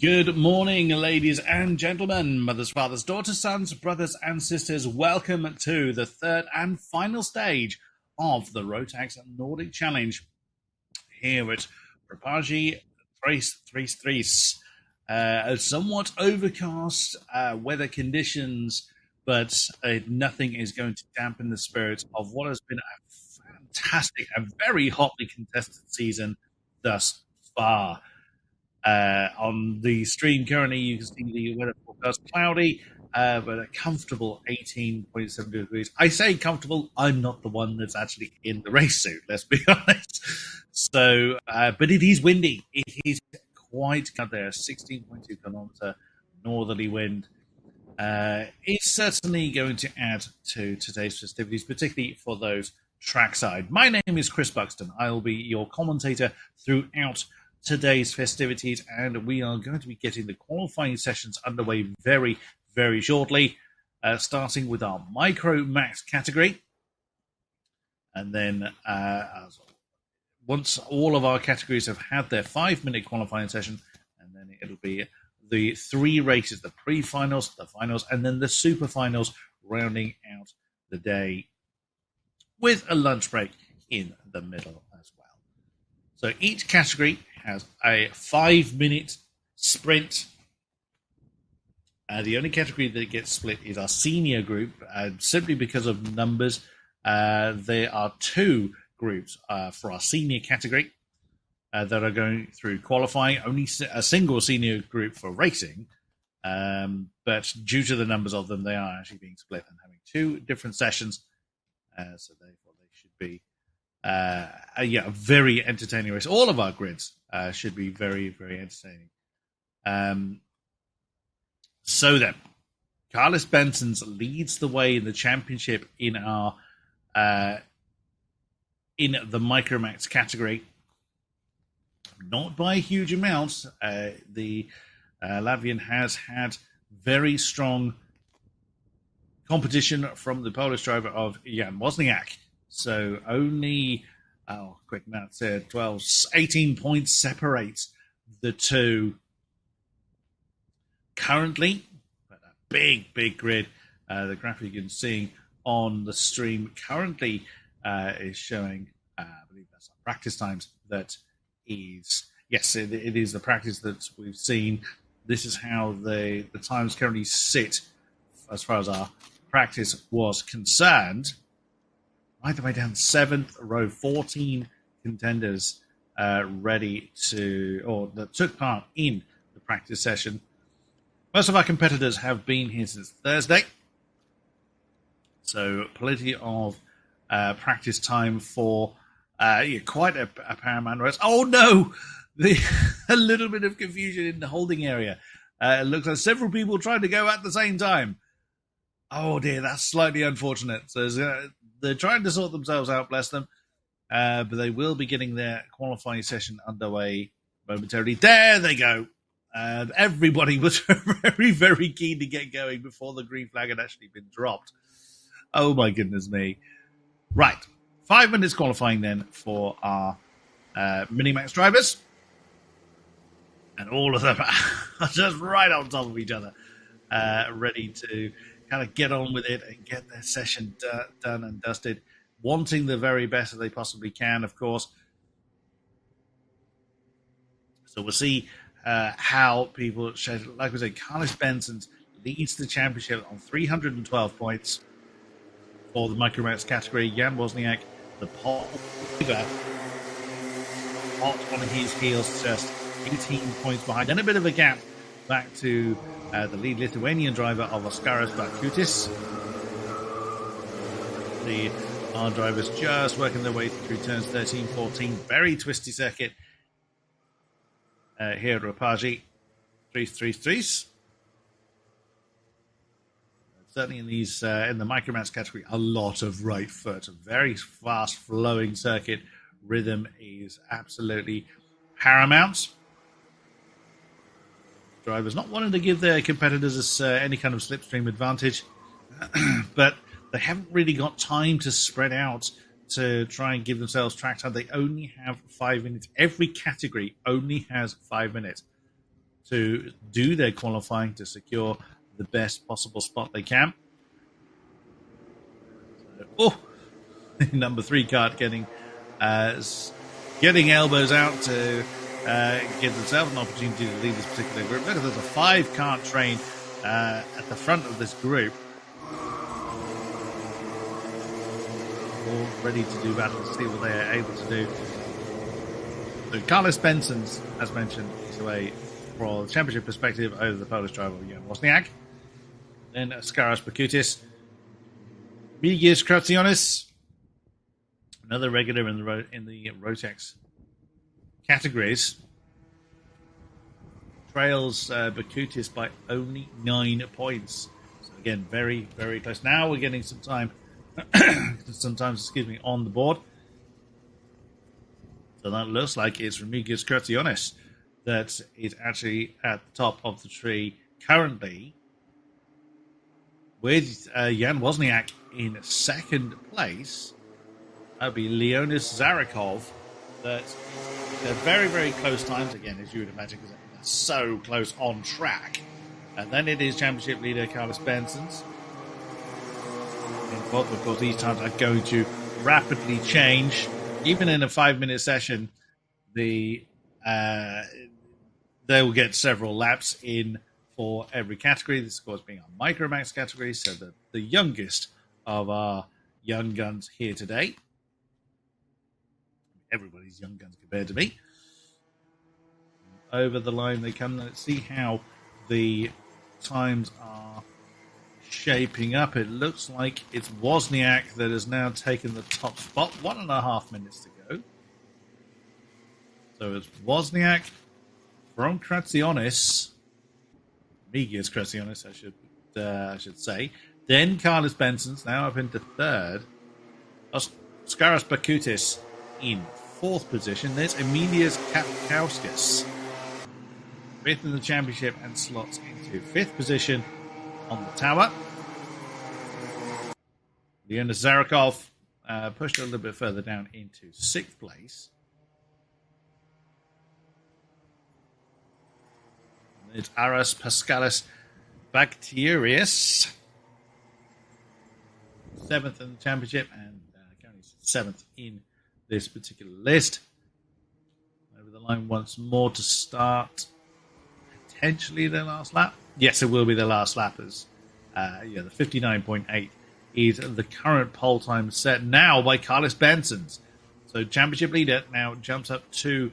Good morning, ladies and gentlemen, mothers, fathers, daughters, sons, brothers, and sisters. Welcome to the third and final stage of the Rotax Nordic Challenge here at Ropaži Thrace. Somewhat overcast weather conditions, but nothing is going to dampen the spirit of what has been a fantastic and very hotly contested season thus far. On the stream currently, you can see the weather forecast cloudy, but a comfortable 18.7 degrees. I say comfortable, I'm not the one that's actually in the race suit, let's be honest. So, but it is windy. It is quite out there, 16.2 kilometer northerly wind. It's certainly going to add to today's festivities, particularly for those trackside. My name is Chris Buxton. I'll be your commentator throughout today's festivities, and we are going to be getting the qualifying sessions underway very, very shortly, starting with our Micro Max category. And then once all of our categories have had their 5-minute qualifying session, and then it'll be the 3 races, the pre-finals, the finals, and then the super finals, rounding out the day with a lunch break in the middle as well. So each category has a 5-minute sprint. The only category that gets split is our senior group, simply because of numbers. There are 2 groups for our senior category that are going through qualifying. Only a single senior group for racing, but due to the numbers of them, they are actually being split and having 2 different sessions. So therefore, they should be a very entertaining race. All of our grids should be very, very entertaining. So then, Carlos Benson's leads the way in the championship in our in the Micromax category. Not by a huge amount. The Latvian has had very strong competition from the Polish driver of Jan Wozniak. So only, quick maths here, 18 points separate the two. Currently, a big grid. The graphic you can see on the stream currently is showing, I believe that's our practice times, that is, yes, it is the practice that we've seen. This is how the times currently sit as far as our practice was concerned. Right the way down 7th row, 14 contenders ready to, or that took part in the practice session. Most of our competitors have been here since Thursday. So plenty of practice time for quite a paramount race. Oh no! A little bit of confusion in the holding area. It looks like several people trying to go at the same time. Oh dear, that's slightly unfortunate. So they're trying to sort themselves out, bless them. But they will be getting their qualifying session underway momentarily. There they go. Everybody was very keen to get going before the green flag had actually been dropped. Oh my goodness me. Right. 5 minutes qualifying then for our Minimax drivers. And all of them are just right on top of each other, ready to kind of get on with it and get their session done and dusted, wanting the very best that they possibly can, of course. So we'll see how people show. Like we said, Carlos Benson leads the championship on 312 points for the Micromax category. Jan Wozniak, the pole hot on his heels, just 18 points behind. Then a bit of a gap back to the lead Lithuanian driver of Oskaras Bakutis. Our drivers just working their way through turns 13, 14. Very twisty circuit here at Ropaži. 3. Certainly in these in the Micromax category, a lot of right foot. A very fast flowing circuit. Rhythm is absolutely paramount. Drivers not wanting to give their competitors any kind of slipstream advantage, but they haven't really got time to spread out to try and give themselves track time. They only have 5 minutes. Every category only has 5 minutes to do their qualifying to secure the best possible spot they can. Number 3 cart getting elbows out to give themselves an opportunity to lead this particular group. Look, there's a 5 cart train at the front of this group, all ready to do battle to see what they are able to do. So Carlos Benson, as mentioned, is away for the championship perspective over the Polish driver Jan Wozniak. Then Oskaras Bakutis, Migis Krationis, another regular in the Rotax categories, trails Bakutis by only 9 points. So again, very close. Now we're getting some time, on the board. So that looks like it's Remigijus Krationis that is actually at the top of the tree currently, with Jan Wozniak in second place. That would be Leonis Zarakov. They're very close times, again, as you would imagine, because they're so close on track. And then it is championship leader Carlos Benson's. Of course, these times are going to rapidly change. Even in a 5-minute session, they will get several laps in for every category. This, of course, being our Micromax category, so the youngest of our young guns here today. Everybody's young guns compared to me. Over the line they come. Let's see how the times are shaping up. It looks like it's Wozniak that has now taken the top spot. 1.5 minutes to go. So it's Wozniak from Krationis. Migis Krationis, I should I should say. Then Carlos Benson's now up into third. Skaras Bakutis in fourth position. There's Emilias Kapkauskas, fifth in the championship, and slots into fifth position on the tower. Leona Zarakov pushed a little bit further down into sixth place. It's Aras Pascalis Bacterius, seventh in the championship, and currently seventh in this particular list. Over the line once more to start potentially their last lap. Yes, it will be their last lap, as the 59.8 is the current pole time set now by Carlos Bensons. So championship leader now jumps up to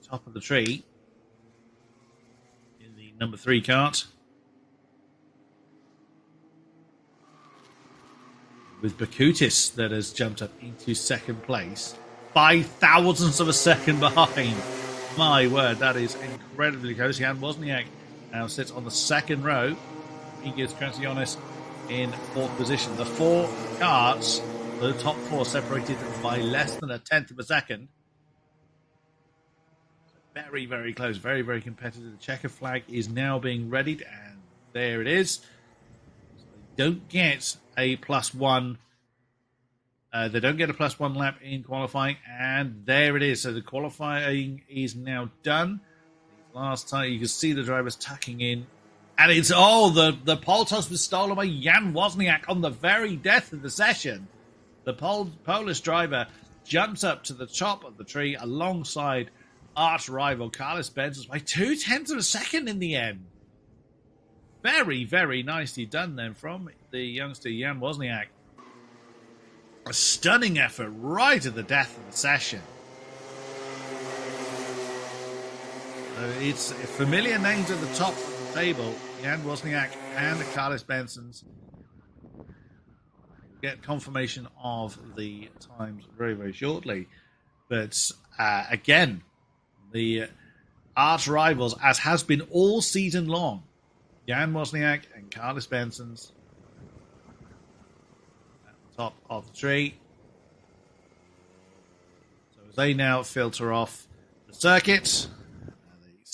the top of the tree in the number 3 kart, with Bakutis that has jumped up into second place by thousandths of a second behind. My word, that is incredibly close. Jan Wozniak now sits on the second row. He gives Krasionis in fourth position. The 4 karts, the top 4, separated by less than a tenth of a second. Very, very close. Very, very competitive. The checker flag is now being readied, and there it is. So they don't get a +1. They don't get a +1 lap in qualifying, and there it is. So the qualifying is now done. Last time you can see the drivers tucking in, and it's the pole toss was stolen by Jan Wozniak on the very death of the session. The Polish driver jumps up to the top of the tree alongside arch rival Carlos Bensons by 0.2 of a second in the end. Very, very nicely done then from the youngster Jan Wozniak. A stunning effort right at the death of the session. It's familiar names at the top of the table. Jan Wozniak and Carlos Bensons. We'll get confirmation of the times very, very shortly. But again, the arch rivals, as has been all season long, Jan Wozniak and Carlos Bensons at the top of the tree. So as they now filter off the circuit,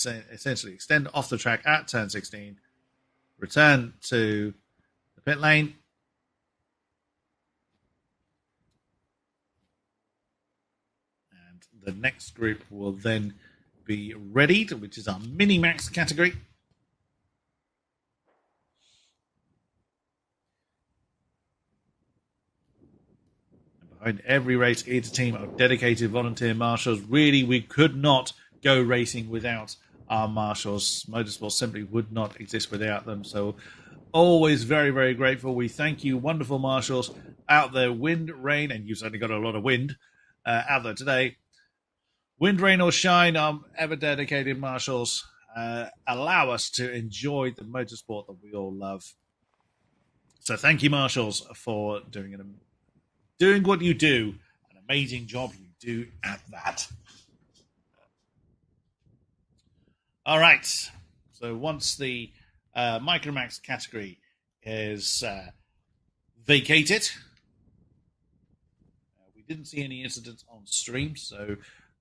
they essentially extend off the track at turn 16, return to the pit lane, and the next group will then be readied, which is our Mini Max category. Behind every race is a team of dedicated volunteer marshals. Really, we could not go racing without our marshals. Motorsport simply would not exist without them. So always very, very grateful. We thank you, wonderful marshals out there, wind, rain, and you've certainly got a lot of wind out there today. Wind, rain, or shine, our ever dedicated marshals allow us to enjoy the motorsport that we all love. So thank you, marshals, for doing what you do. An amazing job you do at that. All right. So once the Micromax category is vacated, we didn't see any incidents on stream, so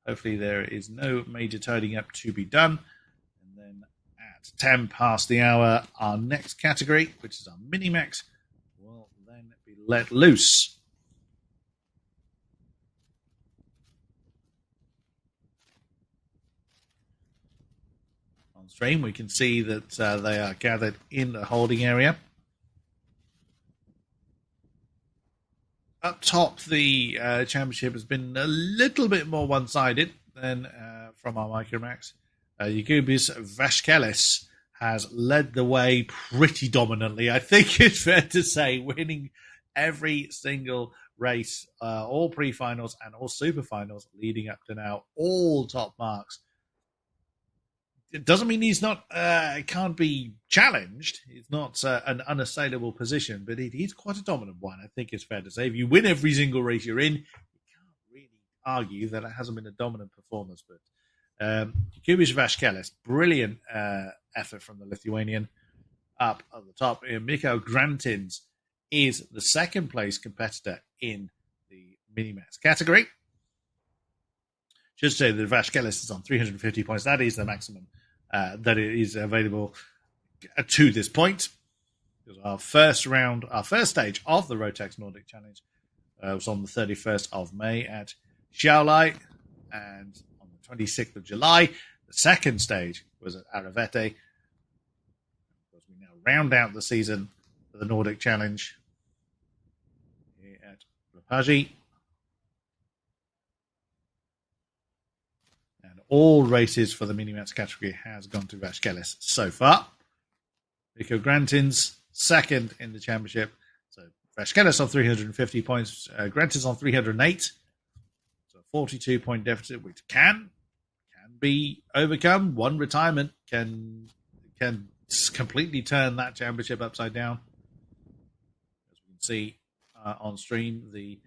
hopefully there is no major tidying up to be done. And then at 10 past the hour, our next category, which is our Minimax, will then be let loose. On stream, we can see that they are gathered in the holding area. Up top, the championship has been a little bit more one-sided than from our Micromax. Yakubis Vashkelis has led the way pretty dominantly. I think it's fair to say, winning every single race, all pre-finals and all super-finals leading up to now, all top marks. It doesn't mean he's not can't be challenged. It's not an unassailable position, but it is quite a dominant one. I think it's fair to say. If you win every single race you're in, you can't really argue that it hasn't been a dominant performance. But Jakubis Vashkelis, brilliant effort from the Lithuanian. up at the top, Mikko Grantins is the second place competitor in the Mini-Max category. Just say that Vaškelis is on 350 points. That is the maximum that is available to this point. Because our first stage of the Rotax Nordic Challenge was on the 31st of May at Šiauliai, and on the 26th of July, the second stage was at Aravete. Because we now round out the season for the Nordic Challenge here at Ropaži. And all races for the Mini-Max category has gone to Vaškelis so far. Mikko Grantins second in the championship. So Vaškelis on 350 points. Grantins on 308. So 42-point deficit, which can be overcome. One retirement can completely turn that championship upside down. As we can see on stream, the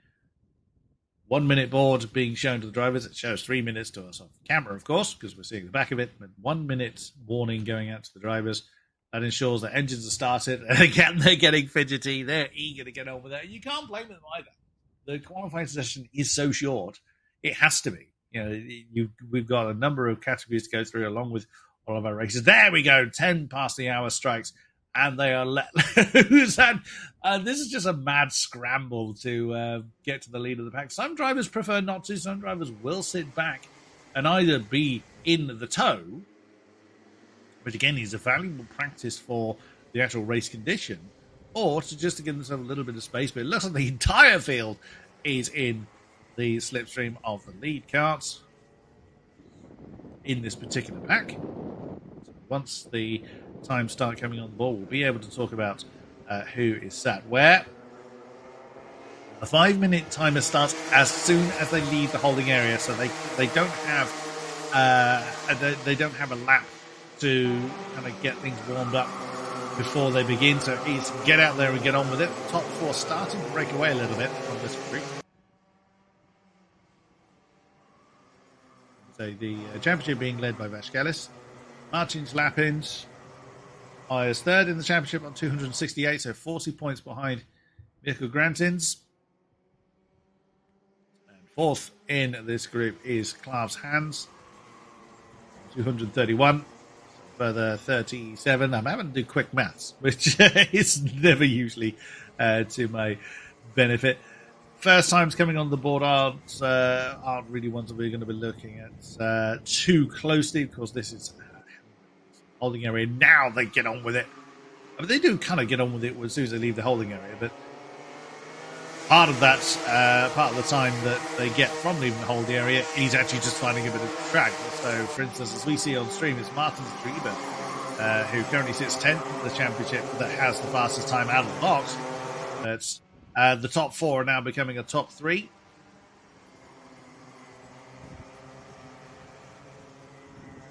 1 minute board being shown to the drivers. It shows 3 minutes to us on camera, of course, because we're seeing the back of it. But 1 minute warning going out to the drivers. That ensures that engines are started. And again, they're getting fidgety. They're eager to get on with it. You can't blame them either. The qualifying session is so short. It has to be. We've got a number of categories to go through along with all of our races. There we go. 10 past the hour strikes. And they are let loose. And this is just a mad scramble to get to the lead of the pack. Some drivers prefer not to. Some drivers will sit back and either be in the tow, which again is a valuable practice for the actual race condition, or to just to give themselves a little bit of space. But it looks like the entire field is in the slipstream of the lead carts in this particular pack. So once the times start coming on the board, we'll be able to talk about who is sat where. A 5 minute timer starts as soon as they leave the holding area, so they don't have a lap to kind of get things warmed up before they begin. So it's get out there and get on with it. The top four starting to break away a little bit from this group. So the championship being led by Vaškelis. Martins Lapins is third in the championship on 268, so 40 points behind Mikko Grantins. And fourth in this group is Klaus Hans, 231. Further 37. I'm having to do quick maths, which is never usually to my benefit. First times coming on the board aren't really ones that we're going to be looking at too closely, because this is holding area. Now they get on with it. I mean, they do kind of get on with it as soon as they leave the holding area, but part of that, part of the time that they get from leaving the holding area is actually just finding a bit of track. So, for instance, as we see on stream, it's Martins Drieber, who currently sits 10th in the championship, that has the fastest time out of the box. That's the top four are now becoming a top three.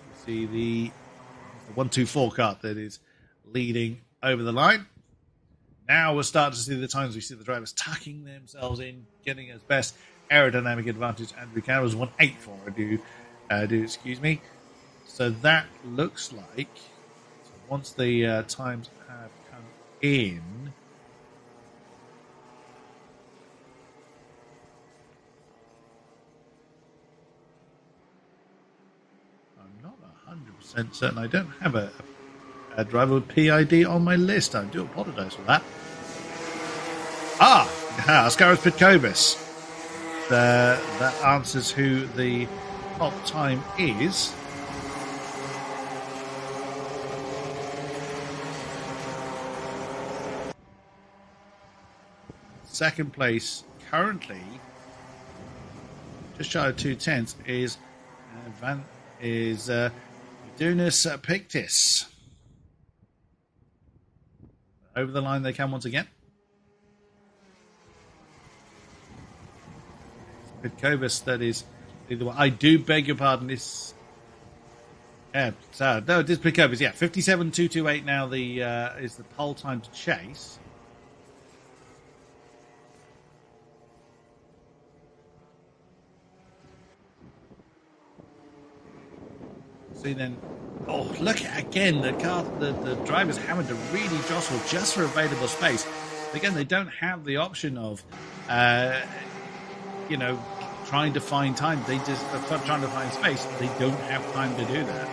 You see the 1-2-4 cart that is leading over the line. Now we're starting to see the times we see the drivers tucking themselves in, getting as best aerodynamic advantage. Andrew Cannon was 1-8-4. I do excuse me. So that looks like, so once the times have come in, I'm not 100% certain. I don't have a driver with PID on my list. I do apologise for that. Askaris Pitkovas. That answers who the top time is. Second place currently, just shy of 2/10, is Dunas Pictis. Over the line they come once again. Pitkovas, that is either one. I do beg your pardon. This, no, it is Pitkovas. Yeah, 57.228 now. Is the pole time to chase. See then, oh, look again, the driver's having to really jostle just for available space. Again, they don't have the option of, trying to find time. They just are trying to find space. They don't have time to do that.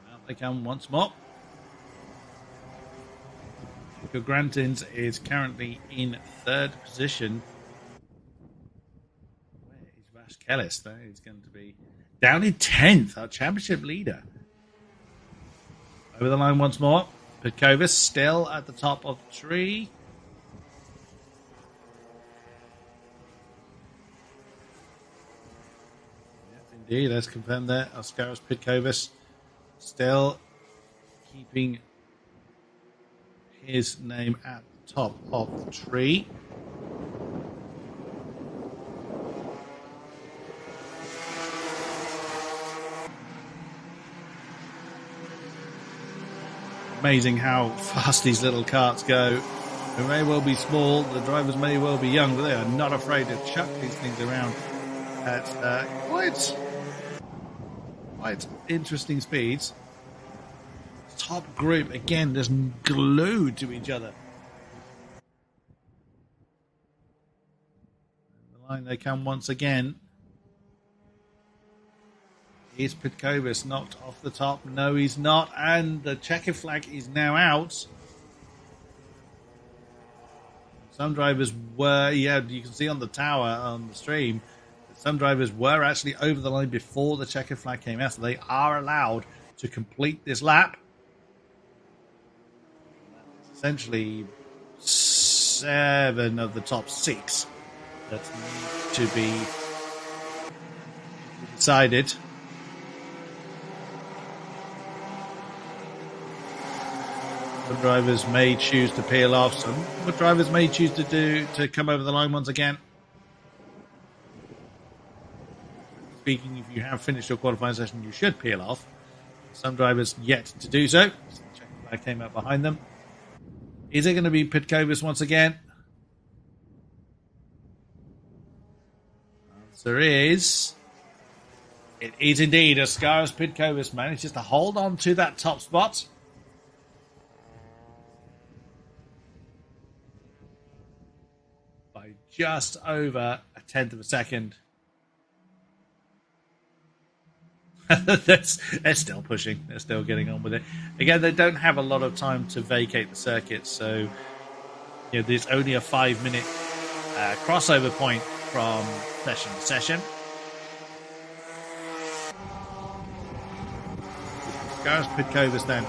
Well, they come once more. Grantins is currently in third position. Where is Vash Kellis? That is going to be down in 10th, our championship leader. Over the line once more. Petkovis still at the top of the tree. Yes, indeed, let's confirm that. Oskaras Petkovis still keeping his name at the top of the tree. Amazing how fast these little carts go. They may well be small, the drivers may well be young, but they are not afraid to chuck these things around at quite interesting speeds. Top group again, just glued to each other. The line they come once again. Is Petkovis knocked off the top? No, he's not, and the checkered flag is now out. Some drivers were, you can see on the tower on the stream, some drivers were actually over the line before the checkered flag came out, so they are allowed to complete this lap. Essentially 7 of the top 6 that need to be decided. Some drivers may choose to peel off. Some drivers may choose to come over the line once again. Speaking, if you have finished your qualifying session, you should peel off. Some drivers yet to do so. Check I came up behind them. Is it going to be Petkovis once again? Answer is... It is indeed. Oskaras Petkovis manages to hold on to that top spot. By just over a tenth of a second. They're still pushing. They're still getting on with it. Again, they don't have a lot of time to vacate the circuit, so there's only a 5-minute crossover point from session to session. Oskaras Petkovis then.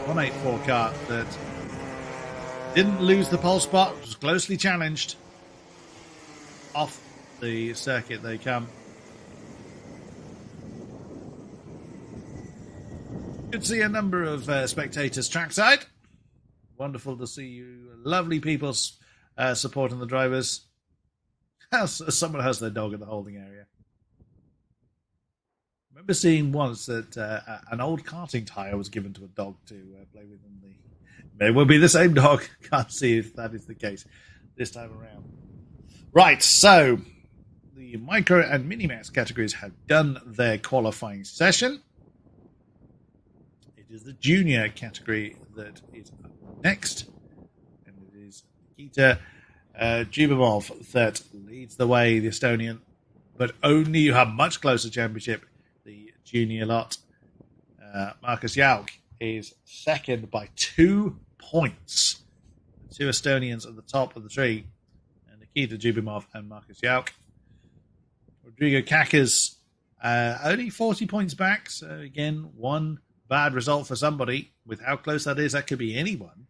184 car that didn't lose the pole spot, was closely challenged. Off the circuit they come. Good to see a number of spectators trackside. Wonderful to see you, lovely people supporting the drivers. Someone has their dog in the holding area. I remember seeing once that an old karting tyre was given to a dog to play with. May well be the same dog. Can't see if that is the case this time around. Right, so the micro and mini max categories have done their qualifying session. It is the junior category that is up next, and it is Nikita Jubimov that leads the way, the Estonian, but only you have much closer championship, the junior lot. Markus Jauk is second by 2 points. The 2 Estonians at the top of the tree, and Nikita Jubimov and Markus Jauk. Rodrigo Kakas only 40 points back, so again, one bad result for somebody. With how close that is, that could be anyone.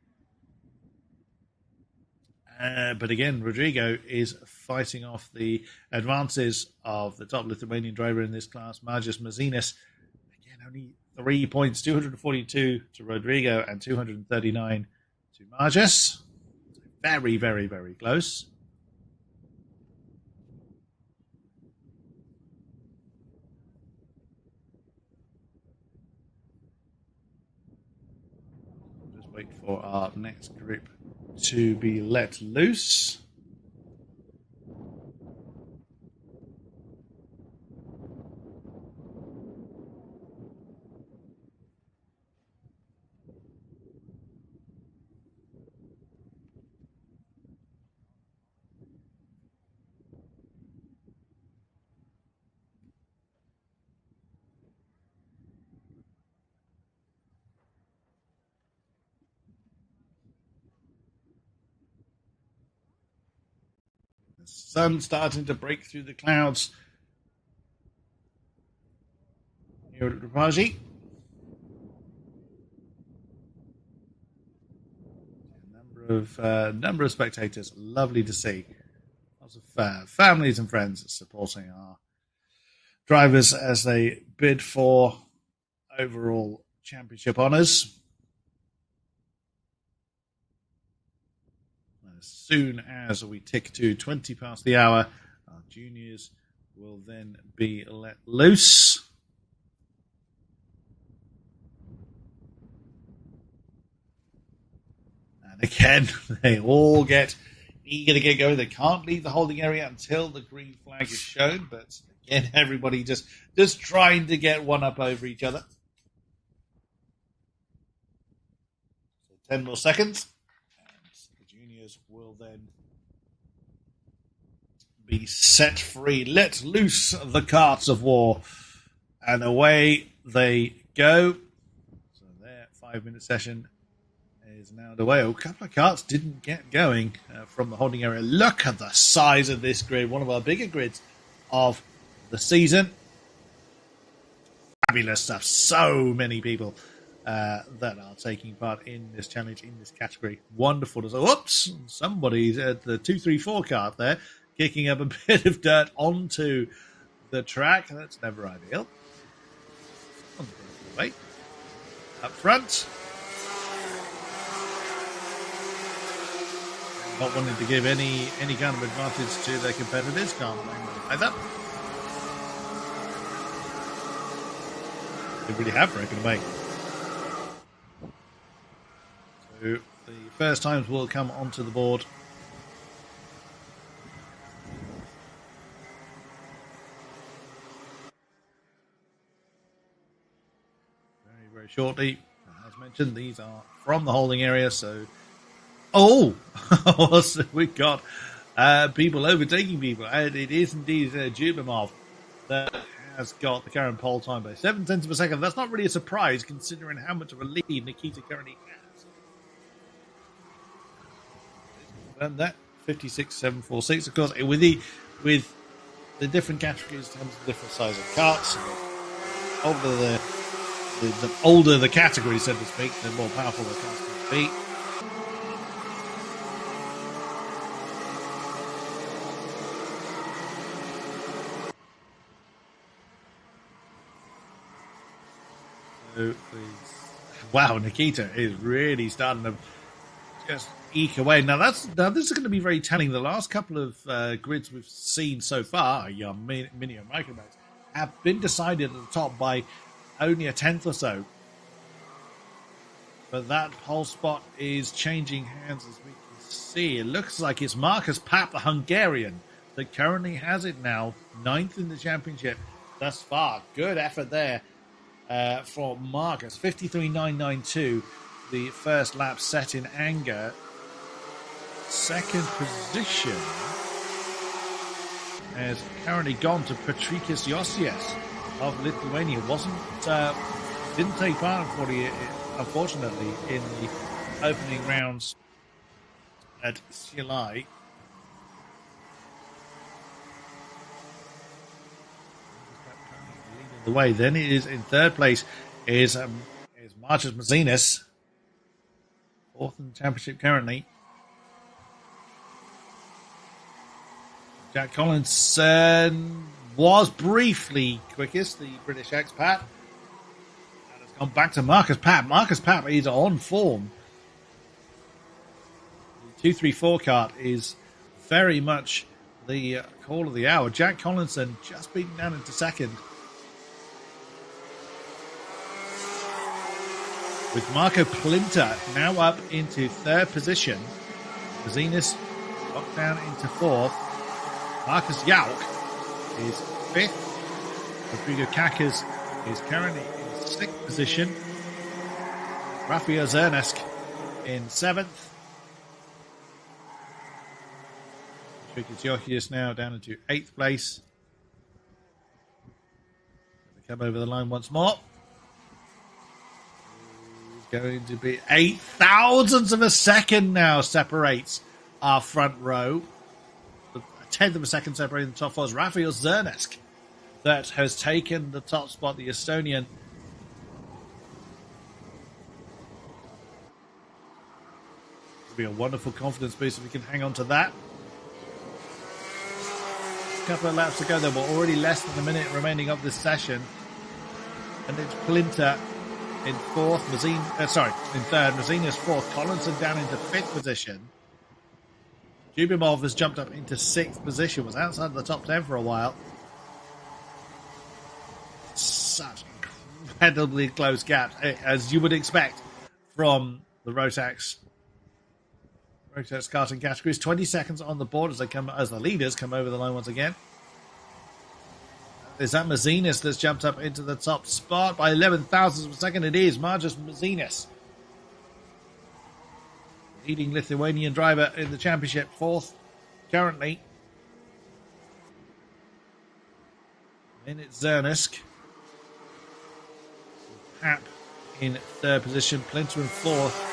But again, Rodrigo is fighting off the advances of the top Lithuanian driver in this class, Margus Mazinis. Again, only 3 points, 242 to Rodrigo and 239 to Margus. Very, very, very close. Just wait for our next group to be let loose. The sun starting to break through the clouds here at Ropaži. Number of spectators, lovely to see. Lots of families and friends supporting our drivers as they bid for overall championship honours. As soon as we tick to 20 past the hour, our juniors will then be let loose. And again, they all get eager to get going. They can't leave the holding area until the green flag is shown, but again, everybody just trying to get one up over each other. So 10 more seconds, and the juniors will then be set free. Let loose the carts of war, and away they go. So their 5-minute session is now underway. A couple of carts didn't get going from the holding area. Look at the size of this grid, one of our bigger grids of the season. Fabulous stuff. So many people that are taking part in this challenge, in this category. Wonderful. So, whoops, somebody's at the 234 cart there, kicking up a bit of dirt onto the track. That's never ideal. Wait. Up front. Not wanting to give any kind of advantage to their competitors. Can't blame them either. They really have broken away. So the first times will come onto the board. Very, very shortly. As mentioned, these are from the holding area, so we've got people overtaking people, and it is indeed Jubimov that has got the current pole time by 7 tenths of a second. That's not really a surprise considering how much of a lead Nikita currently has. And that 56.746, of course, with the different categories comes the different size of carts. The older the category, so to speak, the more powerful the carts can be. Wow, Nikita is really starting to just eke away. Now this is going to be very telling. The last couple of grids we've seen so far, your mini and micro modes, have been decided at the top by only a tenth or so. But that whole spot is changing hands as we can see. It looks like it's Marcus Papp, the Hungarian, that currently has it now, 9th in the championship thus far. Good effort there. For Marcus, 53.992, the first lap set in anger. Second position has currently gone to Patrikas Josias of Lithuania. Didn't take part, unfortunately, in the opening rounds at CLI. The way then it is in third place is Marcus Mazinas, 4th in the championship currently. Jack Collinson was briefly quickest, the British expat, and has gone back to Marcus Papp. Marcus Papp is on form. The 234 cart is very much the call of the hour. Jack Collinson just beaten down into second, with Marco Plinter now up into third position. Mazinas locked down into fourth. Marcus Yauk is fifth. Rodrigo Kakas is currently in sixth position. Rafael Zernesk in seventh. Patrikas now down into eighth place. Come over the line once more. Going to be 8 thousandths of a second now separates our front row. A tenth of a second separating the top four is Rafael Zernesk that has taken the top spot, the Estonian. It'll be a wonderful confidence boost if we can hang on to that. A couple of laps to go. There were already less than a minute remaining of this session. And it's Plinter in fourth, in third, Mazina's fourth, Collinson down into fifth position. Jubimov has jumped up into sixth position, was outside the top 10 for a while. Such incredibly close gaps, as you would expect from the Rotax karting categories. 20 seconds on the board as the leaders come over the line once again. Is that Mazinis that's jumped up into the top spot by 11 thousandths of a second? It is Margus Mazinis, leading Lithuanian driver in the championship, fourth currently. Then it's Zernesk. Hap in third position, Plinter in fourth.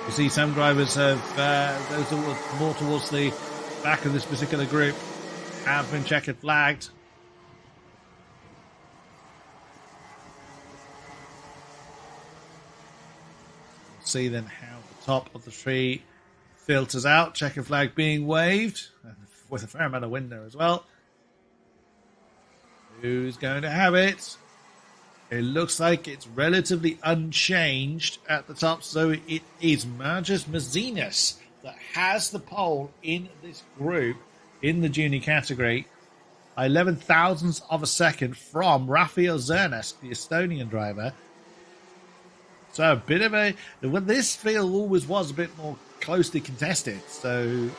You see some drivers have, those more towards the back of this particular group, have been checkered flagged. See then how the top of the tree filters out. Checkered flag being waved, with a fair amount of wind there as well. Who's going to have it? It looks like it's relatively unchanged at the top, so it is Margus Mazinis that has the pole in this group in the junior category. 11 thousandths of a second from Rafael Zernesk, the Estonian driver. So a bit of this field always was a bit more closely contested. So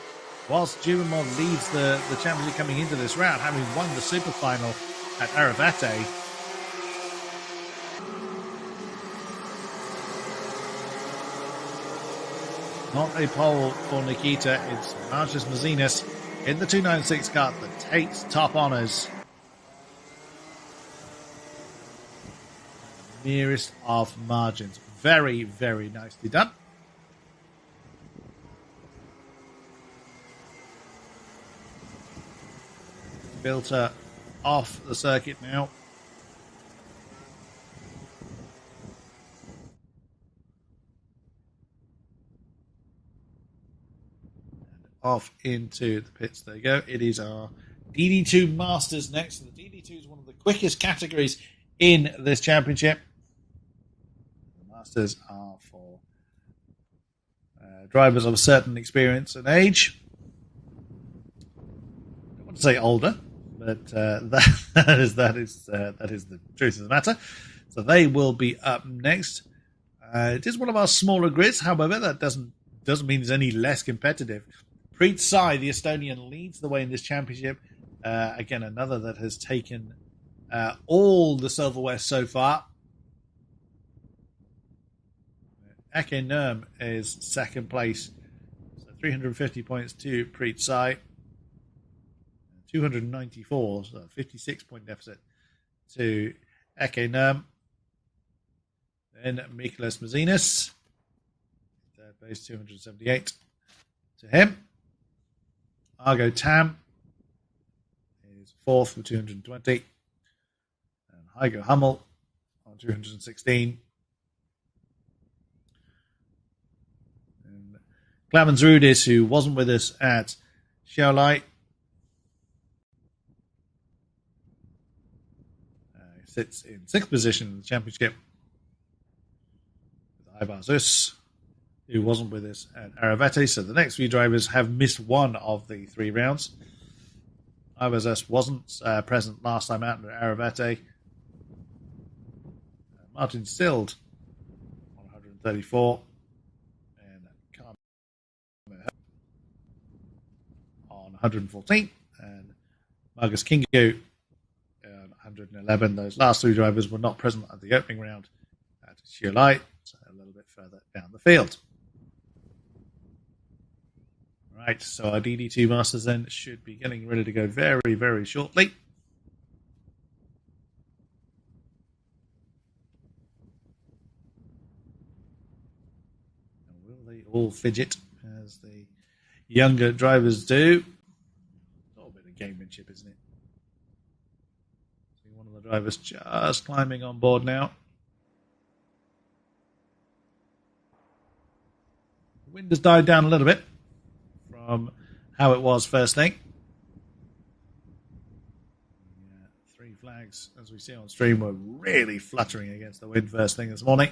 whilst Jubimov leads the championship coming into this round, having won the super final at Arevate, not a pole for Nikita. It's Margus Mazinis in the 296 car that takes top honours. Nearest of margins. Very, very nicely done. Filter off the circuit now. Off into the pits. There you go. It is our DD2 Masters next. The DD2 is one of the quickest categories in this championship. The Masters are for drivers of a certain experience and age. I don't want to say older, but that is the truth of the matter. So they will be up next. It is one of our smaller grids. However, that doesn't mean it's any less competitive. Preet Sai, the Estonian, leads the way in this championship. Again, another that has taken all the silverware so far. Eke Nurm is second place. So 350 points to Preet Sai. 294, so 56-point deficit to Eke Nurm. Then Mikolas Mazinis. Third place, 278 to him. Argo Tam is fourth with 220. And Heiko Hummel on 216. And Clemens Rudis, who wasn't with us at Xiaolai, sits in sixth position in the championship. With Ivar Zus, who wasn't with us at Arevate. So the next few drivers have missed one of the three rounds. Ivar Zus wasn't present last time out at Arevate. Martin Sild on 134. And Carmen on 114. And Margus Kingu on 111. Those last three drivers were not present at the opening round at Xiaolai, so a little bit further down the field. Right, so our DD2 Masters then should be getting ready to go very, very shortly. all fidget, as the younger drivers do. A little bit of gamemanship, isn't it? See one of the drivers just climbing on board now. The wind has died down a little bit from how it was first thing. Yeah, 3 flags, as we see on stream, were really fluttering against the wind first thing this morning.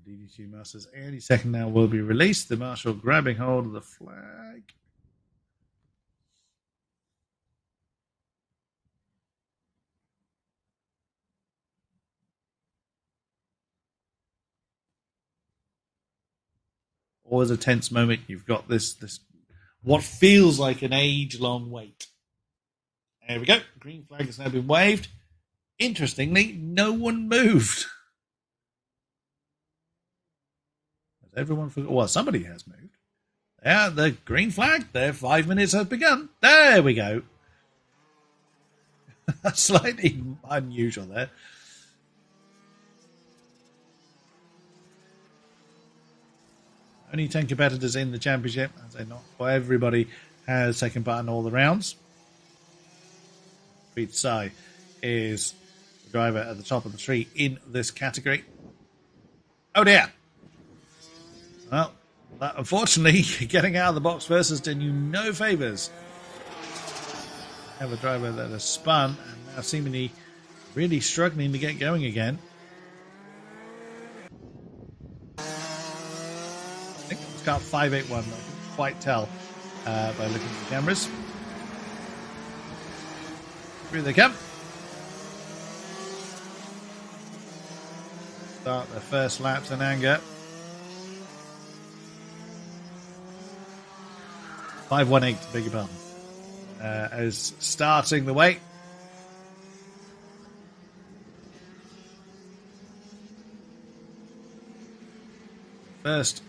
DD2 Masters any second now will be released. The marshal grabbing hold of the flag. Always a tense moment. You've got this what feels like an age-long wait. There we go. Green flag has now been waved. Interestingly, no one moved. Has everyone forgot? Well, somebody has moved. Yeah, the green flag. Their 5 minutes has begun. There we go. Slightly unusual there. Only 10 competitors in the championship. As I say, not everybody has taken part in all the rounds. Preet Sai is the driver at the top of the tree in this category. Oh dear. Well, that, unfortunately, getting out of the box first has done you no favours. Have a driver that has spun and now seemingly really struggling to get going again. I think it's got 581. I couldn't quite tell by looking at the cameras. Through they come. Start their first laps in anger. 518, beg your pardon. As starting the way. First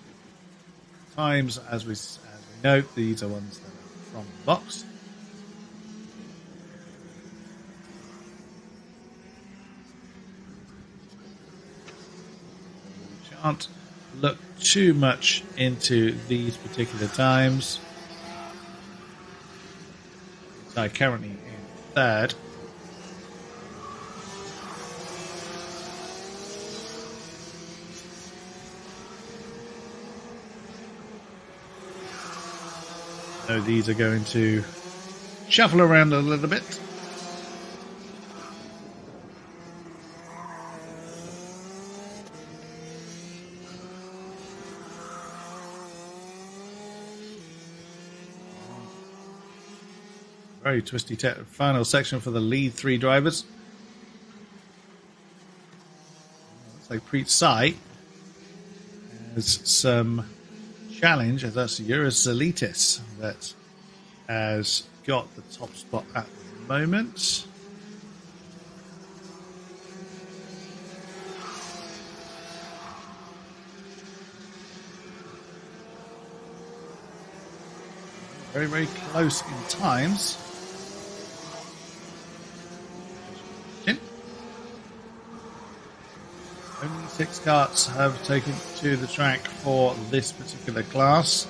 times, as we note, these are ones that are from the box. We shan't look too much into these particular times. So currently in third. So these are going to shuffle around a little bit. Very twisty final section for the lead 3 drivers. Looks like Preet Sai has some challenge, as that's Eurozalitis that has got the top spot at the moment. Very, very close in times. Only 6 karts have taken to the track for this particular class.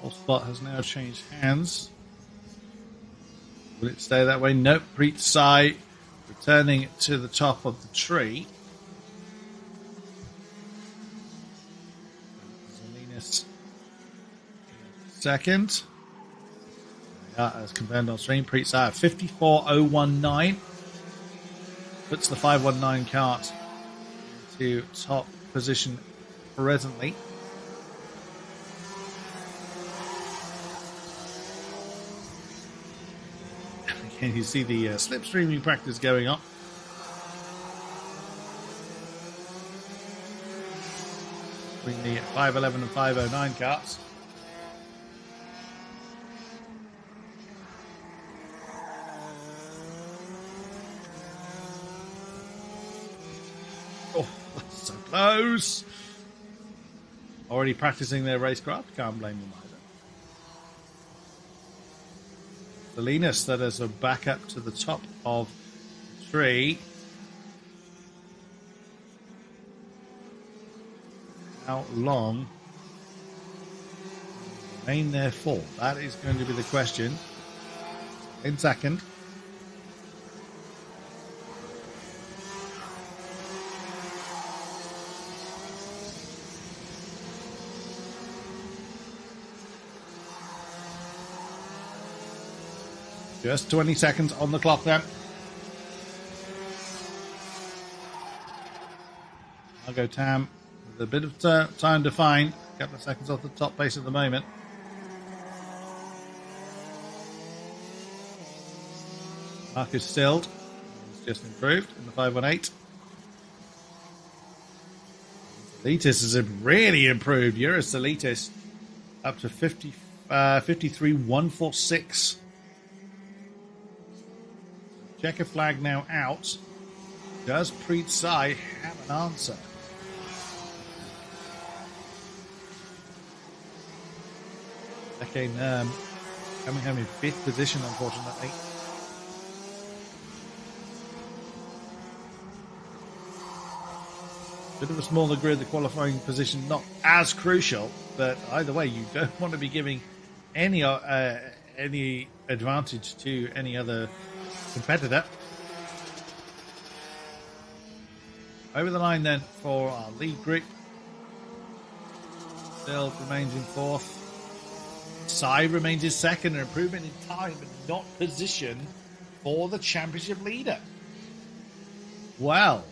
Whole spot has now changed hands. Will it stay that way? Nope. Preet Sai returning to the top of the tree. Second. As confirmed on stream, Preet Sai at 54.019. Puts the 519 kart into top position presently. Again, you see the slipstreaming practice going on. Between the 511 and 509 karts. close. Already practicing their racecraft. Can't blame them either. Salinas, that is a back up to the top of the tree. How long remain there for? That is going to be the question. In second. Just 20 seconds on the clock then. I'll go Tam with a bit of time to find. A couple of seconds off the top pace at the moment. Marcus Stild has just improved in the 518. Salitis has really improved. Eurus Salitis up to 53.146. Checker flag now out. Does Preet Sai have an answer? Okay, coming home in 5th position, unfortunately. Bit of a smaller grid, the qualifying position not as crucial, but either way, you don't want to be giving any advantage to any other competitor. Over the line then for our lead group. Still remains in 4th. Sai remains in 2nd, an improvement in time but not position for the championship leader. Well,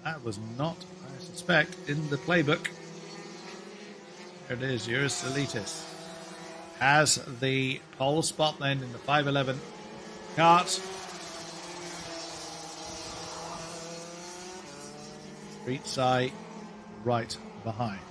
that was not, I suspect, in the playbook. There it is, Eurus Elitis has the pole spot then in the 511 kart. Preet Sai right behind.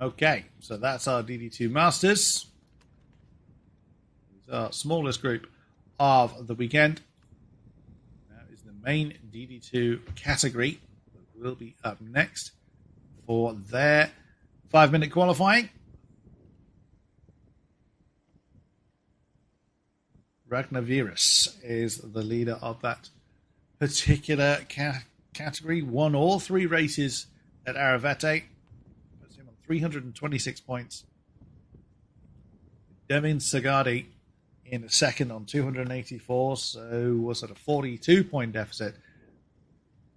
Okay, so that's our DD2 Masters. It's our smallest group of the weekend. That is the main DD2 category that will be up next for their 5-minute qualifying. Ragnar Virus is the leader of that particular category. Won all 3 races at Aravete. 326 points. Devin Sagadi in 2nd on 284, so was at a 42-point deficit,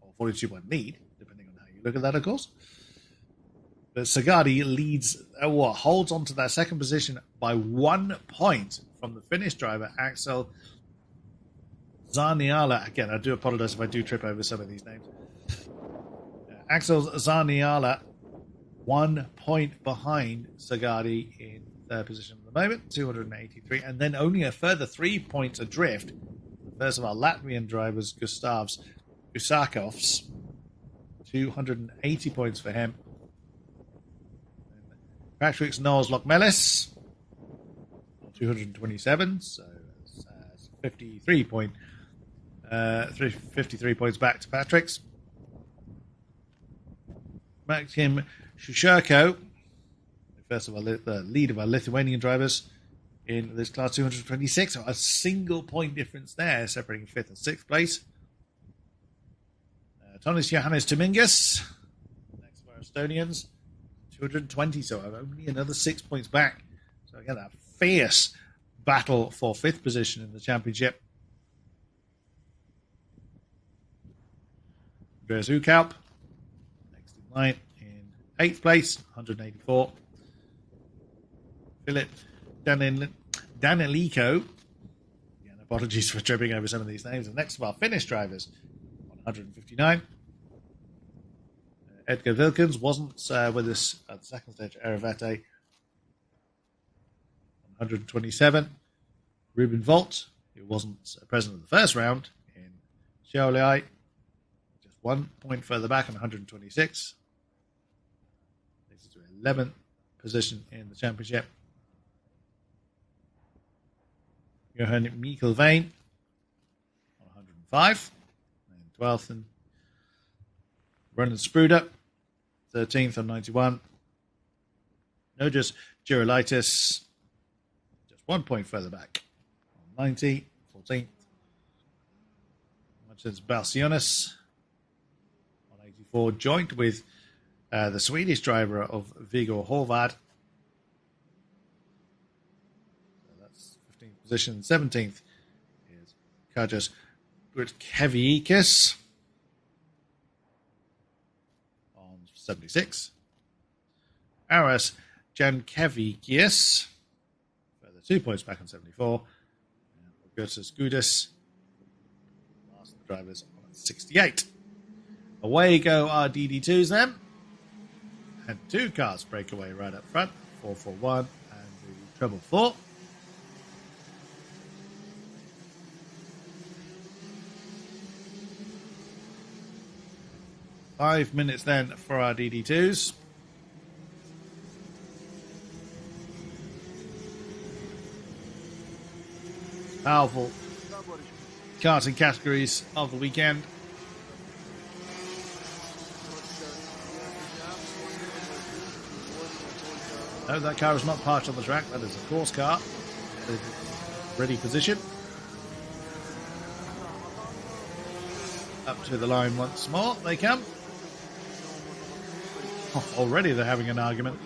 or 42-point lead, depending on how you look at that, of course. But Sagadi leads, holds on to that 2nd position by 1 point from the Finnish driver, Axel Zarniala. Again, I do apologize if I do trip over some of these names. Axel Zarniala, 1 point behind Sagadi in 3rd position at the moment, 283, and then only a further 3 points adrift. The first of our Latvian drivers, Gustavs Usakovs, 280 points for him. Patrick's Knowles Lockmelis, 227, so 53 points back to Patrick's. Maxim Shusherko, first of all, the lead of our Lithuanian drivers in this class, 226. So a single point difference there, separating 5th and 6th place. Tonis Johannes Dominguez, next for our Estonians, 220. So only another 6 points back. So again, that fierce battle for 5th position in the championship. Andreas Ukalp, next in line. 8th place, 184. Philip Daniliko. Again, apologies for tripping over some of these names. And next of our Finnish drivers, 159. Edgar Wilkins wasn't with us at the 2nd stage at Aravete. 127. Ruben Volt, who wasn't present in the first round in Šiauliai, just 1 point further back on 126. This is to 11th position in the championship. Johan Mikkel Vane on 105. And 12th and Roland Spruder, 13th on 91. Nojas Girolaitis, just 1 point further back on 90, 14th. Martins Balcionis on 84, joint with the Swedish driver of Viggo Horvad. So that's 15th position. 17th is Kajas Butkeviikis on 76. Aras Jankevičius, further 2 points back on 74. And Augustus Gudis, last of the drivers, on 68. Away go our DD2s then. And 2 cars break away right up front. 441 and the treble 4. Five minutes then for our DD2s. Powerful karting categories of the weekend. No, that car is not parked on the track. That is a course car. Ready position. Up to the line once more. They come. Oh, already they're having an argument.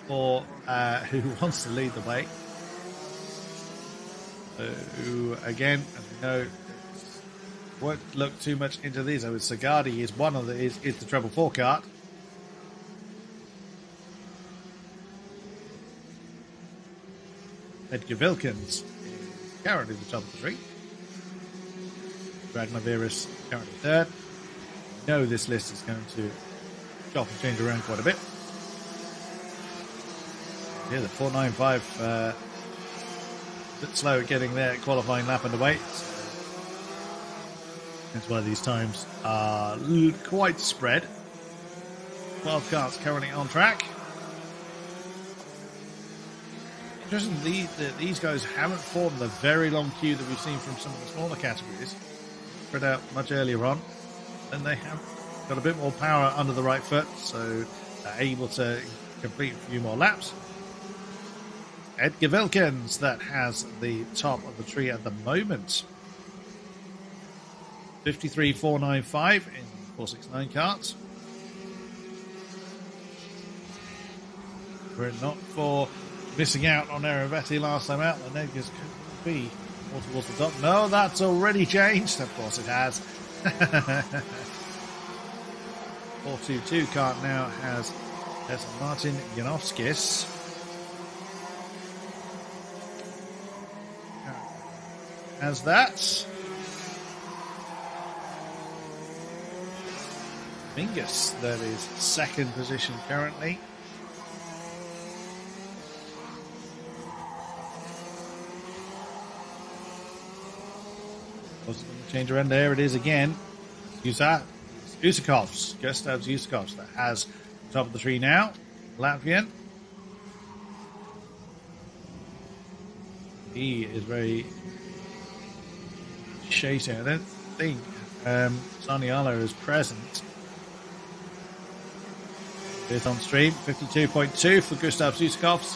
For who wants to lead the way. Who, again, as we know, won't look too much into these. Sagadi is one of the is the treble 4 kart. Edgar Vilkins is currently the top of the 3. Ragnar Veris currently 3rd. We know this list is going to chop and change around quite a bit. Yeah, the 495 a bit slow at getting their qualifying lap underway. So that's why these times are quite spread. 12 karts currently on track. Interesting, these guys haven't formed the very long queue that we've seen from some of the smaller categories. Spread out much earlier on. And they have got a bit more power under the right foot, so they're able to complete a few more laps. Edgar Vilkins that has the top of the tree at the moment. 53.495 in 469 karts. Were it not for missing out on Aravetti last time out, the negatives could be more towards the top. No, that's already changed. Of course it has. 422 kart now has Martin Janowskis. As that. Mingus, that is second position currently. Was it going to change around? There it is again. Usakovs, Gustav Usakovs, that has top of the 3 now. Latvian. He is very shady. I don't think Saniala is present. It's on stream. 52.2 for Gustav Usakovs.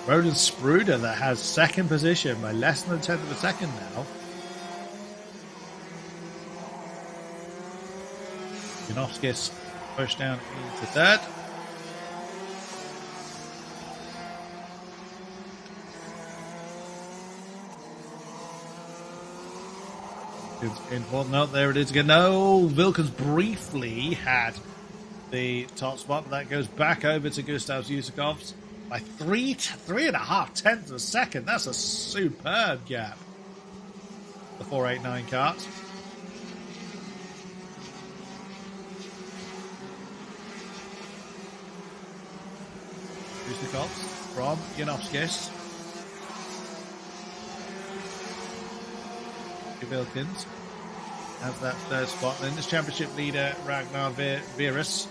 Roland Spruder that has second position by less than a tenth of a second now. Janowskis pushed down into third. No, there it is again. No, Vilkins briefly had the top spot, but that goes back over to Gustav Usakovs by 3.5 tenths of a second. That's a superb gap. the 489 kart. Kusikovs from Janowskis. Wilkins has that third spot. Then this championship leader, Ragnar Virus.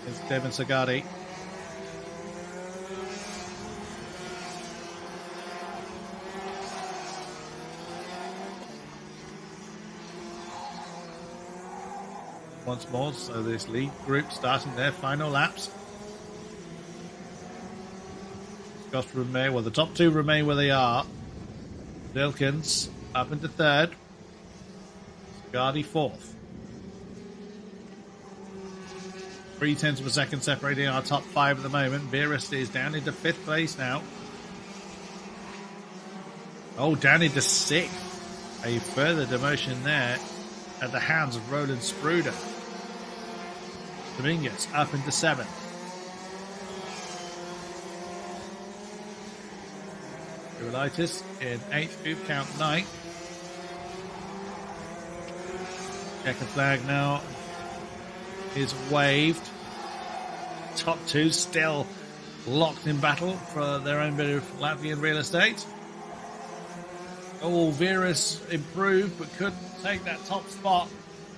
Is Devin Sagadi. Once more, so this lead group starting their final laps. Scott remain, well, the top two remain where they are. Wilkins up into third. Sagadi fourth. 0.3 of a second separating our top five at the moment. Virus is down into fifth place now. Oh, down into sixth. A further demotion there at the hands of Roland Spruder. Dominguez up into seventh. Urolitis in eighth, group count ninth. Checker flag now is waved. Top two still locked in battle for their own bit of Latvian real estate. Oh, Virus improved but couldn't take that top spot.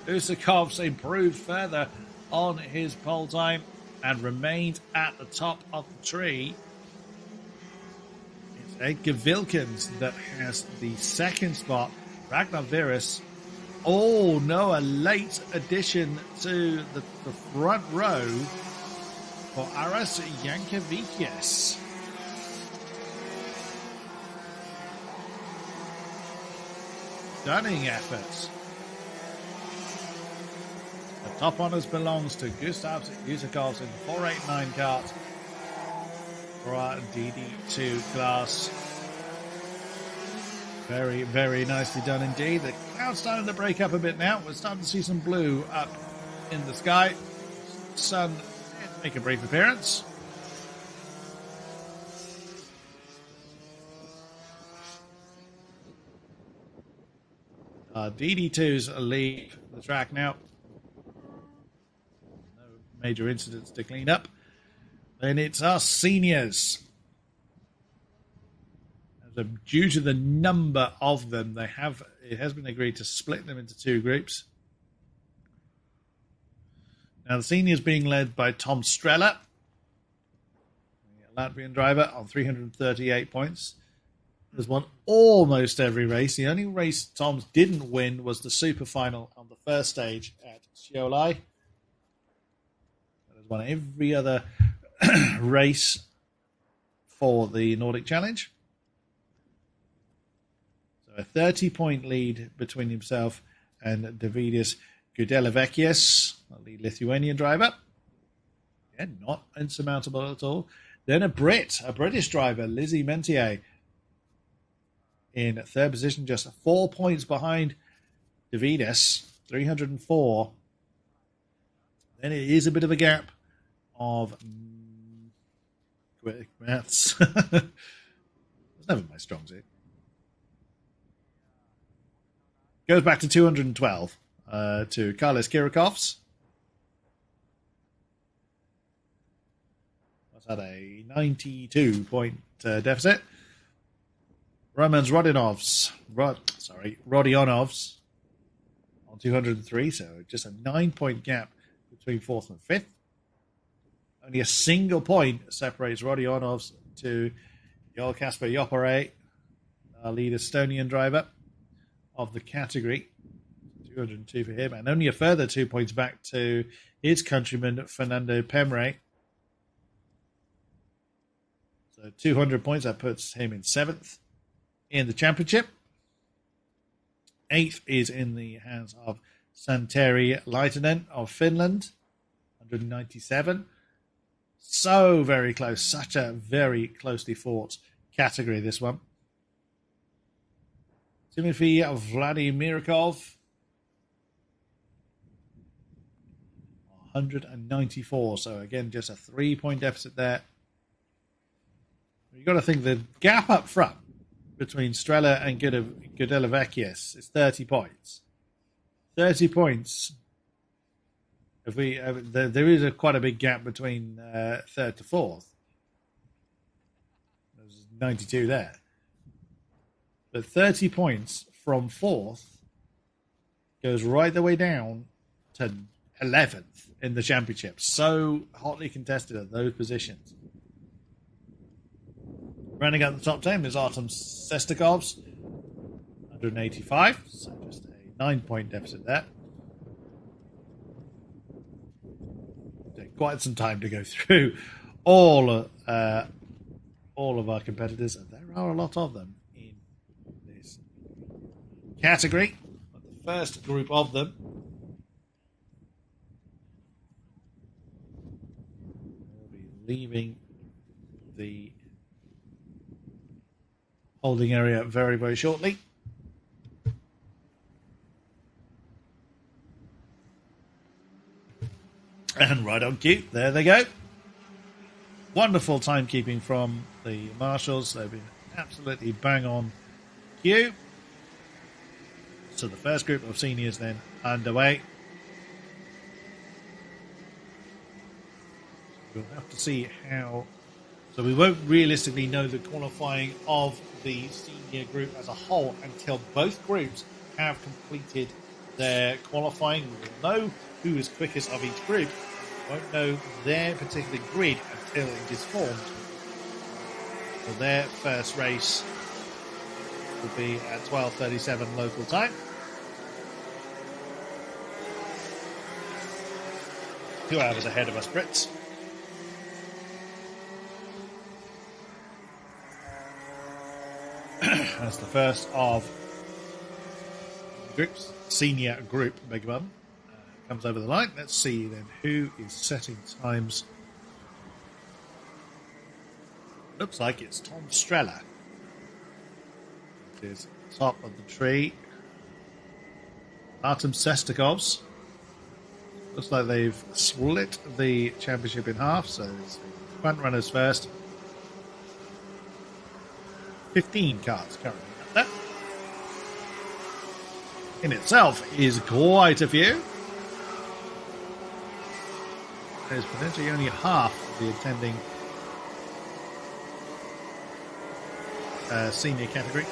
Usakovs improved further on his pole time and remained at the top of the tree. It's Edgar Wilkins that has the second spot. Ragnar Virus. Oh no, a late addition to the front row for Aras Yankovičius. Stunning effort. The top honours belongs to Gustav Usakovs in the 489 kart for our DD2 class. Very, very nicely done indeed. The cloud's starting to break up a bit now. We're starting to see some blue up in the sky. Sun make a brief appearance. DD2s leave the track now. No major incidents to clean up. Then it's our seniors. Due to the number of them, it has been agreed to split them into two groups. Now the seniors being led by Tom Strella, a Latvian driver on 338 points. Has won almost every race. The only race Tom didn't win was the super final on the first stage at Šiauliai. Has won every other race for the Nordic Challenge. So a 30-point lead between himself and Davidis Gudelevičius, the Lithuanian driver. Again, not insurmountable at all. Then a British driver, Lizzie Mentier, in third position, just 4 points behind Davidis, 304. Then it is a bit of a gap of quick maths. It's never my strong suit. Goes back to 212 to Carlos Kirikovs. What's that, a 92-point deficit? Romans Rodionovs on 203, so just a 9-point gap between fourth and fifth. Only a single point separates Rodionovs to Joel Kasper Jopare, our lead Estonian driver of the category. 202 for him, and only a further 2 points back to his countryman Fernando Pemre. So 200 points, that puts him in seventh in the championship. Eighth is in the hands of Santeri Laitinen of Finland, 197. So very close, such a very closely fought category, this one. Timothy Vladimirkov, 194. So again, just a 3-point deficit there. You've got to think the gap up front between Strella and Gudelevecchius. It's 30 points. 30 points. If we there is quite a big gap between third to fourth. There's 92 there. But 30 points from fourth goes right the way down to 11th in the championship. So hotly contested at those positions. Running out the top 10 is Artem Sestakov's 185. So just a 9-point deficit there. Take quite some time to go through all of our competitors. And there are a lot of them in this category. But the first group of them will be leaving the holding area very, very shortly. And right on cue, there they go. Wonderful timekeeping from the marshals. They've been absolutely bang on cue. So the first group of seniors then underway. We'll have to see how. So we won't realistically know the qualifying of the senior group as a whole until both groups have completed their qualifying. We will know who is quickest of each group. We won't know their particular grid until it is formed. So their first race will be at 12:37 local time. 2 hours ahead of us Brits. That's the first of groups, senior group, beg your pardon, comes over the line. Let's see then who is setting times. Looks like it's Tom Strella. It is top of the tree. Artem Sestakov's. Looks like they've split the championship in half, so it's front runners first. 15 cars currently. That in itself is quite a few. There's potentially only half of the attending senior category.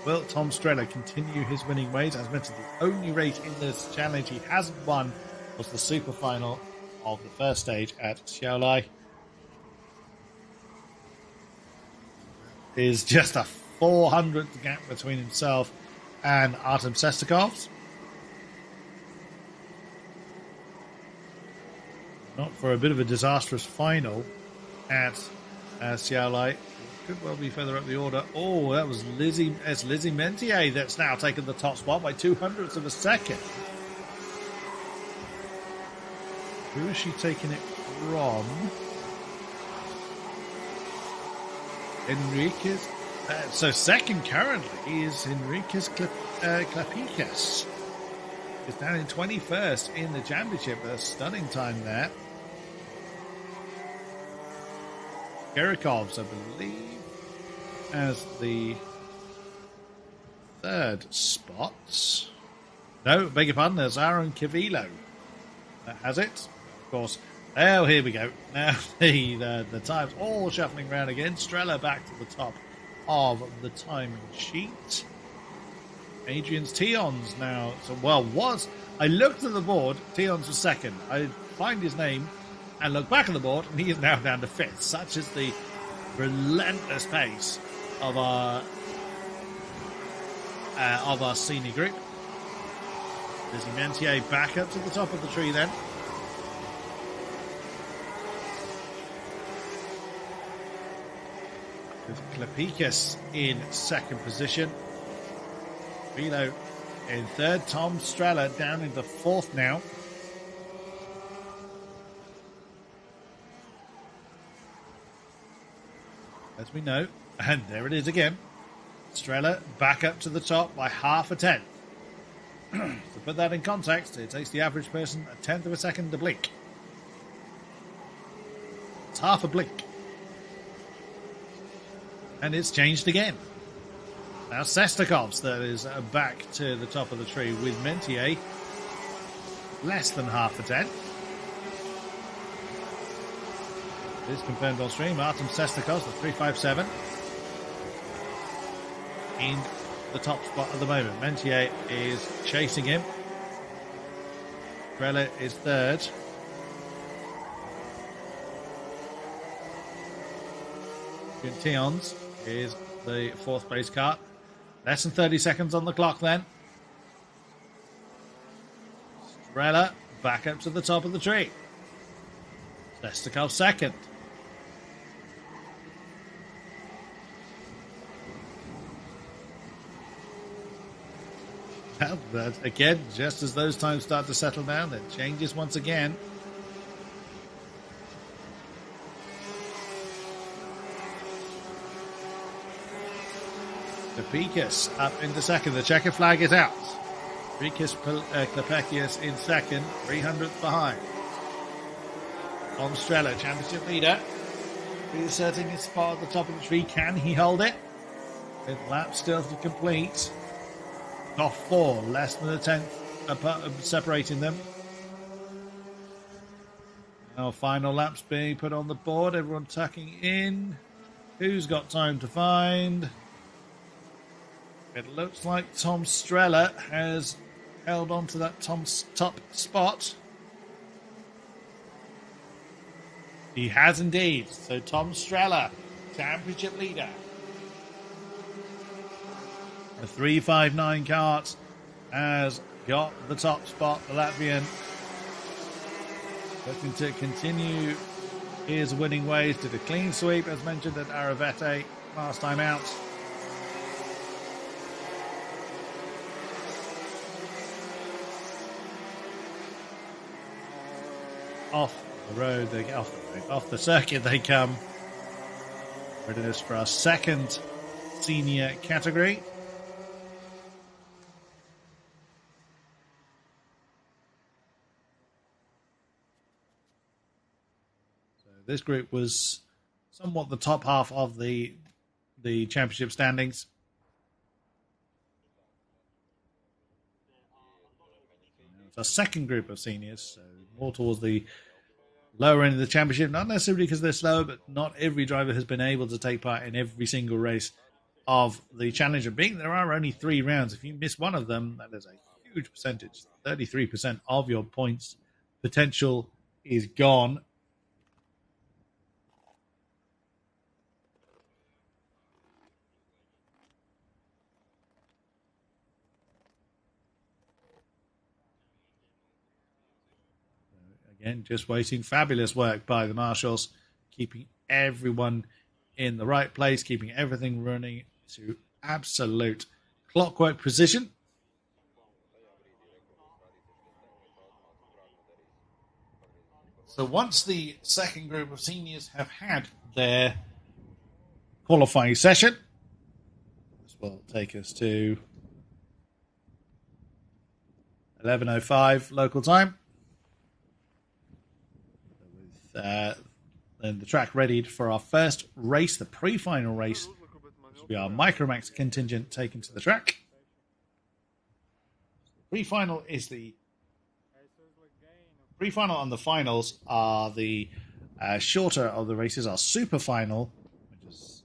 Will Tom Strella continue his winning ways? As mentioned, the only race in this challenge he hasn't won was the super final of the first stage at Xiaolai. Is just a 400th gap between himself and Artem Sestakov. Not for a bit of a disastrous final at Xiaolai. Could well be further up the order. Oh, that was Lizzie Mentier that's now taken the top spot by 200ths of a second. Who is she taking it from? Enriquez. So second currently is Enriquez Klapikas. Is down in 21st in the championship. A stunning time there. Gerikovs, I believe, as the third spot. No, beg your pardon, there's Aaron Cavilo that has it. Of course. Oh, here we go. Now the times all shuffling around again. Strella back to the top of the timing sheet. Adrian's Tion's now. I looked at the board. Tion's was second. I find his name and look back at the board, and he is now down to fifth. Such is the relentless pace of our senior group. Lizzie Mentier back up to the top of the tree then. With Klapikas in second position. Vilo in third. Tom Strella down into fourth now. As we know, and there it is again. Strella back up to the top by half a tenth. To put that in context, it takes the average person a tenth of a second to blink. It's half a blink. And it's changed again. Now Sestakov's that is back to the top of the tree with Mentier less than half a tenth. It is confirmed on stream. Artem Sestakov's the 357 in the top spot at the moment. Mentier is chasing him. Grella is third. Tions is the fourth place car. Less than 30 seconds on the clock then. Strela back up to the top of the tree. Lestakov second. Well, but again, just as those times start to settle down, it changes once again. Klepekius up into second. The checker flag is out. Klepekius in second, 300th behind. Tom Strela, championship leader, reasserting his spot at the top of the tree. Can he hold it? With laps still to complete. Off four, less than a tenth separating them. Now final laps being put on the board. Everyone tucking in. Who's got time to find? It looks like Tom Strela has held on to that top spot. He has indeed. So Tom Strela, championship leader. The 359 kart has got the top spot. The Latvian looking to continue his winning ways. Did a clean sweep, as mentioned, at Aravete last time out. Off the road, off the circuit they come. Readiness for our second senior category. This group was somewhat the top half of the championship standings. It's our second group of seniors, so more towards the lower end of the championship. Not necessarily because they're slow, but not every driver has been able to take part in every single race of the challenge. And being there are only 3 rounds, if you miss one of them, that is a huge percentage. 33% of your points potential is gone. Again, just waiting. Fabulous work by the marshals, keeping everyone in the right place, keeping everything running to absolute clockwork precision. So once the second group of seniors have had their qualifying session, this will take us to 11:05 local time. Then the track readied for our first race, the pre-final race, which will be our Micromax contingent taken to the track. Pre-final is the pre-final and the finals are the shorter of the races. Our super final, which is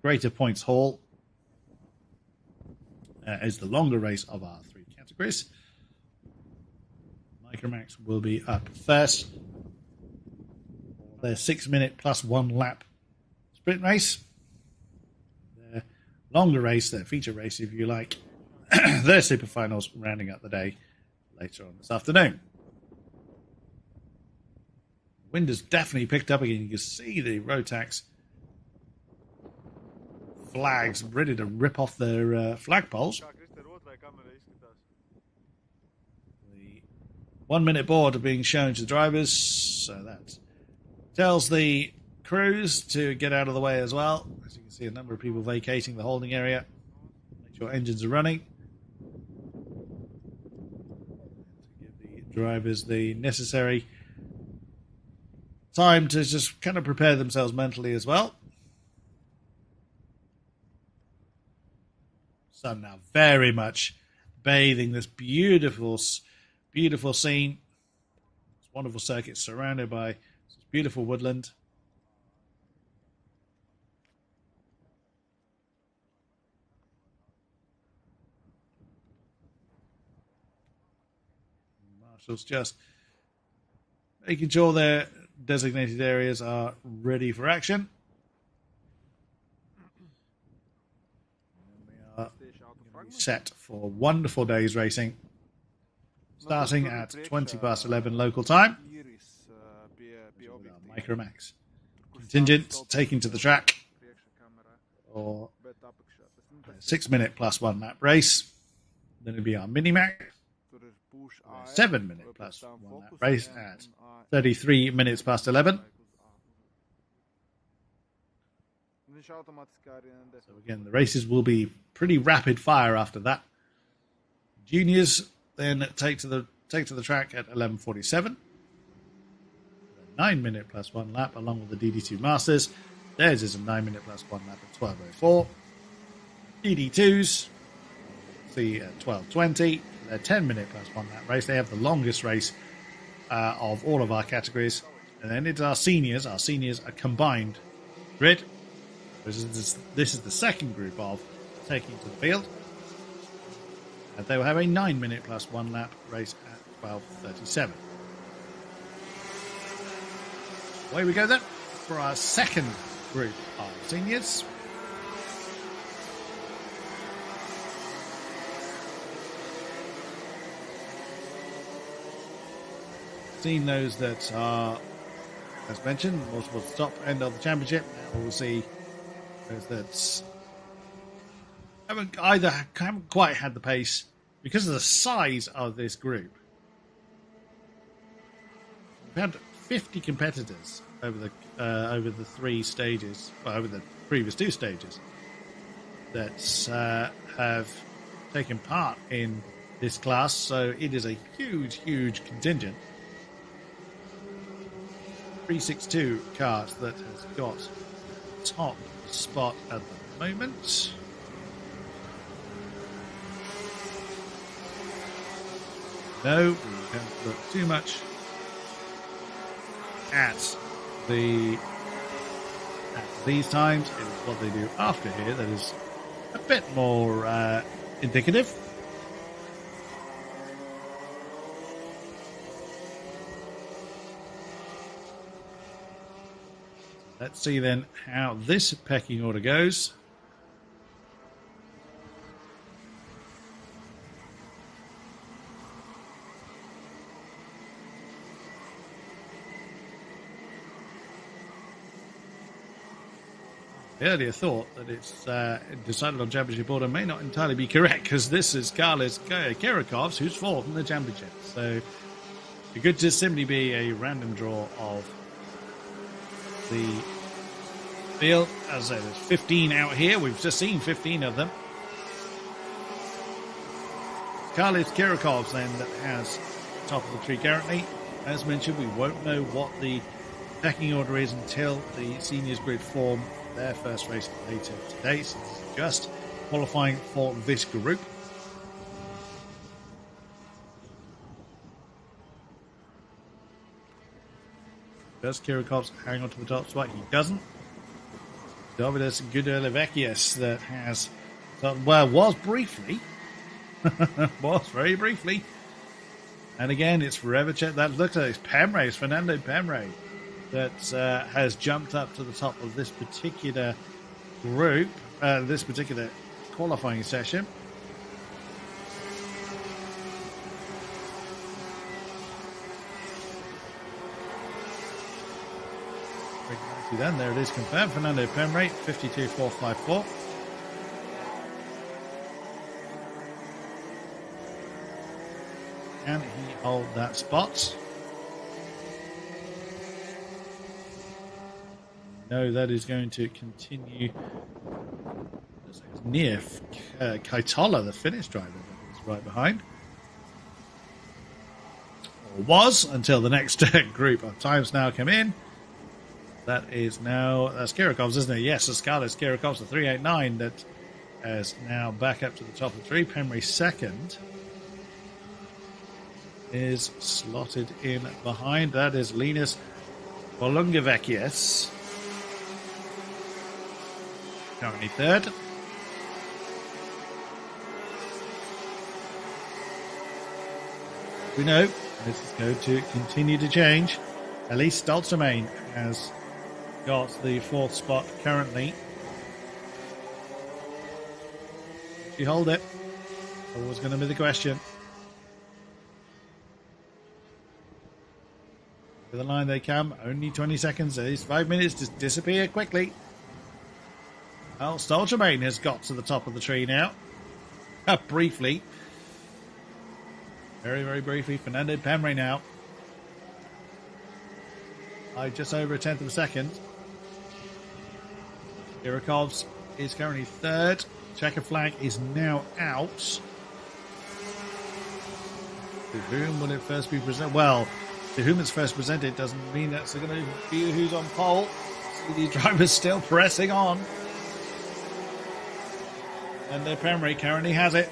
greater points haul, is the longer race of our 3 categories. Micromax will be up first. Their 6-minute plus 1 lap sprint race. Their longer race, their feature race, if you like, their super finals rounding up the day later on this afternoon. Wind has definitely picked up again. You can see the Rotax flags ready to rip off their flagpoles. The 1-minute board are being shown to the drivers, so that's tells the crews to get out of the way as well. As you can see, a number of people vacating the holding area. Make sure engines are running. To give the drivers the necessary time to just kind of prepare themselves mentally as well. sun now very much bathing this beautiful scene. This wonderful circuit surrounded by this beautiful woodland. Marshals just making sure their designated areas are ready for action. We are set for a wonderful day's racing, starting at 11:20 local time. Micro Max contingent taking to the track for a 6-minute plus 1 lap race. Then it'll be our Mini Max, 7-minute plus 1 lap race at 33 minutes past 11. So again, the races will be pretty rapid fire after that. Juniors then take to the track at 11:47. 9-minute plus 1 lap along with the DD2 Masters. Theirs is a 9-minute plus 1 lap at 12:04. DD2s see at 12:20. They're 10-minute plus 1 lap race. They have the longest race of all of our categories. And then it's our seniors. Our seniors are combined grid. This is the second group of taking to the field. And they will have a 9-minute plus 1 lap race at 12:37. Away we go then for our second group of seniors. Seen those that are, as mentioned, more towards the top end of the championship. Now we'll see those that haven't quite had the pace because of the size of this group. We've had 50 competitors over the 3 stages, well, over the previous 2 stages, that have taken part in this class. So it is a huge contingent. 362 cars that has got top spot at the moment. No, we don't look too much at these times. It is what they do after here that is a bit more indicative. Let's see then how this pecking order goes. I earlier thought that it's decided on championship order may not entirely be correct, because this is Carlos Kirikovs, who's 4th in the championship. So it could just simply be a random draw of the field. As I said, there's 15 out here. We've just seen 15 of them. Carlos Kirikovs then that has top of the tree currently. As mentioned, we won't know what the pecking order is until the seniors grid form their first race later today. So this is just qualifying for this group. Does Kirikovs hang on to the top spot? He doesn't. Davidas Gudelevekius that has, well, was briefly, was very briefly. And again, it's forever check. That looks like it's Pemre, it's Fernando Pemre that has jumped up to the top of this particular group, this particular qualifying session. Then there it is confirmed. Fernando Pemre, 52.454. Can he hold that spot? No, that is going to continue. It's near Kaitola, the Finnish driver, that is right behind. Or was, until the next group of times now come in. That is now, that's Kirikovs, isn't it? Yes, it's Carlos Kirikovs, the 389 that has now back up to the top of the tree. Penry second is slotted in behind. That is Linus Bolungavekius. Currently third. We know this is going to continue to change. Elise Stoltermain has got the fourth spot currently. She hold it. Always going to be the question. To the line they come. Only 20 seconds. These 5 minutes just disappear quickly. Well, Stoltermain has got to the top of the tree now. Briefly. Very, very briefly. Fernando Penry now. By just over a tenth of a second. Irakovs is currently third. Checker flag is now out. To whom will it first be presented? Well, to whom it's first presented doesn't mean that's going to be who's on pole. See these drivers still pressing on. And their Penry currently has it.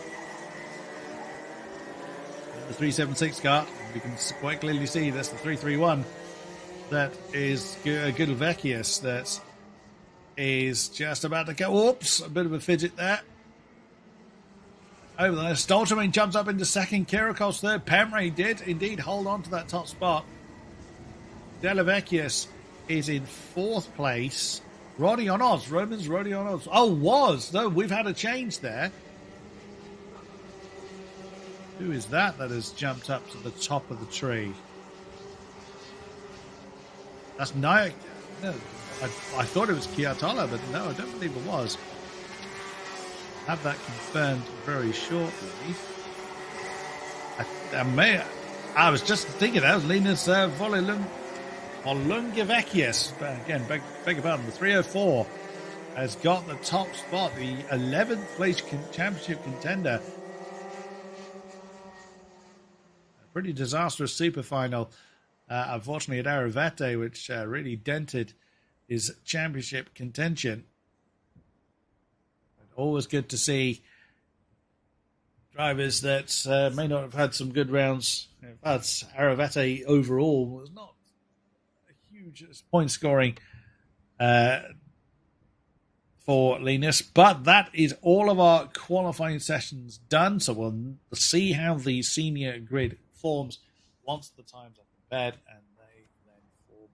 The 376 car, we can quite clearly see that's the 331. That is Gudulvekius. That is just about to go. Oops, a bit of a fidget there. Over there, Stoltermain jumps up into second. Kirikov's third. Penry did indeed hold on to that top spot. Delavekius is in fourth place. Rodionos, Romans Rodionos. Oh, was. No, we've had a change there. Who is that has jumped up to the top of the tree? That's Nayak. No, I thought it was Kiatala, but no, I don't believe it was. Have that confirmed very shortly. I was just thinking that was Linus Volungavekius. Again, beg your pardon, the 304 has got the top spot, the 11th place championship contender. A pretty disastrous super final, unfortunately, at Aravete, which really dented his championship contention. Always good to see drivers that may not have had some good rounds. In fact, Aravete overall was not a huge point scoring for Linus, but that is all of our qualifying sessions done. So we'll see how the senior grid forms once the times are compared, and they then form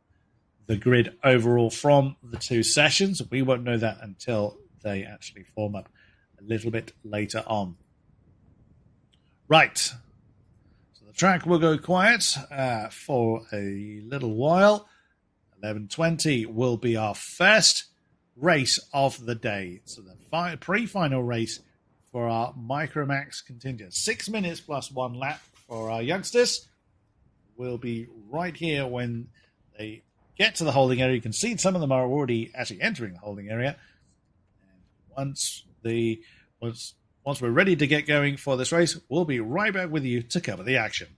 the grid overall from the two sessions. We won't know that until they actually form up a little bit later on. Right. So the track will go quiet for a little while. 11:20 will be our first race of the day. So the pre-final race for our Micromax contingent. 6 minutes plus 1 lap for our youngsters. Will be right here when they get to the holding area. You can see some of them are already actually entering the holding area. Once we're ready to get going for this race, we'll be right back with you to cover the action.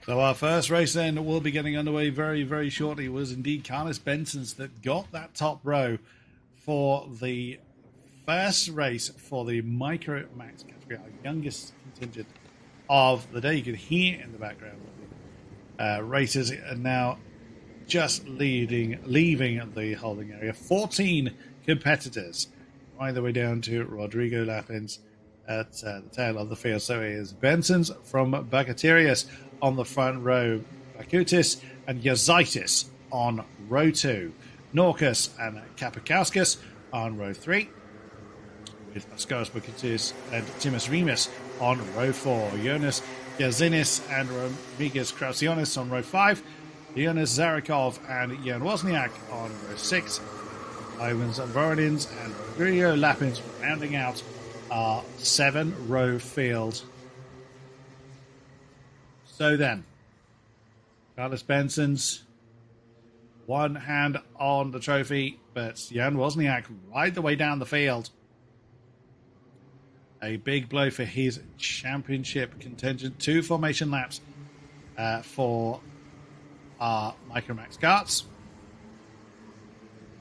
So our first race then will be getting underway very, very shortly. It was indeed Carlos Benson's that got that top row for the first race for the Micro Max category, our youngest contingent of the day. You can hear in the background the racers are now just leaving the holding area. 14 competitors, right the way down to Rodrigo Lapins at the tail of the field. So it is Benson's from Bagaterius on the front row, Bakutis and Yazaitis on row 2, Norkus and Kapakauskas on row 3, with Askaris Bakutis and Timus Remus on row 4, Jonas Yazinis and Rodriguez Krausionis on row 5, Leonis Zarakov and Jan Wozniak on row 6, Ivans Voronins and Rodrigo Lapins rounding out our 7-row field. So then, Carlos Benson's one hand on the trophy, but Jan Wozniak right the way down the field. A big blow for his championship contingent. 2 formation laps for our Micromax karts.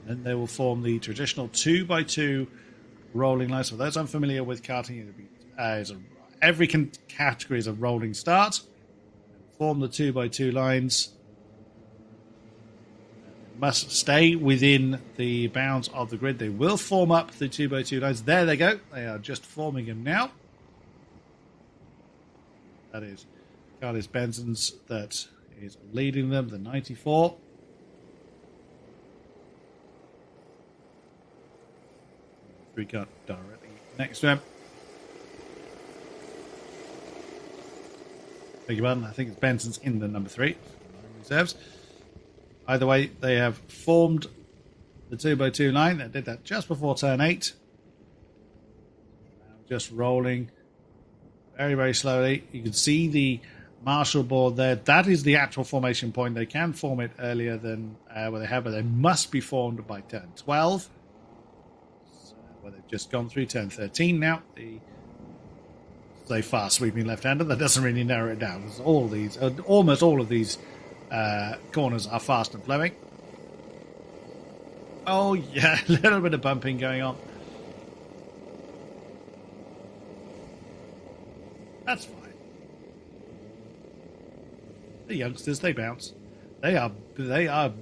Then they will form the traditional 2x2 rolling lines. For those unfamiliar with karting, every category is a rolling start. Form the 2x2 lines. Must stay within the bounds of the grid. They will form up the 2x2 lines. There they go. They are just forming them now. That is Carlos Benson's that is leading them, the 94. We got directly next to him. Beg your pardon, I think it's Benson's in the number 3. Reserves. Either way, they have formed the 2x2 line. They did that just before turn 8. Now just rolling very, very slowly. You can see the marshal board there. That is the actual formation point. They can form it earlier than where they have, but they must be formed by turn 12. So, well, they've just gone through turn 13 now. The fast sweeping left-hander, that doesn't really narrow it down. Almost all of these corners are fast and flowing. Oh yeah, a little bit of bumping going on. That's fine. The youngsters, they bounce. They are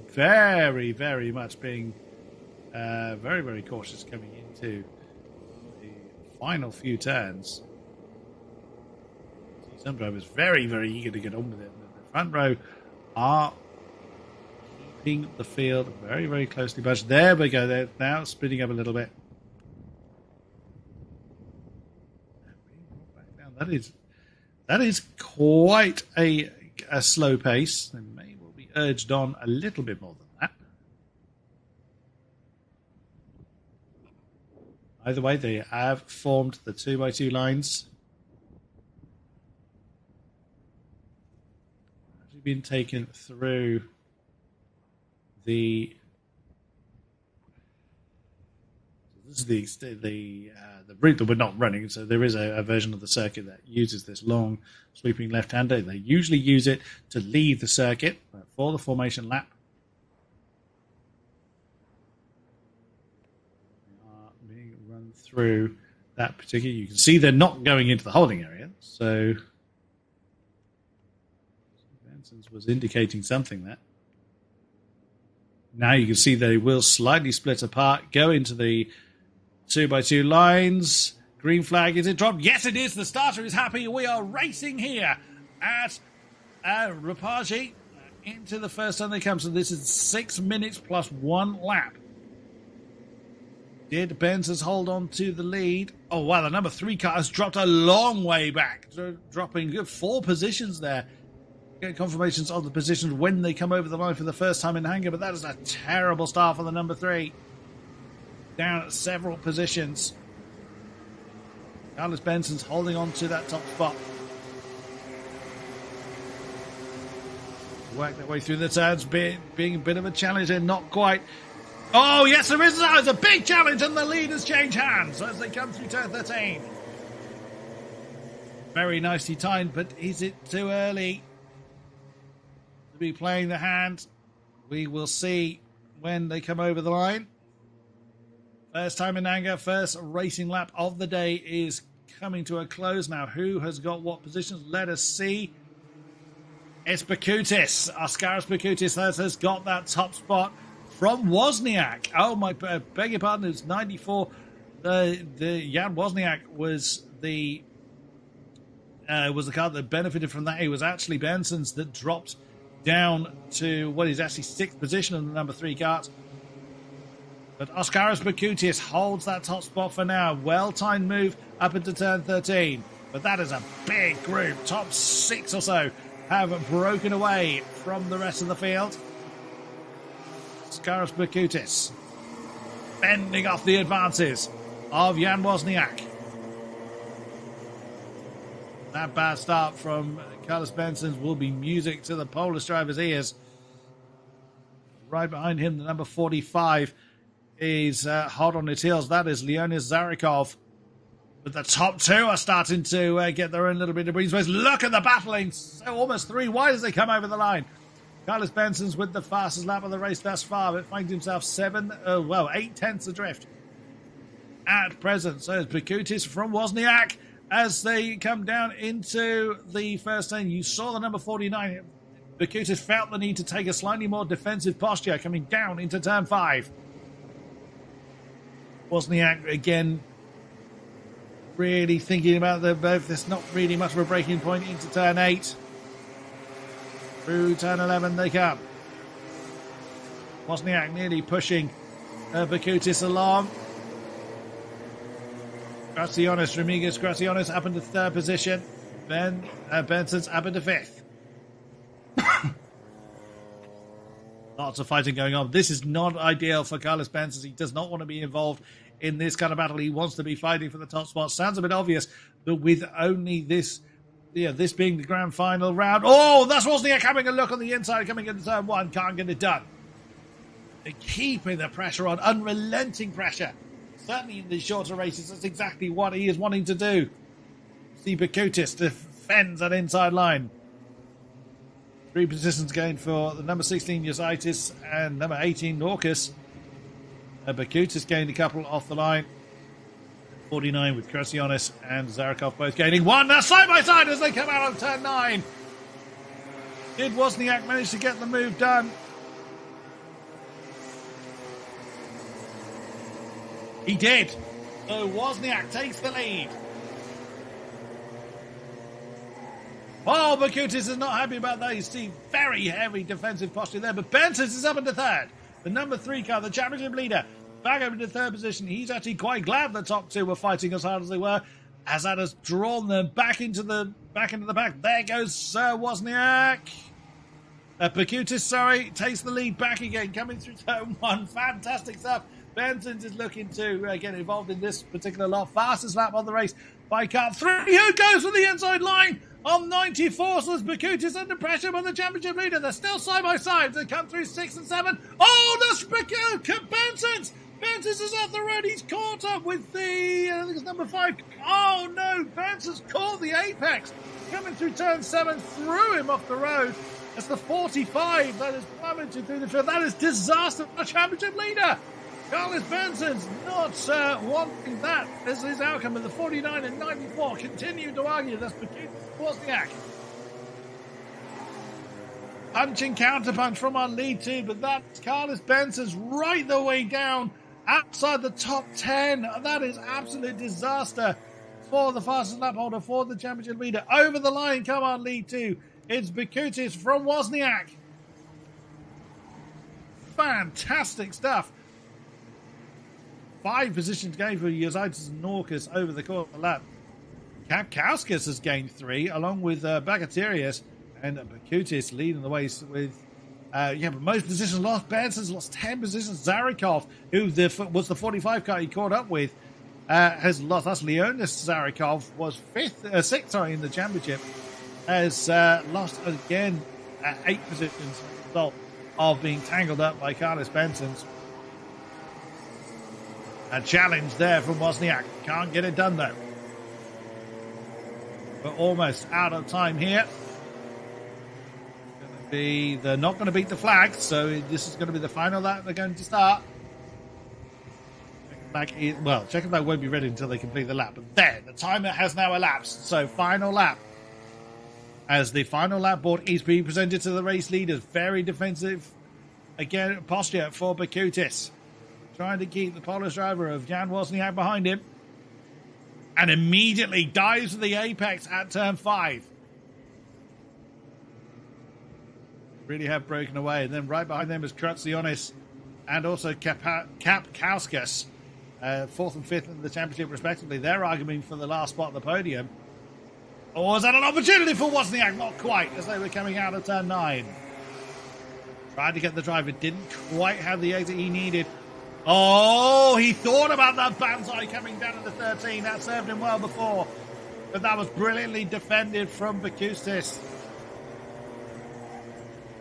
very, very much being very, very cautious coming into the final few turns. Some drivers very, very eager to get on with it. The front row are keeping the field very, very closely bunched. There we go. They're now splitting up a little bit. That is quite a slow pace. They may well be urged on a little bit more than that. Either way, they have formed the 2x2 lines. Been taken through the route that we're not running, so there is a version of the circuit that uses this long sweeping left-hander. They usually use it to leave the circuit for the formation lap. They are being run through that particular. You can see they're not going into the holding area, so was indicating something there. Now you can see they will slightly split apart, go into the 2x2 lines. Green flag, is it dropped? Yes, it is. The starter is happy. We are racing here at Ropaži into the first time they come. So this is 6 minutes plus 1 lap. Did Benson's hold on to the lead? Oh, wow, the number 3 car has dropped a long way back, dropping good 4 positions there. Get confirmations of the positions when they come over the line for the first time in hangar, but that is a terrible start for the number 3. Down at several positions. Carlos Benson's holding on to that top spot. Work their way through the turns, being a bit of a challenge and not quite. Oh, yes, there is. It's a big challenge, and the leaders change hands as they come through turn 13. Very nicely timed, but is it too early? be playing the hand. We will see when they come over the line. First time in anger, first racing lap of the day is coming to a close now. Who has got what positions? Let us see. It's Bakutis. Oskaris Bakutis has got that top spot from Wozniak. Oh, my beg your pardon, it's 94. The Jan Wozniak was the car that benefited from that. It was actually Benson's that dropped down to what is actually 6th position in the number 3 kart. But Oskaris Bakutis holds that top spot for now. Well-timed move up into turn 13. But that is a big group. Top 6 or so have broken away from the rest of the field. Oskaris Bakutis fending off the advances of Jan Wozniak. That bad start from Carlos Benson's will be music to the Polish driver's ears. Right behind him, the number 45 is hot on its heels. That is Leonis Zarikov. But the top 2 are starting to get their own little bit of breathing space. Look at the battling. So almost 3 wide as they come over the line. Carlos Benson's with the fastest lap of the race thus far, but finds himself 8 tenths adrift at present. So it's Bakutis from Wozniak as they come down into the first turn. You saw the number 49. Bakutis felt the need to take a slightly more defensive posture coming down into turn 5. Wozniak again really thinking about the both. There's not really much of a breaking point into turn 8. Through turn 11 they come. Wozniak nearly pushing Bakutis along. Ramírez Gracianos up into 3rd position. Benson's up into 5th. Lots of fighting going on. This is not ideal for Carlos Benson. He does not want to be involved in this kind of battle. He wants to be fighting for the top spot. Sounds a bit obvious, but with only this being the grand final round. Oh, that's Wozniak having a look on the inside, coming into turn 1. Can't get it done. They're keeping the pressure on, unrelenting pressure. Certainly in these shorter races, that's exactly what he is wanting to do. See Bakutis defends that inside line. 3 positions gained for the number 16 Yosaitis and number 18 Norcus. Bakutis gained a couple off the line. 49 with Gracianos and Zarikov both gaining 1. Now side by side as they come out of turn 9. Did Wozniak manage to get the move done? He did. So Wozniak takes the lead. Oh, Bakutis is not happy about that. You see very heavy defensive posture there. But Benson is up into 3rd. The number 3 car, the championship leader, back over to 3rd position. He's actually quite glad the top 2 were fighting as hard as they were, as that has drawn them back into the pack. There goes Sir Wozniak. Bakutis, takes the lead back again, coming through turn 1. Fantastic stuff. Benson is looking to get involved in this particular lot. Fastest lap of the race by car 3. Who goes for the inside line on 94? So Bakutis under pressure by the championship leader. They're still side by side. They come through 6 and 7. Oh, that's Benson's. Benson's is off the road. He's caught up with the, I think it's number 5. Oh no, Benson's caught the apex. Coming through turn 7, threw him off the road. That's the 45 that is plummeted through the field. That is disaster for the championship leader. Carlos Benson's not wanting that as his outcome, of the 49 and 94 continue to argue. That's Wozniak. Punching counterpunch from our lead 2, but that's Carlos Benson's right the way down outside the top 10. That is absolute disaster for the fastest lap holder, for the championship leader. Over the line, come on, lead 2. It's Bakutis from Wozniak. Fantastic stuff. 5 positions gained for Yosaitis and Norcus over the course of the lap. Kapkauskas has gained 3, along with Bagaterius, and Bakutis leading the way with, but most positions lost. Benson's lost 10 positions. Zarikov, who was the 45 car he caught up with, has lost. That's Leonis Zarikov, was 6th in the championship, has lost again 8 positions as a result of being tangled up by Carlos Benson's. A challenge there from Wozniak. Can't get it done though. We're almost out of time here. they're not going to beat the flag, so this is going to be the final lap they're going to start. Checkered flag won't be ready until they complete the lap, but then the timer has now elapsed, so final lap. As the final lap board is being presented to the race leaders, very defensive again posture for Bakutis, trying to keep the Polish driver of Jan Wozniak behind him, and immediately dives to the apex at turn 5. Really have broken away, and then right behind them is Kratzionis and also Kapkauskas, 4th and 5th in the championship respectively. They're arguing for the last spot on the podium. Or is that an opportunity for Wozniak? Not quite, as they were coming out of turn 9. Tried to get the driver, didn't quite have the exit he needed. Oh, he thought about that banzai coming down in the 13. That served him well before, but that was brilliantly defended from Bakustis.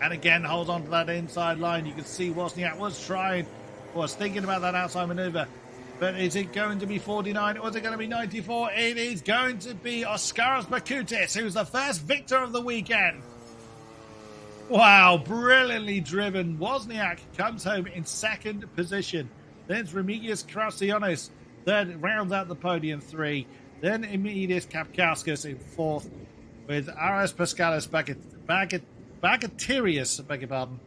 And again, holds on to that inside line. You can see Wozniak was thinking about that outside maneuver. But is it going to be 49 or is it going to be 94? It is going to be Oskaras Bakutis, who's the first victor of the weekend. Wow, brilliantly driven. Wozniak comes home in 2nd position. Then it's Remigius Krasionis, third, rounds out the podium 3. Then Emidis Kapkauskas in 4th, with Aras Pascalis Bagatirius, beg your pardon,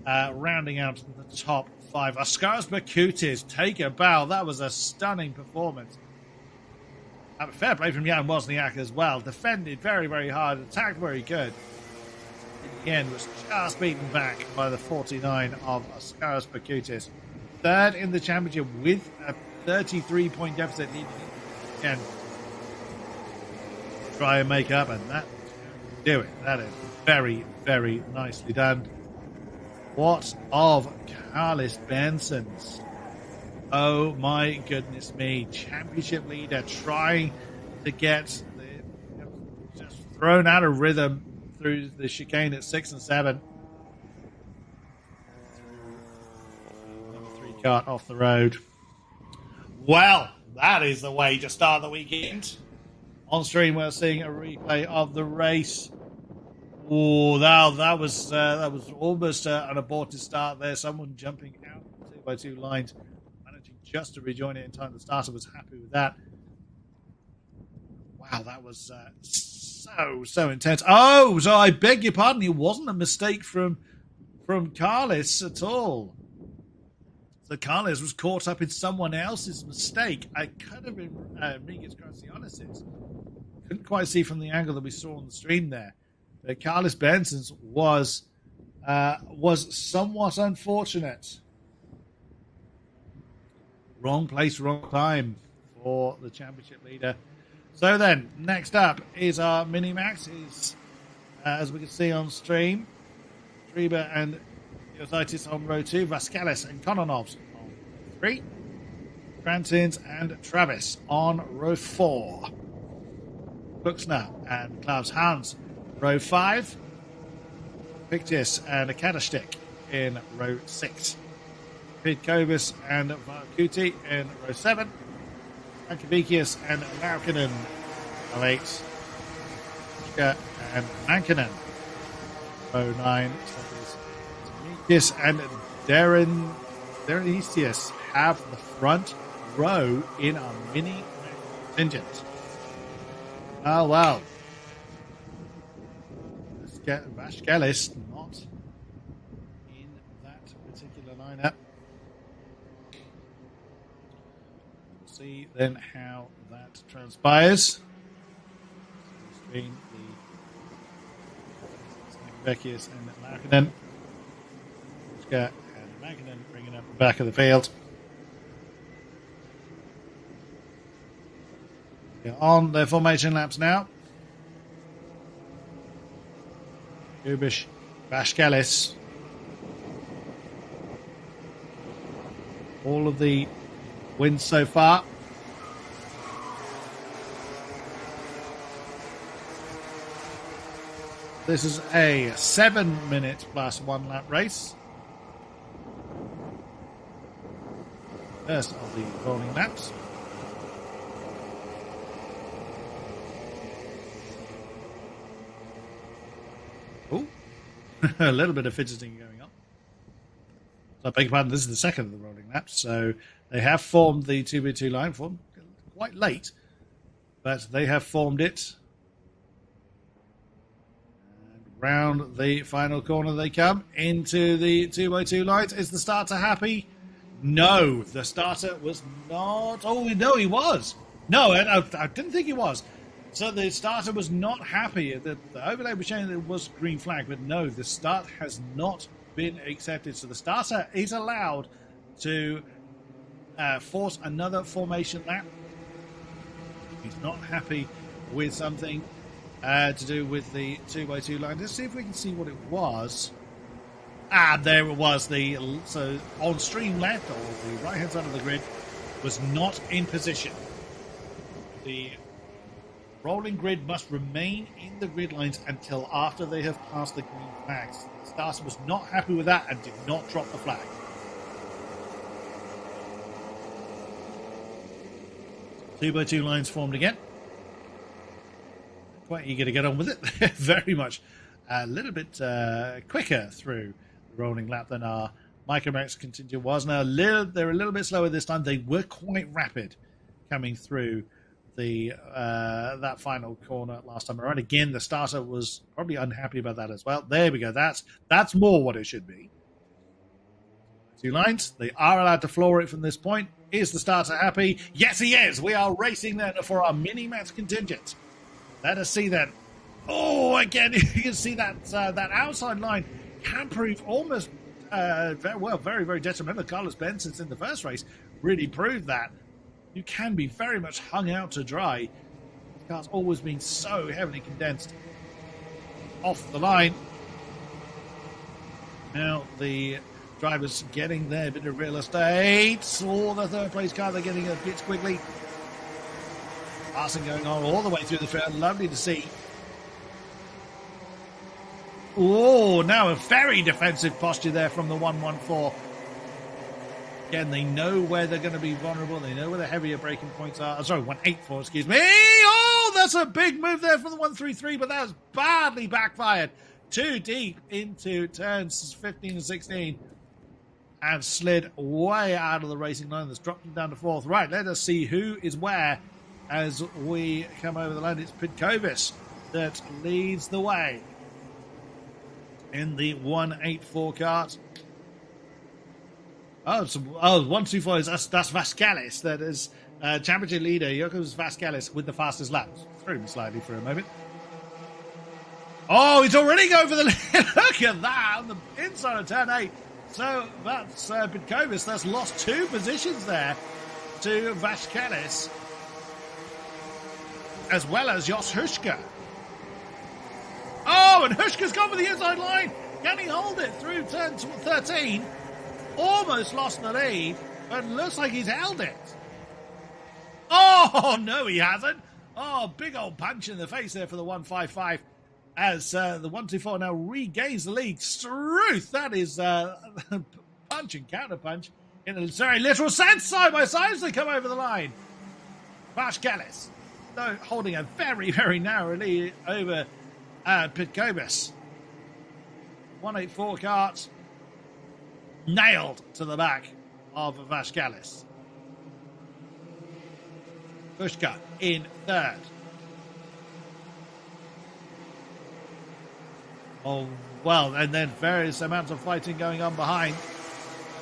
rounding out the top 5. Oskaras Bakutis, take a bow. That was a stunning performance. Fair play from Jan Wozniak as well. Defended very, very hard, attacked where he could. Again, was just beaten back by the 49 of Oskaras Bakutis. 3rd in the championship with a 33-point deficit leading again. Try and make up, and that do it. That is very, very nicely done. What of Carlis Benson's? Oh my goodness me. Championship leader trying to get just thrown out of rhythm through the chicane at 6 and 7. Number 3 kart off the road. Well, that is the way to start the weekend. On stream, we're seeing a replay of the race. Oh, that was almost an aborted start there. Someone jumping out 2x2 lines, managing just to rejoin it in time. The starter was happy with that. Wow, that was so intense. Oh, so I beg your pardon. It wasn't a mistake from Carlis at all. So Carlis was caught up in someone else's mistake. I could have been Miguel Gracianis's. Couldn't quite see from the angle that we saw on the stream there. But Carlis Benson's was somewhat unfortunate. Wrong place, wrong time for the championship leader. So then, next up is our mini maxes. As we can see on stream, Treba and Yosaitis on row 2, Vascalis and Kononovs on row 3, Krantins and Travis on row 4, Buxner and Klaus Hans row 5, Pictus and Akadashtik in row 6, Pitkovis and Varkuti in row 7, Ankavikius and Laukinen row 8, Shka and Mankinen row 9, Demetrius and Derenisius have the front row in our mini contingent. Oh, wow. Vashkelis not in that particular lineup. We'll see then how that transpires. Between the Beckius and Laukinen. And Laukinen bringing up the back of the field. They're on their formation laps now. Kubish, Vashkelis. All of the wins so far. This is a 7-minute plus 1 lap race. First of the rolling laps. Oh, A little bit of fidgeting going on. So I beg your pardon, this is the second of the rolling laps. So they have formed the 2v2 line, formed quite late, but they have formed it. And round the final corner they come into the 2x2 lines. Is the starter happy? No, the starter was not. Oh, no, he was. No, I didn't think he was. So the starter was not happy. The overlay was showing that it was green flag, but no, the start has not been accepted. So the starter is allowed to force another formation lap. He's not happy with something to do with the 2x2 line. Let's see if we can see what it was. There it was. So on stream left, or the right hand side of the grid, was not in position. The rolling grid must remain in the grid lines until after they have passed the green flags. The starter was not happy with that and did not drop the flag. Two by two lines formed again. Quite eager to get on with it. Very much a little bit quicker through the rolling lap than our Micromax contingent was. Now they're a little bit slower this time. They were quite rapid coming through the that final corner last time around. Again, the starter was probably unhappy about that as well. There we go. That's more what it should be. Two lines. They are allowed to floor it from this point. Is the starter happy? Yes, he is. We are racing then for our mini-max contingent. Let us see then. Oh, again, you can see that that outside line can prove almost very, very detrimental. Carlos Benson's in the first race really proved that. You can be very much hung out to dry. The car's always been so heavily condensed off the line. Now the driver's getting their bit of real estate. For the third place car, they're getting a bit quickly. Passing going on all the way through the field. Lovely to see. Oh, now a very defensive posture there from the 114. Again, they know where they're going to be vulnerable. They know where the heavier braking points are. Sorry, 184, excuse me. Oh, that's a big move there from the 133, but that was badly backfired. Too deep into turns 15 and 16 and slid way out of the racing line. That's dropped him down to fourth. Right, let us see who is where as we come over the line. It's Pitkovis that leads the way in the 184 kart. Oh, 124 that's Vascalis. That is championship leader Jokos Vascalis with the fastest laps. Threw him slightly for a moment. Oh, he's already going for the lead. Look at that on the inside of turn 8. So that's Pitkovis. That's lost 2 positions there to Vascalis, as well as Jos Huška. Oh, and Huška's gone for the inside line. Can he hold it through turn 13? Almost lost the lead, but looks like he's held it. Oh, no, he hasn't. Oh, big old punch in the face there for the 155 as the 124 now regains the lead. Struth, that is punch and counter punch in a very literal sense, side by side as they come over the line. Vascalis holding a very, very narrow lead over Pitkovis. 184 karts nailed to the back of Vascalis. Huška in third. Oh, well, and then various amounts of fighting going on behind.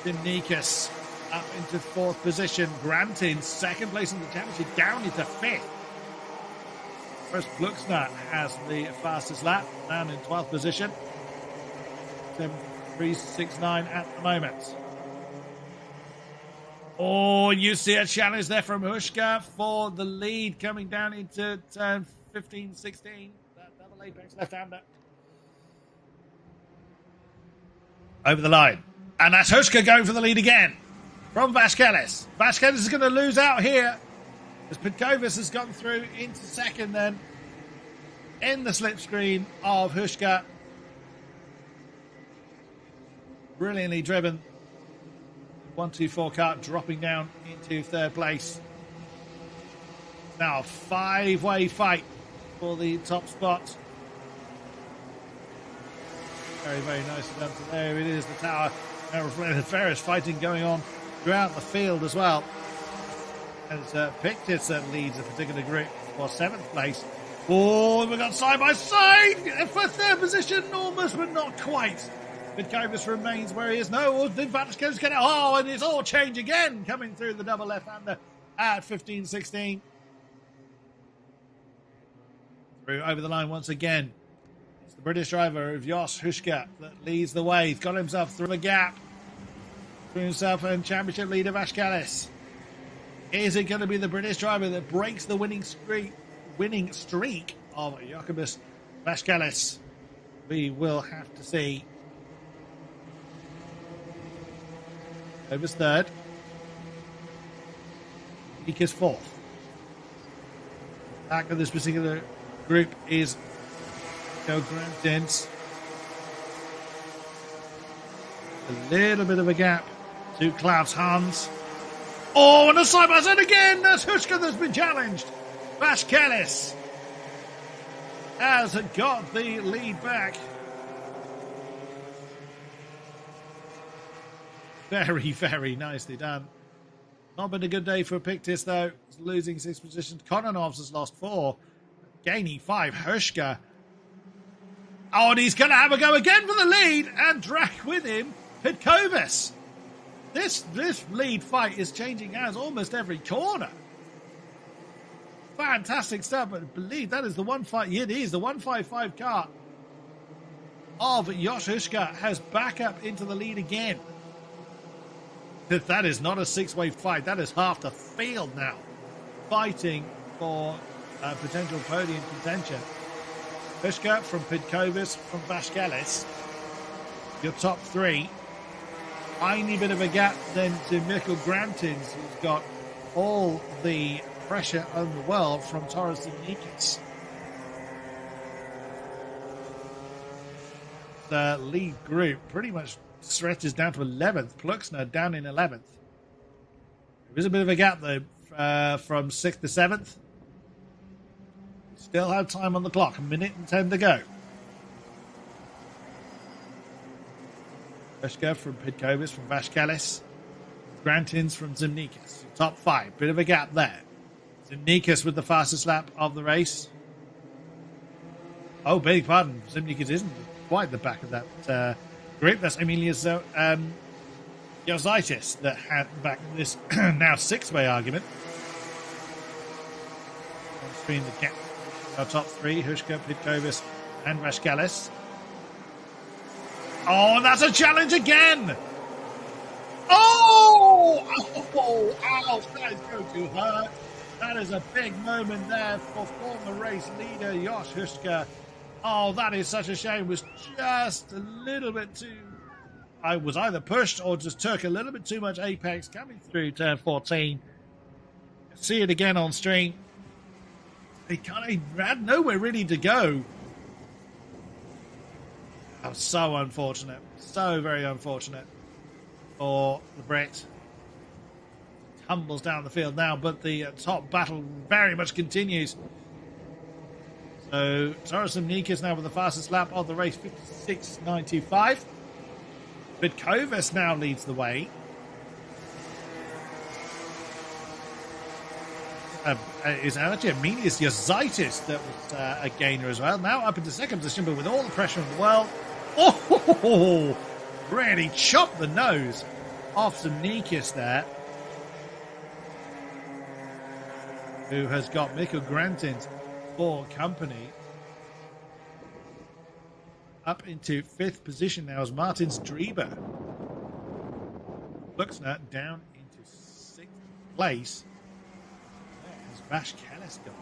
Dinikas up into fourth position. Grant in second place in the championship, down into fifth. First, Glucksner has the fastest lap, down in 12th position. 7.369 at the moment. Oh, you see a challenge there from Huška for the lead coming down into turn 15, 16. That double apex left-hander. Over the line. And that's Huška going for the lead again from Vascalis. Vascalis is going to lose out here as Pitkovis has gone through into second then in the slipstream of Huška. Brilliantly driven. 124 kart dropping down into third place. Now a 5-way fight for the top spot. Very, very nicely done. So there it is, the tower. Now reflecting various fighting going on throughout the field as well. As Pictus leads a particular group for 7th place. Oh, we've got side by side for 3rd position, almost, but not quite. Vidkovas remains where he is. No, Vatchko's getting it. Oh, and it's all change again, coming through the double left-hander at 15-16. Through over the line once again. It's the British driver of Jos Huška that leads the way. He's got himself through the gap. Through himself and championship leader Vaškelis. Is it going to be the British driver that breaks the winning streak of Jokubas Vaškelis? We will have to see. Over's 3rd. Mika's 4th. Back of this particular group is Joe Grantins. A little bit of a gap to Klaus Hans. Oh, and a side-by-side again. That's Huška that's been challenged. Vaškelis has got the lead back. Very, very nicely done. Not been a good day for Pictus, though. He's losing 6 positions. Kononovs has lost 4. Gaining 5. Huška. Oh, and he's going to have a go again for the lead and drag with him Vidkovas. This lead fight is changing hands almost every corner. Fantastic stuff, but I believe that is the 155 car of Jos Huška has back up into the lead again. That is not a 6-way fight. That is half the field now fighting for potential podium contention. Huška from Vidkovas from Vaškelis. Your top 3. Tiny bit of a gap then to Mikkel Grantins, who's got all the pressure on the world from Taurus Nikis. The lead group pretty much stretches down to 11th. Pluxner down in 11th. There is a bit of a gap though from 6th to 7th. Still have time on the clock. 1 minute and 10 to go. Huška from Vidkovas from Vaškelis. Grantins from Zimnikas. Top 5. Bit of a gap there. Zimnikas with the fastest lap of the race. Oh, beg pardon. Zimnikas isn't quite the back of that group. That's Emilius Jozaitis that had back this now 6-way argument. On screen the gap. Our top 3, Huška, Vidkovas, and Vaškelis. Oh, and that's a challenge again! Oh! Oh, ouch, that is going to hurt. That is a big moment there for former race leader Jos Huška. Oh, that is such a shame. It was just a little bit too... I was either pushed or just took a little bit too much apex coming through turn 14. See it again on stream. He had nowhere really to go. Oh, so unfortunate. So very unfortunate for the Brit. Tumbles down the field now, but the top battle very much continues. So, Taurus Nikis now with the fastest lap of the race, 56.95. Vidkovas now leads the way. Is actually Emilius Jozaitis that was a gainer as well. Now up into 2nd position, but with all the pressure in the world. Oh, really chopped the nose off Zimnikas there. Who has got Mikkel Grantins for company. Up into 5th position now is Martin Strieber. Pluxner down into 6th place. Vaškelis gone.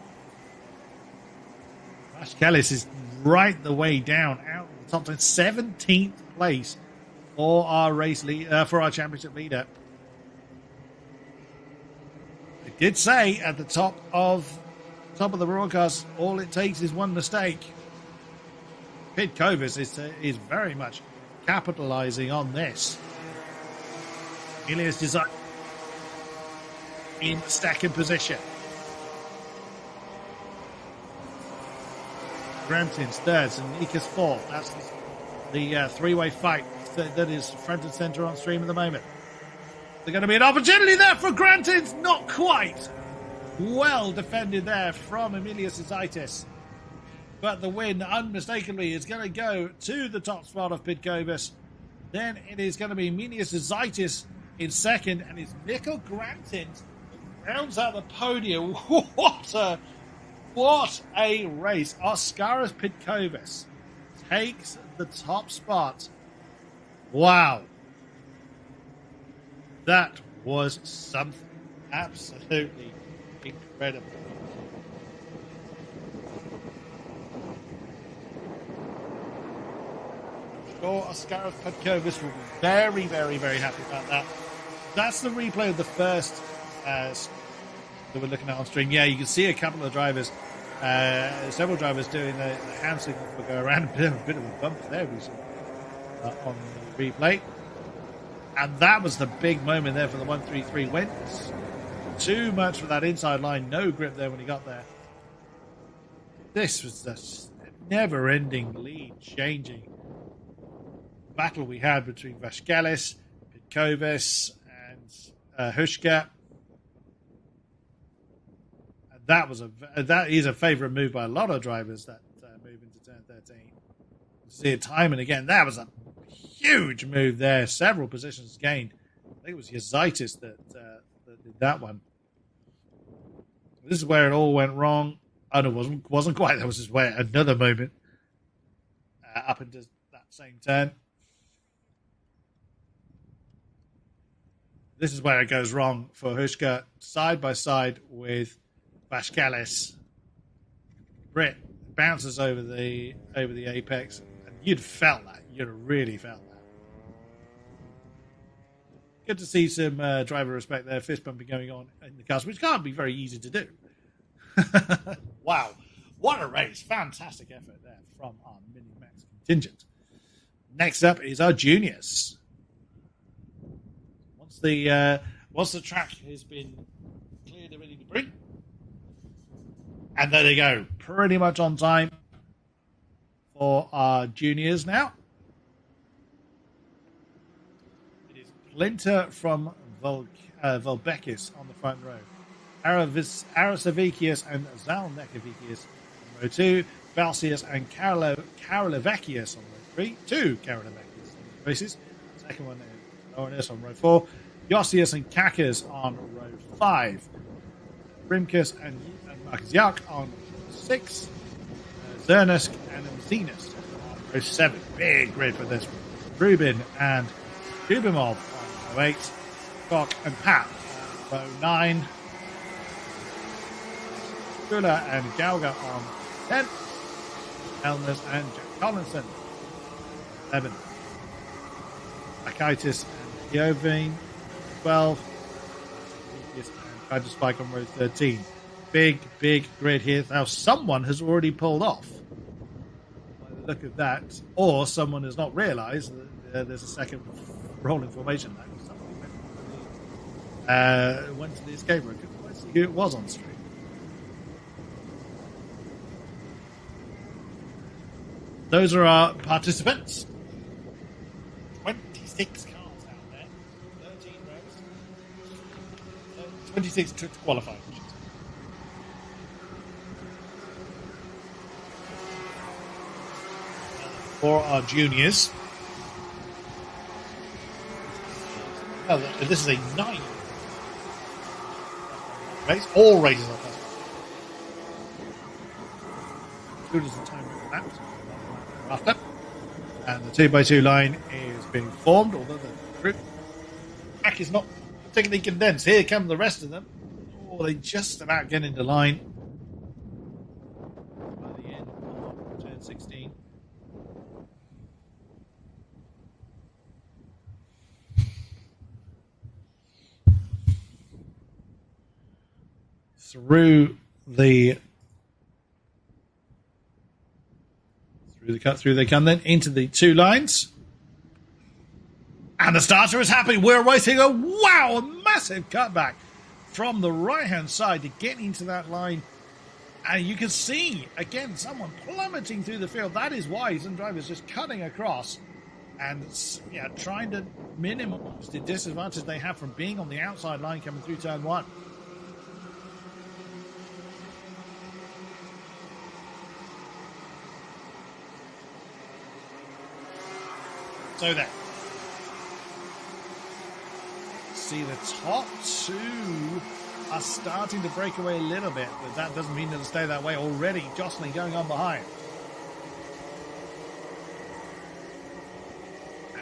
Vaškelis is right the way down out of the top 10, 17th place for our race for our championship leader. I did say at the top of the broadcast, all it takes is one mistake. Vidkovas is very much capitalizing on this. Elias Design in 2nd position. Grantins 3rd, and Nikas 4th. That's the three-way fight that is front and center on stream at the moment. There's going to be an opportunity there for Grantins. Not quite. Well defended there from Emilius Zaitis. But the win, unmistakably, is going to go to the top spot of Pitkovis. Then it is going to be Emilius Zaitis in second, and it's Mikkel Grantins who rounds out the podium. What a race. Oskaras Pitkovis takes the top spot. Wow. That was something absolutely incredible. I'm sure Oskaras Pitkovis will be very, very, very happy about that. That's the replay of the first that we're looking at on stream. Yeah, you can see a couple of drivers, several drivers doing the hand signal for go around. A bit of a bump there we saw on the replay. And that was the big moment there for the 133. Went too much for that inside line. No grip there when he got there. This was a never-ending lead-changing battle we had between Vascalis, Pitkovis, and Hushka. That is a favourite move by a lot of drivers that move into turn 13. You see it time and again. That was a huge move there. Several positions gained. I think it was Yazaitis that did that one. This is where it all went wrong. Oh, no, it wasn't quite. That was just where another moment up into that same turn. This is where it goes wrong for Hushka. Side by side with Vascalis. Britt bounces over the apex. And you'd felt that. You'd have really felt that. Good to see some driver respect there. Fist bumping going on in the cars, which can't be very easy to do. Wow. What a race. Fantastic effort there from our Mini-Max contingent. Next up is our juniors. Once the track has been cleared and ready to bring. And there they go. Pretty much on time for our juniors now. It is Plinter from Volbekis on the front row. Arasavikius and Zalnekavikius on row 2. Balsius and Karolovakius on row 3. 2 Karolovakius on the races. Second one is Laurinus on row 4. Josius and Kakas on row 5. Rimkus and Marcus Yak on 6. Zernusk and Zenus on row 7. Big grid for this one. Rubin and Dubimov on row 8. Kok and Pat on row 9. Gula and Gauga on 10. Elners and Jack Collinson 11. Akitis and Giovine 12. And Kaiser Spike on row 13. Big grid here. Now someone has already pulled off. By the look of that, or someone has not realised that there's a second rolling formation line. Someone went to the escape road. Couldn't quite see who it was on stream. Those are our participants. 26 cars out there. 13 rows. 26 to qualify. For our juniors. Oh, this is a 9 race. All races are possible. Good as the time laps. After. And the 2x2 line is being formed, although the group track is not particularly condensed. Here come the rest of them. Oh, they just about get into line by the end of turn 16. Through they come then into the 2 lines. And the starter is happy. We're waiting a massive cutback from the right-hand side to get into that line And you can see, again, someone plummeting through the field. That is why some drivers just cutting across and trying to minimize the disadvantage they have from being on the outside line coming through turn one. So then, see the top two are starting to break away a little bit, but that doesn't mean they'll stay that way. Already jostling going on behind.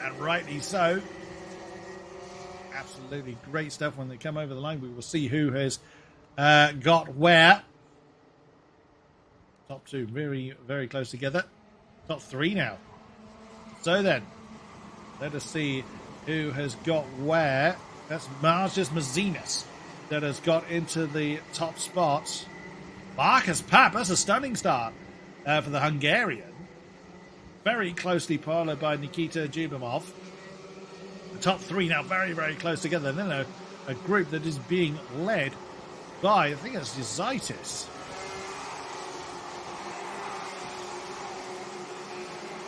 And rightly so. Absolutely great stuff when they come over the line. We will see who has got where. Top two very, very close together. Top three now. So then, let us see who has got where. That's Marcus Mazinas that has got into the top spots. Marcus Pap, that's a stunning start for the Hungarian. Very closely followed by Nikita Jubimov. The top three now very, very close together. And then a group that is being led by, I think it's Yezaitis.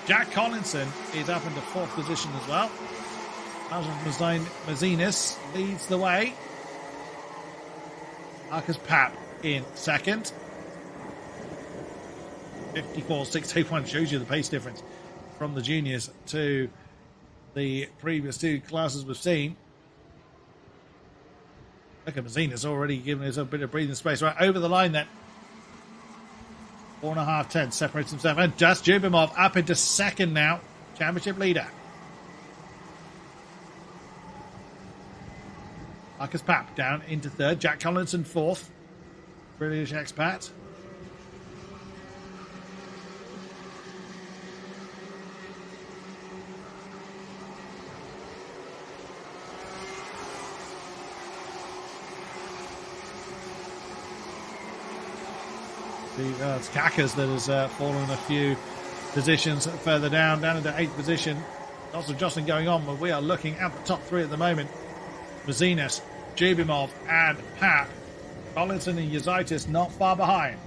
Jack Collinson is up into fourth position as well. Mazinas leads the way. Marcus Pap in second. 54.621 shows you the pace difference from the juniors to the previous two classes we've seen. Look at Mazinas already giving us a bit of breathing space. Right over the line then. 4.5 tenths separates himself. And just Jubimov up into second now. Championship leader. Marcus Pap down into third. Jack Collinson fourth. British expat. It's Kakas that has fallen a few positions further down into 8th position. Lots of jostling going on, but we are looking at the top three at the moment. Mazinas, Jubimov, and Pap. Collinson and Yezaitis not far behind.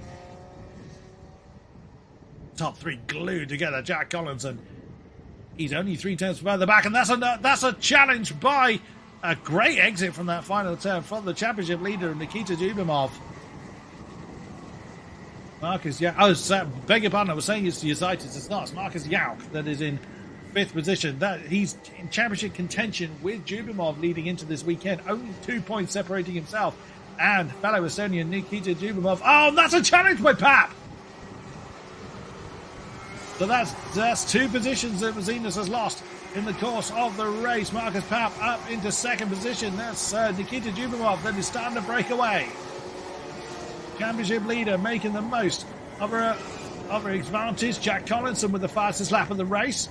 Top three glued together. Jack Collinson, he's only 3 tenths further back, and that's a challenge by a great exit from that final turn from the championship leader, Nikita Jubimov. Marcus Yauk. Beg your pardon, I was saying it's Yezaitis. It's not. It's Marcus Yauk that is in 5th position. He's in championship contention with Jubimov leading into this weekend. Only 2 points separating himself and fellow Estonian Nikita Jubimov. Oh, and that's a challenge by Pap. So that's 2 positions that Mazinas has lost in the course of the race. Marcus Pap up into 2nd position. That's Nikita Jubimov that is starting to break away. Championship leader making the most of her advantage. Jack Collinson with the fastest lap of the race.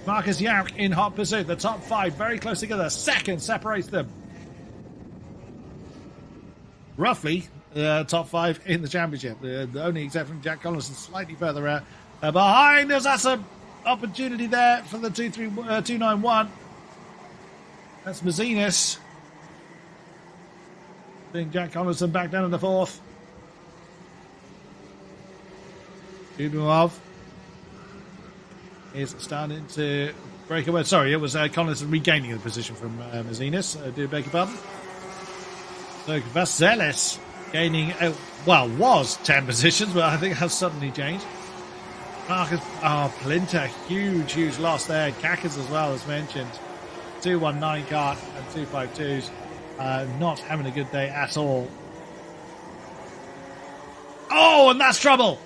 Marcus Yauk in hot pursuit. The top 5 very close together. Second separates them. Roughly top 5 in the championship. The only exception, Jack Collinson slightly further behind us. That's an opportunity there for the 291. That's Mazinas. Jack Collinson back down in the 4th. Jubimov is starting to break away. Sorry, it was Collinson regaining the position from Mazinas. Do beg your pardon. So Vaselis gaining, was 10 positions, but I think has suddenly changed. Marcus, Plinter, huge loss there. Kakas as well, as mentioned. 219 kart and 252s. Not having a good day at all. Oh, and that's trouble.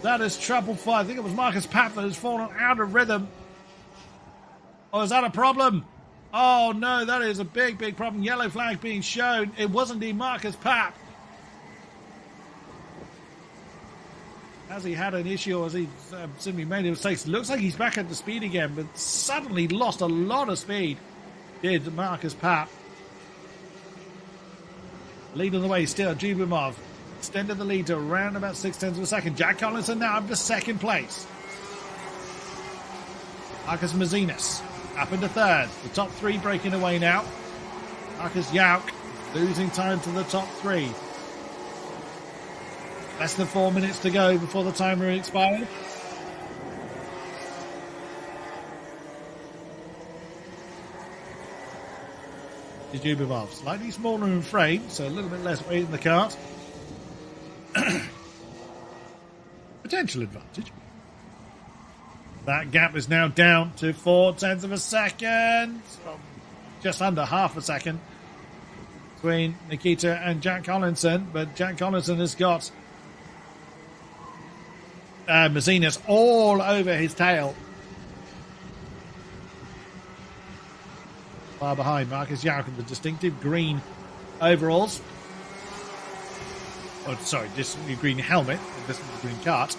That is trouble for, I think it was Marcus Pap that has fallen out of rhythm. Oh, is that a problem? Oh, no, that is a big problem. Yellow flag being shown. It was indeed Marcus Pap. Has he had an issue, or has he simply made a mistake? It looks like he's back at the speed again, but suddenly lost a lot of speed. Did Marcus Pap. Leading the way still, Jubimov extended the lead to around about 6 tenths of a second. Jack Collinson now up to 2nd place. Marcus Mazinas up into 3rd. The top 3 breaking away now. Marcus Yauk losing time to the top three. Less than 4 minutes to go before the timer expires. Jubimov, slightly smaller in frame, so a little bit less weight in the cart. Potential advantage. That gap is now down to 0.4 of a second. Just under half a second between Nikita and Jack Collinson. But Jack Collinson has got Mazinas all over his tail. Far behind Marcus Jauk in the distinctive green overalls. Oh, sorry, distinctive green helmet and distinctive green cart.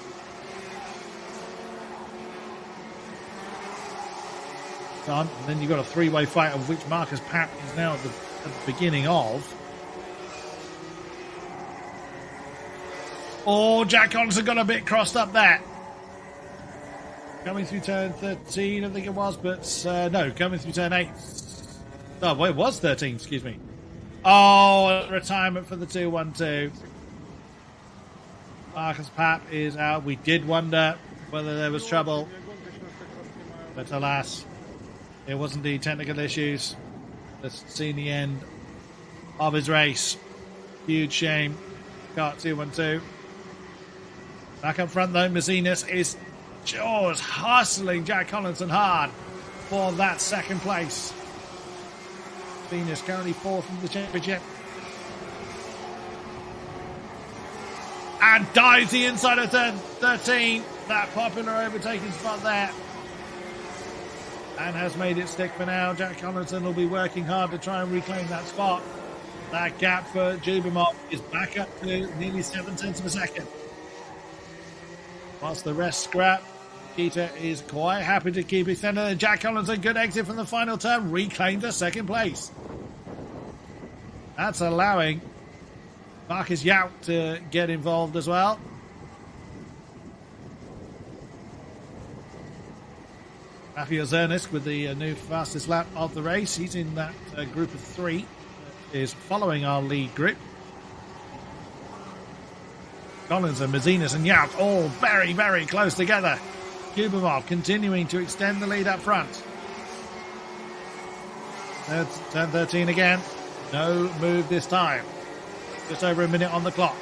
And then you've got a three-way fight of which Marcus Papp is now at the beginning of. Oh, Jack Collinson got a bit crossed up there. Coming through turn 13, I think it was, but no, coming through turn 8. Oh, well, it was 13, excuse me. Oh, retirement for the 2-1-2. Marcus Papp is out. We did wonder whether there was trouble, but alas, there was indeed technical issues. Let's see the end of his race. Huge shame. Kart 2-1-2. Back up front though, Mazinas is just hustling Jack Collinson hard for that second place. Venus currently fourth in the championship. And dives the inside of turn 13. That popular overtaking spot there. And has made it stick for now. Jack Collinson will be working hard to try and reclaim that spot. That gap for Jubimov is back up to nearly 0.7 of a second. Whilst the rest scrap, Nikita is quite happy to keep extending. Jack Collinson, good exit from the final turn, reclaimed the second place. That's allowing Marcus Jauk to get involved as well. Rafael Zernisk with the new fastest lap of the race. He's in that group of three. Is following our lead group. Collins and Mazinas and Jauk all very, very close together. Jubimov continuing to extend the lead up front. Turn 13 again. No move this time. Just over a minute on the clock.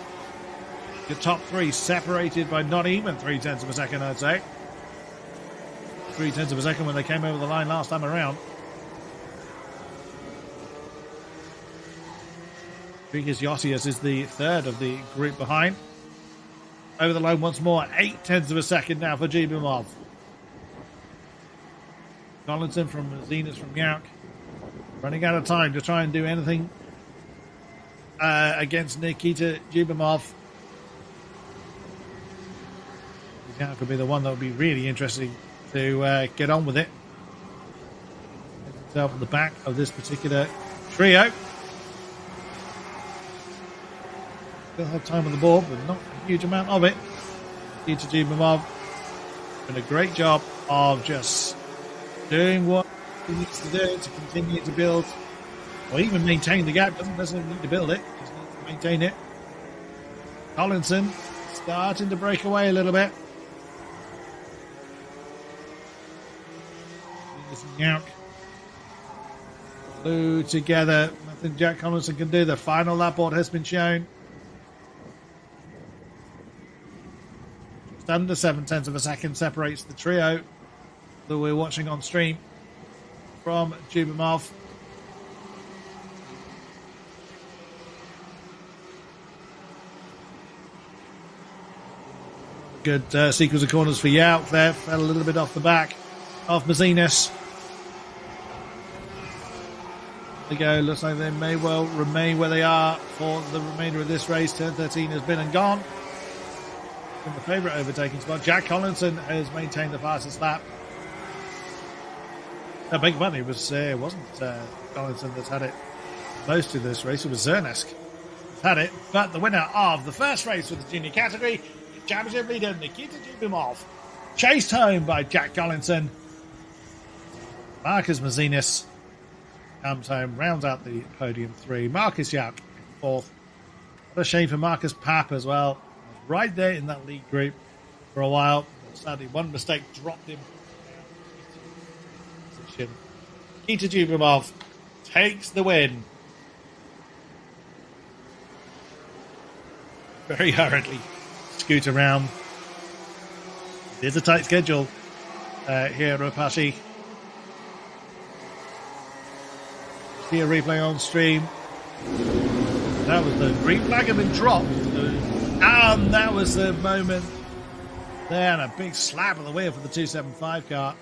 Your top three separated by not even 0.3 of a second, I'd say. 0.3 of a second when they came over the line last time around. Trigas Josias is the third of the group behind. Over the line once more, 0.8 of a second now for Jubimov. Collinson from Mazinas from Jauk. Running out of time to try and do anything against Nikita Jubimov. Jauk could be the one that would be really interesting to get on with it. Himself at the back of this particular trio. Still have time on the board, but not a huge amount of it. Nikita Jubimov doing a great job of just doing what he needs to do to continue to build, or even maintain the gap. Doesn't necessarily need to build it, just needs to maintain it. Collinson starting to break away a little bit. Jauk flew together. Nothing Jack Collinson can do. The final lap board has been shown. Just under 0.7 of a second separates the trio that we're watching on stream from Jubimov. Good sequence of corners for Jauk there. Fell a little bit off the back of Mazinas. There we go. Looks like they may well remain where they are for the remainder of this race. Turn 13 has been and gone. In the favourite overtaking spot, Jack Collinson has maintained the fastest lap. A big one. It wasn't Collinson that's had it most of this race. It was Zernisk that's had it. But the winner of the first race for the junior category, championship leader Nikita Jubimov, chased home by Jack Collinson. Marcus Mazinas comes home, rounds out the podium 3. Marcus Yack in 4th. What a shame for Marcus Papp as well. Right there in that lead group for a while. Sadly, one mistake dropped him down into position. Nikita Dubimov takes the win. Very hurriedly scoot around. It is a tight schedule here at Ropaži. See a replay on stream. That was the green flag had been dropped. And that was the moment there. And a big slap of the wheel for the 275 car.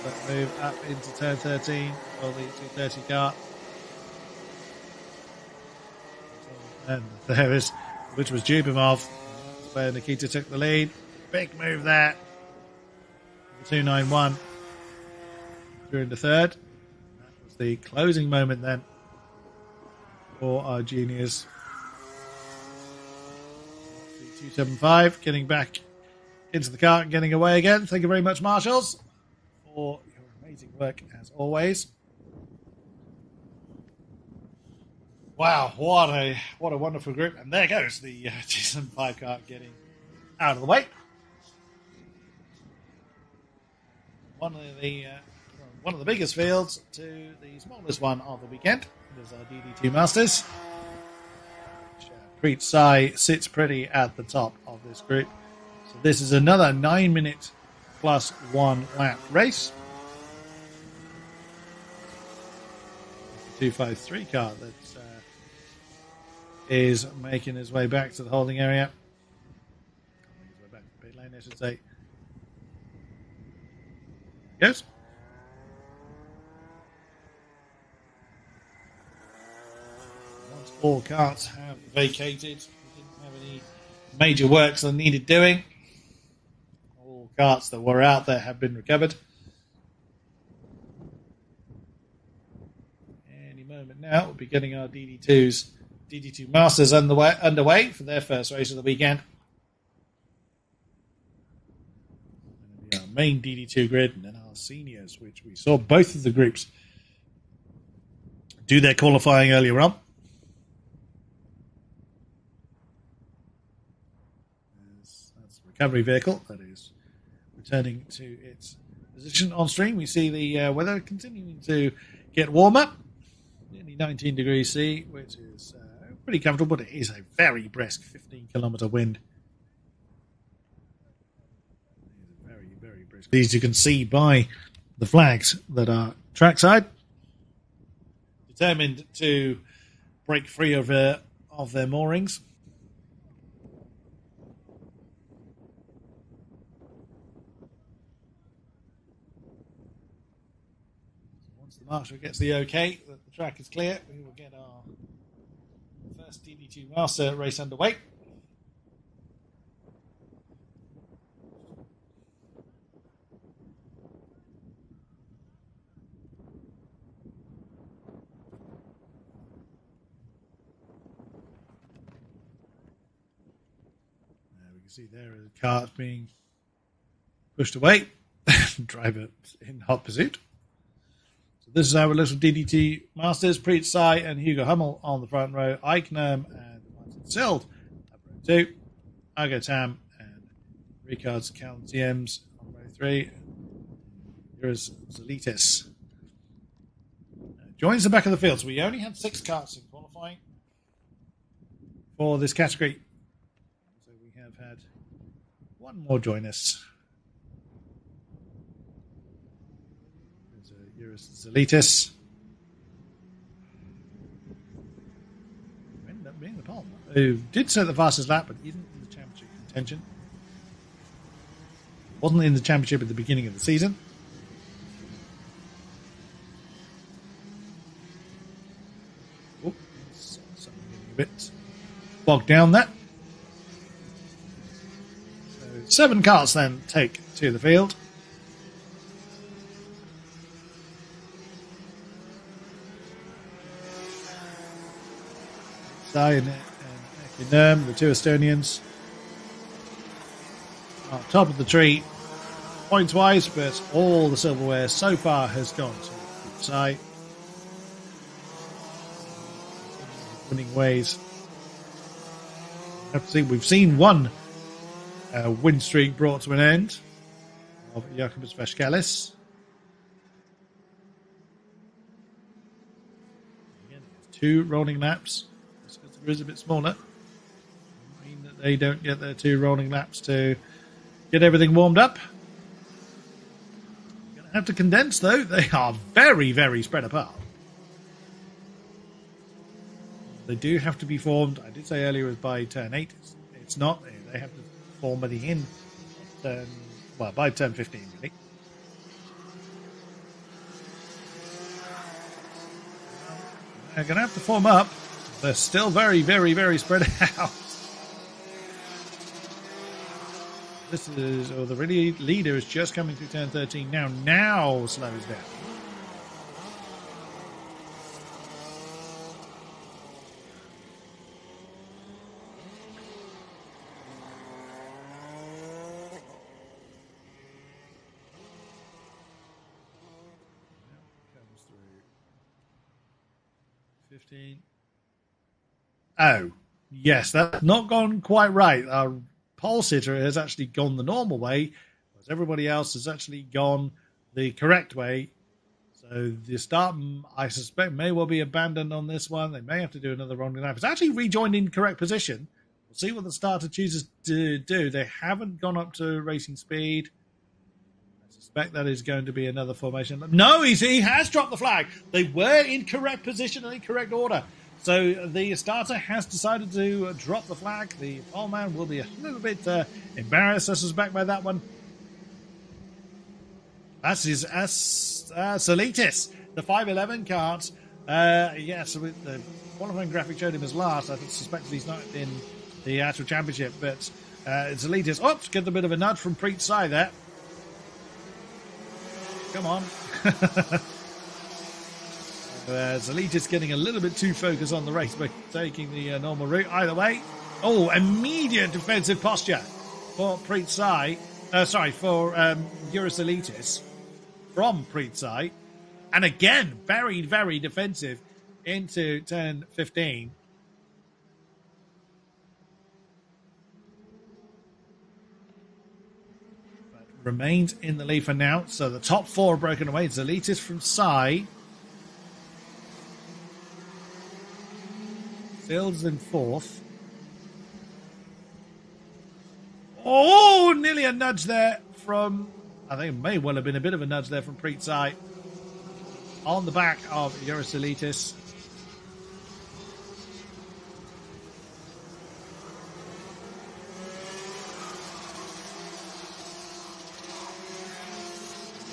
Let's move up into turn 13 for the 230 car. And there is, which was Dubimov, where Nikita took the lead. Big move there. The 291 during the third. That was the closing moment then for our juniors. 275 getting back into the car and getting away again. Thank you very much, Marshals, for your amazing work as always. Wow, what a wonderful group. And there goes the 275 car getting out of the way. One of the biggest fields to the smallest one of the weekend. It is our DD2 Masters. Preet Sai sits pretty at the top of this group. So this is another 9-minute plus 1 lap race. The 253 car that is making his way back to the holding area. Making his way back to the pit lane, I should say. There he goes. Once all carts have vacated, we didn't have any major works that needed doing. All carts that were out there have been recovered. Any moment now, we'll be getting our DD2 Masters underway for their first race of the weekend. Our main DD2 grid and then our seniors, which we saw both of the groups do their qualifying earlier on. That's the recovery vehicle that is returning to its position on stream. We see the weather continuing to get warmer. Nearly 19 degrees C, which is pretty comfortable, but it is a very brisk 15-kilometer wind. Very, very brisk. These you can see by the flags that are trackside. Determined to break free of their moorings. Once the marshal gets the okay that the track is clear, we will get our first DD2 Master race underway. We can see there a car being pushed away. Driver in hot pursuit. This is our little DD2 Masters, Preet Sai and Hugo Hummel on the front row, Eichnerm and Martin Sild up row 2, Argo Tam and Ricards Calentiems on row 3, Here's Zelitis. Joins the back of the field, so we only had 6 carts in qualifying for this category. So we have had one more join us. Zelitis ended up being the pole, who did set the fastest lap, but isn't in the championship contention. Wasn't in the championship at the beginning of the season. Oh, something getting a bit bogged down there. So 7 carts then take to the field. Sai and Nerm, the 2 Estonians, are top of the tree points wise, but all the silverware so far has gone to side. Winning ways. We've seen one win streak brought to an end of Jakobus Vescalis. Again, 2 rolling laps. This is a bit smaller. I mean that they don't get their 2 rolling laps to get everything warmed up. You're going to have to condense, though. They are very, very spread apart. They do have to be formed. I did say earlier it was by turn 8. It's not. They have to form by the end. By turn 15, really. They're going to have to form up. They're still very, very, very spread out. The really leader is just coming through turn 13 now. Now slows down. Comes through 15. Oh, yes, that's not gone quite right. Our pole sitter has actually gone the normal way, whereas everybody else has actually gone the correct way. So the start, I suspect, may well be abandoned on this one. They may have to do another rolling lap. It's actually rejoined in correct position. We'll see what the starter chooses to do. They haven't gone up to racing speed. I suspect that is going to be another formation. No, he has dropped the flag. They were in correct position and in correct order. So the starter has decided to drop the flag. The pole man will be a little bit embarrassed, I suspect, by that one. That's his Solitis, the 511 kart. So the qualifying graphic showed him as last. I suspect he's not in the actual championship, but it's Solitis. Oops, get a bit of a nudge from Preet Sai there. Come on. Zalitis getting a little bit too focused on the race by taking the normal route. Either way, immediate defensive posture for Preet Sai. For Eurosolitis from Preet Sai. And again, very, very defensive into turn 15. But remains in the lead for now. So the top 4 are broken away. Zalitis from Sai. Fields in 4th. Oh, nearly a nudge there from... I think it may well have been a bit of a nudge there from Preet Sai. On the back of Eurosolitis.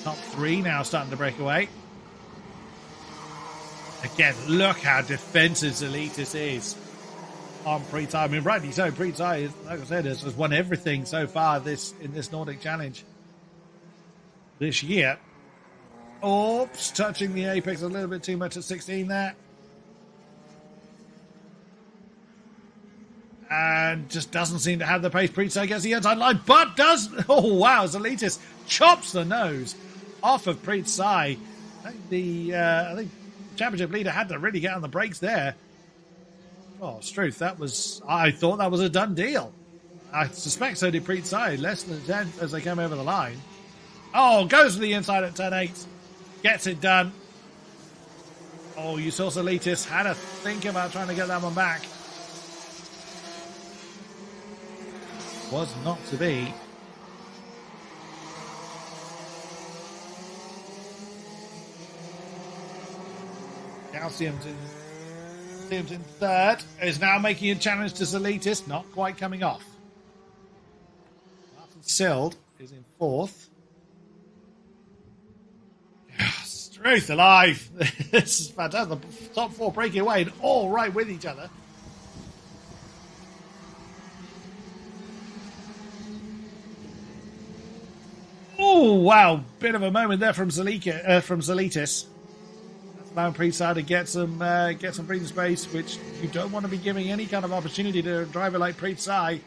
Top 3 now starting to break away. Again, look how defensive Zalitis is on Preet Sai. I mean, rightly so. Preet Sai, like I said, has won everything so far in this Nordic Challenge this year. Oops, touching the apex a little bit too much at 16 there. And just doesn't seem to have the pace. Preet Sai gets the inside line, but does... Oh, wow, Zalitis chops the nose off of Preet Sai. I think championship leader had to really get on the brakes there. Oh, Struth, I thought that was a done deal. I suspect so did Preet Sai, less than a tenth as they came over the line. Oh, goes to the inside at turn 8. Gets it done. Oh, you saw Zalitis had to think about trying to get that one back. Was not to be. Calcium's in 3rd. Is now making a challenge to Zalitis. Not quite coming off. Martin Sild is in 4th. Struth alive. This is fantastic. The top 4 breaking away and all right with each other. Oh, wow. Bit of a moment there from Zalitis. Allowing Preet Sai to get some breathing space, which you don't want to be giving any kind of opportunity to a driver like Preet Sai.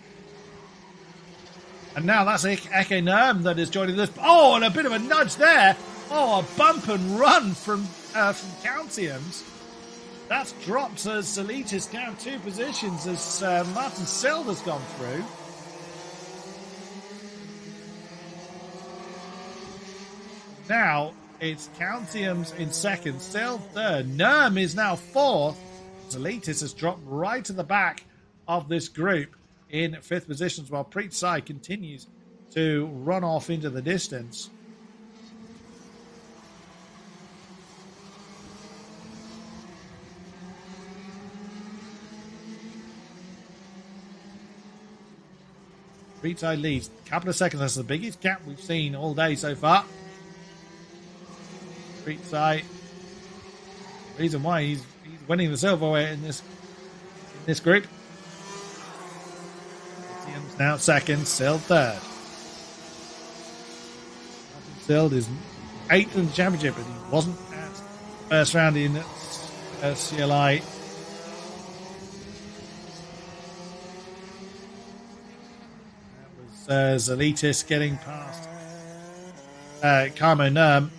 And now that's Eke Nurm that is joining this. Oh, and a bit of a nudge there Oh, a bump and run from Calcium's. That's dropped Zalitis down 2 positions as Martin Seld has gone through. Now it's Calcium's in second, Seld third. Nurm is now fourth. Zalitis has dropped right to the back of this group in 5th positions, while Preet Sai continues to run off into the distance. Preet Sai leads. Couple of seconds. That's the biggest gap we've seen all day so far. Preet Sai. Reason why he's winning the silverware in this group. Williams now second, Seld third. Martin Seld is 8th in the championship, but he wasn't at first round in CLI. That was Zalitis getting past Carmo Nurm.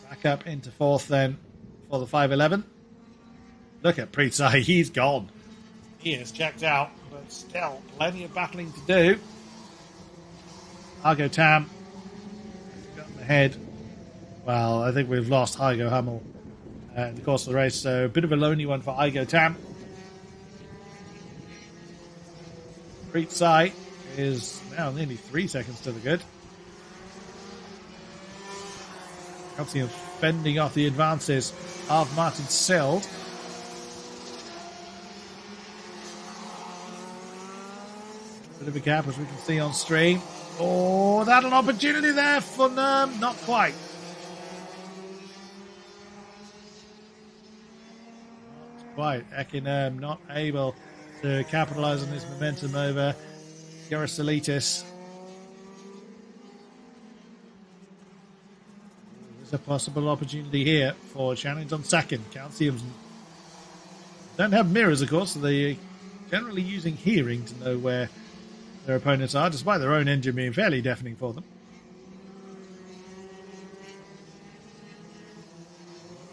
Back up into 4th then for the 511. Look at Preet Sai, he's gone. He is checked out, but still plenty of battling to do. Hargo Tam got in the head. Well, I think we've lost Hargo Hummel in the course of the race, so a bit of a lonely one for Hargo Tam. Preet Sai is now nearly 3 seconds to the good. Calcium fending off the advances of Martin Seld. Bit of a gap as we can see on stream. Oh, that an opportunity there for Nurm. Not quite. Not quite. Ekin not able to capitalise on his momentum over Gerasilitis. There's a possible opportunity here for challenge on second. Calcium don't have mirrors, of course, so they're generally using hearing to know where their opponents are, despite their own engine being fairly deafening for them.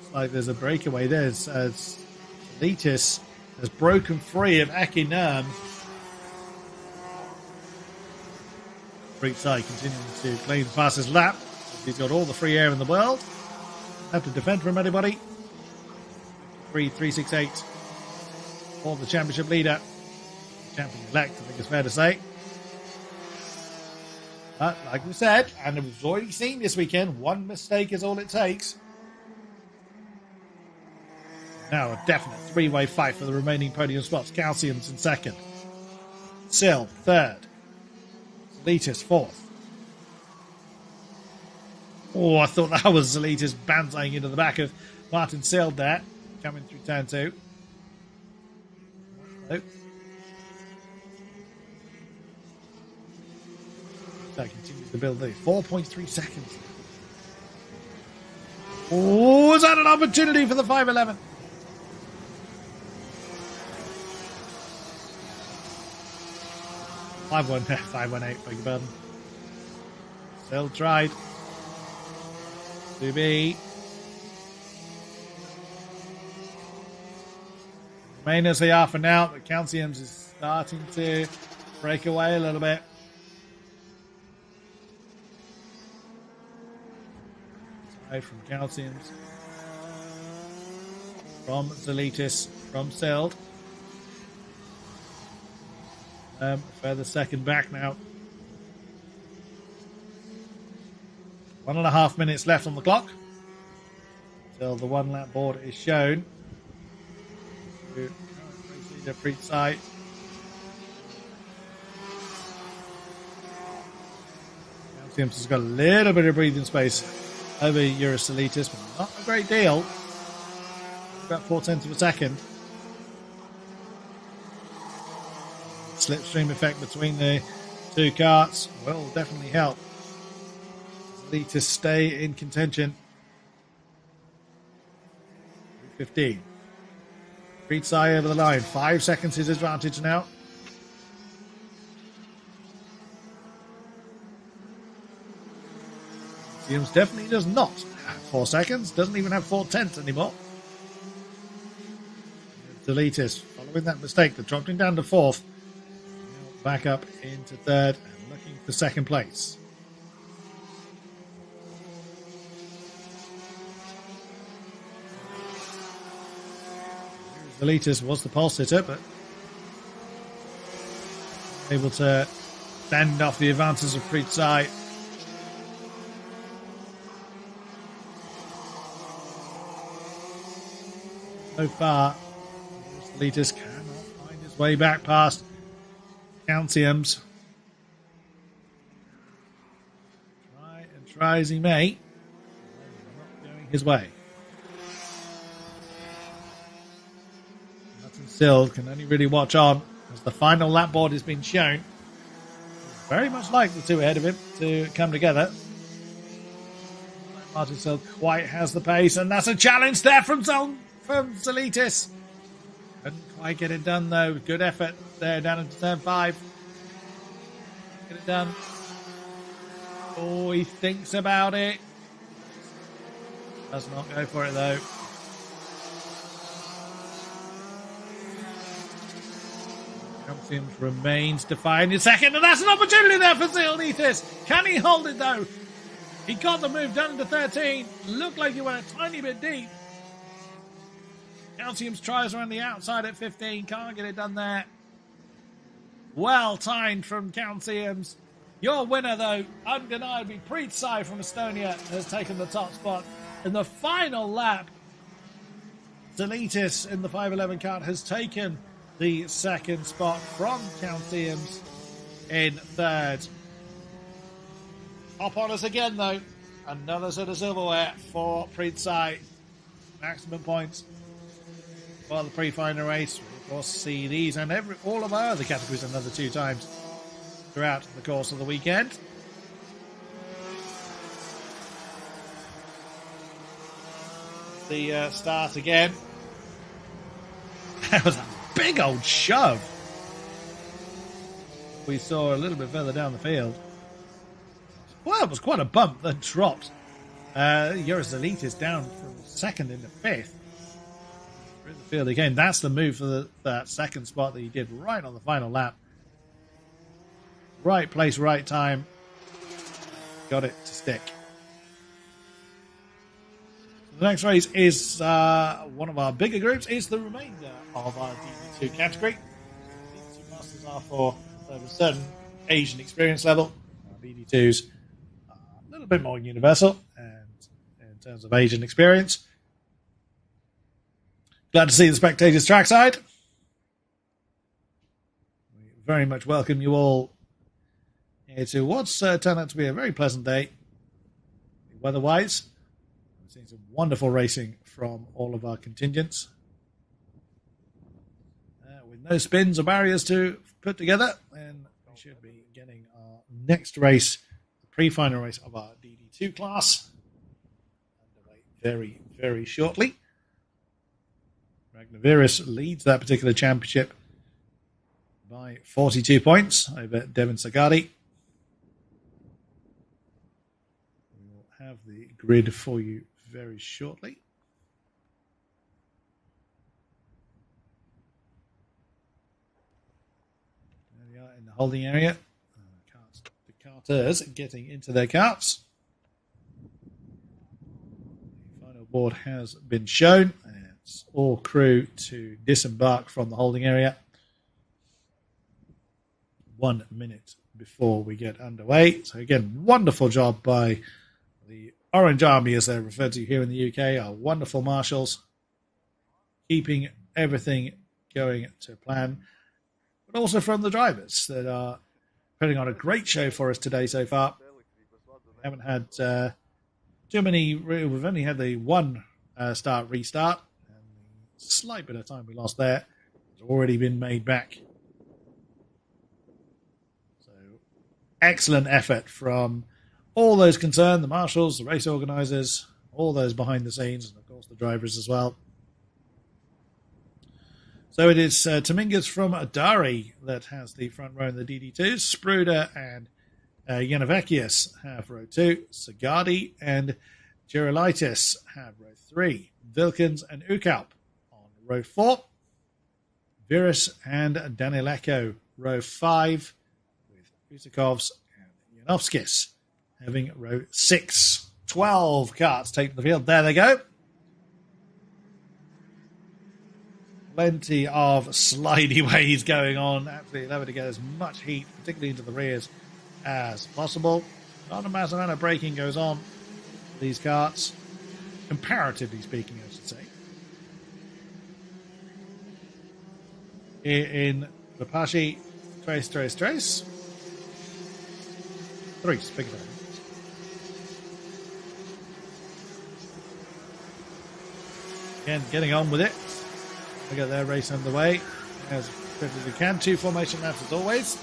Looks like there's a breakaway there as Zalitis has broken free of Aki Nurm. Preet Sai continuing to claim the fastest lap. He's got all the free air in the world. Have to defend from anybody. 3.368 for the championship leader. Champion-elect, I think it's fair to say. But like we said, and we've already seen this weekend, one mistake is all it takes. Now a definite 3-way fight for the remaining podium spots. Calcium's in second. Seld third. Zalitis fourth. Oh, I thought that was Zalitis banzaiing into the back of Martin Seld there, coming through turn 2. Nope. That continues to build the 4.3 seconds. Oh, is that an opportunity for the 511? – 518, beg your pardon. Still tried to be. Remain as they are for now, but Calcium's is starting to break away a little bit. From Calcium's, from Zalitis, from Seld. Further second back now. 1.5 minutes left on the clock until the 1 lap board is shown. Preet Sai. Calcium's has got a little bit of breathing space over Gerasilitis, but not a great deal. About 0.4 of a second. Slipstream effect between the two karts will definitely help Zalitis stay in contention. 15. Preet Sai over the line. 5 seconds his advantage now. Williams definitely does not have 4 seconds, doesn't even have 4/10 anymore. Deletis, following that mistake that dropped him down to 4th, now back up into 3rd and looking for 2nd place. Deletis was the pole sitter, but able to fend off the advances of Pritsai. So far, Deletis cannot find his way back past Calciums. Try as he may, not going his way. Martin Sill can only really watch on as the final lap board has been shown. Very much like the two ahead of him to come together. Martin Sill quite has the pace, and that's a challenge there from Zelitis. Couldn't quite get it done though. Good effort there down into turn 5. Get it done. Oh, he thinks about it. Does not go for it though. Calcium remains to find his second, and that's an opportunity there for Zelitis. Can he hold it though? He got the move down into 13. Looked like he went a tiny bit deep. Calcium's tries around the outside at 15. Can't get it done there. Well timed from Calcium's. Your winner, though, undeniably, Pritsai from Estonia has taken the top spot. In the final lap, Zelitis in the 511 kart has taken the 2nd spot from Calcium's in 3rd. Hop on us again, though. Another set of silverware for Pritsai. Maximum points for the pre-final race. We, of course, see these and all of our other categories another 2 times throughout the course of the weekend. The start again. That was a big old shove. We saw a little bit further down the field. Well, it was quite a bump that dropped. Eurus Elite is down from 2nd into 5th. Through the field again. That's the move for that 2nd spot that he did right on the final lap. Right place, right time. Got it to stick. The next race is one of our bigger groups. It's the remainder of our DD2 category. DD2 Masters are for a certain Asian experience level. BD2s are a little bit more universal and in terms of Asian experience. Glad to see the spectators trackside. We very much welcome you all to what's turned out to be a very pleasant day weather-wise. We've seen some wonderful racing from all of our contingents with no spins or barriers to put together, and we should be getting our next race, the pre-final race of our DD2 class, underway very, very shortly. Ragnavirus leads that particular championship by 42 points over Devin Sagadi. Have the grid for you very shortly. There we are in the holding area. The karters getting into their karts. The final board has been shown. It's all crew to disembark from the holding area 1 minute before we get underway. So again, wonderful job by the Orange Army, as they're referred to here in the UK, our wonderful marshals, keeping everything going to plan, but also from the drivers that are putting on a great show for us today so far. We haven't had too many, we've only had the one start restart, and the slight bit of time we lost there has already been made back. So, excellent effort from all those concerned, the marshals, the race organisers, all those behind the scenes, and of course the drivers as well. So it is Tomingas from Dari that has the front row in the DD2s. Spruder and Yanavakis have row 2. Sagadi and Gerolitis have row 3. Vilkins and Ukalp on row 4. Virus and Danileko row 5, with Usakovs and Janovskis having row 6. 12 karts taking the field. There they go. Plenty of slidey ways going on. Absolutely lovely to get as much heat, particularly into the rears, as possible. Not a massive amount of braking goes on for these karts, comparatively speaking, I should say. Here in Ropaži, Trace. Trace, big time. Again, getting on with it. We got their race underway as quickly as we can. 2 formation laps as always.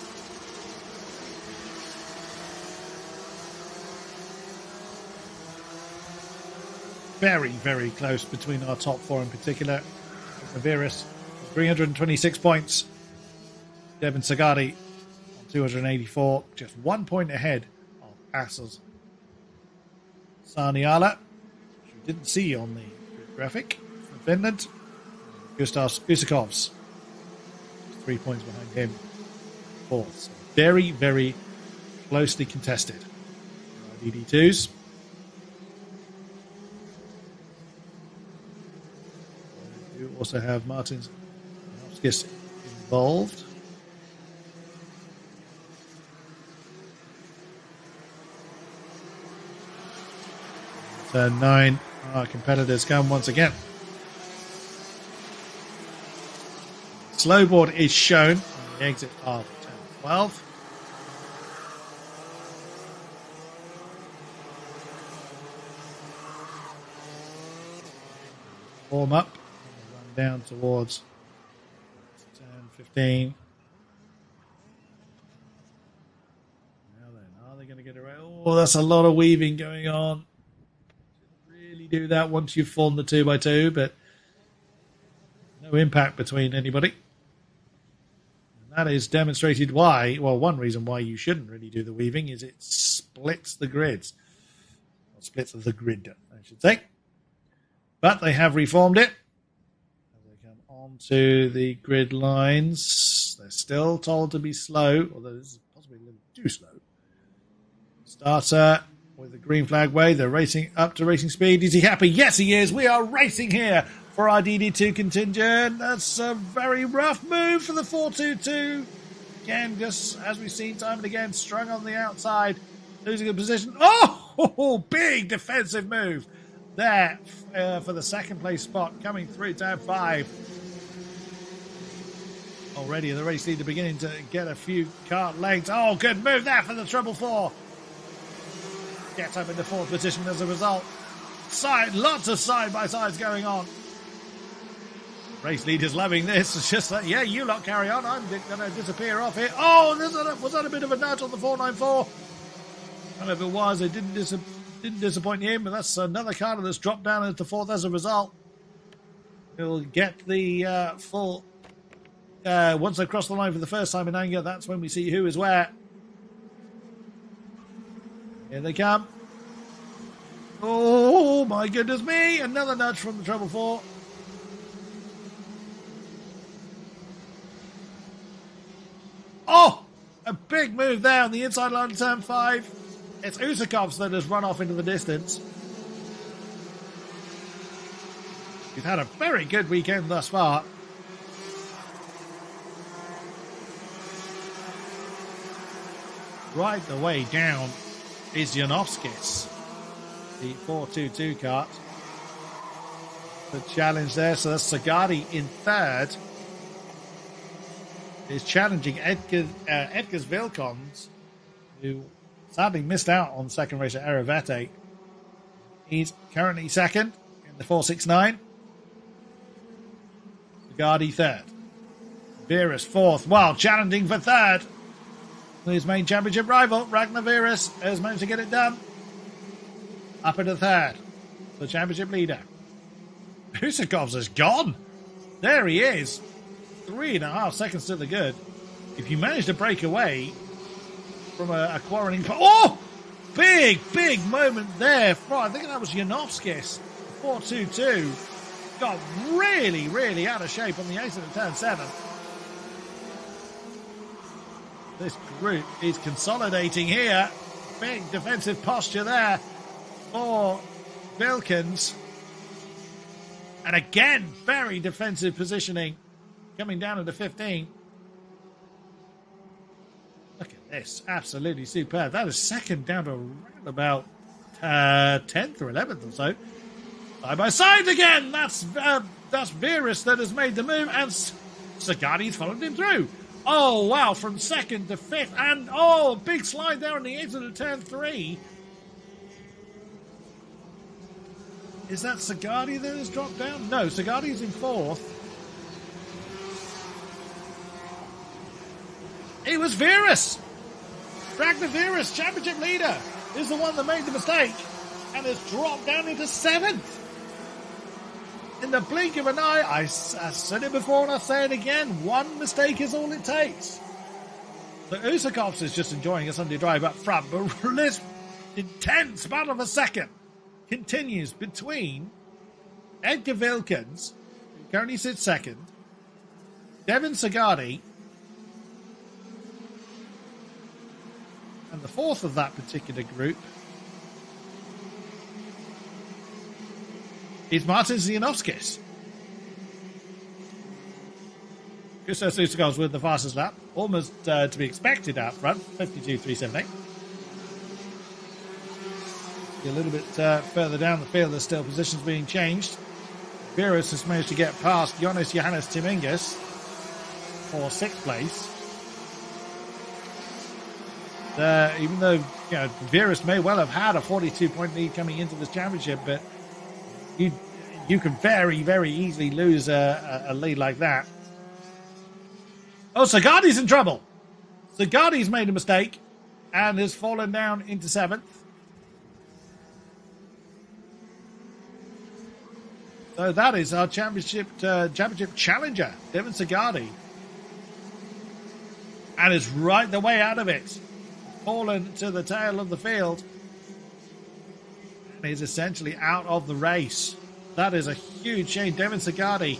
Very, very close between our top 4 in particular. Naviris, 326 points. Devin Sagadi on 284, just 1 point ahead of Assel's Saniala, which we didn't see on the graphic from Finland. Gustav Usakovs, 3 points behind him, 4th. So very, very closely contested. DD2s. We also have Martins involved. Turn 9, our competitors come once again. Slowboard is shown on the exit of turn 12. Warm up and run down towards turn 15. Now then, are they going to get around? Oh, that's a lot of weaving going on. Really do that once you've formed the 2x2, but no impact between anybody. That is demonstrated why, well, one reason why you shouldn't really do the weaving is it splits the grids. Or splits the grid, I should say. But they have reformed it. As they come onto the grid lines, they're still told to be slow, although this is possibly a little too slow. Starter with the green flag wave. They're racing up to racing speed. Is he happy? Yes, he is. We are racing here for our DD2 contingent. That's a very rough move for the 422. Again, just as we've seen time and again, strung on the outside, losing a position. Oh, big defensive move there for the second place spot coming through turn 5. Already the race leader beginning to get a few kart legs. Oh, good move there for the treble 4. Gets up in the 4th position as a result. Lots of side-by-sides going on. Race leader's loving this. It's just like, yeah, you lot carry on. I'm going to disappear off here. Oh, was that a bit of a nudge on the 494? I don't know if it was. It didn't disappoint him, but that's another car that's dropped down into 4th as a result. He'll get the full... once they cross the line for the first time in anger, that's when we see who is where. Here they come. Oh, my goodness me. Another nudge from the treble 4. Oh, a big move there on the inside line of turn 5. It's Usakovs that has run off into the distance. He's had a very good weekend thus far. Right the way down is Janovskis, the 422 kart. The challenge there, so that's Sagadi in 3rd. Is challenging Edgars Vilkons, who sadly missed out on the second race at Eravete. He's currently 2nd in the 469. Sagadi 3rd. Virus 4th, while challenging for 3rd. His main championship rival, Ragnar Virus, has managed to get it done. Up into 3rd. The championship leader. Usakovs is gone. There he is. 3.5 seconds to the good. If you manage to break away, from a quarreling. Oh! Big moment there. I think that was Janowskis. 4.22. Got really out of shape on the exit of turn 7. This group is consolidating here. Big defensive posture there for Wilkins. And again, very defensive positioning coming down into 15. Look at this. Absolutely superb. That is second down to around about 10th or 11th or so. Side by side again. That's Virus that has made the move, and Sagadi's followed him through. Oh, wow. From second to fifth. And, big slide there on the exit of turn 3. Is that Sagadi that has dropped down? No, Sagadi's in 4th. It was Virus. Ragnar Virus, championship leader, is the one that made the mistake and has dropped down into 7th. In the blink of an eye, I said it before and I say it again, one mistake is all it takes. So Usakovs is just enjoying a Sunday drive up front, but this intense battle for second continues between Edgar Wilkins, who currently sits second, Devin Sagadi, and the fourth of that particular group is Martin Zianovskis. Christos Usakovs with the fastest lap, almost to be expected out front, 52.378. A little bit further down the field, there's still positions being changed. Virus has managed to get past Jonas Johannes Timingas for 6th place. Even though Virus may well have had a 42-point lead coming into this championship, but you can very easily lose a lead like that. Oh, Sagadi's in trouble. Sagadi's made a mistake and has fallen down into 7th. So that is our championship challenger, Devin Sagadi. And is right the way out of it. Fallen to the tail of the field. And is essentially out of the race. That is a huge shame. Devin Sagadi.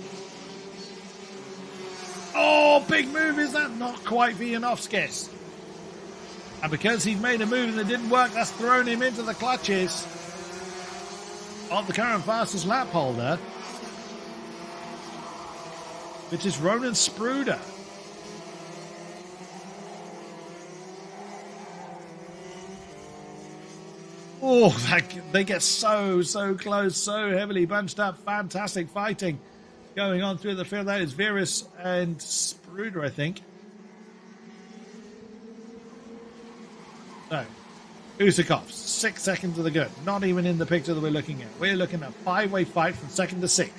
Oh, big move. Is that not quite Vianovskis? And because he's made a move and it didn't work, that's thrown him into the clutches of the current fastest lap holder, which is Ronan Spruder. Oh, they get so close, so heavily bunched up. Fantastic fighting going on through the field. That is Virus and Spruder, I think. So, Usakovs, 6 seconds to the good. Not even in the picture that we're looking at. We're looking at a 5-way fight from 2nd to 6th.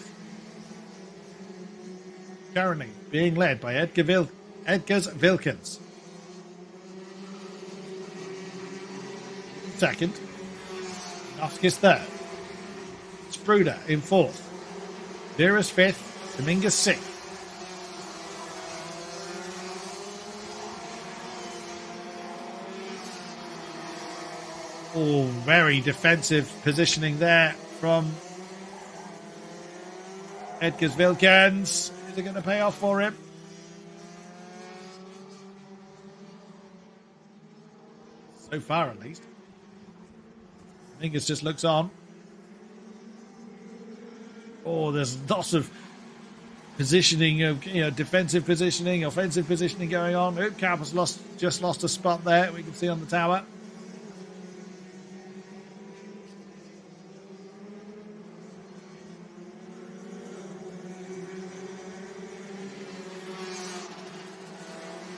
Currently being led by Edgar Wilkins. 2nd. Novskis 3rd. Spruder in 4th. Virus 5th. Dominguez 6th. Oh, very defensive positioning there from Edgar Wilkins. Is it going to pay off for him? So far, at least. Dominguez just looks on. Oh, there's lots of positioning of defensive positioning, offensive positioning going on. Cap has just lost a spot there. We can see on the tower.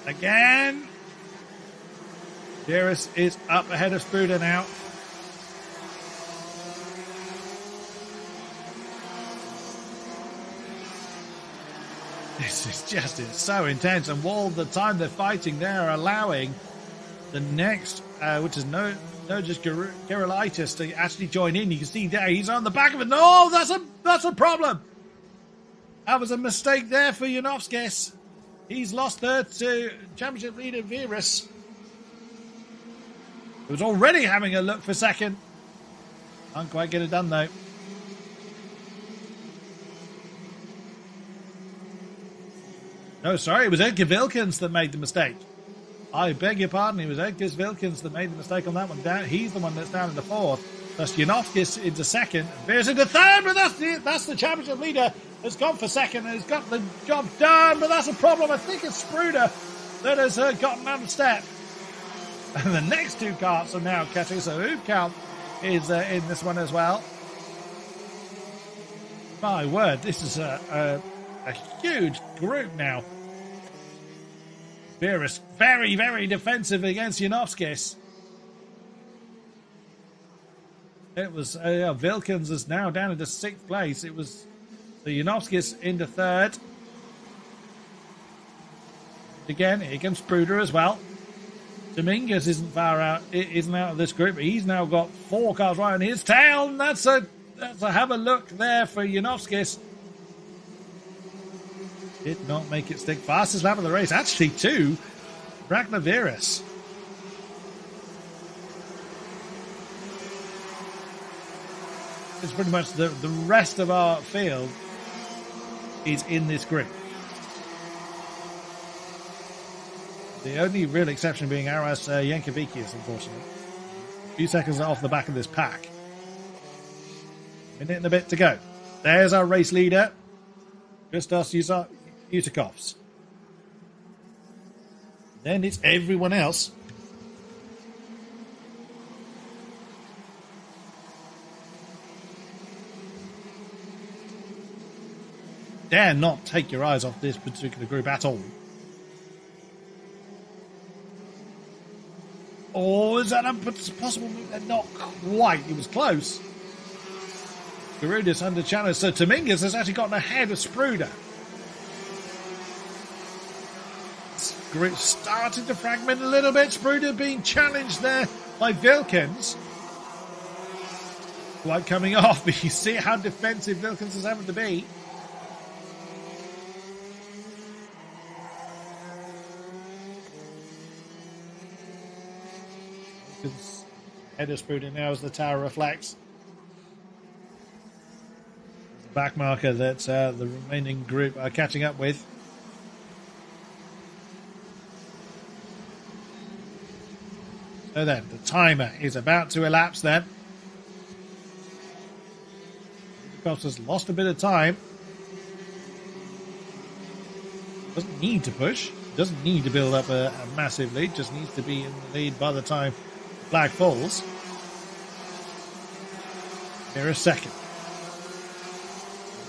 Again. Virus is up ahead of Spruder now. This is just so intense, and all the time they're fighting, they're allowing the next, which is Nojas Gerulaitis, to actually join in. You can see there, he's on the back of it. No, that's a problem. That was a mistake there for Janovskis. He's lost third to championship leader Virus. It was already having a look for second. Can't quite get it done though. No, sorry, it was Edgar Wilkins that made the mistake. I beg your pardon, it was Edgar Wilkins that made the mistake on that one. He's the one that's down in the fourth. That's Janowskis into second. Veers into third, but that's the championship leader has gone for second and has got the job done. But that's a problem. I think it's Spruder that has gotten out of step. And the next two karts are now catching, so Hoopkamp is in this one as well. My word, this is a huge group now. Veerus very, very defensive against Janowskis. It was Wilkins is now down into sixth place. It was Janowskis into third. Again, here comes Spruder as well. Dominguez isn't far out. Isn't out of this group. He's now got 4 cars right on his tail, and that's a have a look there for Janowskis. Did not make it stick. Fastest lap of the race, actually, to Ragnar Veerus. It's pretty much the rest of our field is in this group. The only real exception being Aras Yankovicius, unfortunately. A few seconds off the back of this pack. Minute and a bit to go. There's our race leader, Gustas Utikovs. Then it's everyone else. Dare not take your eyes off this particular group at all. Or is that a possible move? Not quite. It was close. Garudis under challenge. So Dominguez has actually gotten ahead of Spruder. Group started to fragment a little bit. Spruder being challenged there by Wilkins. Like coming off, but you see how defensive Wilkins is having to be. Head of Spruder now as the tower reflects. The back marker that the remaining group are catching up with. So then, the timer is about to elapse then. Because has lost a bit of time. Doesn't need to push. Doesn't need to build up a massive lead. Just needs to be in the lead by the time the flag falls. Here is second.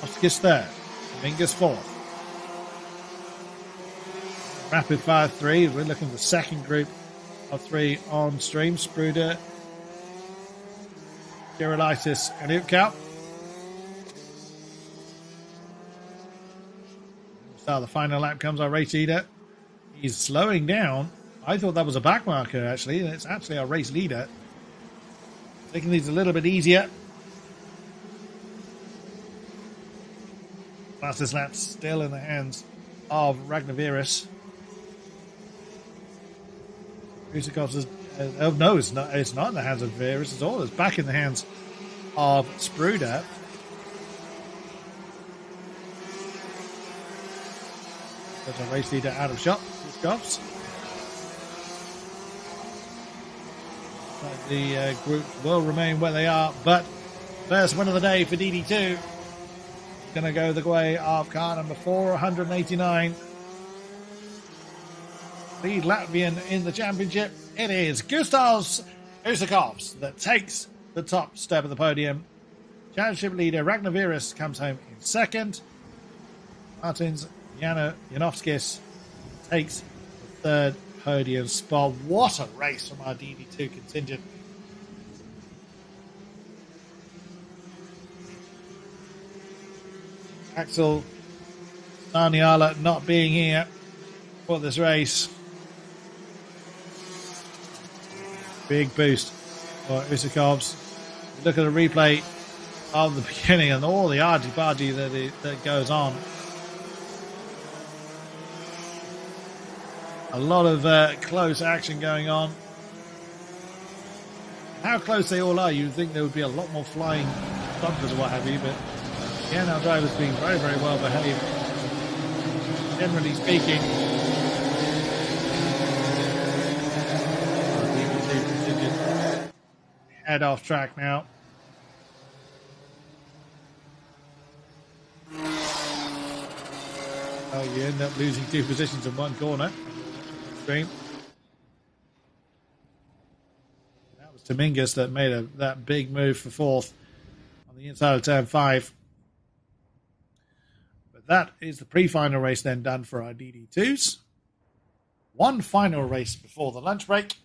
Janowskis third. Dominguez fourth. Rapid fire 3. We're looking at the second group of 3 on stream. Spruder, Gerolitis, and Hoopkamp. So the final lap comes our race leader. He's slowing down. I thought that was a back marker, actually. It's actually our race leader. Taking these a little bit easier. Fastest lap still in the hands of Ragnar Veerus. Usikovs is... no, it's not in the hands of Veerus at all. It's back in the hands of Spruder. There's a race leader out of shot. Usikovs. The group will remain where they are, but first win of the day for DD2. Going to go the way of car number 489. Lead Latvian in the championship. It is Gustas Usikovs that takes the top step of the podium. Championship leader Ragnar Veerus comes home in second. Martins Janowskis takes the third podium spot. What a race from our DD2 contingent. Axel Sarniala not being here for this race. Big boost for Usikovs. Look at the replay of the beginning and all the argy-bargy that goes on. A lot of close action going on. how close they all are, you'd think there would be a lot more flying bumpers or what have you, but again, our drivers being very, very well behaved, generally speaking. Head off track now. Oh, you end up losing 2 positions in one corner. Extreme. That was Dominguez that made that big move for 4th on the inside of turn 5. But that is the pre-final race then done for our DD2s. One final race before the lunch break,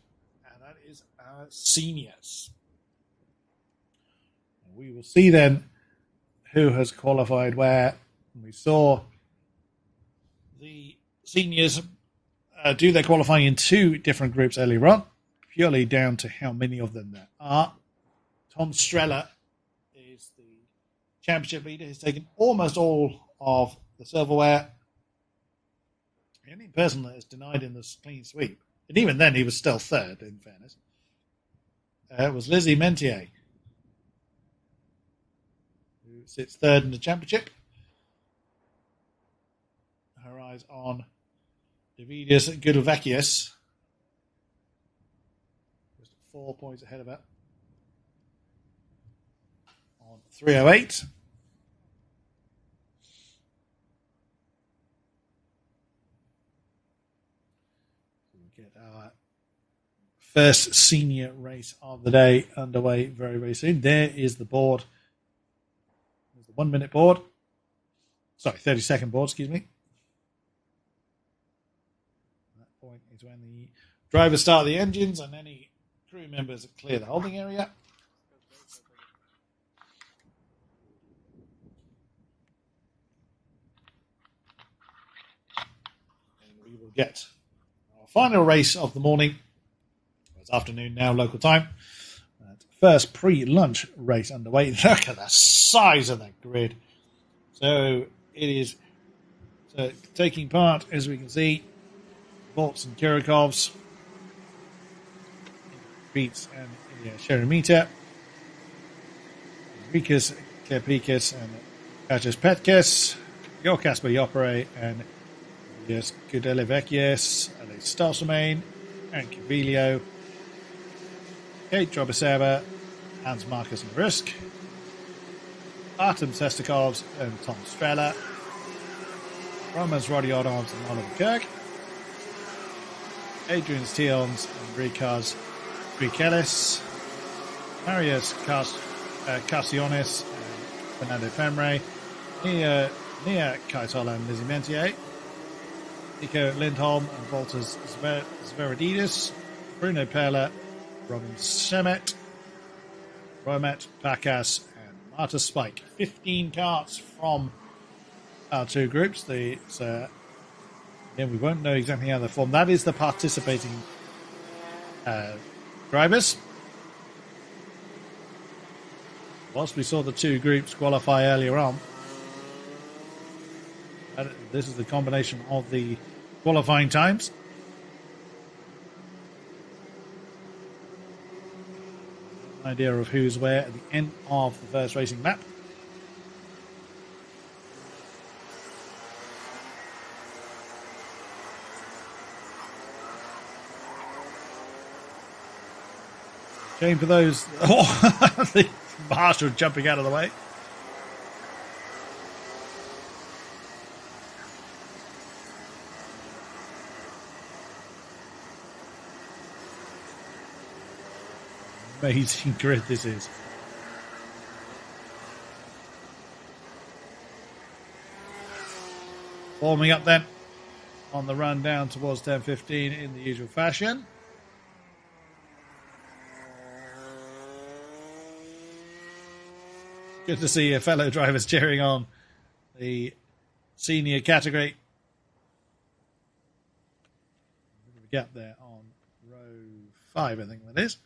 and that is our seniors. We will see then who has qualified where. We saw the seniors do their qualifying in 2 different groups earlier on, purely down to how many of them there are. Tom Streller is the championship leader. He's taken almost all of the silverware. The only person that is denied in this clean sweep, and even then he was still 3rd, in fairness, was Lizzie Mentier, who sits 3rd in the championship. Her eyes on Davidius Gudovacius, just 4 points ahead of her on 308. We get our first senior race of the day underway very, very soon. There is the board. There's the 1 minute board. Sorry, 30-second board, excuse me. That point is when the drivers start the engines and any crew members clear the holding area. And we will get our final race of the morning. It's afternoon now, local time. First pre-lunch race underway. Look at the size of that grid. So it is taking part, as we can see, Volts and Kirikovs, Beats and Sherimita, Rikas, Klepikas, and Kachas Petkis, Kasper Jopre, and yes, Gudelevekies, Alex Stalsemain, and Cavilio, Kate Drobiseva, Hans Marcus and Rusk, Artem Sestikovs and Tom Streller, Romans Rodionovs and Oliver Kirk, Adrian Steons and Rikas Brikelis, Marius Cassionis and Fernando Femre, Nia Kaitola and Lizzie Mentier, Nico Lindholm and Walters Zverodidis, Bruno Perla, Robin Shemet, Romet Bakas, and Marta Spike. 15 karts from our 2 groups. Again, we won't know exactly how they form. That is the participating drivers. Whilst we saw the 2 groups qualify earlier on, this is the combination of the qualifying times. An idea of who's where at the end of the first racing lap. Shame for those. Oh, the Marshall jumping out of the way. Amazing grid this is. Forming up then on the run down towards 10:15 in the usual fashion. Good to see your fellow drivers cheering on the senior category. A bit of a gap there on row 5, I think that is.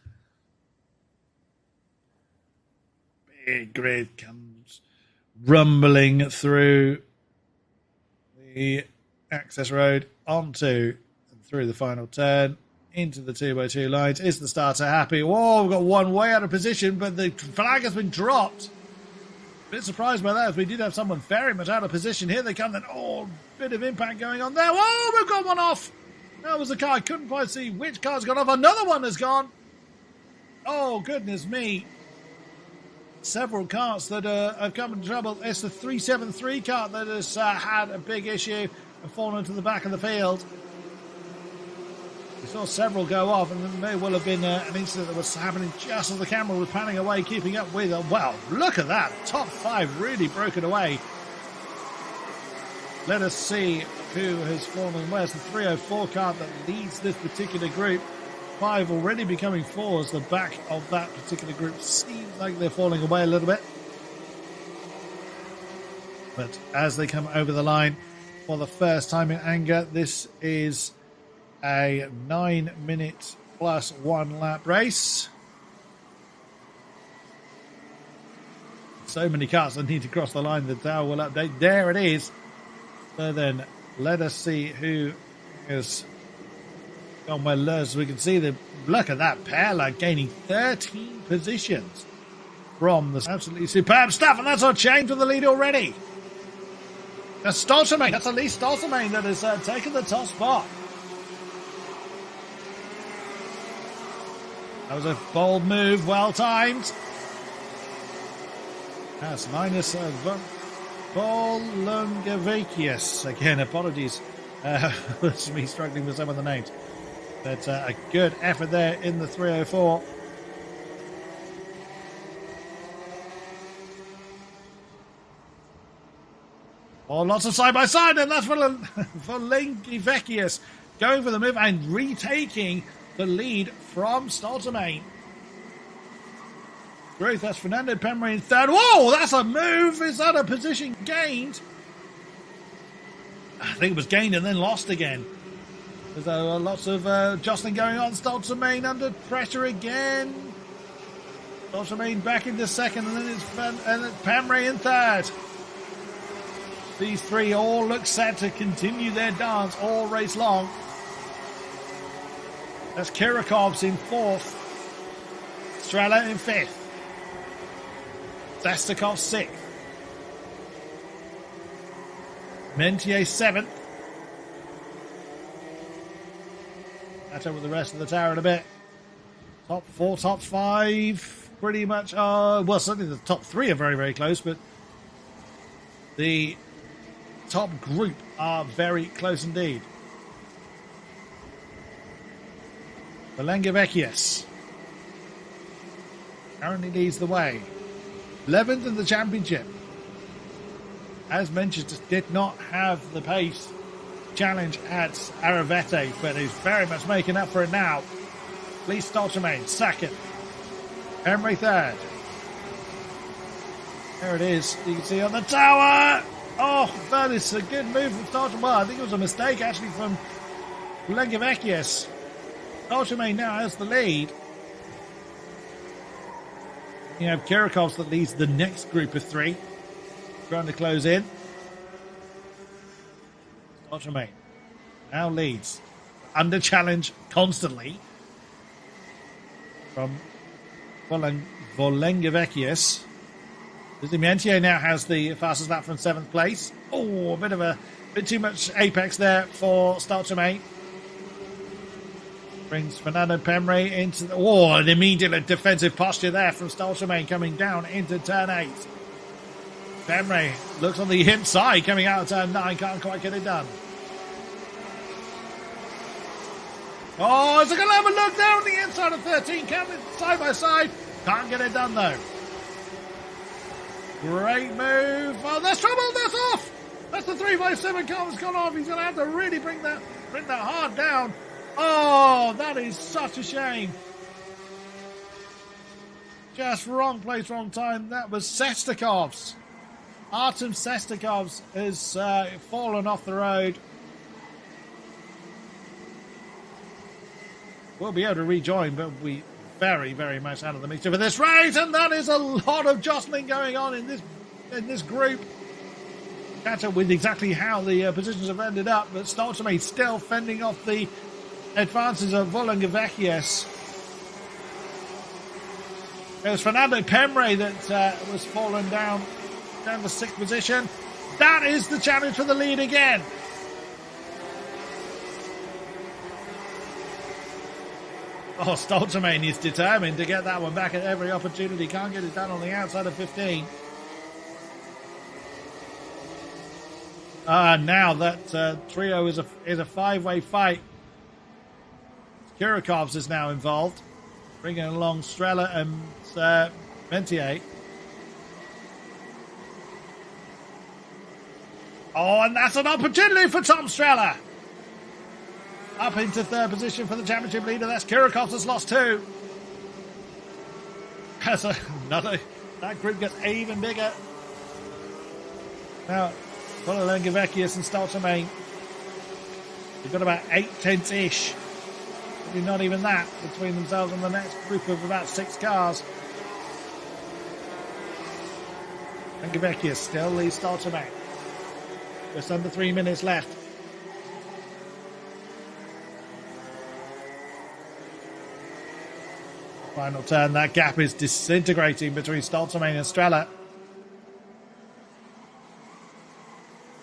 Big grid comes rumbling through the access road onto and through the final turn into the 2x2 lines. Is the starter happy? Whoa, we've got one way out of position, but the flag has been dropped. A bit surprised by that, as we did have someone very much out of position. Here they come then. Oh, bit of impact going on there. Whoa, we've got one off. That was a car. I couldn't quite see which car's gone off. Another one has gone. Oh, goodness me. Several carts that have come into trouble. It's the 373 cart that has had a big issue and fallen into the back of the field. We saw several go off, and there may well have been an incident that was happening just as the camera was panning away, keeping up with it. Well, look at that. Top 5 really broken away. Let us see who has fallen where. It's the 304 cart that leads this particular group. 5 already becoming 4 as the back of that particular group seems like they're falling away a little bit. But as they come over the line for the first time in anger, this is a 9-minute plus 1 lap race. So many cars that need to cross the line, the tower will update. There it is. So then let us see who is gone well. As we can see, look at that pair, like gaining 13 positions from the absolutely superb stuff, and that's our change to the lead already. That's Stoltermain. That's at least Stoltermain that has taken the top spot. That was a bold move, well timed. That's Linus Volungavikius. Again, apologies. It's me struggling with some of the names. But a good effort there in the 304. Oh, lots of side-by-side, and that's for Lingivekius going for the move and retaking the lead from Stoltermain. Great, that's Fernando Pemry in third. Whoa, that's a move. Is that a position gained? I think it was gained and then lost again. There's lots of jostling going on. Stoltermain under pressure again. Stoltermain back into second, and then it's Pemry in third. These three all look set to continue their dance all race long. That's Kirikovs in fourth. Strela in fifth. Zastakov sixth. Mentier seventh. Catch up with the rest of the tower in a bit. Top 4, top 5, pretty much well, certainly the top 3 are very, very close, but the top group are very close indeed. Valengavekius currently leads the way. 11th in the championship. As mentioned, just did not have the pace challenge at Aravete, but he's very much making up for it now. Lee Stoltermain second. Emery third. There it is. You can see on the tower. Oh, that is a good move from Stoltermain. Well, I think it was a mistake actually from Lengavekius. Stoltermain now has the lead. You have Kirikovs that leads the next group of 3. Trying to close in. Stoltermain now leads. Under challenge constantly from Volengavekius. Mentier now has the fastest lap from 7th place. Oh, a bit too much apex there for Stoltermain. Brings Fernando Pemry into the... Oh, an immediate defensive posture there from Stoltermain coming down into turn 8. Pemry looks on the inside coming out of turn 9. Can't quite get it done. Oh, is it going to have a look there on the inside of 13? Coming side by side. Can't get it done though. Great move. Oh, that's trouble. That's off. That's the 357 car that's gone off. He's going to have to really bring that hard down. Oh, that is such a shame. Just wrong place, wrong time. That was Sestakov's. Artem Sestakov's has fallen off the road. We'll be able to rejoin, but we very, very much out of the mixture for this race, and that is a lot of jostling going on in this group. Catch up with exactly how the positions have ended up, but Stoltermain still fending off the advances of Volungavekius. It was Fernando Pemre that was fallen down to 6th position. That is the challenge for the lead again. Oh, Stoltermain is determined to get that one back at every opportunity. Can't get it done on the outside of 15. Now that trio is a five-way fight. Kirikovs is now involved, bringing along Strella and Mentier. Oh, and that's an opportunity for Tom Strella. Up into 3rd position for the championship leader. That's Kirikovs has lost 2. That group gets even bigger. Now, Volungavekius and Stoltermain. They've got about 8/10-ish. Maybe not even that between themselves and the next group of about 6 cars. Volungavekius still leads Stoltermain. Just under 3 minutes left. Final turn. That gap is disintegrating between Stoltermain and Strella.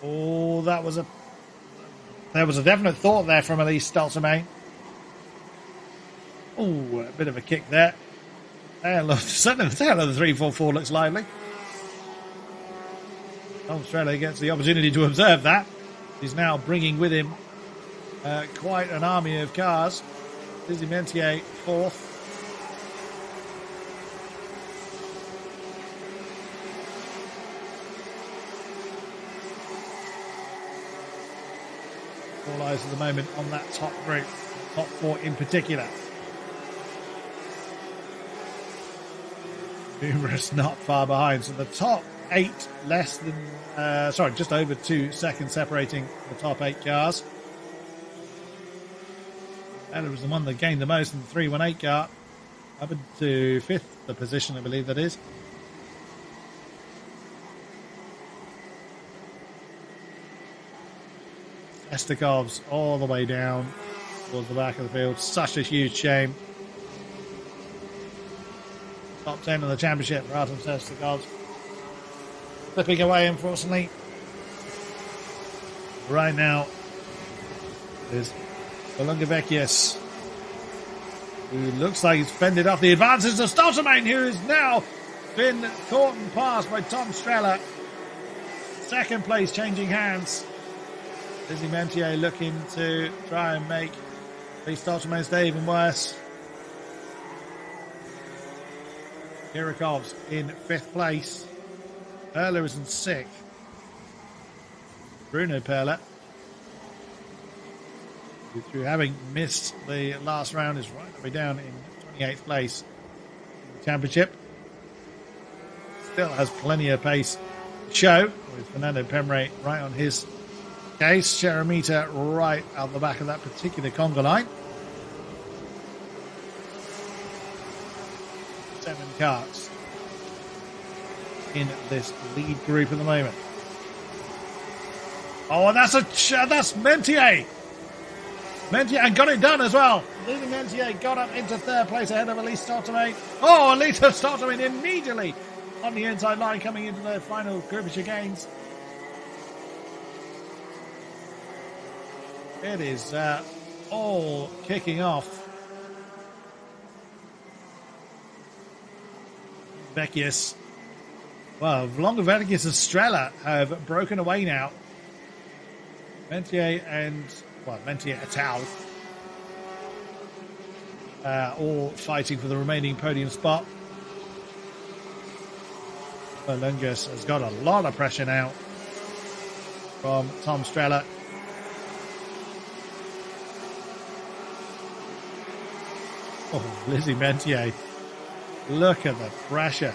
Oh, there was a definite thought there from Elise Stoltermain. Oh, a bit of a kick there. Certainly the tail of the 344 looks lively. Tom Strella gets the opportunity to observe that. He's now bringing with him quite an army of cars. Lizzie Mentier 4th. All eyes at the moment on that top group, top 4 in particular. Numerous not far behind. So the top 8 less than, just over 2 seconds separating the top 8 cars. And it was the one that gained the most in the 318 car. Up into 5th the position, I believe that is. Estekovs all the way down towards the back of the field. Such a huge shame. Top 10 of the championship for Artem Estekovs. Slipping away, unfortunately. Right now is Volungavekius, who looks like he's fended off the advances of Stoltermain, who has now been caught and passed by Tom Strella. 2nd place changing hands. Lizzie Mentier looking to try and make the Stoltermain's day even worse. Kirikovs in 5th place. Perla is in 6th. Bruno Perla, who through having missed the last round, is right the way down in 28th place in the championship. Still has plenty of pace to show, with Fernando Pemre right on his case. Cheramita right out the back of that particular conga line. 7 cars in this lead group at the moment. Oh, and that's Mentier. Mentier, and got it done as well. Lizzie Mentier got up into 3rd place ahead of Elise Stoltermain. Oh, Elise Stoltermain immediately on the inside line coming into the final group of chicanes. It is all kicking off. Vekius. Well, Volungavekius and Strella have broken away now. Mentier and, Mentier et al. All fighting for the remaining podium spot. Volungavekius has got a lot of pressure now from Tom Strella. Oh, Lizzie Mentier. Look at the pressure.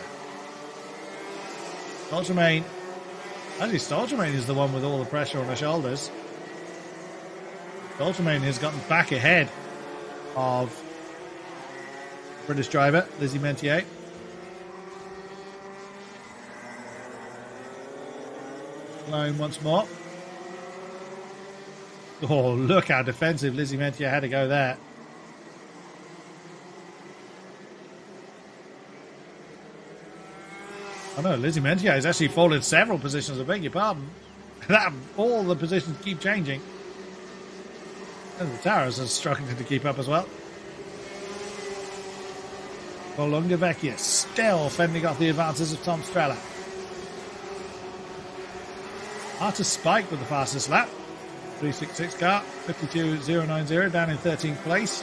Stoltermain. Actually, Stoltermain is the one with all the pressure on her shoulders. Stoltermain has gotten back ahead of British driver, Lizzie Mentier. Line once more. Oh, look how defensive Lizzie Mentia had to go there. Oh no, Lizzie Mentia has actually fallen several positions, I beg your pardon. All the positions keep changing. And the Towers are struggling to keep up as well. Bolunga Vecchia still fending off the advances of Tom Strella. Arthur Spike with the fastest lap. 366 car, 52.090 down in 13th place.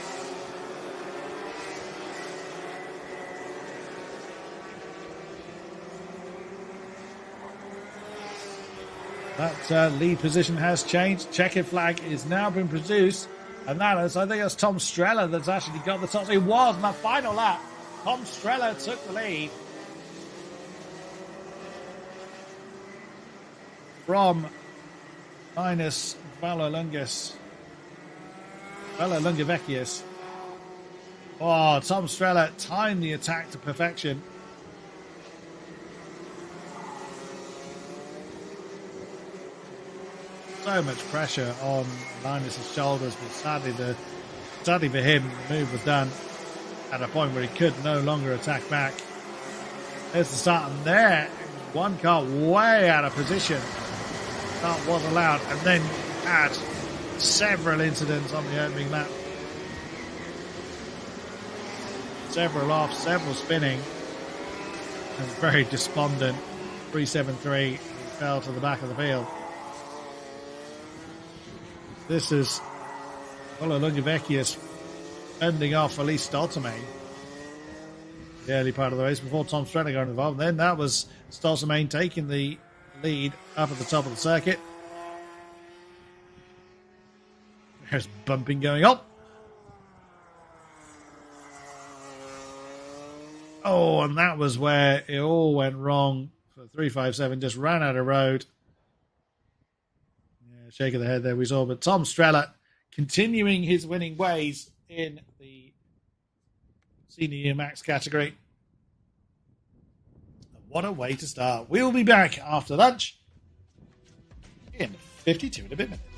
That lead position has changed. Checkered flag is now been produced. And that is, I think that's Tom Strella that's actually got the top. It was in that final lap. Tom Strella took the lead from minus Valolunga Vecchius. Oh, Tom Strella timed the attack to perfection. So much pressure on Linus's shoulders, but sadly for him, the move was done at a point where he could no longer attack back. There's the start, and there, one car way out of position. That was allowed, and then had several incidents on the opening lap. Several off, several spinning, and very despondent. 373 fell to the back of the field. This is Bolunga Vecchius ending off Elise Stoltermain. The early part of the race before Tom Strella got involved. And then that was Stoltermain taking the lead up at the top of the circuit. There's bumping going on. Oh, and that was where it all went wrong for 357. Just ran out of road. Yeah, shake of the head there we saw. But Tom Strella continuing his winning ways in the Senior Year Max category. What a way to start. We'll be back after lunch in 52 and a bit minutes.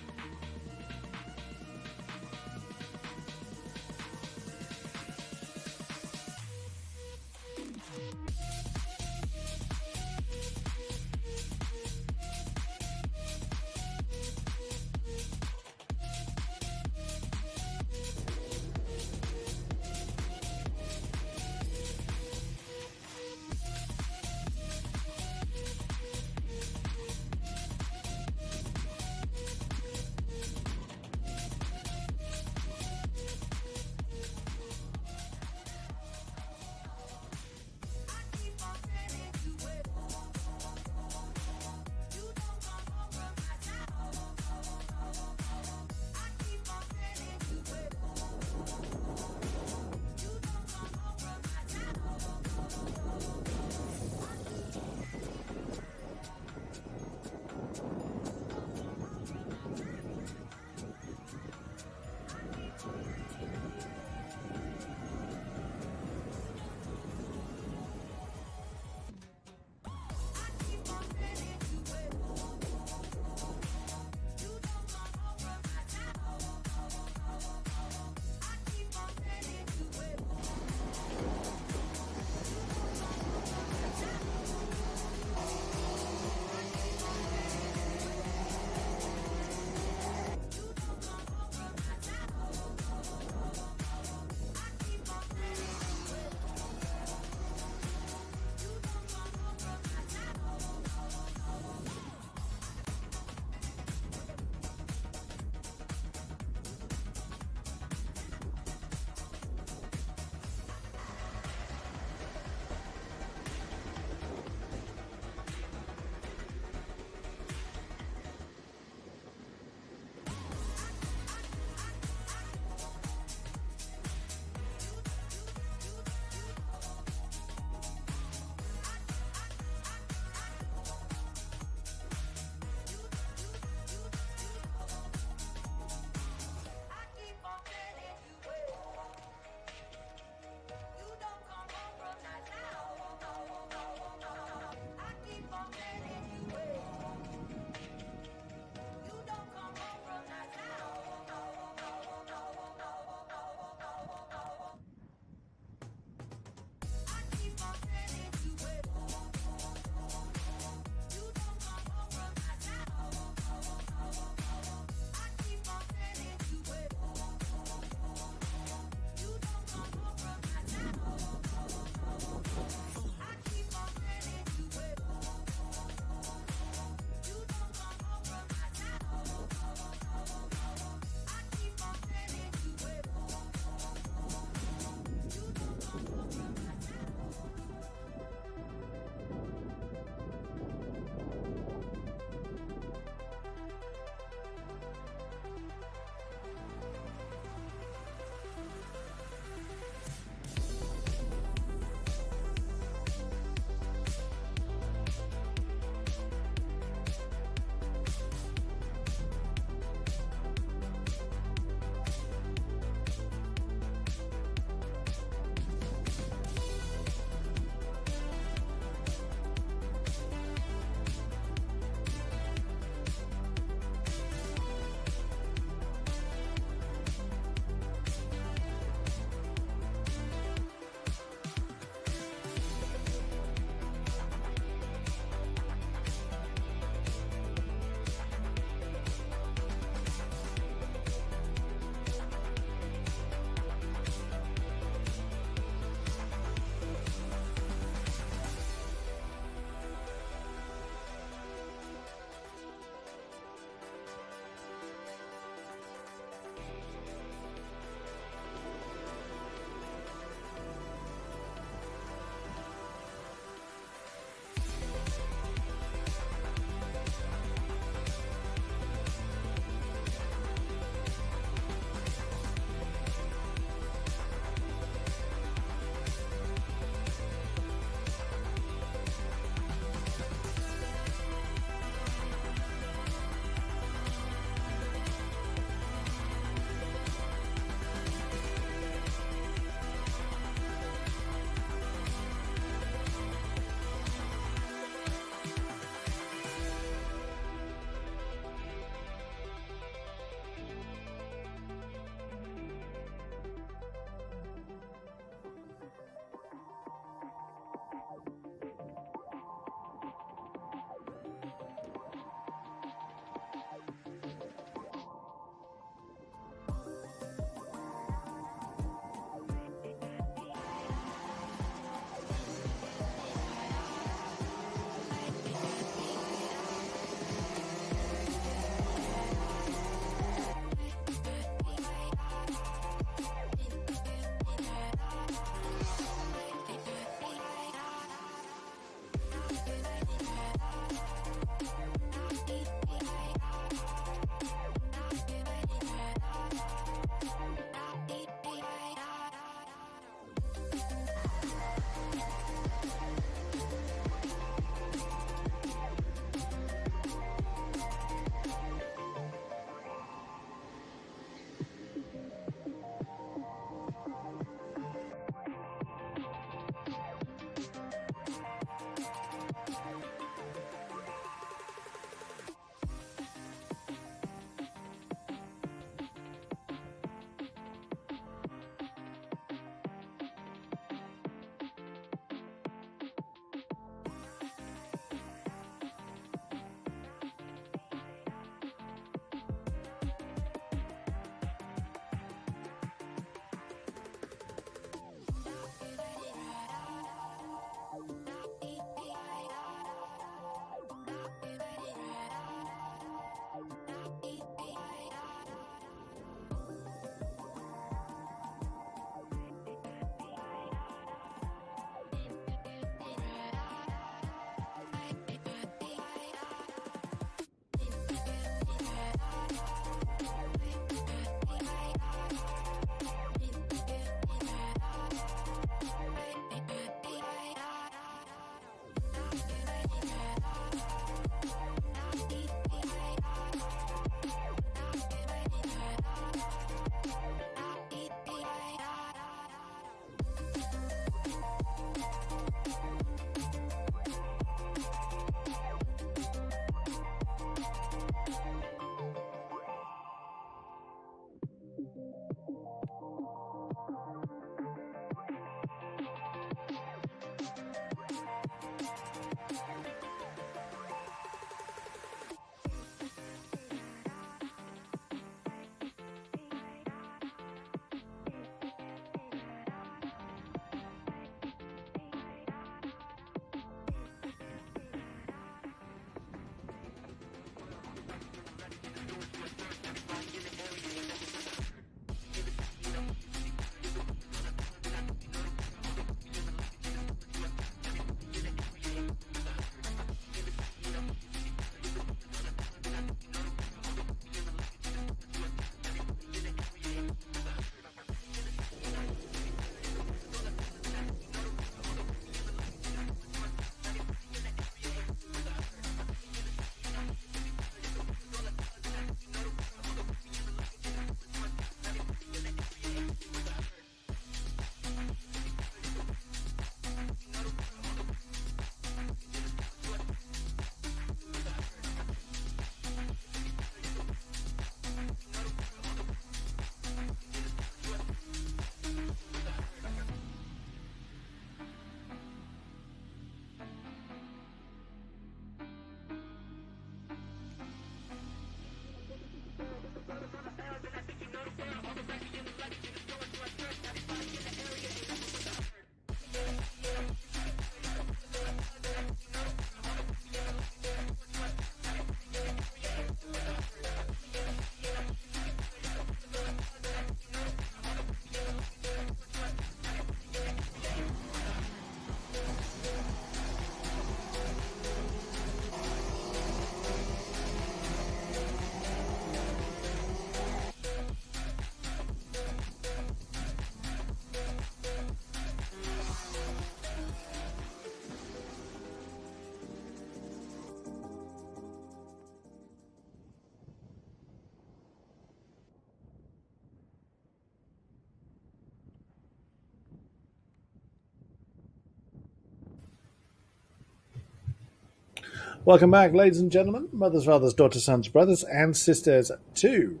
Welcome back, ladies and gentlemen, mothers, fathers, daughters, sons, brothers, and sisters, to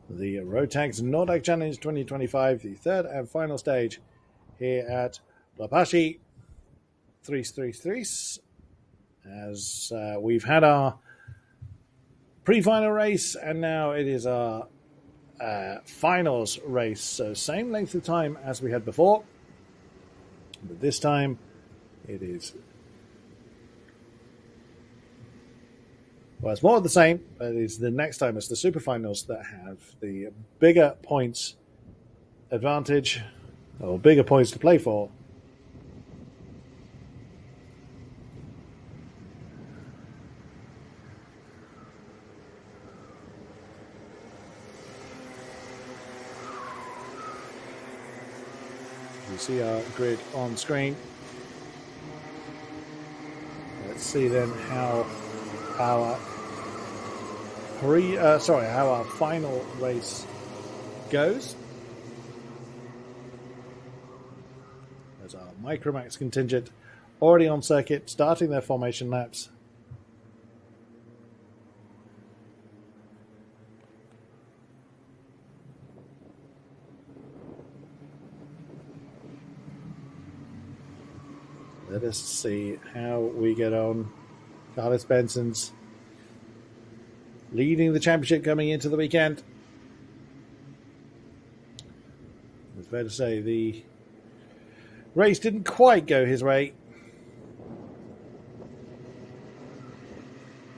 the Rotax Nordic Challenge 2025, the third and final stage here at Ropaži 333. As we've had our pre-final race, and now it is our finals race. So same length of time as we had before, but this time it is, well, it's more of the same, but it's the next time it's the super finals that have the bigger points advantage, or bigger points to play for. You see our grid on screen. Let's see then how our how our final race goes. There's our Micromax contingent already on circuit, starting their formation laps. Let us see how we get on. Carlos Benson's leading the championship coming into the weekend. It's fair to say the race didn't quite go his way.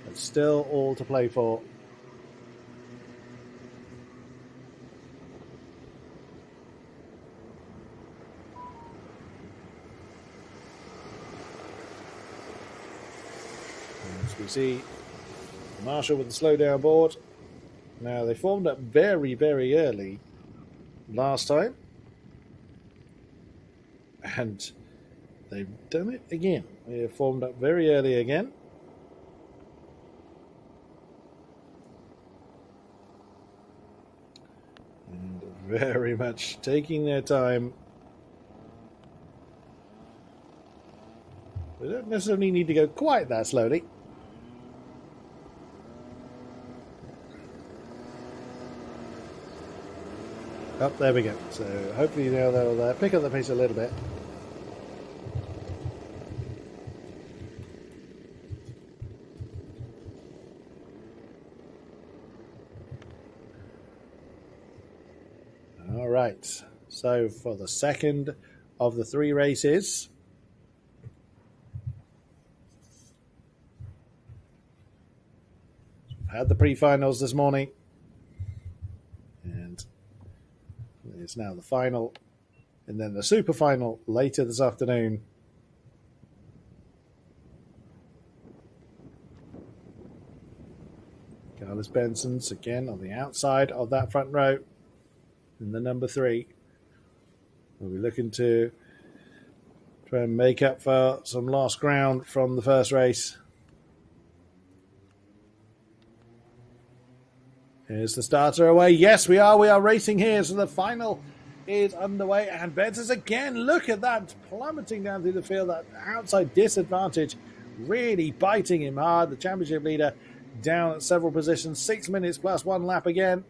But still all to play for. As we see Marshall with the slow down board. Now, they formed up very, very early last time, and they've done it again. They have formed up very early again. And very much taking their time. They don't necessarily need to go quite that slowly. Oh, there we go. So hopefully now they'll pick up the pace a little bit. All right. So for the second of the three races, we've had the pre-finals this morning. It's now the final, and then the super final later this afternoon. Carlos Benson's again on the outside of that front row in the number 3. We'll be looking to try and make up for some lost ground from the first race. Here's the starter away. Yes, we are racing here. So the final is underway. And Benson's again. Look at that, plummeting down through the field. That outside disadvantage really biting him hard. The championship leader down at several positions. 6 minutes plus 1 lap again.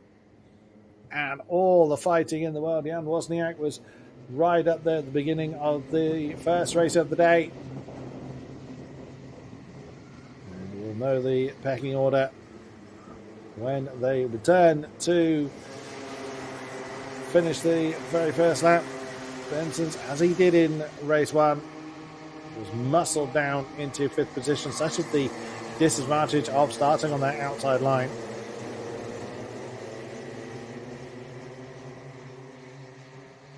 And all the fighting in the world. Jan Wozniak was right up there at the beginning of the first race of the day. And we'll know the pecking order when they return to finish the very first lap. Benson's, as he did in race 1, was muscled down into 5th position. Such is the disadvantage of starting on that outside line.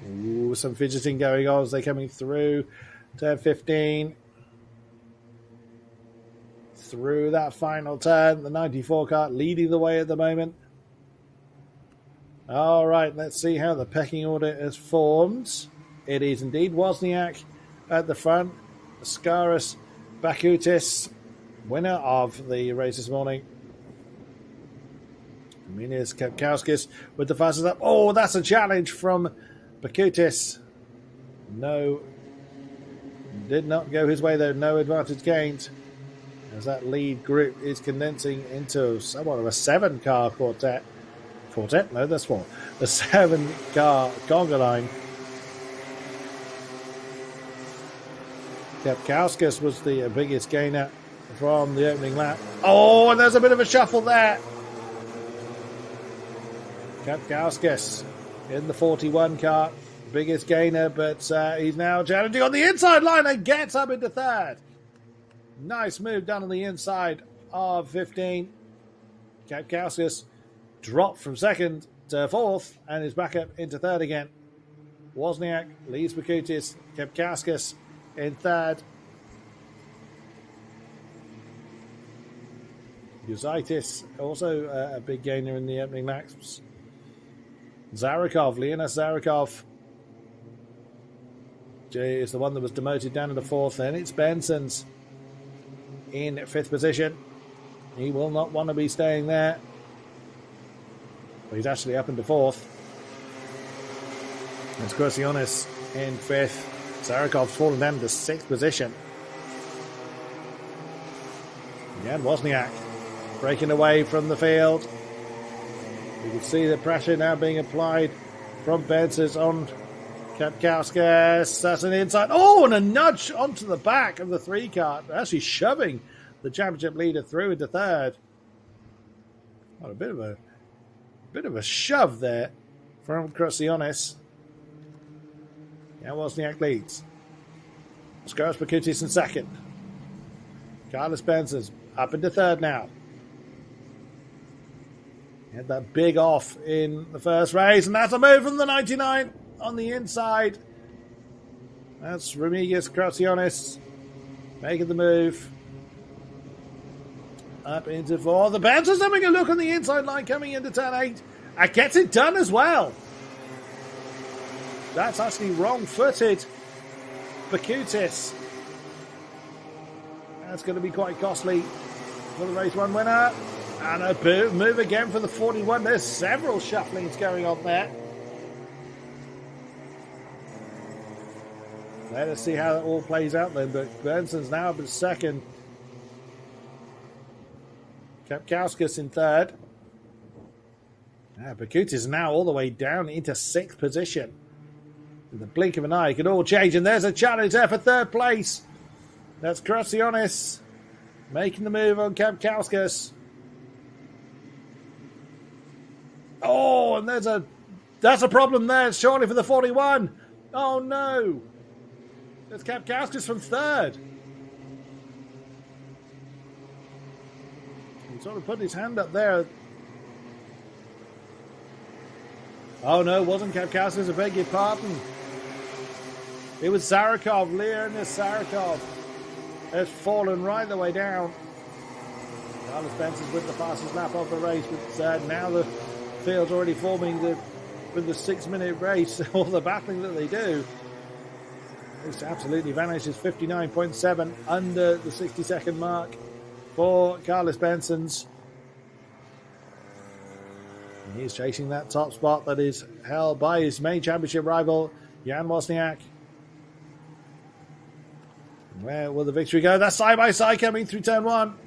Ooh, some fidgeting going on as they're coming through turn 15. Through that final turn, the 94 car leading the way at the moment. All right, let's see how the pecking order is formed. It is indeed Wozniak at the front. Skaris Bakutis, winner of the race this morning. Minas Kapkauskis with the fastest up. Oh, that's a challenge from Bakutis. No, did not go his way there. No advantage gained. as that lead group is condensing into somewhat of a 7-car quartet. Quartet? No, that's 4. A 7-car conga line. Kapkauskas was the biggest gainer from the opening lap. Oh, and there's a bit of a shuffle there. Kapkauskas in the 41 car, biggest gainer, but he's now challenging on the inside line and gets up into third. Nice move done on the inside of 15. Kapkauskas dropped from second to fourth and is back up into third again. Wozniak leads Bakutis. Kapkauskas in third. Yuzaitis also a big gainer in the opening laps. Zarikov, Leonis Zarikov is the one that was demoted down to the fourth. Then it's Benson's in fifth position. He will not want to be staying there. But he's actually up into fourth. It's Krusionis in fifth. Zarikov's fallen down to sixth position. Again, Wozniak breaking away from the field. You can see the pressure now being applied from Benson's on Kapkauskas. That's an inside. Oh, and a nudge onto the back of the 3-car. Actually shoving the championship leader through into third. Oh, a bit of a shove there from Krusionis. Yeah, Wozniak leads. Skoros Bakutis in second. Carlos Benson's up into third now. He had that big off in the first race, and that's a move from the 99 on the inside. That's Remigijus Krusionis making the move. Up into 4. The Benson's having a look on the inside line coming into turn 8. And gets it done as well. That's actually wrong-footed. Bakutis. That's going to be quite costly for the race 1 winner. And a move again for the 41. There's several shufflings going on there. Let us see how it all plays out then. But Benson's now up in second. Kapkauskas in third. Bakutis now all the way down into sixth position. In the blink of an eye, it could all change. And there's a challenge there for third place. That's Krusionis making the move on Kapkauskas. Oh, and that's a problem there, surely for the 41. Oh no. There's Kapkauskas from third. He sort of put his hand up there. Oh no, it wasn't Kapkauskas, I beg your pardon. It was Zarikov, Leonis Zarikov has fallen right the way down. Carlos Benson's with the fastest lap of the race, but now the field's already forming with the 6-minute race, all the battling that they do. It's absolutely vanished. It's 59.7 under the 60-second mark for Carlos Benson's. And he's chasing that top spot that is held by his main championship rival, Jan Wozniak. Where will the victory go? That's side-by-side coming through turn 1.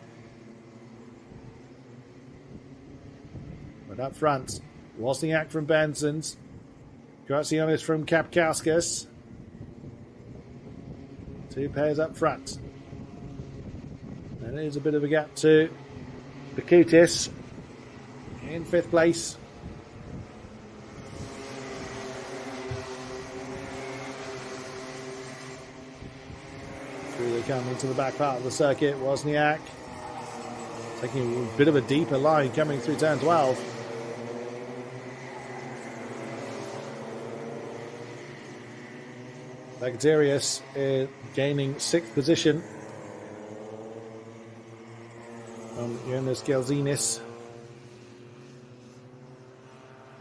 But up front, Wozniak from Benson's. Krusionis from Kapkauskas. 2 pairs up front. And there's a bit of a gap to Bakutis in 5th place. Through they come into the back part of the circuit. Wozniak taking a bit of a deeper line coming through turn 12. Bagatarius gaining 6th position from Jonas Gelzinis.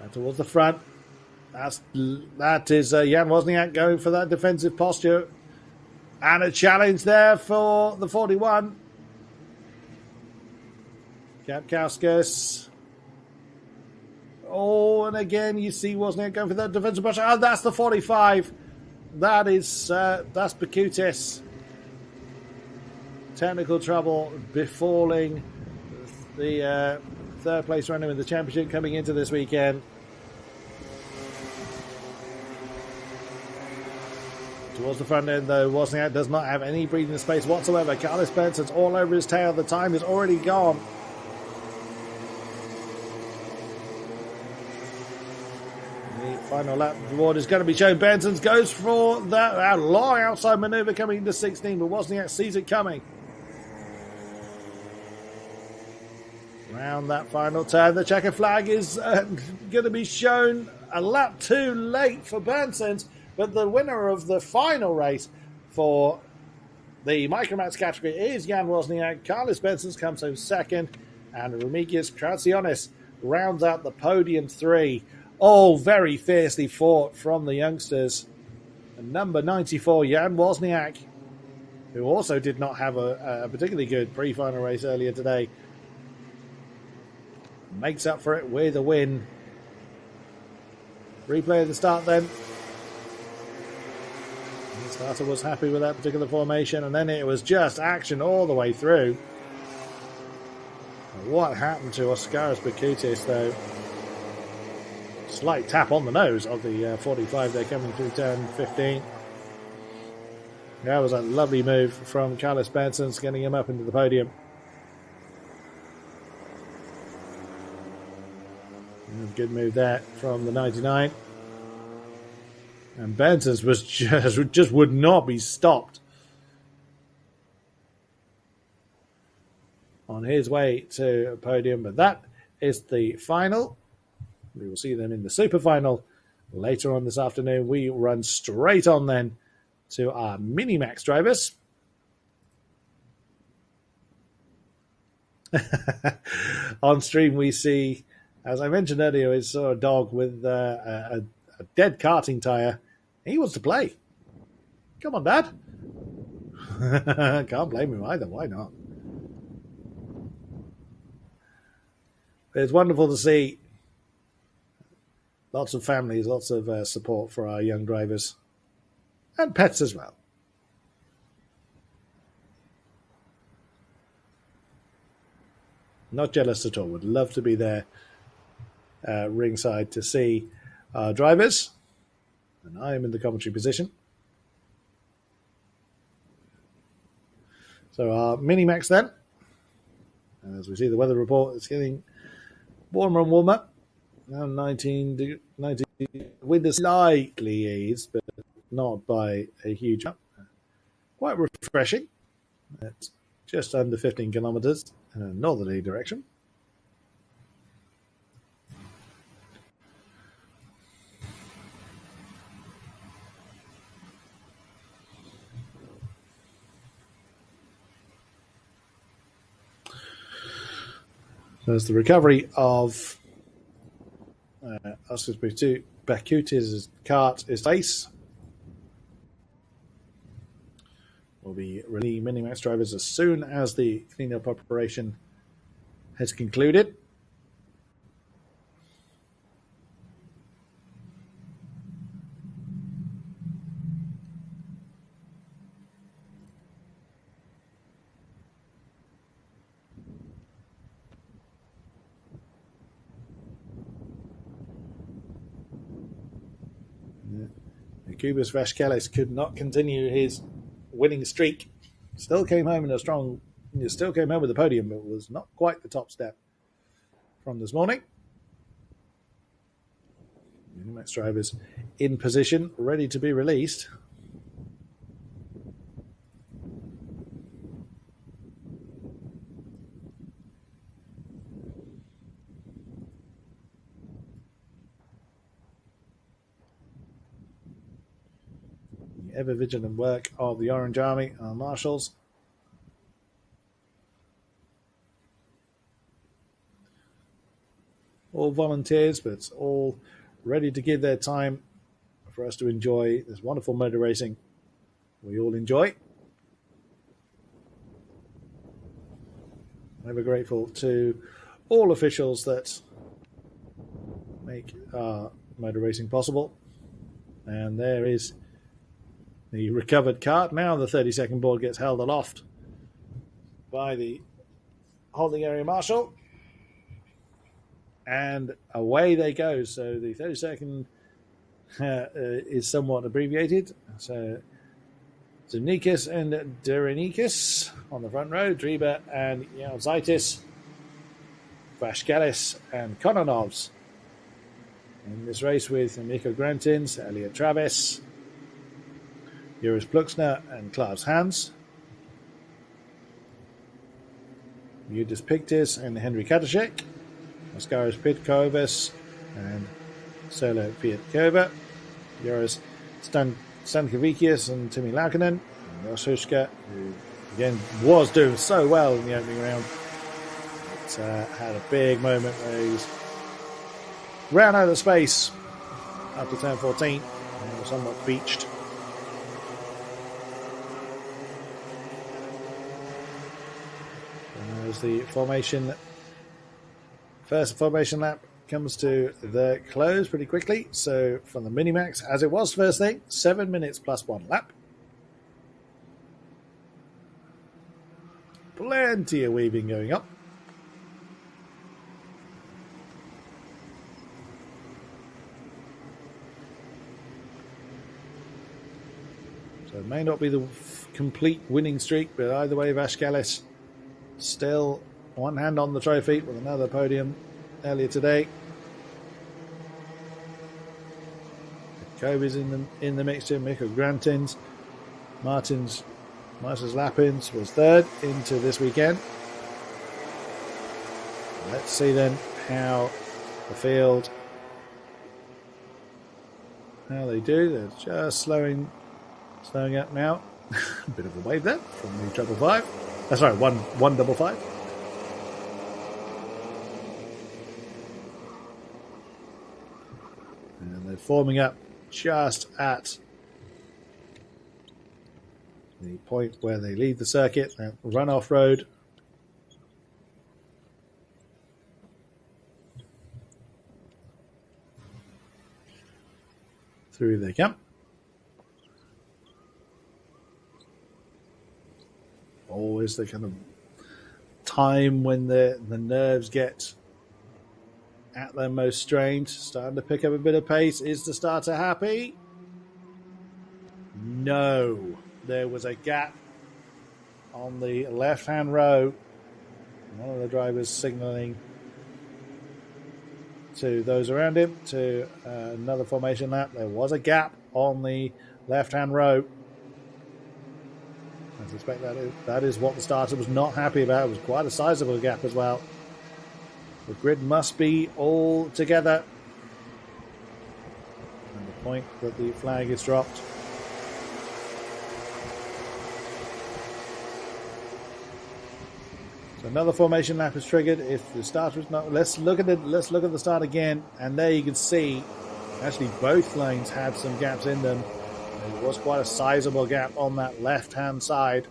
And towards the front, that is Jan Wozniak going for that defensive posture. And a challenge there for the 41. Kapkauskas. Oh, and again you see Wozniak going for that defensive posture. Oh, that's the 45. That's Bakutis technical trouble befalling the third place runner in the championship coming into this weekend. Towards the front end, though, Wozniak does not have any breathing space whatsoever. Carlos Benson's all over his tail. The time is already gone. The final lap reward is going to be shown. Benson's goes for that long outside maneuver coming into 16, but Wozniak sees it coming. Around that final turn, the checker flag is going to be shown a lap too late for Benson's. But the winner of the final race for the Micromax category is Jan Wozniak. Carlos Benson's comes home second, and Remigius Kratsianis rounds out the podium three. All very fiercely fought from the youngsters. And number 94, Jan Wozniak, who also did not have a particularly good pre-final race earlier today, makes up for it with a win. Replay of the start then. The starter was happy with that particular formation, and then it was just action all the way through. What happened to Oskaras Bakutis, though? Slight tap on the nose of the 45 there coming through turn 15. That was a lovely move from Carlos Benson, getting him up into the podium. Good move there from the 99. And Benson's was just would not be stopped on his way to a podium. But that is the final. We will see them in the super final later on this afternoon. We run straight on then to our Mini-Max drivers. On stream we see, as I mentioned earlier, we saw a dog with a dead karting tyre. He wants to play. Come on, Dad. Can't blame him either. Why not? It's wonderful to see lots of families, lots of support for our young drivers and pets as well. Not jealous at all. Would love to be there ringside to see our drivers. And I am in the commentary position. So our Mini-Max then. And as we see the weather report, it's getting warmer and warmer. Now 19, wind is slightly eased, but not by a huge amount. Quite refreshing. It's just under 15 kilometers in a northerly direction. As the recovery of Oskaras Bakutis' kart is face, will be releasing Mini-Max drivers as soon as the cleanup operation has concluded. Kubas Vasquez could not continue his winning streak. Still came home with the podium, but was not quite the top step from this morning. Mini-Max drivers in position, ready to be released. Ever vigilant work of the Orange Army, our marshals. All volunteers, but all ready to give their time for us to enjoy this wonderful motor racing we all enjoy. Ever grateful to all officials that make our motor racing possible. And there is the recovered kart. Now the 30-second board gets held aloft by the holding area marshal. And away they go. So the 30-second is somewhat abbreviated. So Zemnikis and Durinikis on the front row, Driba and Yalzaitis, Vashkalis and Kononovs. In this race with Miko Grantins, Elliot Travis, Joris Pluxner and Klaus Hans, Judis Pictis and Henry Kataszek, Oskaris Pitkovas and Solo Pietkova, Joris Stankovikius and Timmy Laukkanen, and Josushka, who again was doing so well in the opening round, but had a big moment where he ran out of space after turn 14 and was somewhat beached. And there's the formation. First formation lap comes to the close pretty quickly. So from the Minimax, as it was first thing, 7 minutes plus 1 lap. Plenty of weaving going up. So it may not be the complete winning streak, but either way, Vashkalis still one hand on the trophy with another podium earlier today. Kobe's in the mixture. Mikko Grantins, Martins Lappins was third into this weekend. Let's see then how the field, how they do. They're just slowing up now. A bit of a wave there from the 555. That's right, 155. And they're forming up just at the point where they leave the circuit, that run-off road. Through they come. Always the kind of time when the nerves get at their most strained, starting to pick up a bit of pace. Is the starter happy? No. There was a gap on the left-hand row. One of the drivers signalling to those around him to another formation lap. There was a gap on the left-hand row. I suspect that is what the starter was not happy about. It was quite a sizable gap as well. The grid must be all together. And the point that the flag is dropped. So another formation lap is triggered. If the starter is not, let's look at the start again, and there you can see actually both lanes had some gaps in them. There was quite a sizable gap on that left-hand side.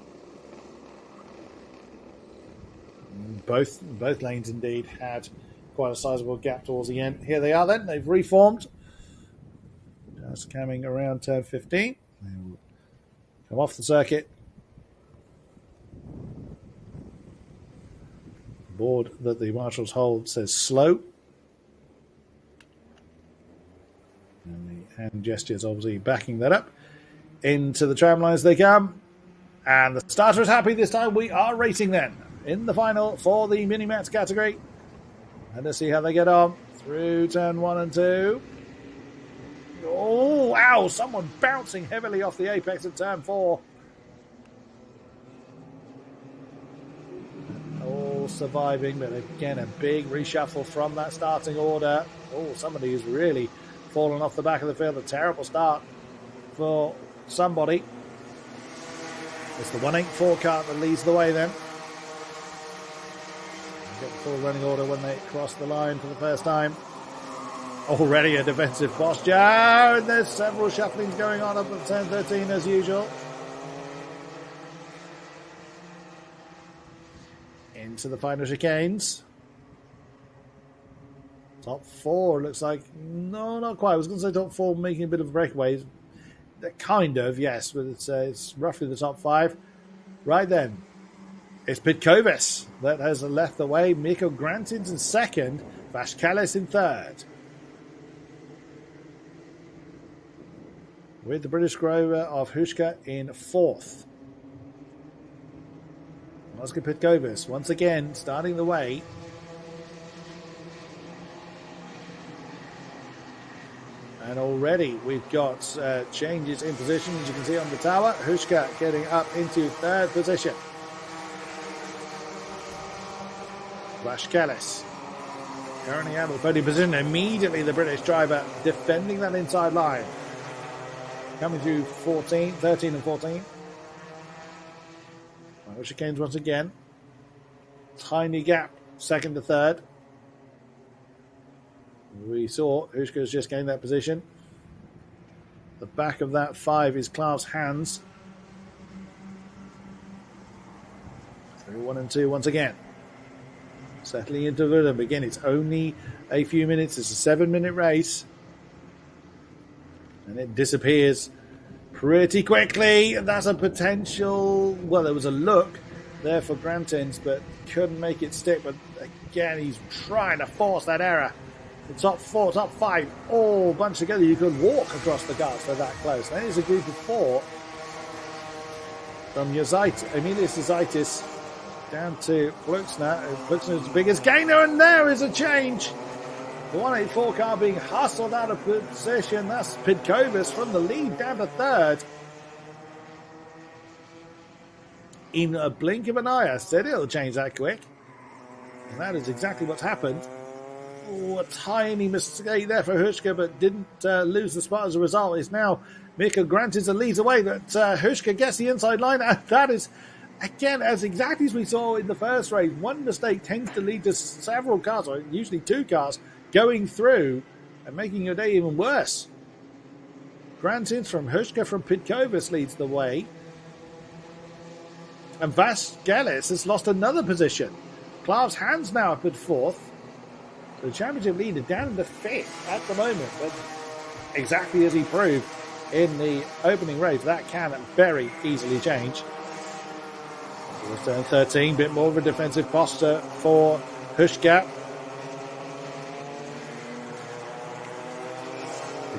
Both lanes indeed had quite a sizable gap towards the end. Here they are then. They've reformed. Just coming around turn 15. They will come off the circuit. The board that the marshals hold says slow. And the hand gestures obviously backing that up. Into the tram lines they come. And the starter is happy this time. We are racing then in the final for the Minimax category. And let's see how they get on through turn 1 and 2. Oh, wow. Someone bouncing heavily off the apex at turn 4. All surviving, but again, a big reshuffle from that starting order. Oh, somebody is really fallen off the back of the field. A terrible start for somebody. It's the 184 cart that leads the way then. Get the full running order when they cross the line for the first time. Already a defensive posture, and there's several shufflings going on up at turn 13 as usual. Into the final chicanes. Top 4 looks like, no, not quite. I was going to say top 4 making a bit of a breakaway. Kind of, yes, but it's roughly the top 5. Right then, It's Pitkovis that has left the way. Mikko Grantins in second. Vashkalis in third. With the British rover of Hushka in fourth. Oscar Pitkovis once again starting the way. And already we've got changes in position, as you can see on the tower. Hushka getting up into third position. Vashkalis currently out of the podium position. Immediately the British driver defending that inside line. Coming to 13 and 14. Chicanes once again. Tiny gap, second to third. We saw Hushka's just gained that position. The back of that 5 is Klaus Hans. Through 1 and 2 once again. Settling into the rhythm. Again, it's only a few minutes. It's a 7-minute race. And it disappears pretty quickly. And that's a potential... Well, there was a look there for Grantins, but couldn't make it stick. But again, he's trying to force that error. The top 4, top 5, all bunched together. You could walk across the guards. They're that close. That is a group of 4 from Emilius Yazaitis down to Fluxner. Fluxner's the biggest gainer, and there is a change. The 184 car being hustled out of position. That's Pitkovis from the lead down to third. In a blink of an eye, I said it'll change that quick. And that is exactly what's happened. Oh, a tiny mistake there for Hushka, but didn't lose the spot as a result. It's now Mikko Grantins that leads away. That Hushka gets the inside line. And that is, again, as exactly as we saw in the first race, one mistake tends to lead to several cars, or usually 2 cars, going through and making your day even worse. Grantins from Hushka from Pitkovis leads the way. And Vashkalis has lost another position. Klaus Hans now up at 4th. The championship leader down to 5th at the moment. But exactly as he proved in the opening race, that can very easily change. Turn 13, bit more of a defensive posture for Hushka.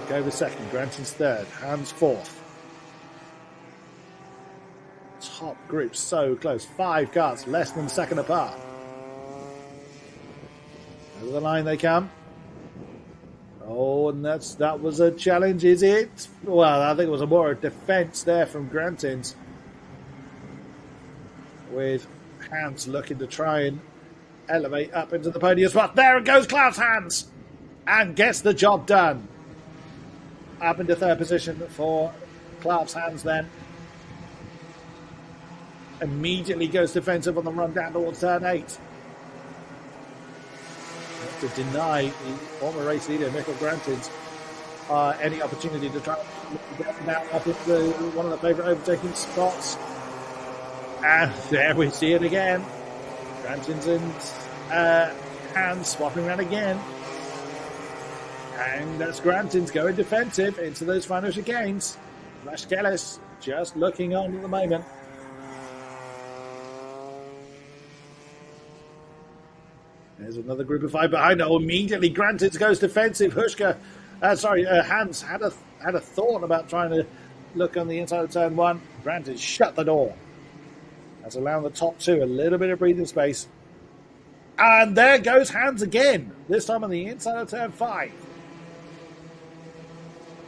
Pitkovis second, Grantins third, Hans 4th. Top group so close, 5 cars less than a second apart. Over the line they come. Oh, and that was a challenge, is it? Well, I think it was a more defense there from Grantins, with Hans looking to try and elevate up into the podium spot. There it goes, Klaus Hans, and gets the job done. Up into third position for Klaus Hans then. Immediately goes defensive on the run down towards turn 8. To deny the former race leader, Mikko Grantins, any opportunity to try to get him out up into one of the favourite overtaking spots. And there we see it again. Grantins and Hans swapping around again. And that's Grantins going defensive into those final chicanes. Vashkalis just looking on at the moment. There's another group of 5 behind. Oh, immediately Grantins goes defensive. Hans had a thought about trying to look on the inside of turn 1. Grantins shut the door. That's allowing the top 2 a little bit of breathing space. And there goes Hans again. This time on the inside of turn 5.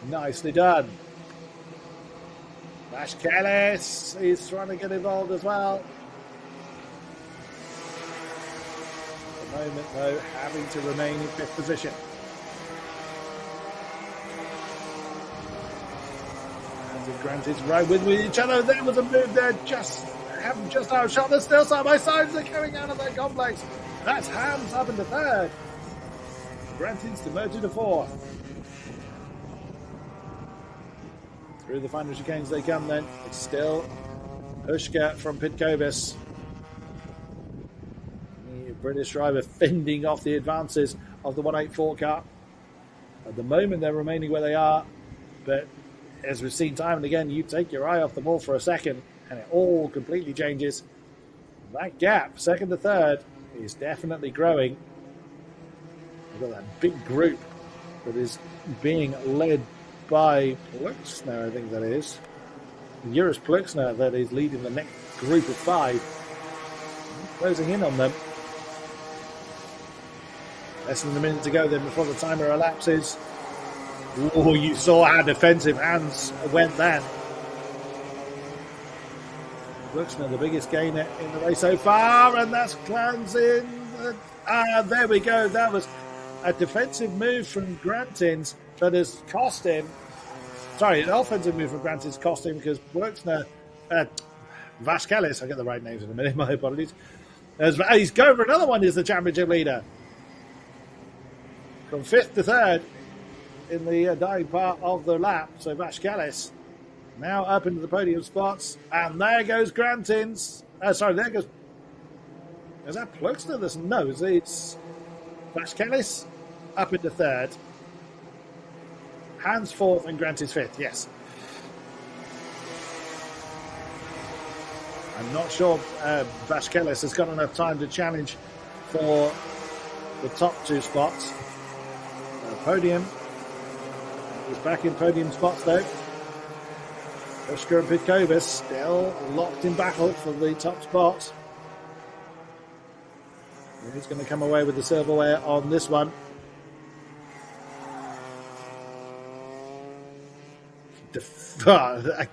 Nicely done. Vashkalis is trying to get involved as well. Moment though, having to remain in 5th position. And Grantins right with each other. There was a move there, just outshot. They're still side by side as they're coming out of that complex. That's Hans up into 3rd. Grantins to merge into 4th. Through the final chicanes they come then. It's still Hushka from Pitkovis. British driver fending off the advances of the 184 car. At the moment, they're remaining where they are, but as we've seen time and again, you take your eye off the ball for a second, and it all completely changes. That gap, second to third, is definitely growing. We've got that big group that is being led by Pluxner, I think that is. Eurus Pluxner that is leading the next group of 5. Closing in on them. Less than a minute to go then before the timer elapses. Oh, you saw how defensive Hans went then. Pluxner, the biggest gainer in the race so far, and that's Clansin. There we go. That was a defensive move from Grantins that has cost him. Sorry, an offensive move from Grantins cost him because Pluxner, Vasquez, I get the right names in a minute, my apologies. He's going for another one, is the championship leader. From 5th to 3rd in the dying part of the lap. So Vasquez now up into the podium spots. And there goes Grantins. There goes... Is that Pluxner? No, it's Vasquez up into 3rd. Hans 4th and Grantins 5th, yes. I'm not sure Vasquez has got enough time to challenge for the top 2 spots. Podium. He's back in podium spots though. Oscar and Pitkovas still locked in battle for the top spot. He's going to come away with the silverware on this one.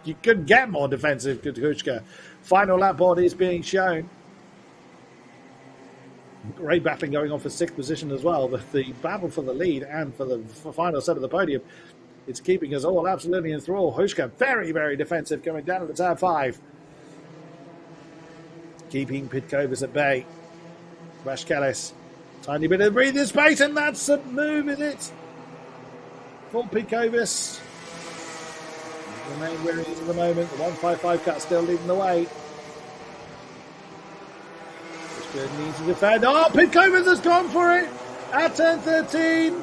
You couldn't get more defensive, Kutushka. Final lap board is being shown. Great battling going on for 6th position as well, but the battle for the lead and for the final set of the podium, it's keeping us all absolutely in thrall. Hushka, very, very defensive, coming down at the turn 5. Keeping Pitkovas at bay. Vasquez, tiny bit of breathing space, and that's a move, is it? For Pitkovas. Remain where he is at the moment. The 155 cut still leading the way. Needs to defend. Oh, Pitkovas has gone for it at turn 13.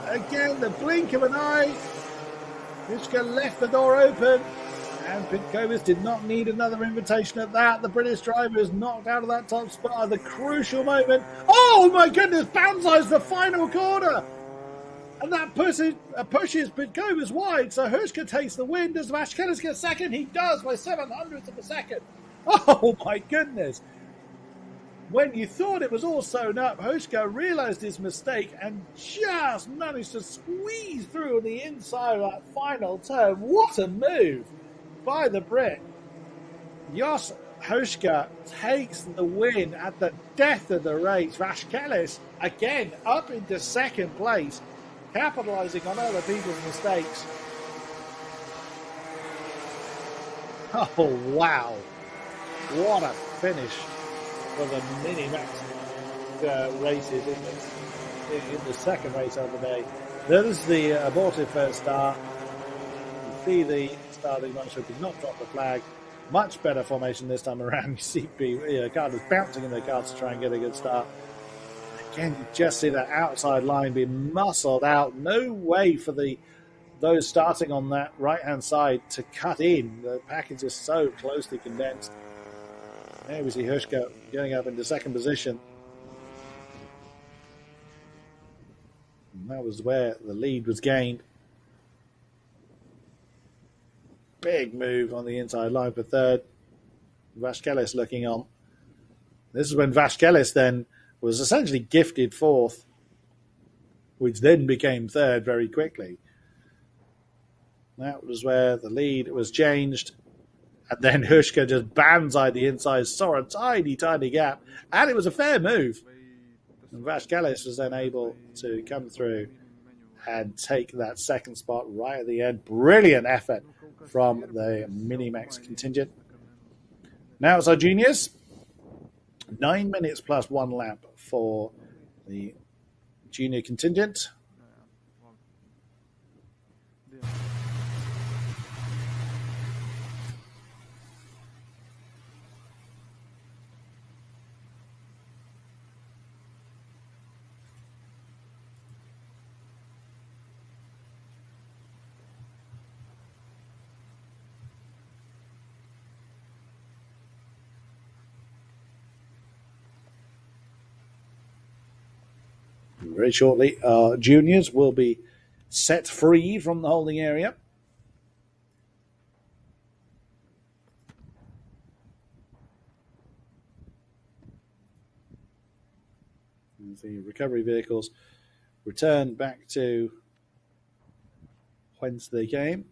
Again, the blink of an eye. Mishka left the door open, and Pitkovas did not need another invitation at that. The British driver is knocked out of that top spot at the crucial moment. Oh my goodness, Banzai's the final corner. And that pushes Pitkovas wide, so Hushka takes the win. Does Vasquez get second? He does by 700ths of a second. Oh my goodness. When you thought it was all sewn up, Hushka realised his mistake and just managed to squeeze through on the inside of that final turn. What a move by the Brit. Jos Hushka takes the win at the death of the race. Vasquez, again, up into 2nd place, capitalising on other people's mistakes. Oh, wow. What a finish for the Mini-Max races in the second race of the day. There's the abortive first start. You see the starting marshal did not drop the flag. Much better formation this time around. You see Carter's bouncing in the car to try and get a good start. Again, you just see that outside line being muscled out. No way for those starting on that right-hand side to cut in. The package is so closely condensed. There we see Hushka going up into 2nd position. And that was where the lead was gained. Big move on the inside line for 3rd. Vasquez looking on. This is when Vasquez then was essentially gifted 4th, which then became 3rd very quickly. That was where the lead was changed. And then Hushka just banzaied the inside, saw a tiny, tiny gap, and it was a fair move. And Vasquez was then able to come through and take that 2nd spot right at the end. Brilliant effort from the Mini-Max contingent. Now it's our juniors. 9 minutes plus 1 lap for the junior contingent. Very shortly, our juniors will be set free from the holding area. As the recovery vehicles return back to whence they came.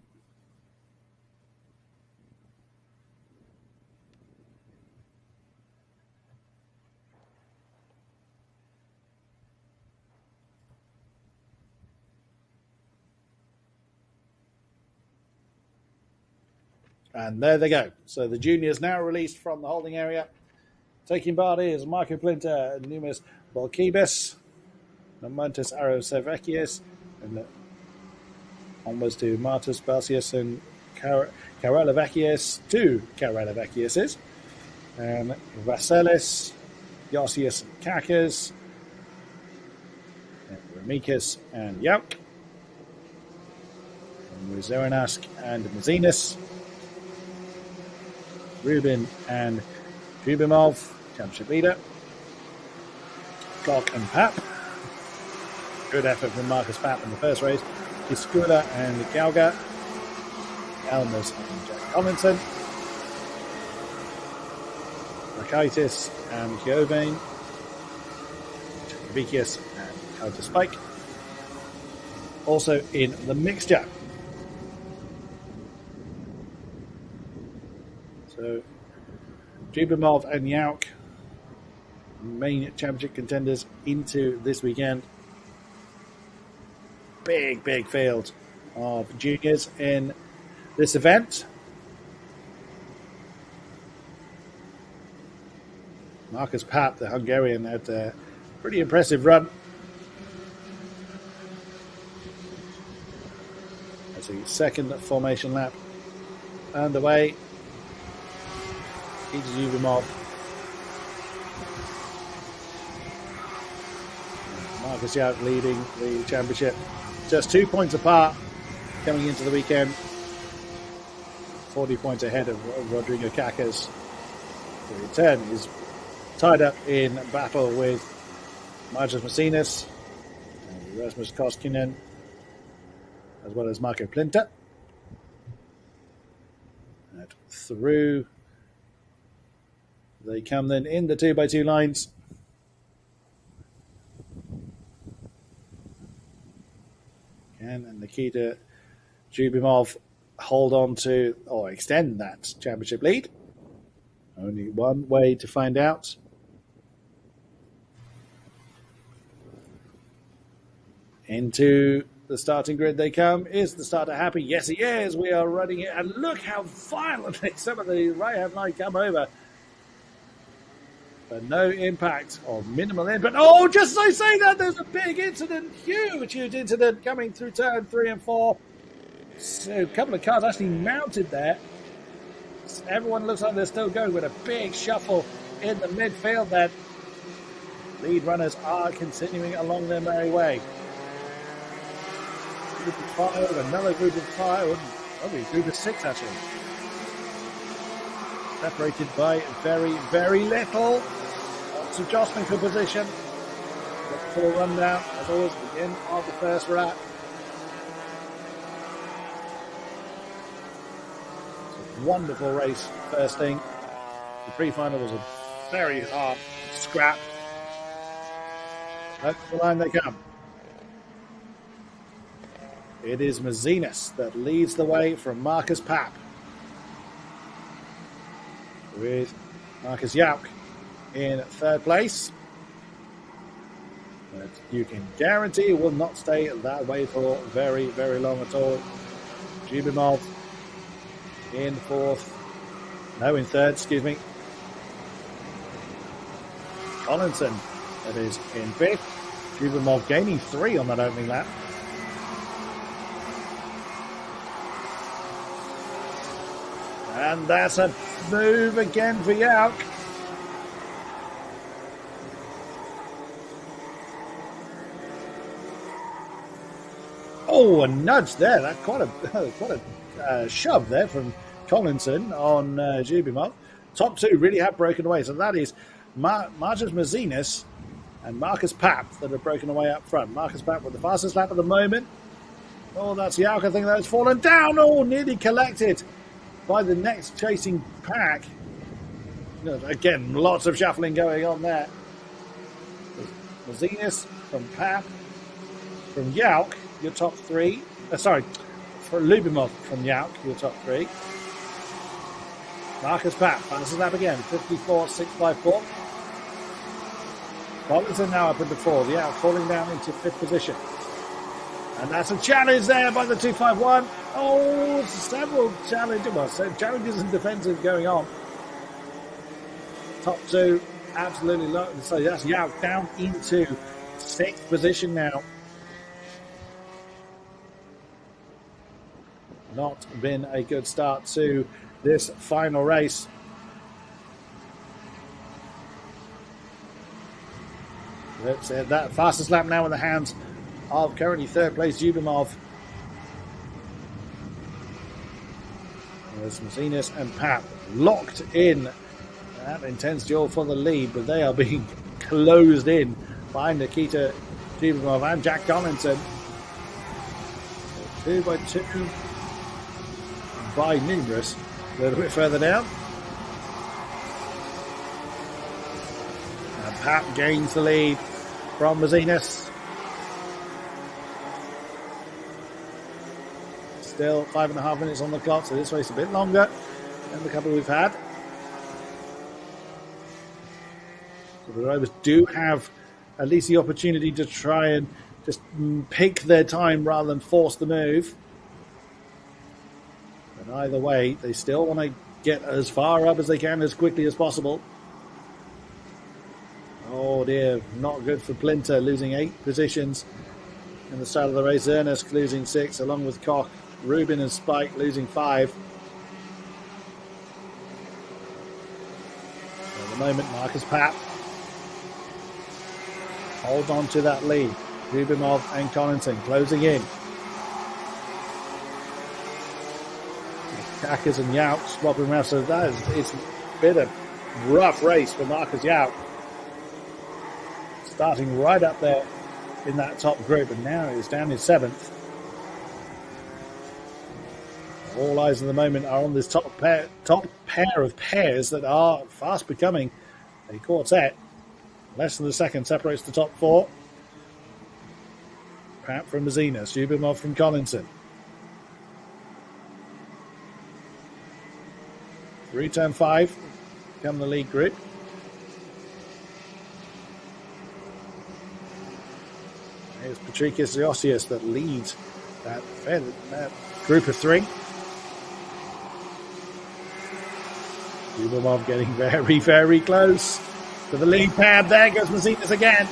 And there they go. So the juniors now released from the holding area. Taking part is Marco Plinter, Numis Balkibis, Montes Arosevecius, and onwards to Martus Balsius and Karelevecius, two Kareleveciuses, and Vasilis, Josius Kakas, and Ramikas and Yauk, and Zeranask and Mazinis, Rubin and Jubimov, championship leader. Glock and Pap. Good effort from Marcus Pap in the first race. Iskula and Gauga. Elmers and Jack Collinson. Rakaitis and Giovane. Jakovikius and Counter Spike. Also in the mixture. So Jubimov and Yauk, main championship contenders into this weekend. Big field of juniors in this event. Marcus Pap, the Hungarian, had a pretty impressive run. That's the second formation lap underway. Peter Jubimov. Marcus Yauk leading the championship. Just 2 points apart coming into the weekend. 40 points ahead of Rodrigo Kakas. The return is tied up in battle with Marcus Macinas and Rasmus Koskinen, as well as Marco Plinter. And through they come then in the 2x2 lines. And Nikita Jubimov hold on to or extend that championship lead. Only one way to find out. Into the starting grid they come. Is the starter happy? Yes, he is. We are running it. And look how violently some of the right-hand line come over. But no impact or minimal impact. Oh, just as I say that, there's a big incident, huge incident coming through turn 3 and 4. So a couple of cars actually mounted there. So everyone looks like they're still going with a big shuffle in the midfield there. Lead runners are continuing along their merry way. Group of 5, another group of 5, probably a group of 6 actually. Separated by very little. Lots of jostling for position. The full rundown, as always, at the end of the first lap. It's a wonderful race, first thing. The pre-final was a very hard scrap. Up the line they come. It is Mazinas that leads the way from Marcus Pap, with Marcus Yauk in third place. But you can guarantee it will not stay that way for very long at all. Jubimov in third, excuse me. Collinson, that is in fifth. Jubimov gaining 3 on that opening lap. And that's a move again for Yauk. Oh, a nudge there. That's quite a shove there from Collinson on Jubimov. Top 2 really have broken away. So that is Marcus Mazinas and Marcus Papp that have broken away up front. Marcus Papp with the fastest lap at the moment. Oh, that's Yauk. I think that's fallen down. Oh, nearly collected by the next chasing pack. Again, lots of shuffling going on there. Mazinis from Papp, from Yauk, your top three. For Lubimov from Yauk, your top three. Marcus Papp, fastest lap again, 54.654. Collinson now up into fourth. Yauk falling down into fifth position. And that's a challenge there by the 251. Oh, several challenges and defensive going on. Top two, absolutely low. So that's Yauk down into sixth position now. Not been a good start to this final race. Let's say that fastest lap now in the hands of currently third place Zubimov. There's Mazinis and Papp locked in that intense duel for the lead, but they are being closed in by Nikita Zubimov and Jack Collinson. 2 by 2 by numerous. A little bit further down. And Papp gains the lead from Mazinis. Still 5.5 minutes on the clock, so this race a bit longer than the couple we've had. So the drivers do have at least the opportunity to try and just pick their time rather than force the move. But either way, they still want to get as far up as they can as quickly as possible. Oh dear, not good for Plinter, losing 8 positions in the start of the race. Ernest losing 6, along with Koch, Rubin and Spike losing 5. At the moment, Marcus Papp holds on to that lead. Rubinov and Collinson closing in. Kakas and Yauk swapping around, so it's been a rough race for Marcus Yauk. Starting right up there in that top group, and now it's down in 7th. All eyes at the moment are on this top pair of pairs that are fast becoming a quartet. Less than a second separates the top 4. Papp from Mazinis, Zubimov from Collinson. Through turn 5, become the lead group. Here's Patrikis Iosius that leads that group of 3. Zubimov getting very, very close to the lead pad. There goes Mazinis again.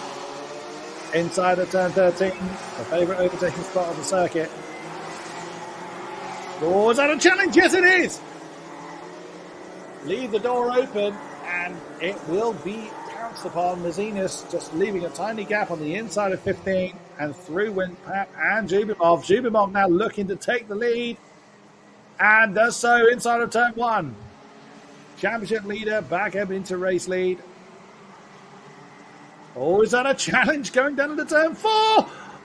Inside of turn 13, a favourite overtaking spot of the circuit. Oh, is that a challenge? Yes, it is! Leave the door open, and it will be pounced upon. Mazinis just leaving a tiny gap on the inside of 15, and through went Papp and Zubimov. Zubimov now looking to take the lead, and does so inside of turn 1. Championship leader back up into race lead. Oh, is that a challenge going down into turn 4?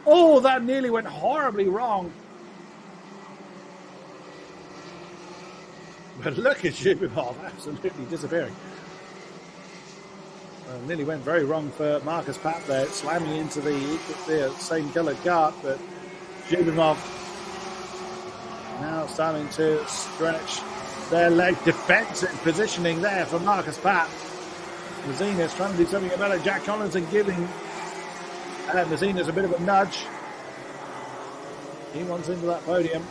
Oh, that nearly went horribly wrong. But look at Zubimov absolutely disappearing. Nearly went very wrong for Marcus Papp there, slamming into the same coloured cart, but Zubimov now starting to stretch their leg. Defensive positioning there for Marcus Papp. Mazinis trying to do something about it. Jack Collinson giving Mazinis a bit of a nudge. He wants into that podium.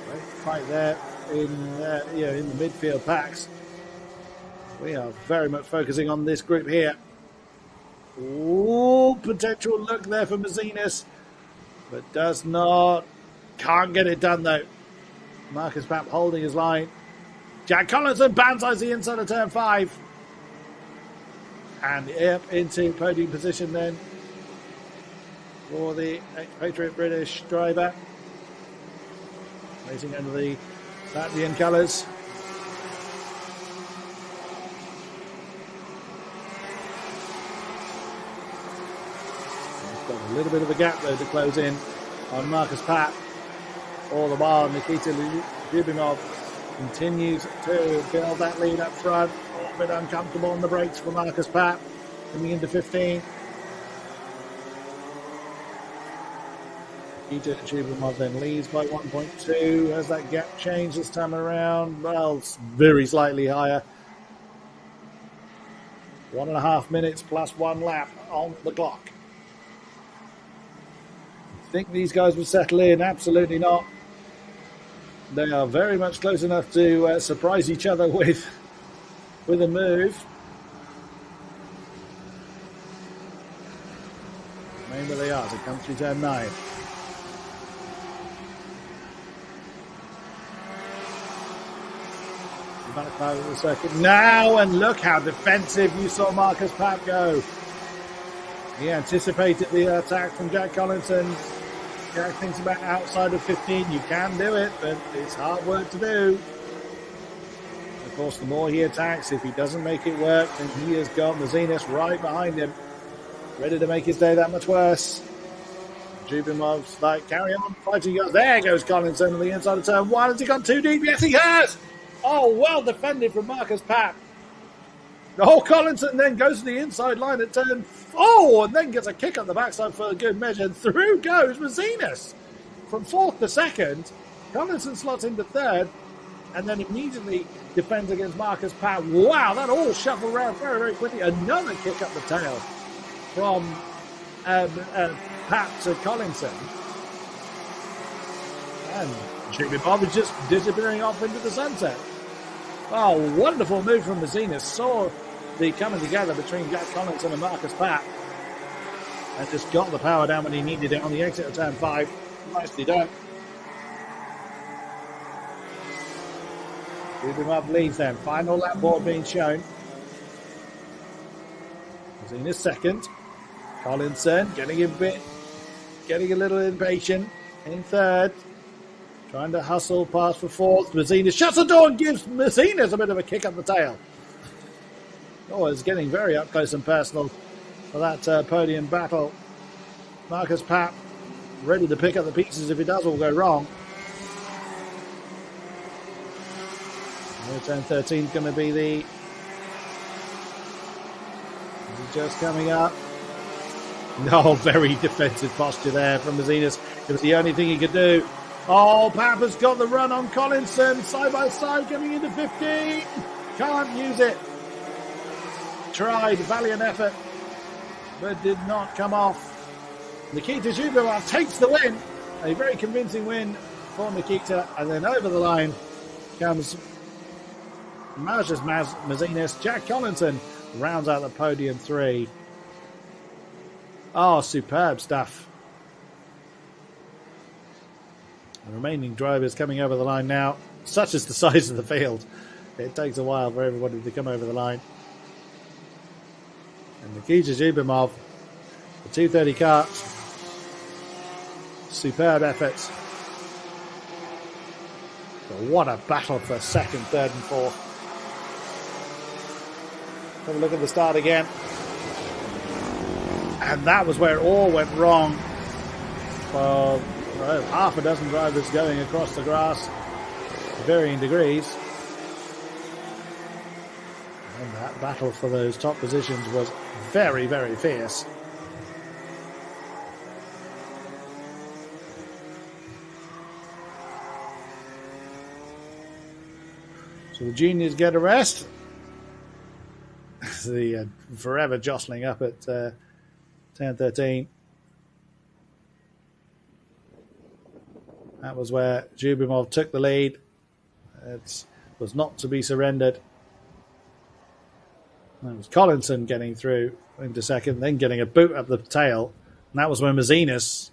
Great fight there in the midfield packs. We are very much focusing on this group here. Ooh, potential look there for Mazinis, but can't get it done though. Marcus Papp holding his line. Jack Collinson banzais the inside of turn 5. And up into podium position then for the expatriate British driver. Racing under the Latvian colours. Got a little bit of a gap though to close in on Marcus Papp. All the while, Nikita Lyubimov continues to build that lead up front. A little bit uncomfortable on the brakes for Marcus Papp, coming into 15. Nikita Lyubimov then leads by 1.2. Has that gap changed this time around? Well, it's very slightly higher. 1.5 minutes plus 1 lap on the clock. Think these guys will settle in? Absolutely not. They are very much close enough to surprise each other with a move. Maybe they are to come through turn 9. Back out of the circuit now, and look how defensive you saw Marcus Papp go. He anticipated the attack from Jack Collinson. Jack thinks about outside of 15. You can do it, but it's hard work to do. Of course, the more he attacks, if he doesn't make it work, then he has got Mazinas right behind him, ready to make his day that much worse. Lyubimov's like, carry on fighting. There goes Collinson on the inside of turn 1. Has he gone too deep? Yes, he has. Oh, well defended from Marcus Papp. Oh, Collinson then goes to the inside line at turn 4 and then gets a kick on the backside for a good measure. And through goes Mazinas from 4th to 2nd. Collinson slots into 3rd and then immediately defends against Marcus Papp. Wow, that all shuffled around very, very quickly. Another kick up the tail from Papp to Collinson. And Lyubimov is just disappearing off into the sunset. Oh, wonderful move from Mazinas. Saw the coming together between Jack Collinson and Marcus Papp. And just got the power down when he needed it on the exit of turn 5. Nicely done. Lyubimov leads then. Final lap board being shown. Mazinas second. Collinson getting a little impatient in 3rd. Trying to hustle past for 4th. Mazinas shuts the door and gives Mazinas a bit of a kick up the tail. Oh, it's getting very up close and personal for that podium battle. Marcus Papp ready to pick up the pieces if it does all go wrong. Turn 13 is going to be the... just coming up. No, very defensive posture there from Mazinas. It was the only thing he could do. Oh, Papp has got the run on Collinson, side by side, coming into 15. Can't use it. Tried, valiant effort, but did not come off. Nikita Lyubimov takes the win. A very convincing win for Nikita. And then over the line comes Mazinas. Jack Collinson rounds out the podium 3. Oh, superb stuff. The remaining drivers coming over the line now. Such is the size of the field. It takes a while for everybody to come over the line. And Nikita Lyubimov, the 230 kart. Superb efforts. But what a battle for 2nd, 3rd and 4th. Have a look at the start again. And that was where it all went wrong for half a dozen drivers going across the grass, varying degrees. And that battle for those top positions was very, very fierce. So the juniors get a rest. The forever jostling up at 10-13. That was where Lyubimov took the lead. It was not to be surrendered. That was Collinson getting through into 2nd, then getting a boot up the tail. And that was when Mazinas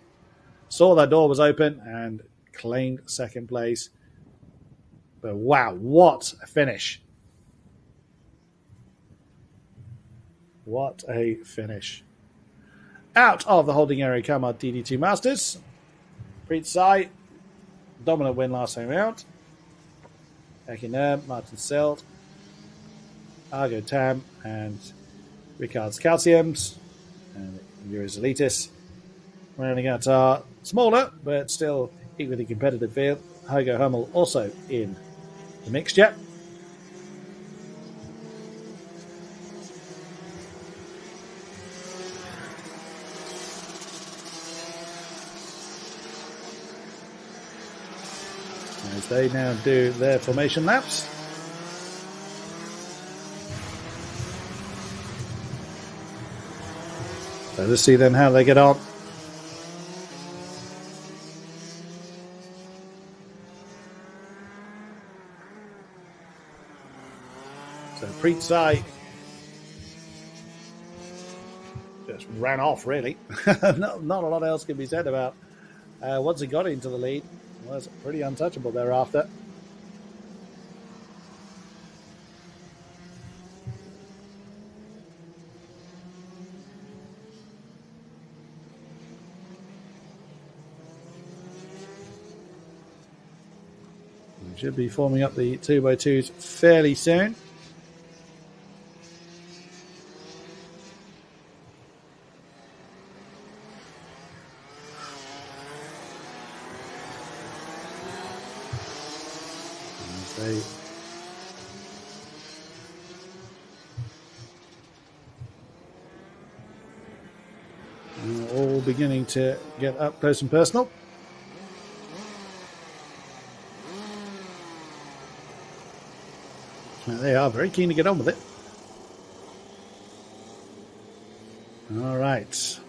saw that door was open and claimed 2nd place. But wow, what a finish. What a finish. Out of the holding area come our DD2 Masters. Preet Sai, dominant win last time round. Ekin Martin Selt, Argo Tam, and Ricard's Calciums, and Euros Elitis. rounding out our smaller but still equally competitive field. Hugo Hummel also in the mixture. As they now do their formation laps. So let's see then how they get on. So Preetsai just ran off, really. not a lot else can be said about once he got into the lead. Was pretty untouchable thereafter. We should be forming up the 2x2s fairly soon. All beginning to get up close and personal. And they are very keen to get on with it. All right.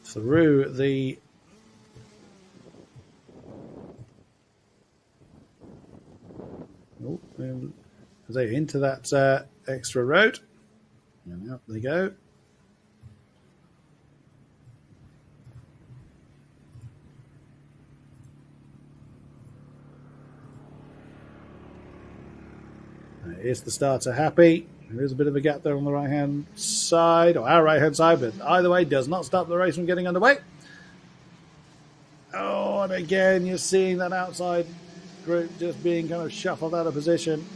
Through the into that extra road, and up they go. Is the starter happy? There is a bit of a gap there on the right-hand side, or our right-hand side, but either way, does not stop the race from getting underway. Oh, and again, you're seeing that outside group just being kind of shuffled out of position.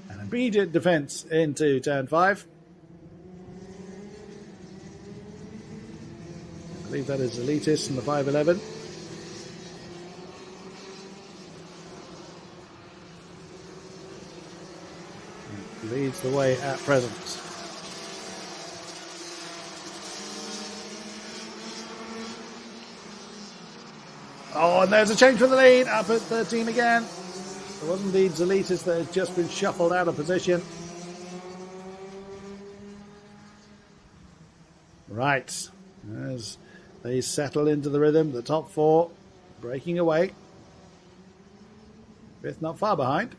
An immediate defense into turn 5. I believe that is Elitis in the 511. Leads the way at present. Oh, and there's a change for the lead, up at 13 again. It was indeed Zelitis that has just been shuffled out of position. Right, as they settle into the rhythm, the top 4 breaking away. 5th not far behind.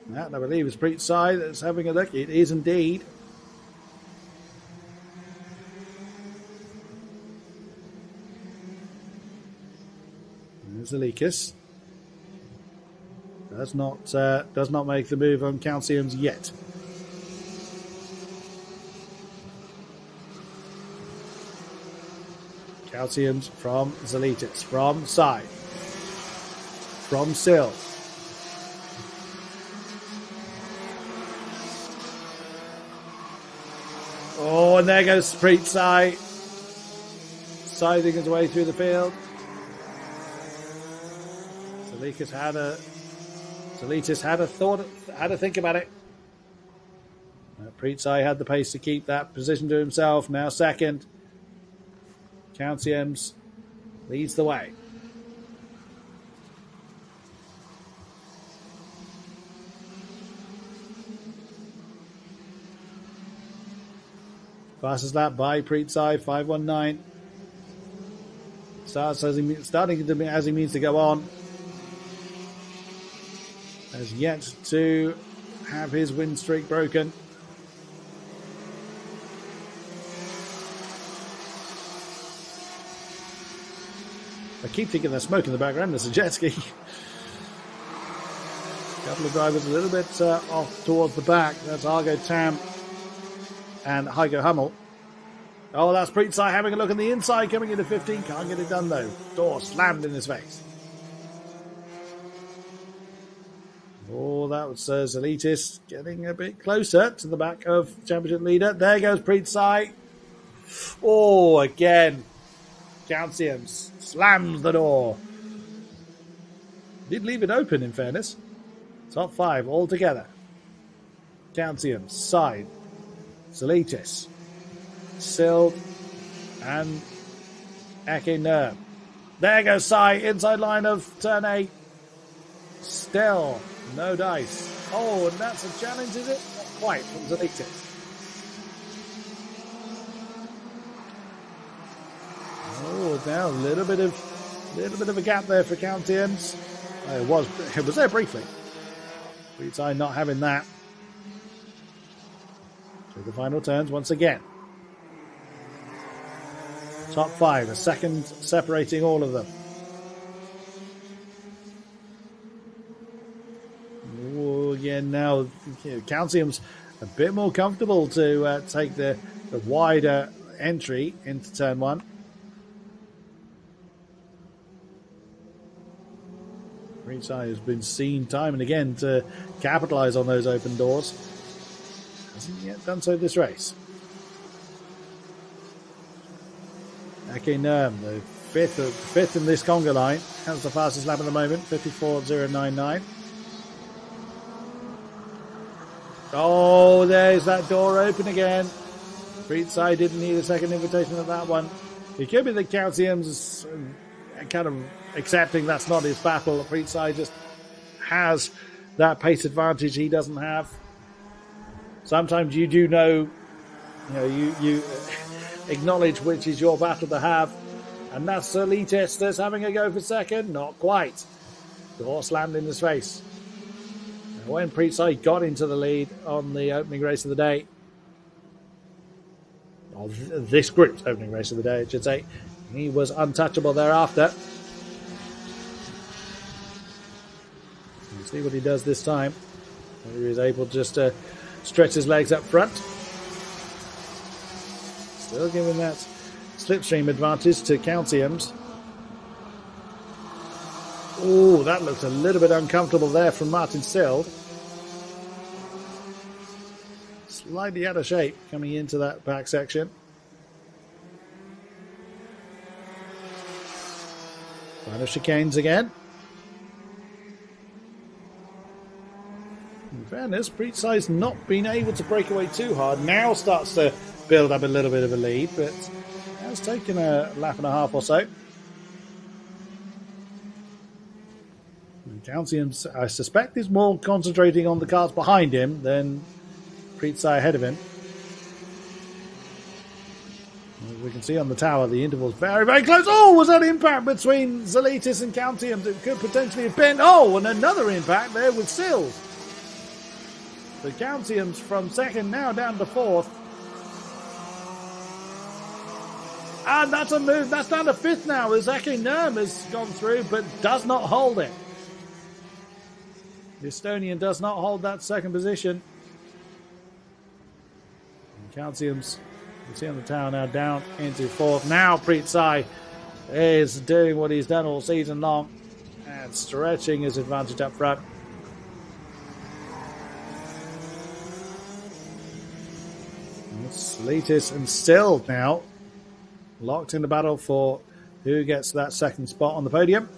That, I believe, is Preetsai that's having a look. It is indeed. There's Alikas. Does not make the move on Calciums yet. Calciums from Zelitis, from Sai, from Sil. Oh, and there goes Preetsai, scything his way through the field. Zelitis had a think about it. Preetsai had the pace to keep that position to himself. Now second. Calciums leads the way. Fastest lap by Preetsai, 5:19. Starting as he means to go on. Has yet to have his win streak broken. I keep thinking there's smoke in the background. There's a jet ski. couple of drivers a little bit off towards the back. That's Argo Tam and Heiko Hummel. Oh, that's Pritsai having a look on the inside, coming into 15. Can't get it done, though. Door slammed in his face. Oh, that was Zalitis getting a bit closer to the back of championship leader. There goes Pritsai. Oh, again. Calcium slams the door. Did leave it open, in fairness. Top 5 all together. Calcium, Side, Zalitis, Sild, and Ake Nerm. There goes Sai, inside line of turn 8. Still no dice. Oh, and that's a challenge, is it? Not quite from Zalitis. Oh, now a little bit of a gap there for Calciums. It was there briefly. Pritsai not having that. So the final turns once again. Top 5, a second separating all of them. Oh, again now, Calcium's a bit more comfortable to take the wider entry into turn 1. Pritsai has been seen time and again to capitalise on those open doors. Hasn't yet done so this race. Ake Nerm, the fifth in this conga line, has the fastest lap at the moment, 54.099. Oh, there's that door open again. Pritsai didn't need a second invitation at that one. It could be that Calcium's kind of accepting that's not his battle. Pritsai just has that pace advantage he doesn't have. Sometimes you do know, you acknowledge which is your battle to have, and that's Zalitis that's having a go for second. Not quite. Door slammed in his face. And when Pritsai got into the lead on the opening race of the day, or this group's opening race of the day, I should say, he was untouchable thereafter. We'll see what he does this time. Whether he's able just to stretch his legs up front. Still giving that slipstream advantage to Calciums. Oh, that looked a little bit uncomfortable there from Martin Sild. Slightly out of shape coming into that back section. Final chicanes again. In fairness, Pritsai's not been able to break away too hard. Now starts to build up a little bit of a lead, but has taken a lap and a half or so. Calcium, I suspect, is more concentrating on the cars behind him than Pritsai ahead of him. As we can see on the tower, the interval's very, very close. Oh, was that impact between Zalitis and Calcium that could potentially have been? Oh, and another impact there with Sild. The Calcium's from second now down to fourth. And that's a move. That's down to fifth now as Ake Nerm has gone through but does not hold it. The Estonian does not hold that second position. And Calcium's, you can see on the tower now, down into fourth. Now Pritsai is doing what he's done all season long and stretching his advantage up front. Zalitis and Sild now locked in the battle for who gets that second spot on the podium.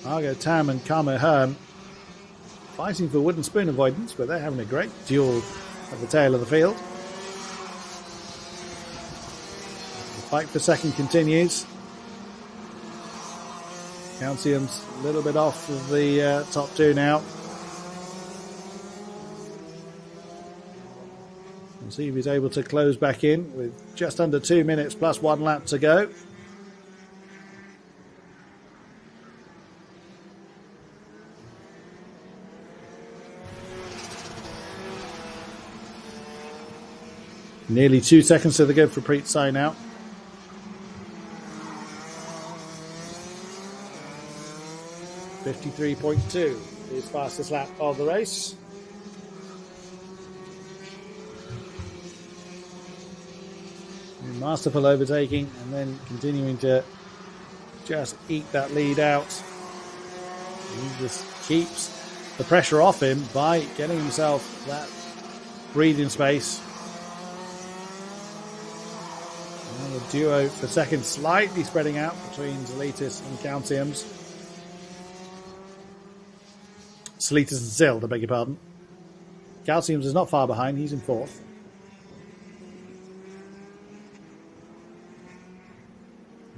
Argo Tam and Kamo Herm fighting for wooden spoon avoidance, but they're having a great duel at the tail of the field. The fight for second continues. Calcium's a little bit off of the top two now. We'll see if he's able to close back in with just under 2 minutes plus 1 lap to go. Nearly 2 seconds to the go for Pritsai now. 53.2, his fastest lap of the race. Masterful overtaking and then continuing to just eke that lead out. He just keeps the pressure off him by getting himself that breathing space. And the duo for second slightly spreading out between Zalitis and Calciums. Zalitis and Zild, I beg your pardon. Calciums is not far behind, he's in fourth.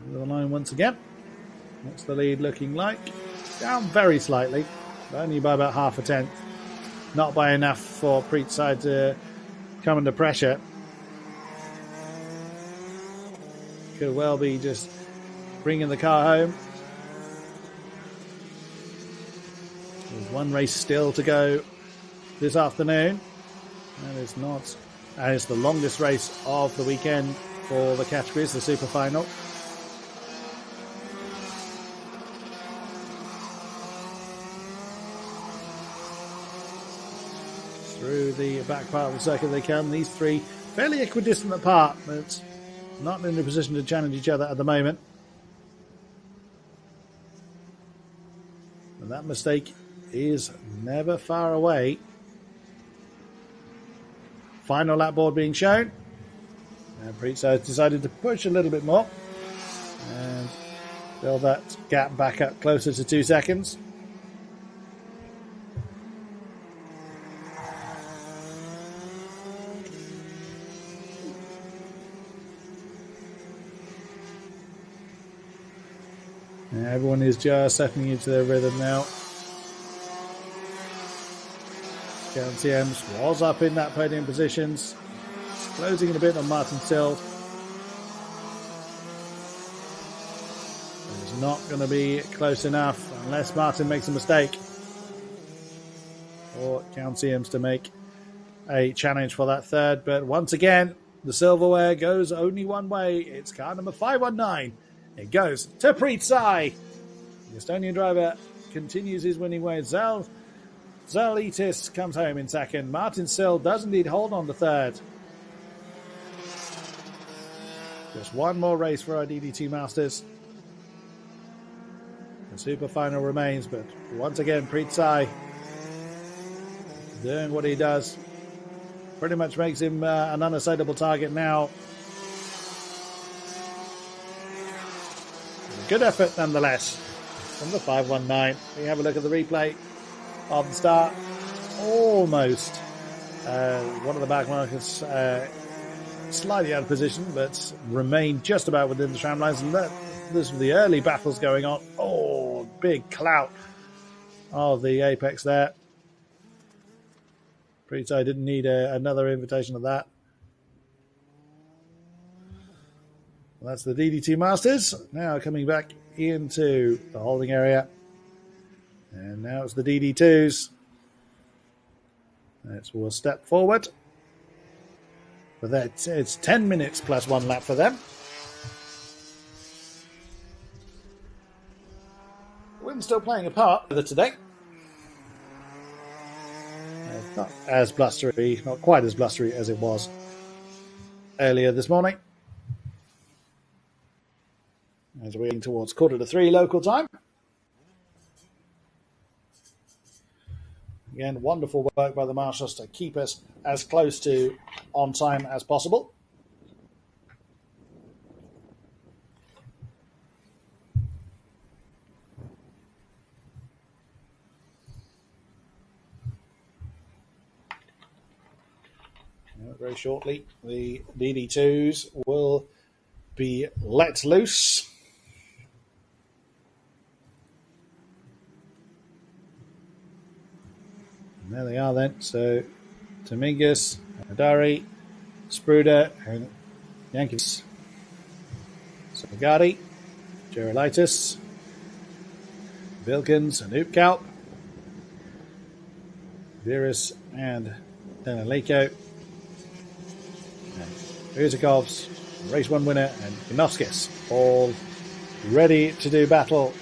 Over the line once again. What's the lead looking like? Down very slightly, but only by about half a tenth. Not by enough for Preet's side to come under pressure. Could well be just bringing the car home. There's one race still to go this afternoon. And it's not as the longest race of the weekend for the categories, the super final. Through the back part of the circuit they come. These three fairly equidistant apart, but not in a position to challenge each other at the moment. And that mistake is never far away. Final lap board being shown. And Preet has decided to push a little bit more and build that gap back up closer to 2 seconds. Everyone is just settling into their rhythm now. Calciums was up in that podium positions. Closing in a bit on Martin Sill. It's not going to be close enough unless Martin makes a mistake. Or Calciums to make a challenge for that third. But once again, the silverware goes only one way. It's car number 519. It goes to Preet Sai. The Estonian driver continues his winning way. Zalitis comes home in second. Martin Sill does indeed hold on to third. Just one more race for our DDT Masters. The super final remains, but once again, Preet Sai doing what he does. Pretty much makes him an unassailable target now. Good effort nonetheless from the 519. We have a look at the replay of the start. Almost one of the back markers slightly out of position, but remained just about within the tram lines. And this was the early battles going on. Oh, big clout of the apex there. Preet Sai didn't need another invitation of that. That's the DDT Masters. Now coming back into the holding area. And now it's the DD2s. We'll step forward. But that it's 10 minutes plus 1 lap for them. Wind's still playing a part today. Not as blustery, not quite as blustery as it was earlier this morning. As we're heading towards 2:45 local time. Again, wonderful work by the marshals to keep us as close to on time as possible. Very shortly, the DD2s will be let loose. And there they are then. So, Dominguez, Adari, Spruder, and Yankees. Sagadi, Gerolitis, Vilkins, and Oopkalp, Virus, and Danileko. Uzakovs, race 1 winner, and Gnoskis, all ready to do battle.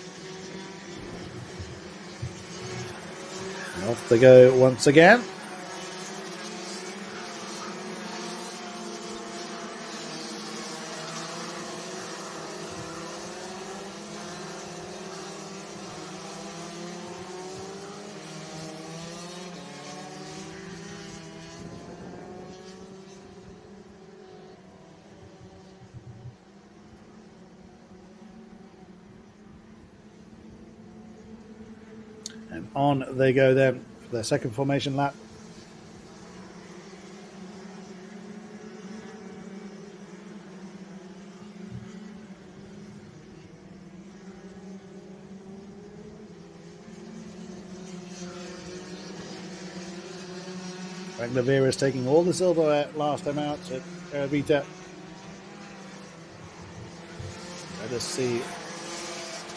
And off they go once again. And on they go then for their second formation lap. Latvia is taking all the silverware last time out at Vita. Let us see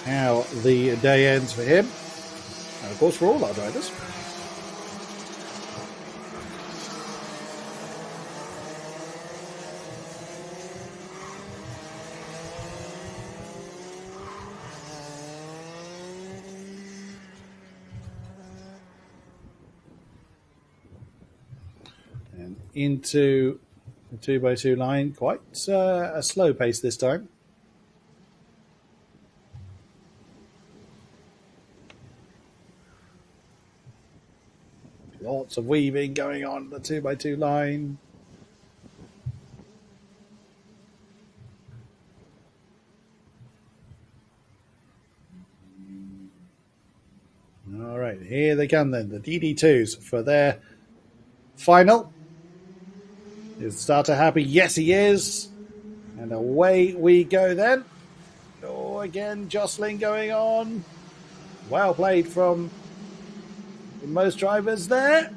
how the day ends for him. And of course for all our drivers. And into the 2x2 line, quite a slow pace this time. Lots of weaving going on the 2x2 line. All right, here they come then, the DD2s for their final. Is the starter happy? Yes, he is. And away we go then. Oh, again, jostling going on. Well played from most drivers there.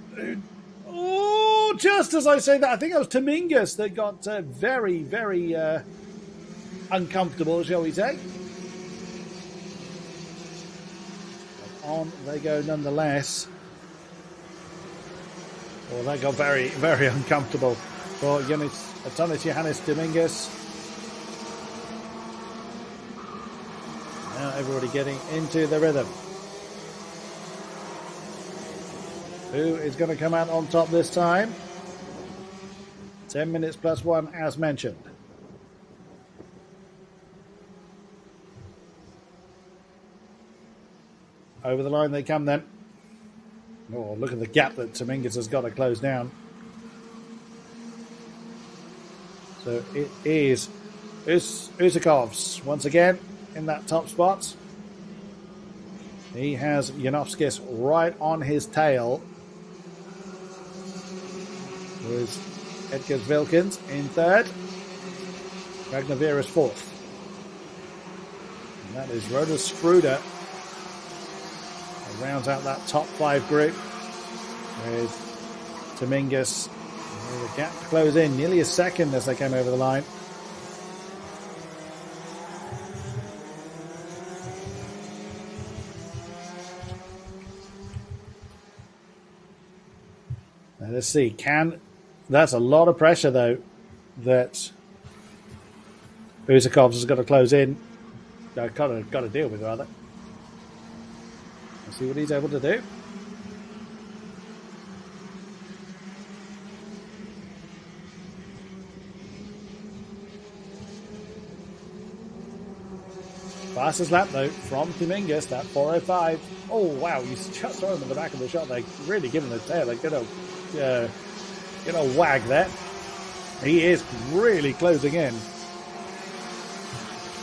Oh, just as I say that, I think it was Dominguez that got very, very uncomfortable, shall we say. But on they go nonetheless. Oh, that got very, very uncomfortable for Johannes Dominguez. Now everybody getting into the rhythm. Who is going to come out on top this time? 10 minutes plus one, as mentioned. Over the line they come then. Oh, look at the gap that Dominguez has got to close down. So it is Usakovs once again in that top spot. He has Janovskis right on his tail. With Edgar Wilkins in third. Ragnar Vera is fourth. And that is Roda Spruder. Rounds out that top five group with Dominguez. The gap to close in, nearly a second as they came over the line. Now let's see, that's a lot of pressure though that Usakovs has got to close in. Got to deal with rather. Let's see what he's able to do. Fastest lap though from Dominguez, that 4:05. Oh wow, he's just throwing him in the back of the shot. They're really giving the tail. They're gonna wag there. He is really closing in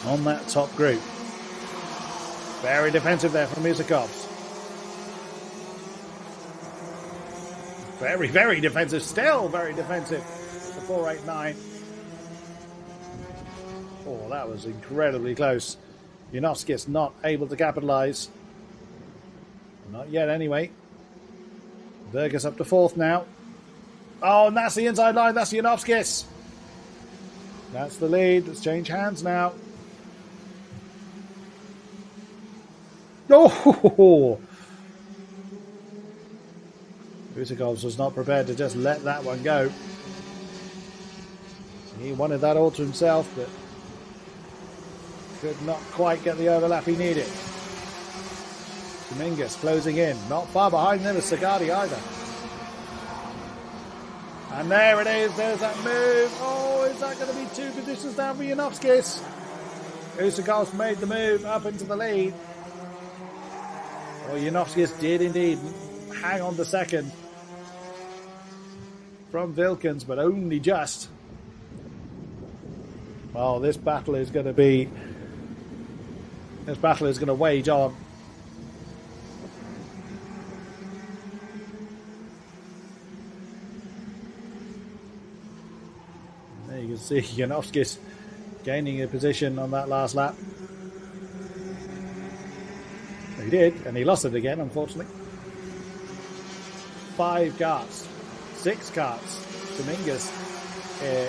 on that top group. Very defensive there from Usakovs. Very, very defensive. Still very defensive. The 489. Oh, that was incredibly close. Janovskis not able to capitalize. Not yet, anyway. Burgess up to fourth now. Oh, and that's the inside line. That's Janovskis. That's the lead. Let's change hands now. Oh! Usakovs was not prepared to just let that one go. He wanted that all to himself, but could not quite get the overlap he needed. Dominguez closing in. Not far behind them is Sagadi either. And there it is. There's that move. Oh, is that going to be 2 positions down for Janowskis? Usakov's made the move up into the lead. Oh, Janowskis did indeed hang on the second from Wilkins, but only just. Well, this battle is going to wage on. There you can see Janowskis gaining a position on that last lap. He did, and he lost it again, unfortunately. 5 karts, 6 karts. Dominguez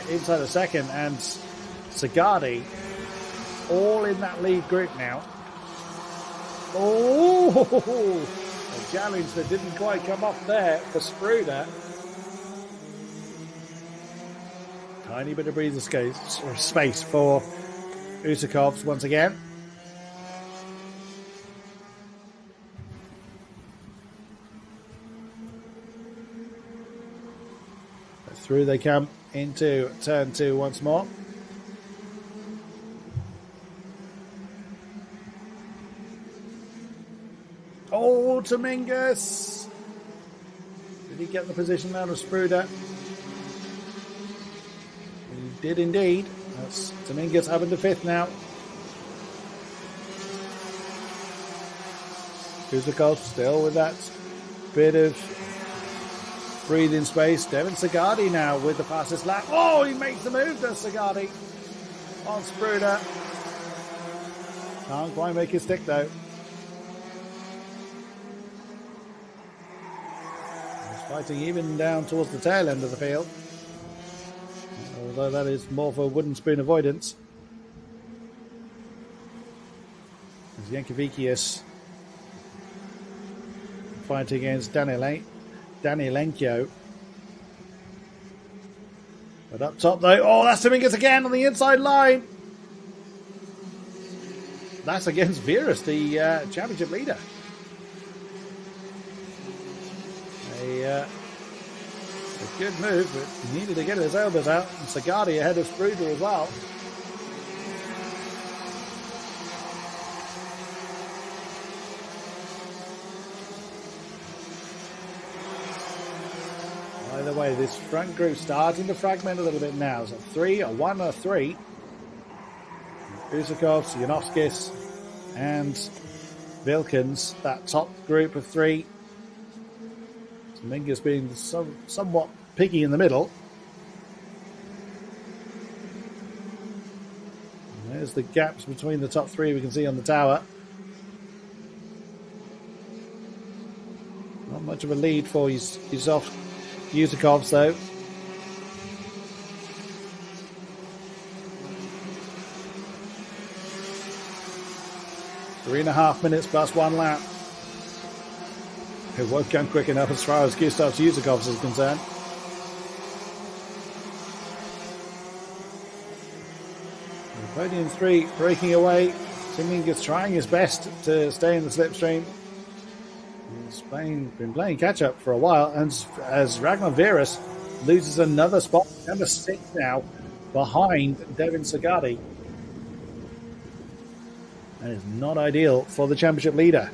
inside the second, and Sagadi all in that lead group now. Oh, a challenge that didn't quite come off there for Spruder. Tiny bit of breather space for Usakovs once again. Through they come into turn 2 once more. Oh, Dominguez! Did he get the position out of Spruder? He did indeed. That's Dominguez up into 5th now. Kuzakov still with that bit of breathing space. Devin Sagadi now with the fastest lap. Oh, he makes the move, does Sagadi on Spruder. Can't quite make it stick though. He's fighting even down towards the tail end of the field. Although that is more for wooden spoon avoidance. As Yankovicius fighting against Danielenko. But up top though, oh, that's Dominguez again on the inside line. That's against Virus, the championship leader. A good move, but he needed to get his elbows out. And Sagadi ahead of Spruder as well. Either way, this front group starting to fragment a little bit now. So 1 or 3. Usakovs, Janowskis, and Wilkins. That top group of 3. Dominguez being somewhat picky in the middle. And there's the gaps between the top 3 we can see on the tower. Not much of a lead for Usakovs though. Three and a half minutes plus 1 lap. It won't come quick enough as far as Gustav Usakovs is concerned. The podium 3 breaking away. Dominguez trying his best to stay in the slipstream. He's been playing catch up for a while, and as Ragnar Virus loses another spot, number 6 now, behind Devin Sagadi. That is not ideal for the championship leader.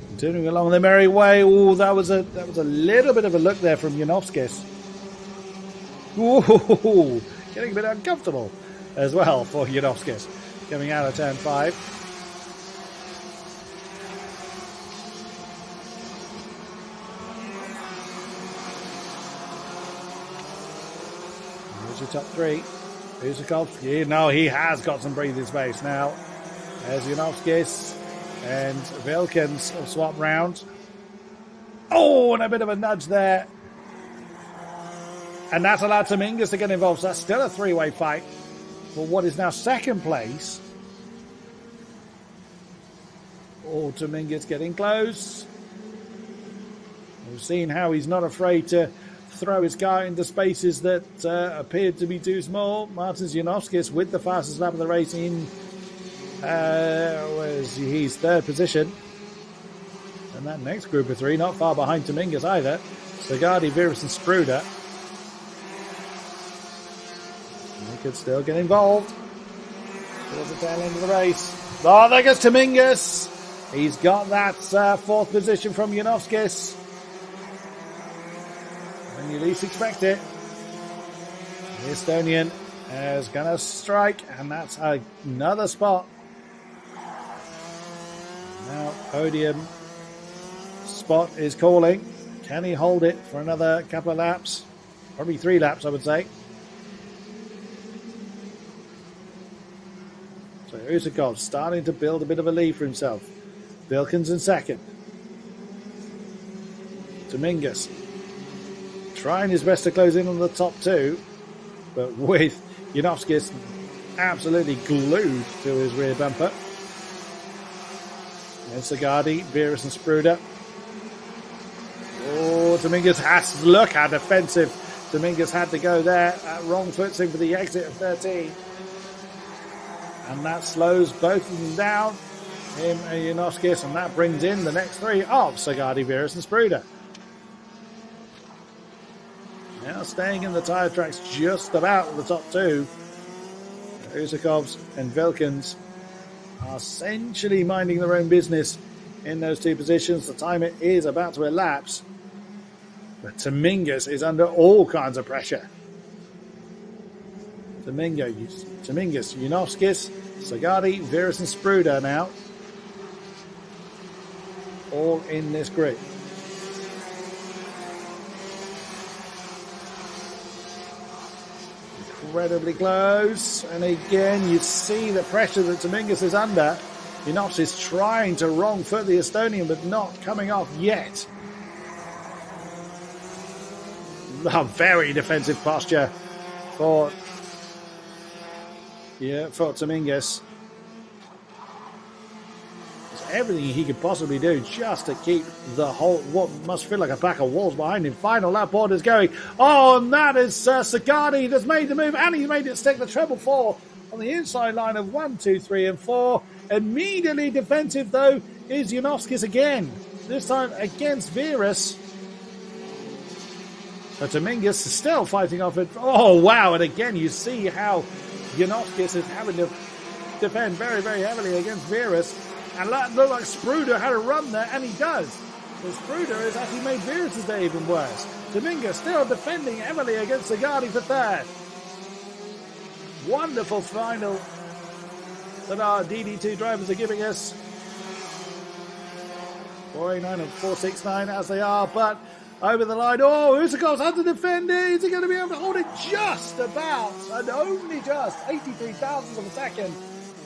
Continuing along the merry way. Oh, that was a little bit of a look there from Janowskis. Ooh, getting a bit uncomfortable as well for Janowskis coming out of turn 5. There's your top 3. Usakov, he has got some breathing space now. There's Janowskis and Wilkins have swapped round. Oh, and a bit of a nudge there. And that's allowed Dominguez to get involved. So that's still a 3-way fight for what is now second place. Oh, Dominguez getting close. We've seen how he's not afraid to throw his car into spaces that appeared to be too small. Martins Janovskis with the fastest lap of the race in his third position. And that next group of three, not far behind Dominguez either. Sagadi, Virus and Spruder. They could still get involved towards the tail end of the race. Oh, there goes Dominguez. He's got that fourth position from Janovskis. When you least expect it. The Estonian is going to strike, and that's another spot. Now, podium spot is calling. Can he hold it for another couple of laps? Probably 3 laps, I would say. So Usakov starting to build a bit of a lead for himself. Vilkins in second. Dominguez trying his best to close in on the top 2, but with Janovskis absolutely glued to his rear bumper. And Sagadi, Virus and Spruder. Oh, Dominguez has to look how defensive Dominguez had to go there. Wrong footing for the exit of 13. And that slows both of them down, him and Janovskis, and that brings in the next 3 of Sagadi, Virus and Spruder. Now staying in the tyre tracks just about at the top 2. Usakovs and Vilkins are essentially minding their own business in those 2 positions. The timer is about to elapse, but Dominguez is under all kinds of pressure. Dominguez, Janovskis, Sagadi, Virus and Spruder now. All in this group. Incredibly close. And again, you see the pressure that Dominguez is under. Janovskis is trying to wrong foot the Estonian, but not coming off yet. A very defensive posture for Dominguez. It's everything he could possibly do just to keep the whole, what must feel like a pack of wolves behind him. Final lap board is going. Oh, and that is Sagadi that's made the move, and he's made it stick the treble 4 on the inside line of 1, 2, 3, and 4. Immediately defensive, though, is Janovskis again. This time against Virus. So Dominguez is still fighting off it. Oh, wow. And again, you see how Janovskis is having to defend very, very heavily against Virus. And that looked like Spruder had a run there, and he does. So Spruder has actually made Virus' day even worse. Dominguez still defending heavily against Sagadi for 3rd. Wonderful final that our DD2 drivers are giving us. 489 and 469 as they are, but over the line. Oh, Usakov's had to defend it. Is he going to be able to hold it just about, and only just 83 thousandths of a second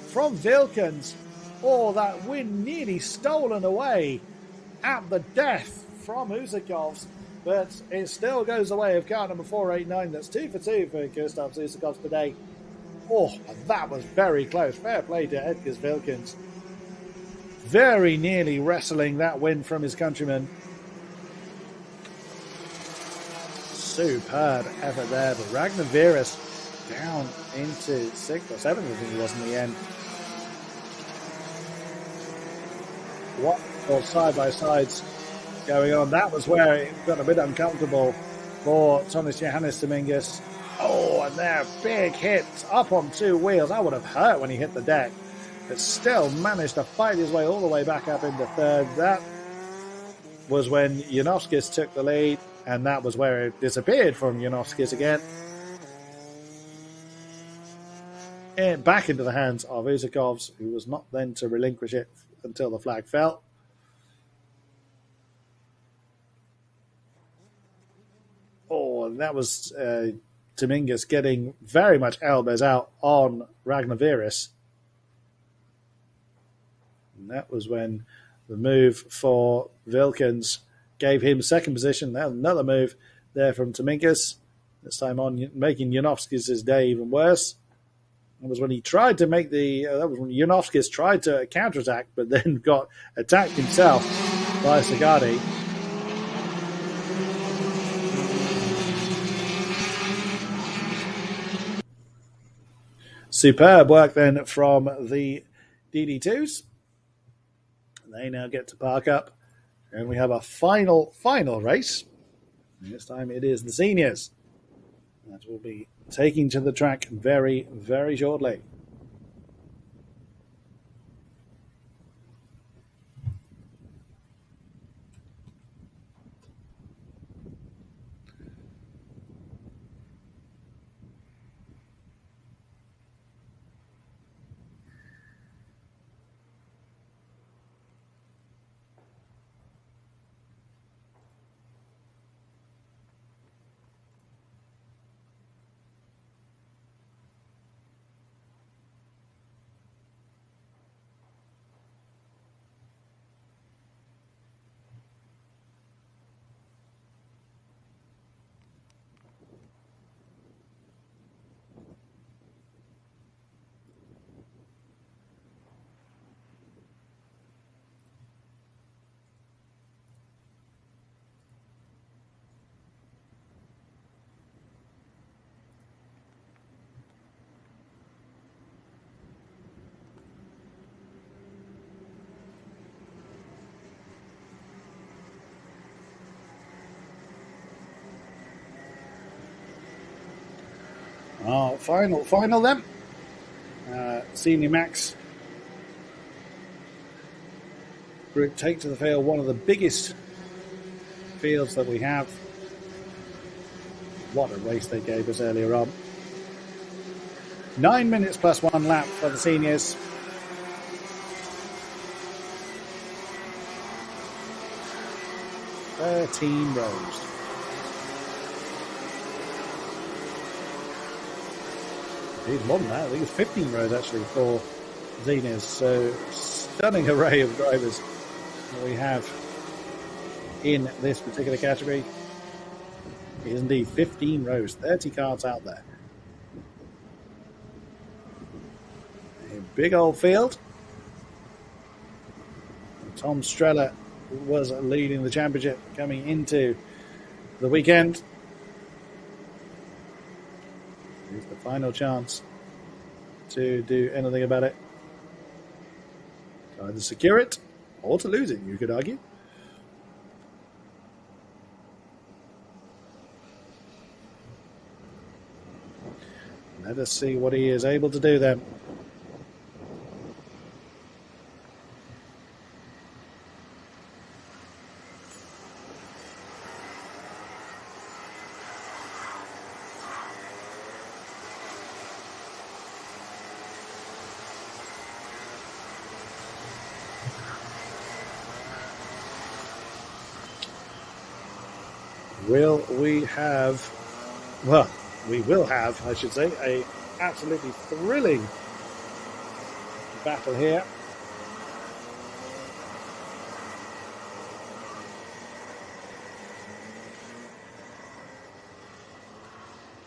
from Vilkins? Oh, that win nearly stolen away at the death from Usakovs, but it still goes the way of car number 489. That's 2 for 2 for Gustav Usakovs today. Oh, that was very close. Fair play to Edgars Vilkins. Very nearly wrestling that win from his countrymen. Superb effort there, but Ragnar Virus down into 6th or 7th, I think it was in the end. What side-by-sides going on. That was where it got a bit uncomfortable for Thomas Johannes Dominguez. Oh, and there, big hits up on 2 wheels. That would have hurt when he hit the deck, but still managed to fight his way all the way back up into 3rd. That was when Janovskis took the lead, and that was where it disappeared from Janovskis again. And back into the hands of Usakovs, who was not then to relinquish it until the flag fell. Oh, and that was Dominguez getting very much elbows out on Ragnar Virus. And that was when the move for Vilkins gave him 2nd position. Now another move there from Dominguez. This time on making Janovskis' day even worse. That was when he tried to make that was when Janovskis tried to counterattack, but then got attacked himself by Sagadi. Superb work then from the DD2s. They now get to park up, and we have a final race. This time it is the seniors that will be taking to the track very, very shortly. Final then. Senior Max group take to the field, one of the biggest fields that we have. What a race they gave us earlier on. 9 minutes plus 1 lap for the seniors. "13 rows. It's more than that. I think it's 15 rows actually for seniors. So stunning array of drivers that we have in this particular category. It is indeed 15 rows, 30 cars out there. A big old field. Tom Streller was leading the championship coming into the weekend. Here's the final chance to do anything about it. To either secure it or to lose it, you could argue. Let us see what he is able to do then. We will have, I should say, a absolutely thrilling battle here.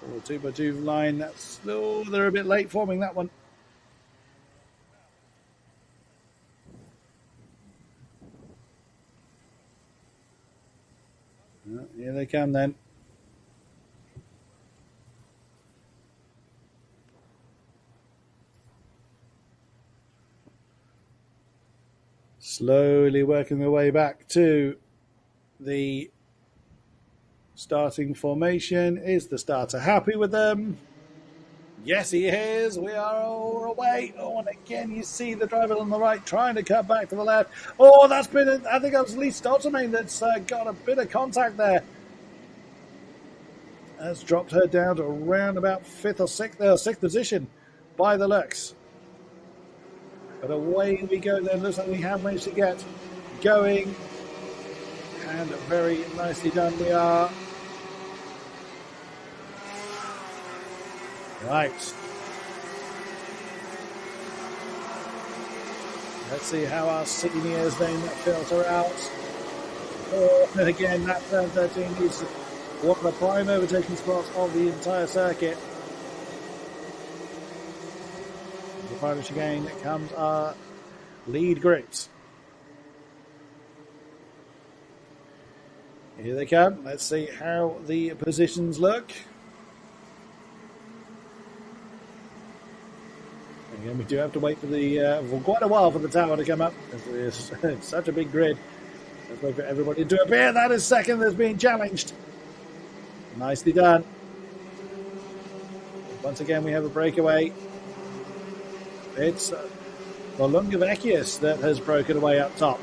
Oh, 2x2 line, that's, oh, they're a bit late forming that one. Here they come then. Slowly working their way back to the starting formation. Is the starter happy with them? Yes, he is. We are all away. Oh, and again, you see the driver on the right trying to cut back to the left. Oh, that's been, I think that was Lee Stoltermain that's got a bit of contact there. Has dropped her down to around about sixth position by the looks. But away we go then. Looks like we have managed to get going. And very nicely done we are. Right. Let's see how our seniors then filter out. Oh, and again, that turn 13 is one of the prime overtaking spots of the entire circuit. The final chicane comes our lead groups. Here they come. Let's see how the positions look. Again, we do have to wait for quite a while for the tower to come up. It's such a big grid. Let's wait for everybody to appear. That is second that's being challenged. Nicely done. Once again, we have a breakaway. It's Volungavekius that has broken away up top.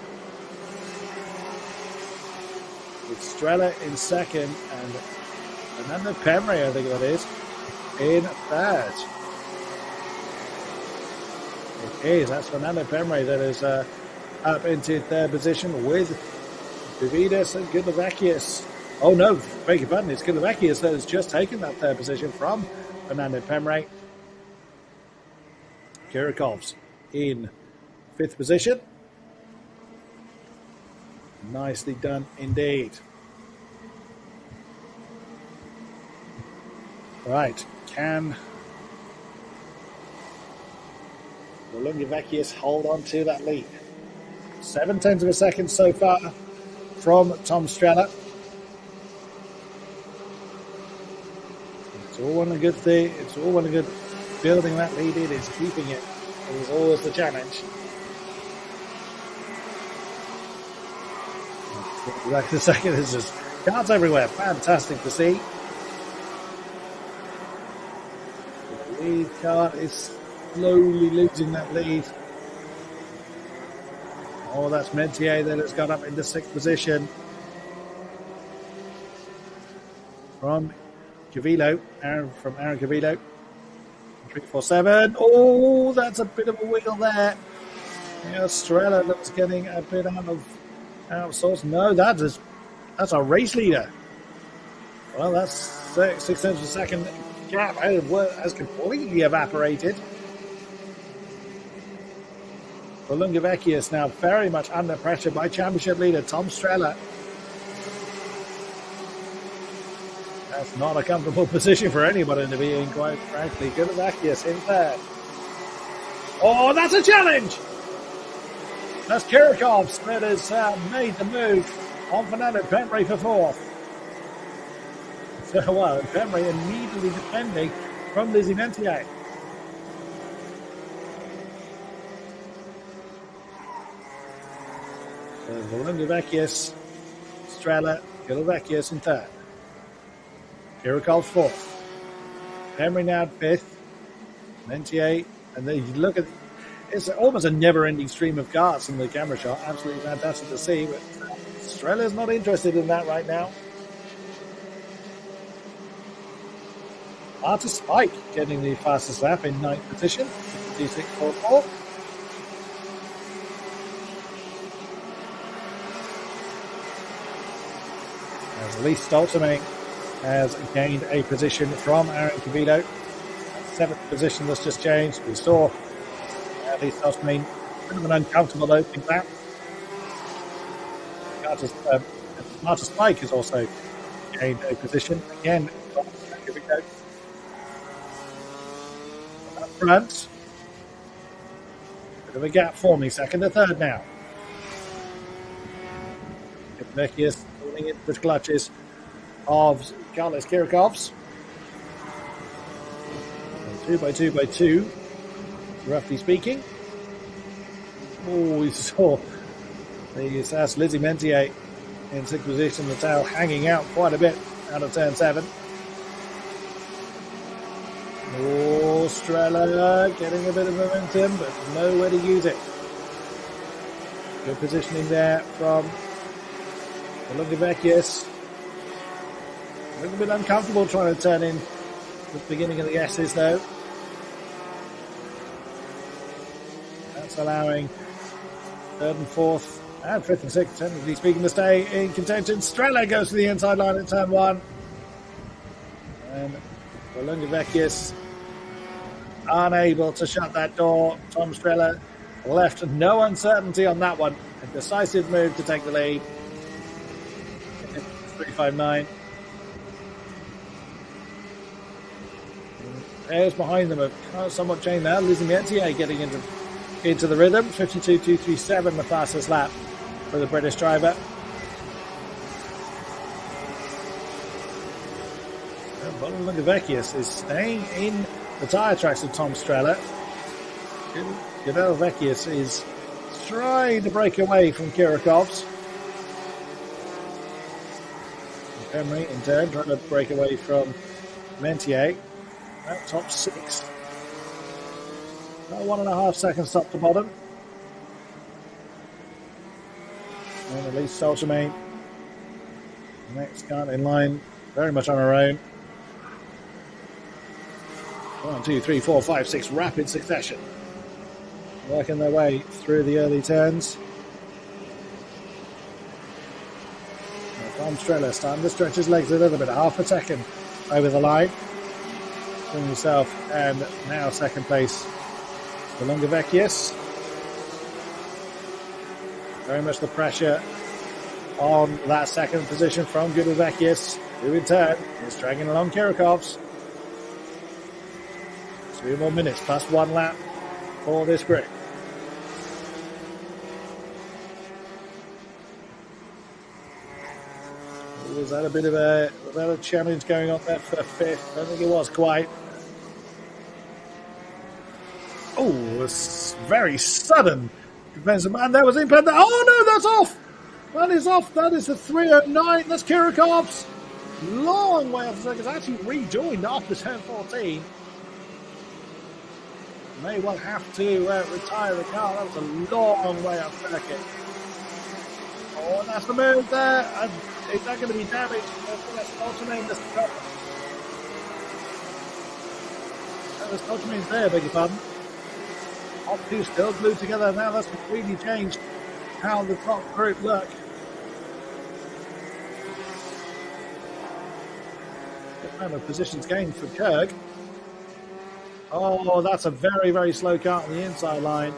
With Strela in second and Fernando Pemre, I think that is, in third. It is. That's Fernando Pemre that is up into third position with Davidas and Gudlevakius. Oh no, beg your pardon, it's Gudlevakius that has just taken that third position from Fernando Pemre. Kirikov's in fifth position. Nicely done indeed. Right, can Volungavekius hold on to that lead? 0.7 of a second so far from Tom Strela. It's all one a good thing. It's all one a good building that lead in. It's keeping it. It is always the challenge. Back to the second. It's just cars everywhere. Fantastic to see. The lead car is slowly losing that lead. Oh, that's Mentier that has got up into sixth position. From Cavilo, Aaron Cavilo. 347. Oh, that's a bit of a wiggle there. Yeah, Strela looks getting a bit out of sorts. No, that's a race leader. Well, that's 6 tenths of a second gap has completely evaporated. Volungavekius now very much under pressure by championship leader Tom Strela. That's not a comfortable position for anybody to be in, quite frankly. Gudlevakius in third. Oh, that's a challenge! That's Kirikovs that has made the move on Fernando Pemre for fourth. So, well, Pemre immediately defending from Lizzie Mentier. So, Volungavekius, Strela, Gudlevakius in third. Kirikovs fourth. Pemre now fifth. Mentier, and then you look at it's almost a never-ending stream of cars in the camera shot. Absolutely fantastic to see, but Strela's not interested in that right now. Arthur Spike getting the fastest lap in ninth position. 56.44. As Lee Stolterman has gained a position from Aaron Cavito. Seventh position that's just changed. We saw Lee Stolterman a bit of an uncomfortable opening lap. Marta Spike has also gained a position. Again, Cavito. Up front. Bit of a gap forming, second to third now. Vecchius pulling into the clutches of Carlos Kirikovs. 2 by 2 by 2, roughly speaking. Oh, we saw that's Lizzie Mentier in sixth position, the tail hanging out quite a bit out of turn 7. Oh, Strela getting a bit of momentum, but nowhere to use it. Good positioning there from Volungavekius. A little bit uncomfortable trying to turn in the beginning of the S's though. That's allowing third and fourth and fifth and sixth, technically speaking, to stay in contention. Strela goes to the inside line at turn 1. And Volungavekius unable to shut that door. Tom Strela left no uncertainty on that one. A decisive move to take the lead. 359. Pairs behind them have somewhat changed now. Lizzie Mentier getting into the rhythm. 52.237, the fastest lap for the British driver. Volungavekius is staying in the tyre tracks of Tom Strela. Vecchius is trying to break away from Kirikov's. Emery in turn trying to break away from Mentier. That top 6. About 1.5 seconds top to bottom. And at least Soltermain. Next card in line, very much on her own. 1, 2, 3, 4, 5, 6, rapid succession. Working their way through the early turns. Tom Strella starting to stretch his legs a little bit, half a second over the line. Between himself and now second place, Vecchius. Very much the pressure on that second position from Vecchius, who in turn is dragging along Kirikov's. 3 more minutes plus 1 lap for this group. Was that a challenge going on there for 5th? I don't think it was quite. Oh, it was very sudden defensive man. That was impact. Oh no, that's off. That is off. That is the 309. That's Kirikov's. Long way off the circuit. Actually rejoined after turn 14. May well have to retire the car. That was a long way off circuit. Oh, and that's the move there. And is that going to be damaged? There's Soltermain's there, beg your pardon. Top 2 still glued together. Now that's completely changed how the top group look. Good amount of positions gained for Kirk. Oh, that's a very, very slow car on the inside line.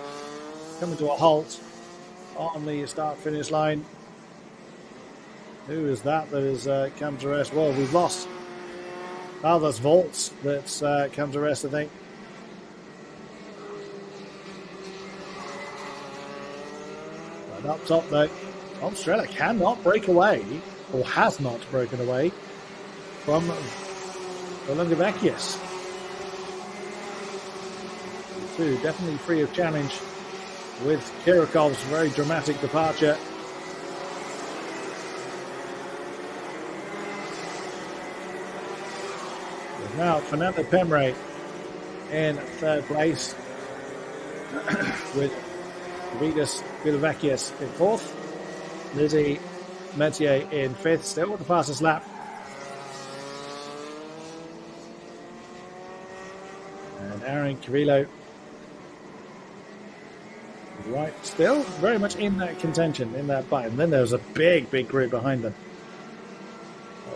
Coming to a halt on the start-finish line. Who is that has come to rest? Well, we've lost. Oh, that's Volts that's come to rest, I think. And up top, though, Tom Strella cannot break away, or has not broken away, from Vecchius. 2 definitely free of challenge with Kirikov's very dramatic departure. Now, Fernando Pemre in 3rd place with Vidas Vecchius in 4th. Lizzie Metier in 5th, still with the fastest lap. And Aaron Carrillo right, still very much in that contention, in that fight. And then there was a big, big group behind them.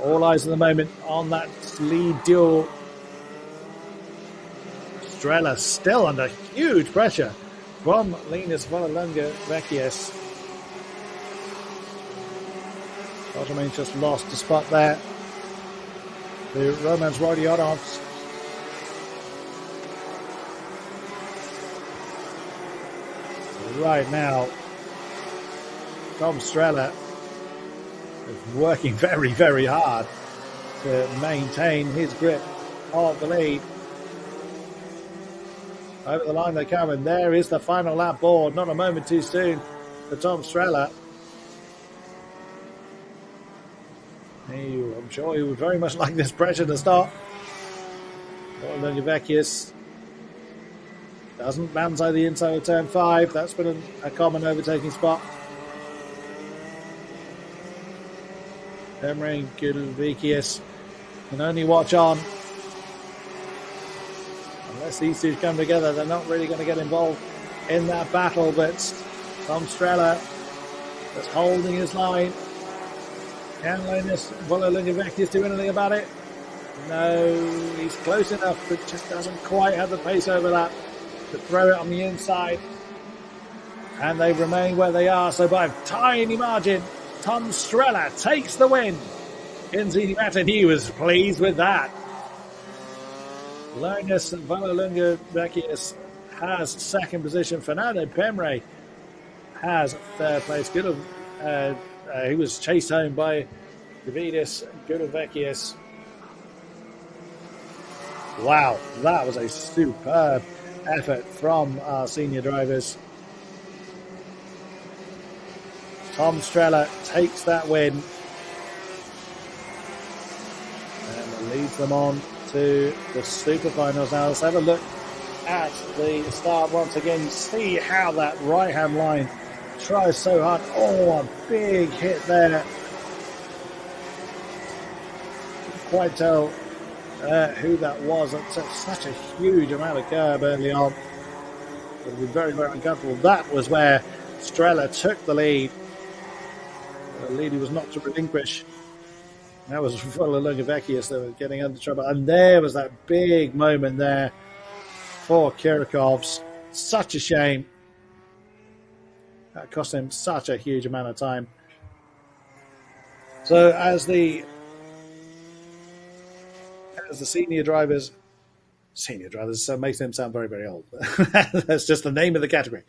All eyes at the moment on that lead duel. Strella still under huge pressure from Linus Vecchius. Soltermain just lost a spot there to Romans Rodionovs. Right now, Tom Strella is working very, very hard to maintain his grip of the lead. Over the line they come, and there is the final lap board. Not a moment too soon for Tom Strella. I'm sure he would very much like this pressure to stop. Vecchius doesn't banzai the inside of turn 5. That's been a common overtaking spot. Emery and Vecchius can only watch on. Unless these two come together, they're not really going to get involved in that battle. But Tom Strella is holding his line. Can Linus Vecchius do anything about it? No, he's close enough, but just doesn't quite have the pace overlap to throw it on the inside. And they remain where they are, so by a tiny margin, Tom Strella takes the win in ZDMAT, and he was pleased with that. Linus Vecchius has second position. Fernando Pemre has 3rd place. He was chased home by Davidis Vecchius. Wow, that was a superb effort from our senior drivers. Tom Strella takes that win and leads them on to the super finals. Now let's have a look at the start once again. See how that right hand line tries so hard. Oh, a big hit there. Couldn't quite tell who that was. That's such a huge amount of curb early on. It would be very, very uncomfortable. That was where Strella took the lead. The lead he was not to relinquish. That was full of Lugavecchius that was getting under trouble. And there was that big moment there for Kirikovs. Such a shame. That cost him such a huge amount of time. So as the senior drivers so makes them sound very, very old. That's just the name of the category.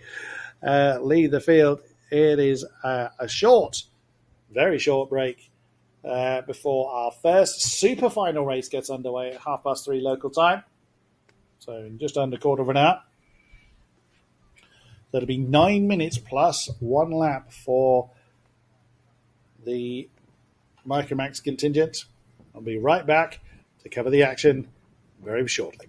Lead the field. It is a very short break before our first super final race gets underway at 3:30 local time. So in just under a quarter of an hour. That'll be 9 minutes plus 1 lap for the Micromax contingent. I'll be right back to cover the action very shortly.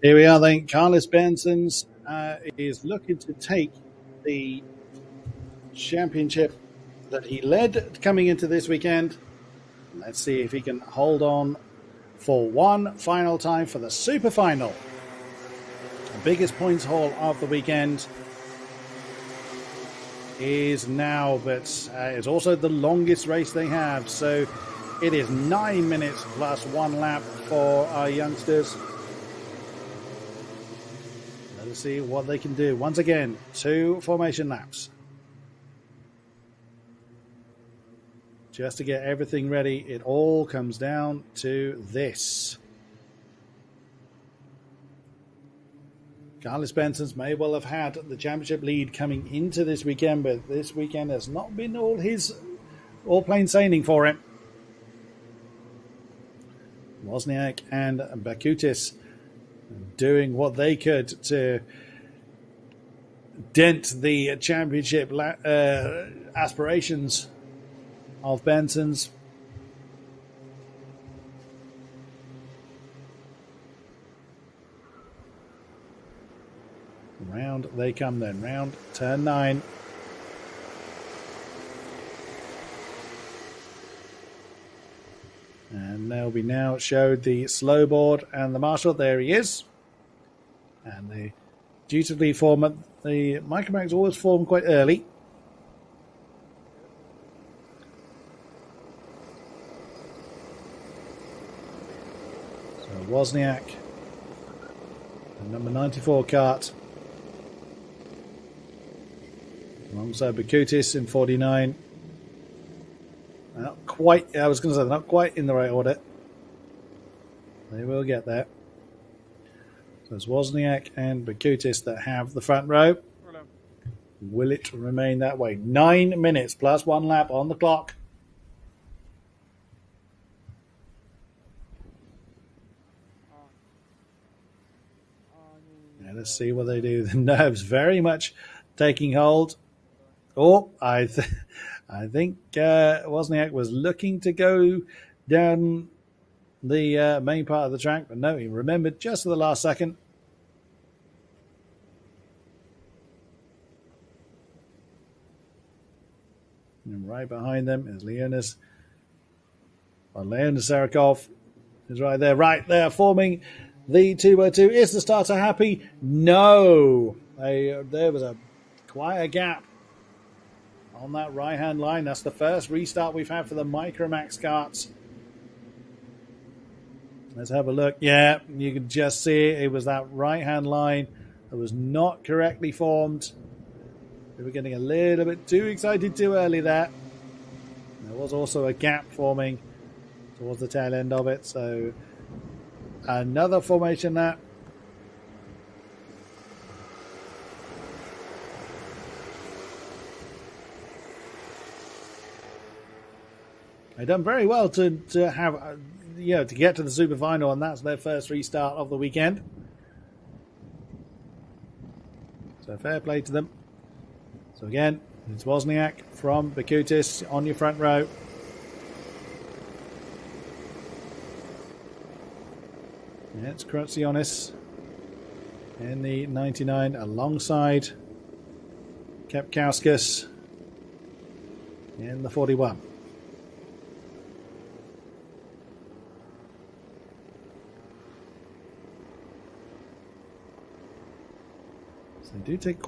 Here we are then. Carlos Benson's is looking to take the championship that he led coming into this weekend. Let's see if he can hold on for one final time for the super final. The biggest points haul of the weekend is now, but it's also the longest race they have. So it is 9 minutes plus one lap for our youngsters. Let's see what they can do. Once again, 2 formation laps. Just to get everything ready, it all comes down to this. Carlos Benson's may well have had the championship lead coming into this weekend, but this weekend has not been all plain sailing for him. Wozniak and Bakutis doing what they could to dent the championship aspirations of Benson's. Round they come then. Round turn 9. And they'll be now showed the slow board and the marshal. There he is. And they dutifully form at the Micromax always form quite early. So Wozniak, the number 94 kart, alongside Bakutis in 49. Not quite, I was going to say, not quite in the right order. They will get there. So it's Wozniak and Bakutis that have the front row. Hello. Will it remain that way? 9 minutes plus one lap on the clock. Now let's see what they do. The nerves very much taking hold. Oh, I think Wozniak was looking to go down the main part of the track, but no, he remembered just at the last second. And right behind them is Leonis Sarakov is right there. Right there, forming the 2x2. Is the starter happy? No. There was quite a gap on that right-hand line. That's the first restart we've had for the Micromax karts. Let's have a look. Yeah, you can just see it was that right-hand line that was not correctly formed. We were getting a little bit too excited too early there. There was also a gap forming towards the tail end of it. So another formation lap. They've done very well to have, to get to the super final, and that's their first restart of the weekend. So fair play to them. So again, it's Wozniak from Bakutis on your front row. Yeah, it's Kratsionis in the 99 alongside Kepkauskas in the 41. They do take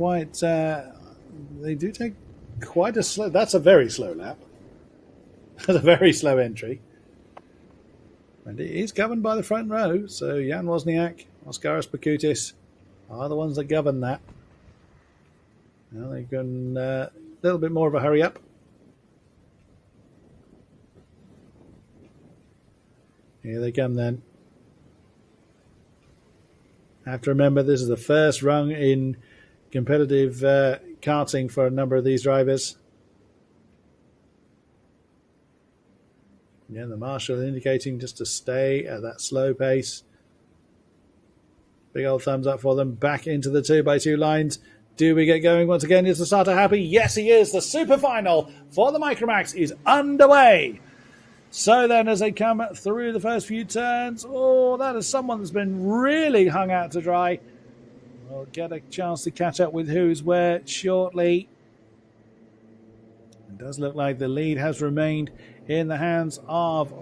quite a slow. That's a very slow lap. That's a very slow entry, and it is governed by the front row. So Jan Wozniak, Oskaras Bakutis are the ones that govern that. Now they can a little bit more of a hurry up. Here they come then. Have to remember this is the first rung in competitive karting for a number of these drivers. Yeah, the marshal indicating just to stay at that slow pace. Big old thumbs up for them. Back into the 2x2 lines. Do we get going once again? Is the starter happy? Yes, he is. The super final for the Micromax is underway. So then as they come through the first few turns, oh, that is someone that's been really hung out to dry. We'll get a chance to catch up with who's where shortly. It does look like the lead has remained in the hands of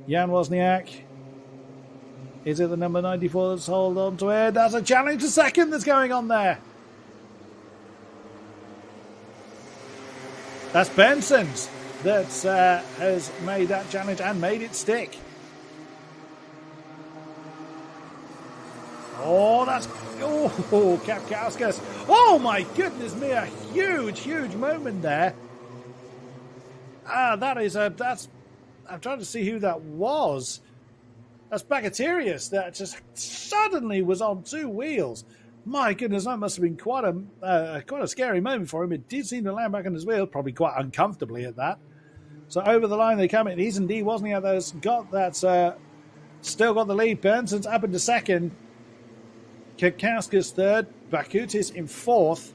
Jan Wozniak. Is it the number 94 that's hold on to it? That's a challenge to second that's going on there. That's Benson's that has made that challenge and made it stick. Oh, that's... Oh, Kapkauskas. Oh, my goodness me, a huge, huge moment there. That is a... That's... I'm trying to see who that was. That's Bagaterius that just suddenly was on two wheels. My goodness, that must have been quite a scary moment for him. It did seem to land back on his wheel, probably quite uncomfortably at that. So over the line they come. It is indeed Wozniak that's got that, still got the lead. Benson's up into second. Kapkauskas third. Bakutis in fourth.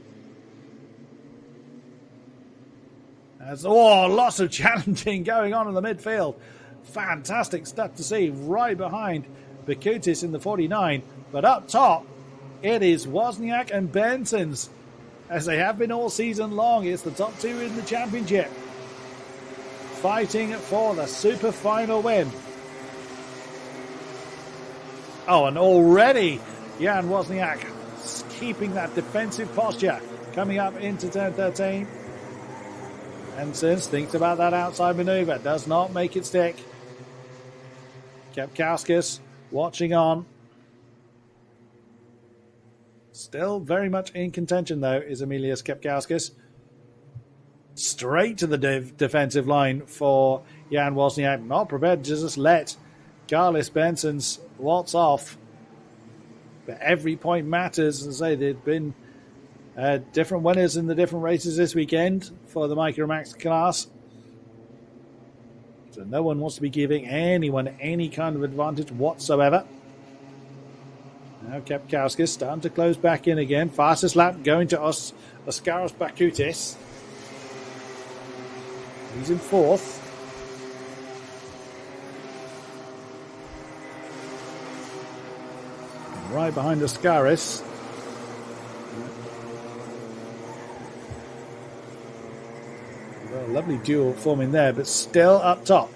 Lots of challenging going on in the midfield. Fantastic stuff to see right behind Bakutis in the 49. But up top, it is Wozniak and Benson's, as they have been all season long. It's the top two in the championship, fighting for the super final win. Oh, and already Jan Wozniak keeping that defensive posture coming up into turn 13. Benson's thinks about that outside maneuver, does not make it stick. Kapkauskas watching on. Still very much in contention, though, is Emilius Kapkauskas. Straight to the defensive line for Jan Wozniak. Not prepared to just let Carlos Benson's waltz off. But every point matters. As I say, there have been different winners in the different races this weekend for the Micro Max class. So no one wants to be giving anyone any kind of advantage whatsoever. Now Kapkauskas starting to close back in again. Fastest lap going to Oskaros Bakutis. He's in fourth. Right behind Oskaris. Well, lovely duel forming there, but still up top.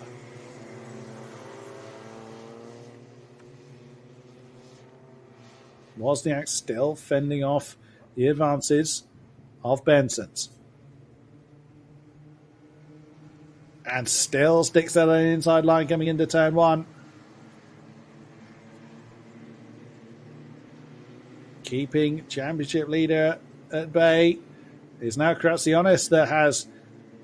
Wozniak still fending off the advances of Benson's. And still sticks that on the inside line coming into turn one. Keeping championship leader at bay is now Krasionis that has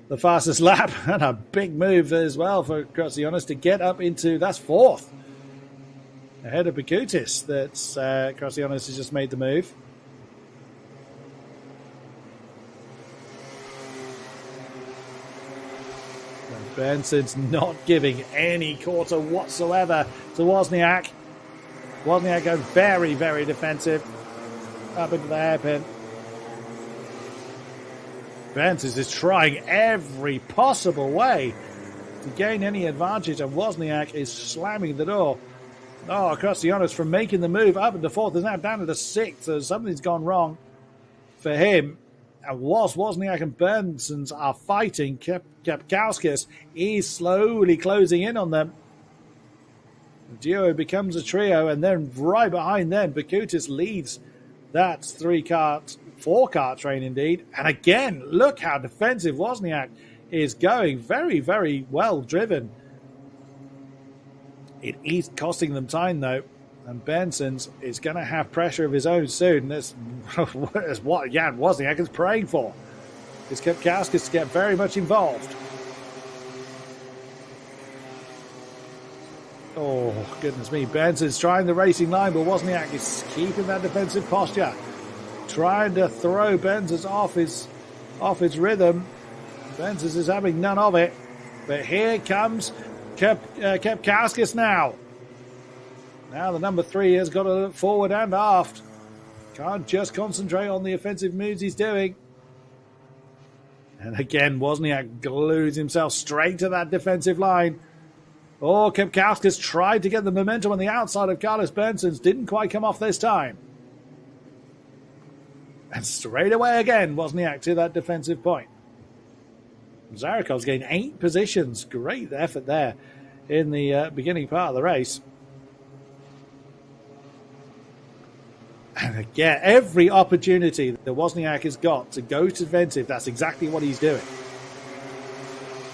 the fastest lap, and a big move as well for Krasionis to get up into, that's fourth. Ahead of Bakutis, that's Krasionis has just made the move. And Benson's not giving any quarter whatsoever to Wozniak. Wozniak going very, very defensive up into the hairpin. Benson's is trying every possible way to gain any advantage, and Wozniak is slamming the door. Oh, Krasionis from making the move up into fourth is now down to the sixth, so something's gone wrong for him. And whilst Wozniak and Benson's are fighting, Kapkauskas is slowly closing in on them. The duo becomes a trio, and then right behind them, Bakutis leads that four-car train indeed. And again, look how defensive Wozniak is going. Very, very well driven. It is costing them time, though. And Benson's is going to have pressure of his own soon. That's what Jan Wozniak is praying for. Is Kapkauskas to get very much involved. Oh, goodness me. Benson's trying the racing line, but Wozniak is keeping that defensive posture. Trying to throw Benson's off his rhythm. Benson's is having none of it. But here comes Kapkauskas now. Now the number 3 has got to look forward and aft. Can't just concentrate on the offensive moves he's doing. And again, Wozniak glues himself straight to that defensive line. Oh, Kepkauskas tried to get the momentum on the outside of Carlos Benson's. Didn't quite come off this time. And straight away again, Wozniak to that defensive point. Zarakov's gained 8 positions. Great effort there in the beginning part of the race. And again, every opportunity that Wozniak has got to go to defensive, that's exactly what he's doing.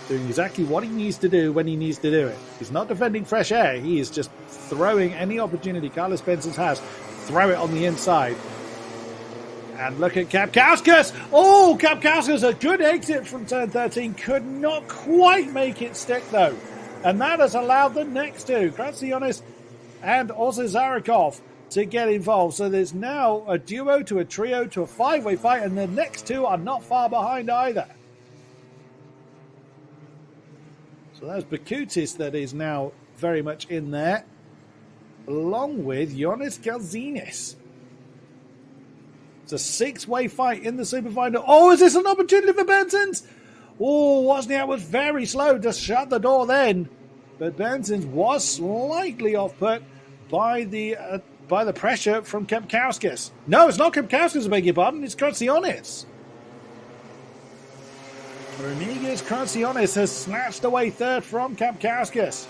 Doing exactly what he needs to do when he needs to do it. He's not defending fresh air. He is just throwing any opportunity Carlos Benson has. Throw it on the inside. And look at Kepkauskas. Oh, Kepkauskas, a good exit from turn 13. Could not quite make it stick, though. And that has allowed the next two, Kratsionis and also Zarakov, to get involved. So there's now a duo to a trio to a 5-way fight, and the next two are not far behind either. So that's Bakutis that is now very much in there, along with Jonas Galzinis. It's a 6-way fight in the super final. Oh, is this an opportunity for Benson's? Oh, Wozniak was very slow to shut the door then. But Benson's was slightly off-put by the pressure from Kepkauskas. No, it's not Kepkauskas, I beg your pardon. It's Kratsionis. Remigijus Kratsionis has snatched away third from Kepkauskas.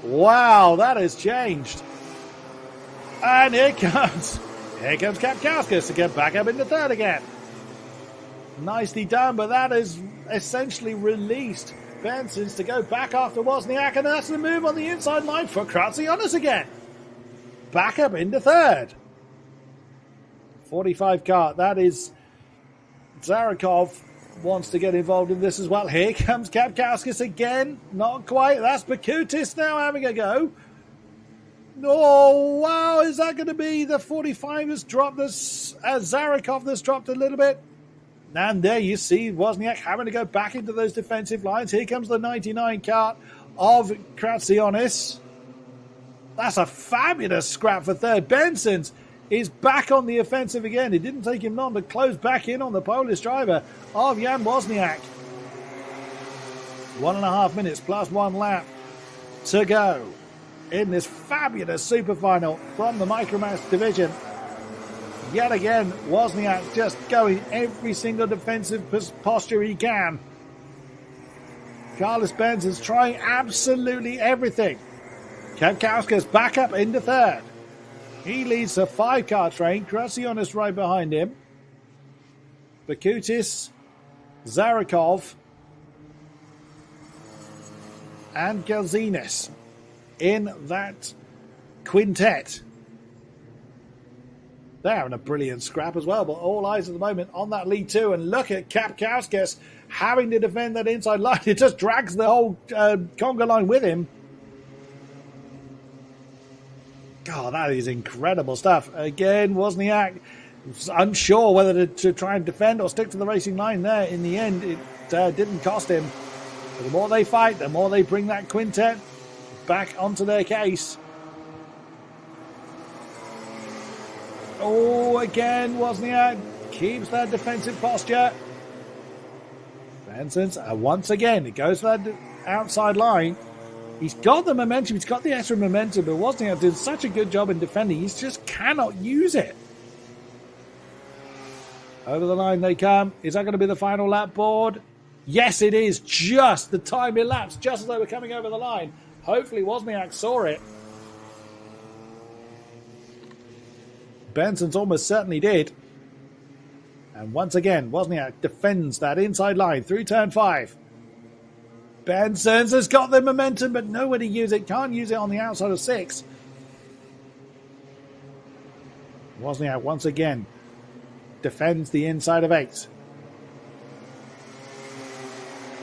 Wow, that has changed. And here comes Kepkauskas to get back up into third again. Nicely done, but that has essentially released Benson's to go back after Wozniak, and that's the move on the inside line for Kratsionis again. Back up into third. 45 kart, that is Zarakov wants to get involved in this as well. Here comes Kepkauskas again. Not quite. That's Bakutis now having a go. Oh, wow. Is that going to be the 45 has dropped this? Zarakov has dropped a little bit. And there you see Wozniak having to go back into those defensive lines. Here comes the 99 kart of Kratsionis. That's a fabulous scrap for third. Benson's is back on the offensive again. It didn't take him long to close back in on the Polish driver of Jan Wozniak. 1.5 minutes plus 1 lap to go in this fabulous super final from the Micromax division. Yet again, Wozniak just going every single defensive posture he can. Carlos Benson's trying absolutely everything. Kepkauskas back up into third. He leads the 5-car train. Kratsionis right behind him. Bakutis, Zarakov, and Galzinis in that quintet. They're having a brilliant scrap as well, but all eyes at the moment on that lead two. And look at Kepkauskas having to defend that inside line. It just drags the whole conga line with him. God, that is incredible stuff. Again, Wozniak unsure whether to try and defend or stick to the racing line there. In the end, it didn't cost him. But the more they fight, the more they bring that quintet back onto their case. Oh, again, Wozniak keeps that defensive posture. Benson's, once again, it goes for that outside line. He's got the momentum, he's got the extra momentum, but Wozniak did such a good job in defending, he just cannot use it. Over the line they come. Is that going to be the final lap board? Yes, it is. Just the time elapsed, just as they were coming over the line. Hopefully Wozniak saw it. Benson's almost certainly did. And once again, Wozniak defends that inside line through turn 5. Benson's has got the momentum, but nowhere to use it. Can't use it on the outside of 6. Wozniak once again defends the inside of 8.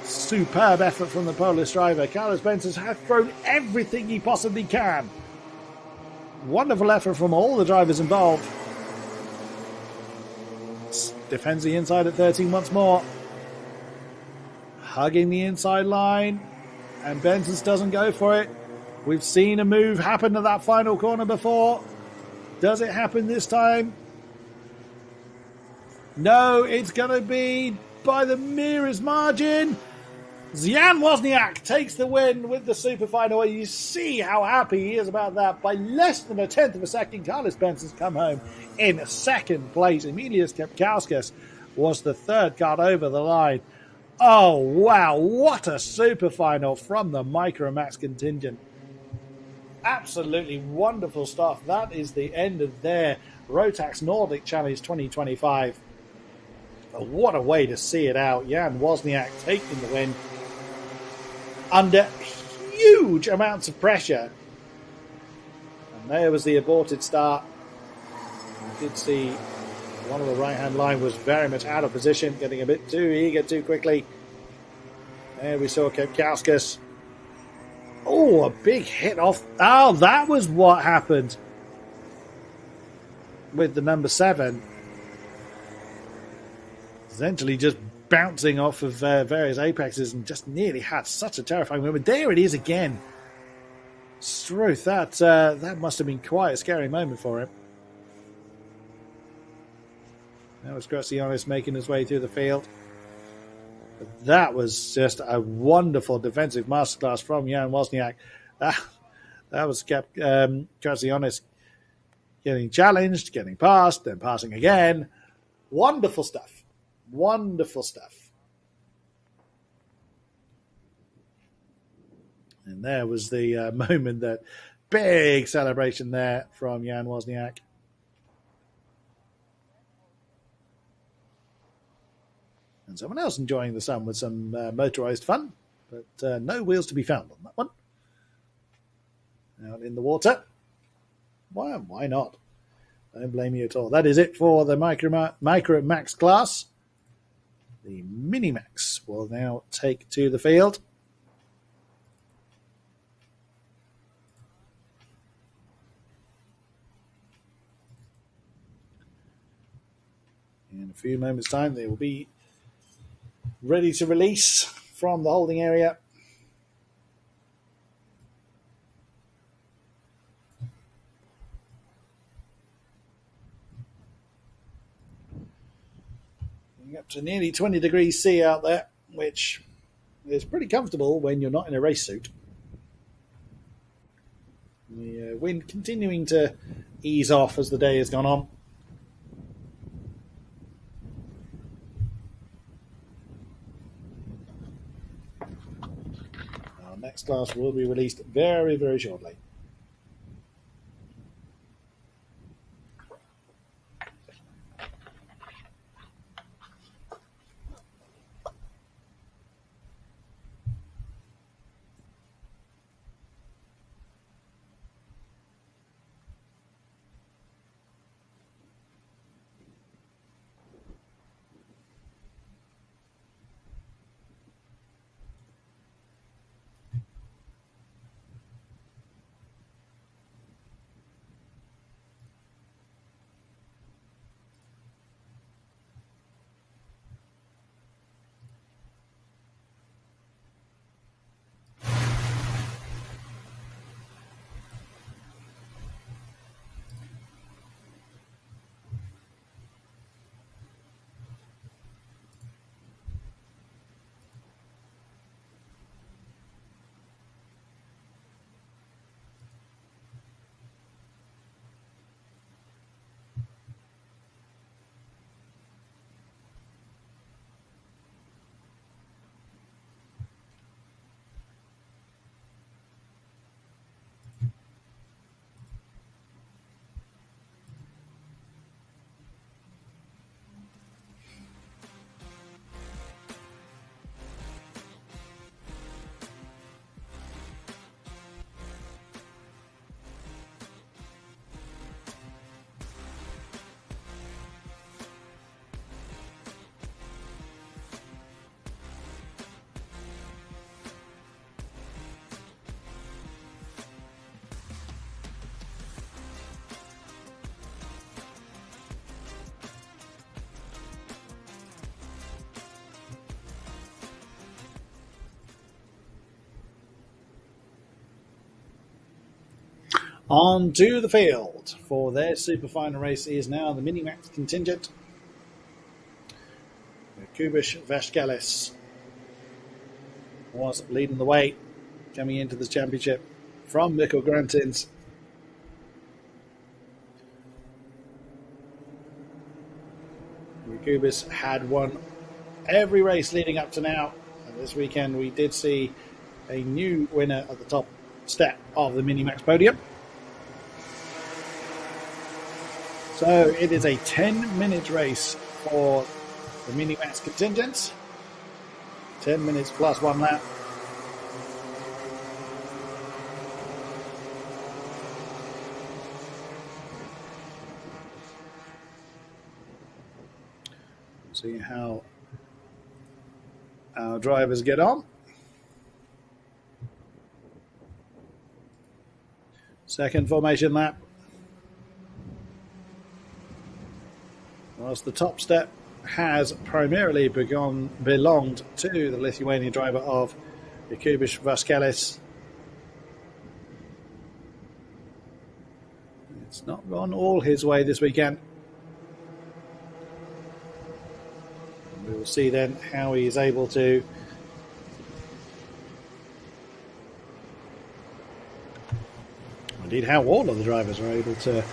Superb effort from the Polish driver. Carlos Benson has thrown everything he possibly can. Wonderful effort from all the drivers involved. Defends the inside at 13 once more. Hugging the inside line, and Benson's doesn't go for it. We've seen a move happen to that final corner before. Does it happen this time? No, it's going to be by the merest margin. Jan Wozniak takes the win with the super final. You see how happy he is about that. By less than a tenth of a second, Carlos Benson's come home in second place. Emilius Kepkauskas was the third card over the line. Oh, wow. What a super final from the Micro Max contingent. Absolutely wonderful stuff. That is the end of their Rotax Nordic Challenge 2025. But what a way to see it out. Jan Wozniak taking the win under huge amounts of pressure. And there was the aborted start. You did see one of the right-hand line was very much out of position, getting a bit too eager too quickly. There we saw Kepkauskas. Oh, a big hit off. Oh, that was what happened with the number 7. Essentially just bouncing off of various apexes and just nearly had such a terrifying moment. There it is again. Struth, that must have been quite a scary moment for him. That was Gracianis making his way through the field. But that was just a wonderful defensive masterclass from Jan Wozniak. That was Gracianis getting challenged, getting past, then passing again. Wonderful stuff. Wonderful stuff. And there was the moment, that big celebration there from Jan Wozniak. And someone else enjoying the sun with some motorized fun, but no wheels to be found on that one. Out in the water. Why not? Don't blame you at all. That is it for the Micro Max class. The Mini Max will now take to the field. In a few moments' time, they will be ready to release from the holding area. Up to nearly 20 degrees C out there, which is pretty comfortable when you're not in a race suit. The wind continuing to ease off as the day has gone on. Our next class will be released very, very shortly. On to the field for their super final race is now the Mini Max contingent. Kubish Vashkelis was leading the way coming into the championship from Mikkel Grantins. Kubis had won every race leading up to now. And this weekend we did see a new winner at the top step of the Mini-Max podium. So it is a 10-minute race for the Mini-Max contingent. 10 minutes plus 1 lap. See how our drivers get on. Second formation lap. Whilst the top step has primarily belonged to the Lithuanian driver of Jakubis Vaskelis. It's not gone all his way this weekend. We will see then how he is able to indeed how all of the drivers are able to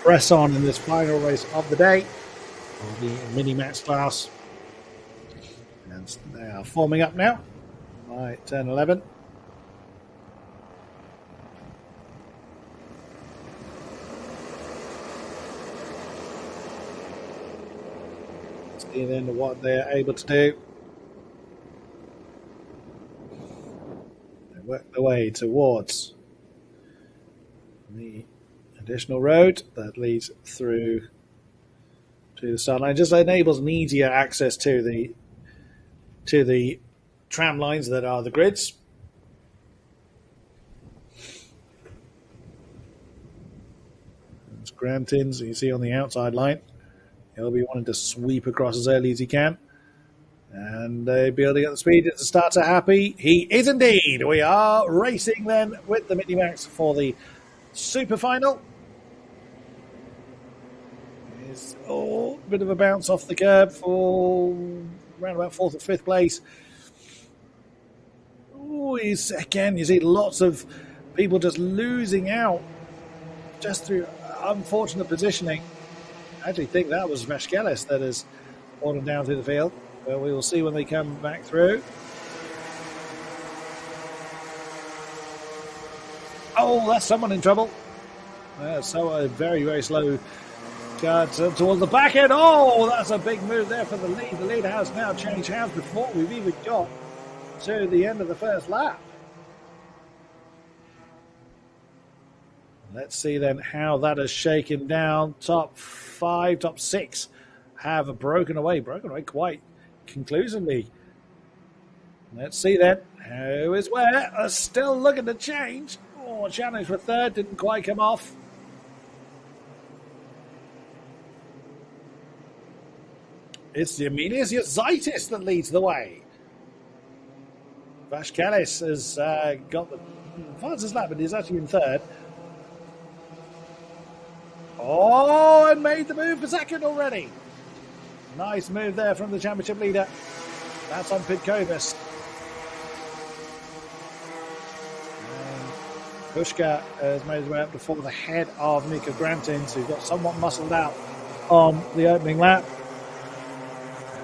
press on in this final race of the day of the Mini-Max class. And they are forming up now by turn 11. See then what they are able to do. They work their way towards the additional road that leads through to the start line. Just enables an easier access to the tram lines that are the grids. There's Grantins, you see on the outside line. He'll be wanting to sweep across as early as he can. And building up the speed. The starter happy. He is indeed. We are racing then with the Mini-Max for the super final. Is a bit of a bounce off the curb for around about 4th or 5th place. Oh, again, you see lots of people just losing out just through unfortunate positioning. I actually think that was Vaskelis that has fallen down through the field. Well, we will see when they come back through. Oh, that's someone in trouble. So a very, very slow car towards the back end. Oh, that's a big move there for the lead. The lead has now changed hands before we've even got to the end of the first lap. Let's see then how that has shaken down. Top 5, top 6 have broken away quite conclusively. Let's see then who is where. Still looking to change. Oh, challenge for 3rd, didn't quite come off. It's the Emilius Yazaitis that leads the way. Vaskelis has got the fastest lap, but he's actually in 3rd. Oh, and made the move for 2nd already. Nice move there from the championship leader. That's on Pitkovas. Pushka has made his way up to 4th ahead of Mika Grantins, who got somewhat muscled out on the opening lap.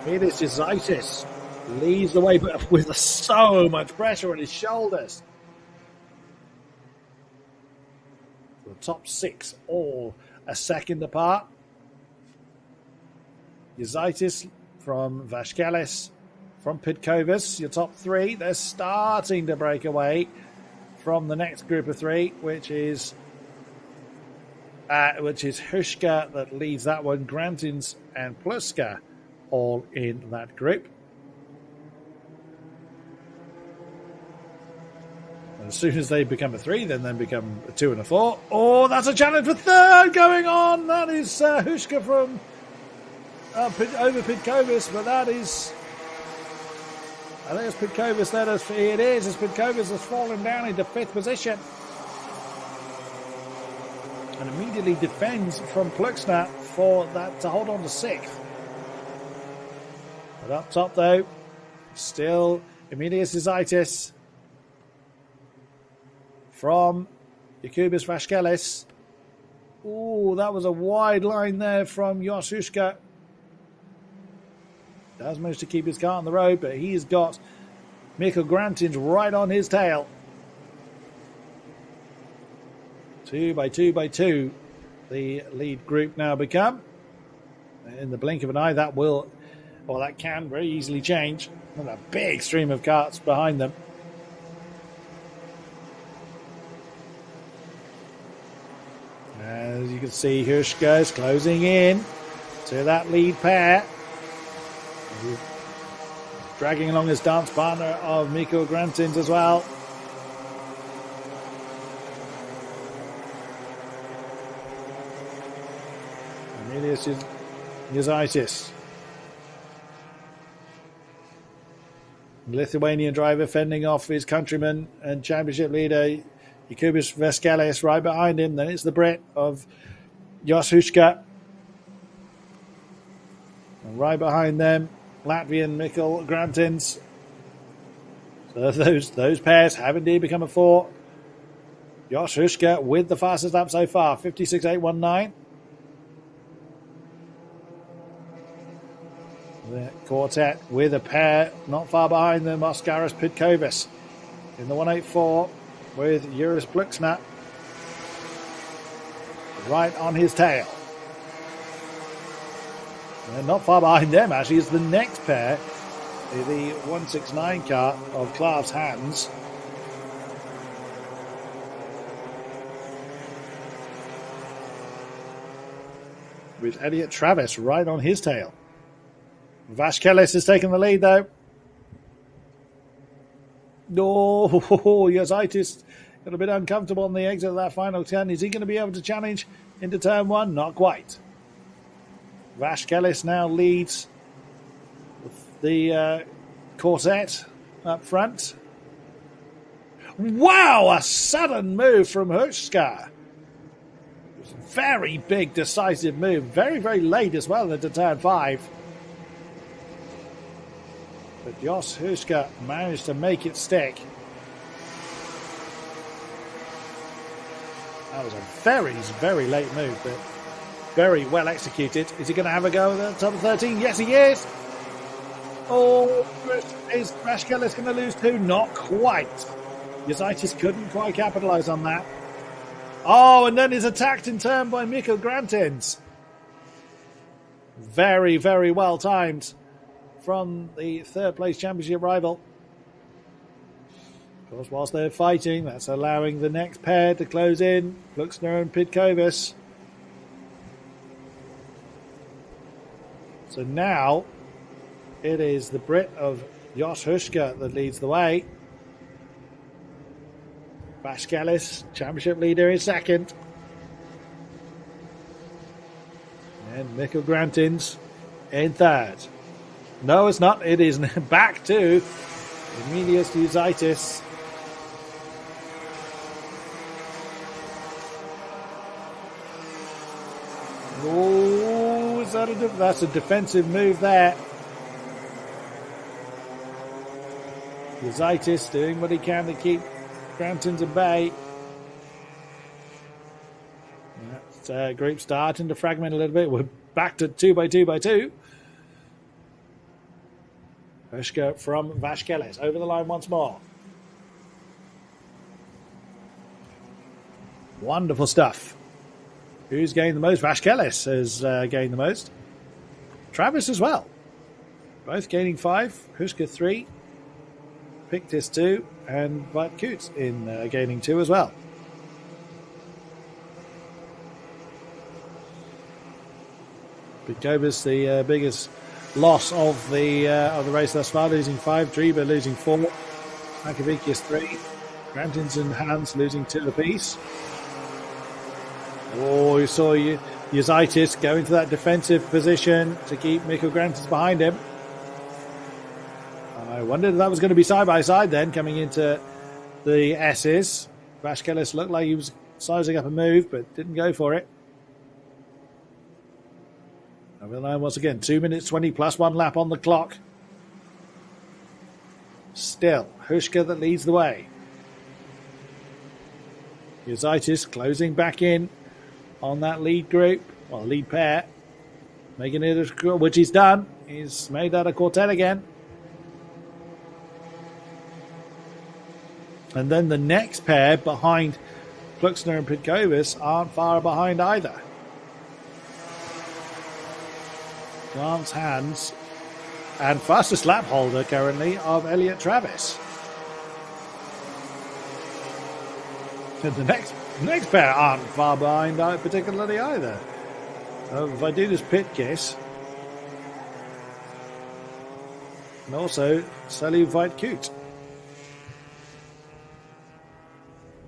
It is Yazaitis leads the way, but with so much pressure on his shoulders. The top 6 all a 2nd apart. Yazaitis from Vaskelis, from Pitkovas, your top 3. They're starting to break away from the next group of 3, which is Hushka that leads that one. Grantins and Pluska all in that group. And as soon as they become a 3, then become a 2 and a 4. Oh, that's a challenge for 3rd going on. That is Hushka from over Pitkovas, but that is, I think it's Pitkovas that has, it is, as Pitkovas has fallen down into 5th position and immediately defends from Pluxna for that to hold on to 6th. But up top though, still Emilius Zaitis from Jakubis Vaskelis. Oh, that was a wide line there from Yosushka. Does manage to keep his car on the road, but he's got Mikko Grantins right on his tail. 2 by 2 by 2, the lead group now become. In the blink of an eye, that will, or that can very easily change. And a big stream of carts behind them. As you can see, Hirschka is closing in to that lead pair. Dragging along his dance partner of Mikko Grantins as well. Emilius Zaitis. Lithuanian driver fending off his countryman and championship leader Jakubis Vaskelis right behind him. Then it's the Brit of Yosushka. And right behind them, Latvian Mikko Grantins. So those pairs have indeed become a four. Yosushka with the fastest lap so far, 56.819. The quartet with a pair not far behind them, Oskaras Pitkovis in the 184 with Juris Bluxna right on his tail. And not far behind them actually is the next pair, the 169 car of Klaus Hans. With Elliot Travis right on his tail. Vaskelis has taken the lead though. No, Yazaitis got a bit uncomfortable on the exit of that final turn. Is he going to be able to challenge into turn one? Not quite. Vaskelis now leads the quartet up front. Wow, a sudden move from Hushka. Very big, decisive move. Very, very late as well into turn 5. But Jos Hushka managed to make it stick. That was a very, very late move, but very well executed. Is he going to have a go at the top of 13? Yes, he is. Oh, is Vaskelis going to lose too? Not quite. Yazaitis couldn't quite capitalise on that. Oh, and then is attacked in turn by Mikko Grantins. Very, very well timed from the third place championship rival. Of course, whilst they're fighting, that's allowing the next pair to close in. Bluxner and Pitkovis. So now it is the Brit of Jos Hushka that leads the way. Vaskelis, championship leader, in second. And Mikko Grantins in third. No, it's not. It is back to Emilius Zaitis. Oh, is that that's a defensive move there. Zaitis doing what he can to keep Grantins at bay. That group starting to fragment a little bit. We're back to 2 by 2 by 2. Hushka from Vaskelis over the line once more. Wonderful stuff. Who's gained the most? Vaskelis has gained the most. Travis as well. Both gaining 5. Hushka 3. Pictus 2. And Veit Koots in gaining 2 as well. Pitkovis, the biggest loss of the race thus far, losing 5. Driba losing 4. Makovikius 3. Grantins and Hans losing 2 apiece. Oh, you saw Yazaitis go into that defensive position to keep Mikko Grantins behind him. I wondered if that was going to be side by side then coming into the S's. Vaskelis looked like he was sizing up a move but didn't go for it. Over the line once again, 2 minutes 20 plus 1 lap on the clock. Still, Hushka that leads the way. Yuzaitis closing back in on that lead group, well, lead pair, making it, which he's done. He's made that a quartet again. And then the next pair behind Pluxner and Pitkovis aren't far behind either. Grant's hands and fastest lap holder currently of Elliot Travis. And the next pair aren't far behind particularly either. If I do this pit kiss, and also Salut Vite Cute.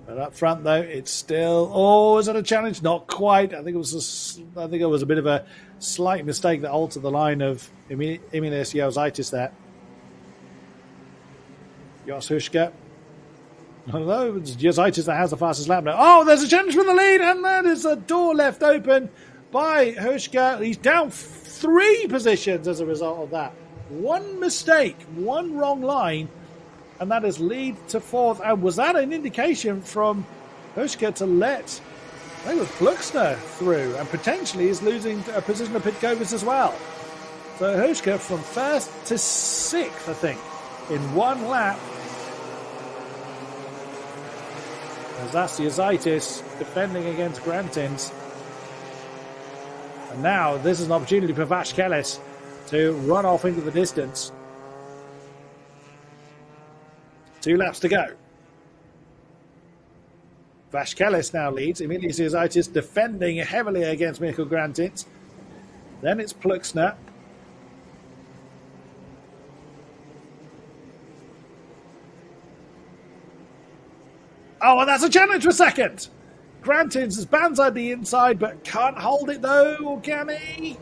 But up front, though, it's still. Oh, is it a challenge? Not quite. I think it was a bit of a slight mistake that altered the line of Emilius Yozaitis there. Jos Hushka. Although it's Yozaitis that has the fastest lap now. Oh, there's a challenge for the lead, and that is a door left open by Hushka. He's down 3 positions as a result of that. One mistake, one wrong line. And that is lead to 4th. And was that an indication from Hushka to let, I think it was Pluxner through, and potentially is losing a position of Pitkovis as well. So Hushka from 1st to 6th, I think, in one lap. As that's Yozaitis defending against Grantins. And now this is an opportunity for Vashkelis to run off into the distance. 2 laps to go. Vashkelis now leads. Emilius Yozaitis defending heavily against Mikkel Grantins. Then it's Pluxner. Oh, and that's a challenge for second. Grantins has banzaied the inside, but can't hold it though, can he?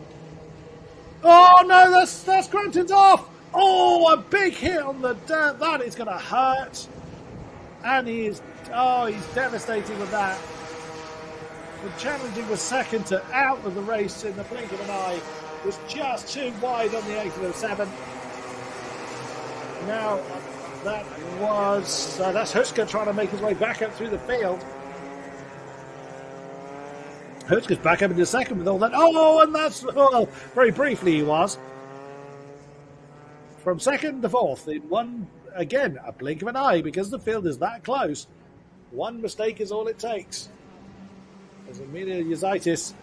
Oh no, that's Grantins off. Oh, a big hit on the dirt. That is going to hurt. And he's devastating with that. The challenging was second to out of the race in the blink of an eye. Was just too wide on the exit of 7. Now, that's Hushka trying to make his way back up through the field. Hushka's back up into second with all that. Oh, and that's, very briefly he was. From 2nd to 4th in one, again, a blink of an eye because the field is that close. One mistake is all it takes. As Emilius Yozaitis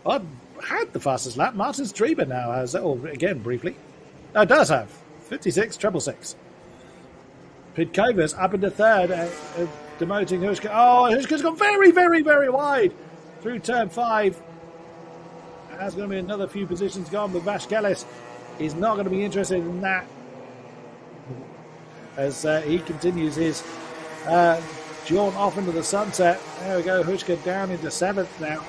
had the fastest lap. Martin Strieber now has it, or again, briefly. No, it does have. 56, 666. Pitkovis up into 3rd, demoting Hushka. Oh, Hushka's gone very, very, very wide through turn 5. There's going to be another few positions gone, but Vashkelis is not going to be interested in that as he continues his jaunt off into the sunset. There we go, Hushka down into 7th now.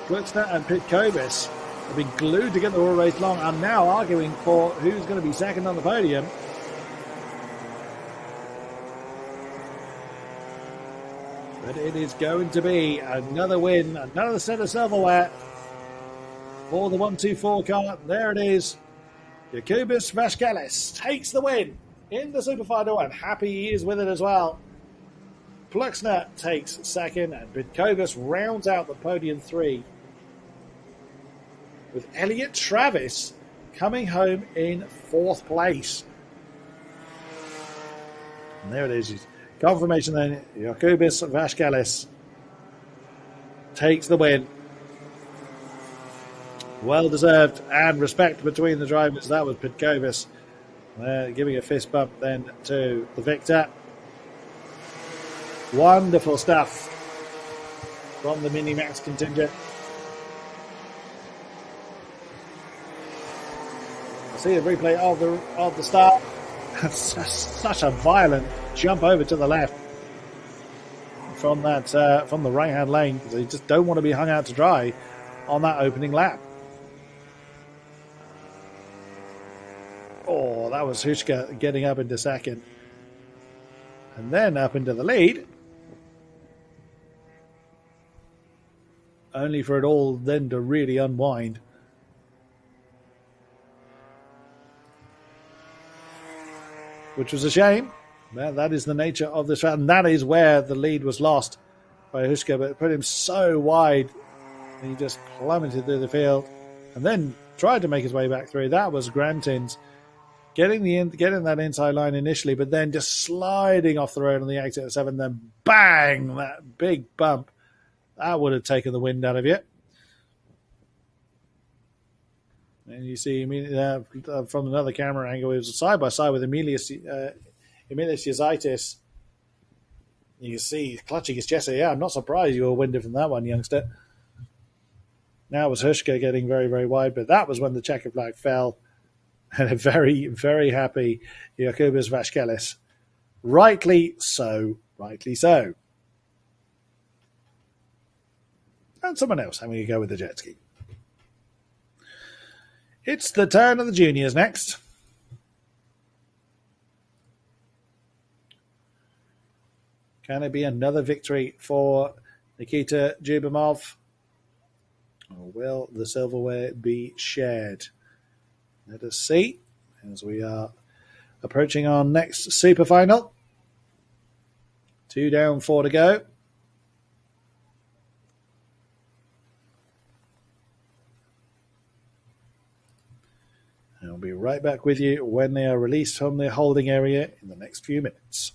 Pluxner and Pitkovis have been glued together all race long and now arguing for who's going to be second on the podium. But it is going to be another win, another set of silverware for the 124 car. There it is. Jakubis Vashkelis takes the win in the Super Final 1. Happy he is with it as well. Pluxner takes 2nd and Pitkovis rounds out the podium 3. With Elliot Travis coming home in 4th place. And there it is. Confirmation then. Jakubis Vashkelis takes the win. Well deserved, and respect between the drivers. That was Pitkovis giving a fist bump then to the victor. Wonderful stuff from the Mini Max contingent. See a replay of the start. Such a violent jump over to the left from the right hand lane because they just don't want to be hung out to dry on that opening lap. Oh, that was Hushka getting up into 2nd. And then up into the lead. Only for it all then to really unwind. which was a shame. Well, that is the nature of this round. And that is where the lead was lost by Huska, but it put him so wide. And he just plummeted through the field and then tried to make his way back through. That was Grantin's getting that inside line initially, but then just sliding off the road on the exit at 7, then bang, that big bump. That would have taken the wind out of you. And you see from another camera angle, it was side by side with Emilius Yazaitis. You can see clutching his chest. Yeah, I'm not surprised you were winded from that one, youngster. Now it was Huska getting very, very wide, but that was when the checker flag fell. And a very, very happy Jakubas Vaskelis. Rightly so, rightly so. And someone else having a go with the jet ski. It's the turn of the juniors next. Can it be another victory for Nikita Jubimov? Or will the silverware be shared? Let us see as we are approaching our next super final. 2 down, 4 to go. And I'll be right back with you when they are released from the holding area in the next few minutes.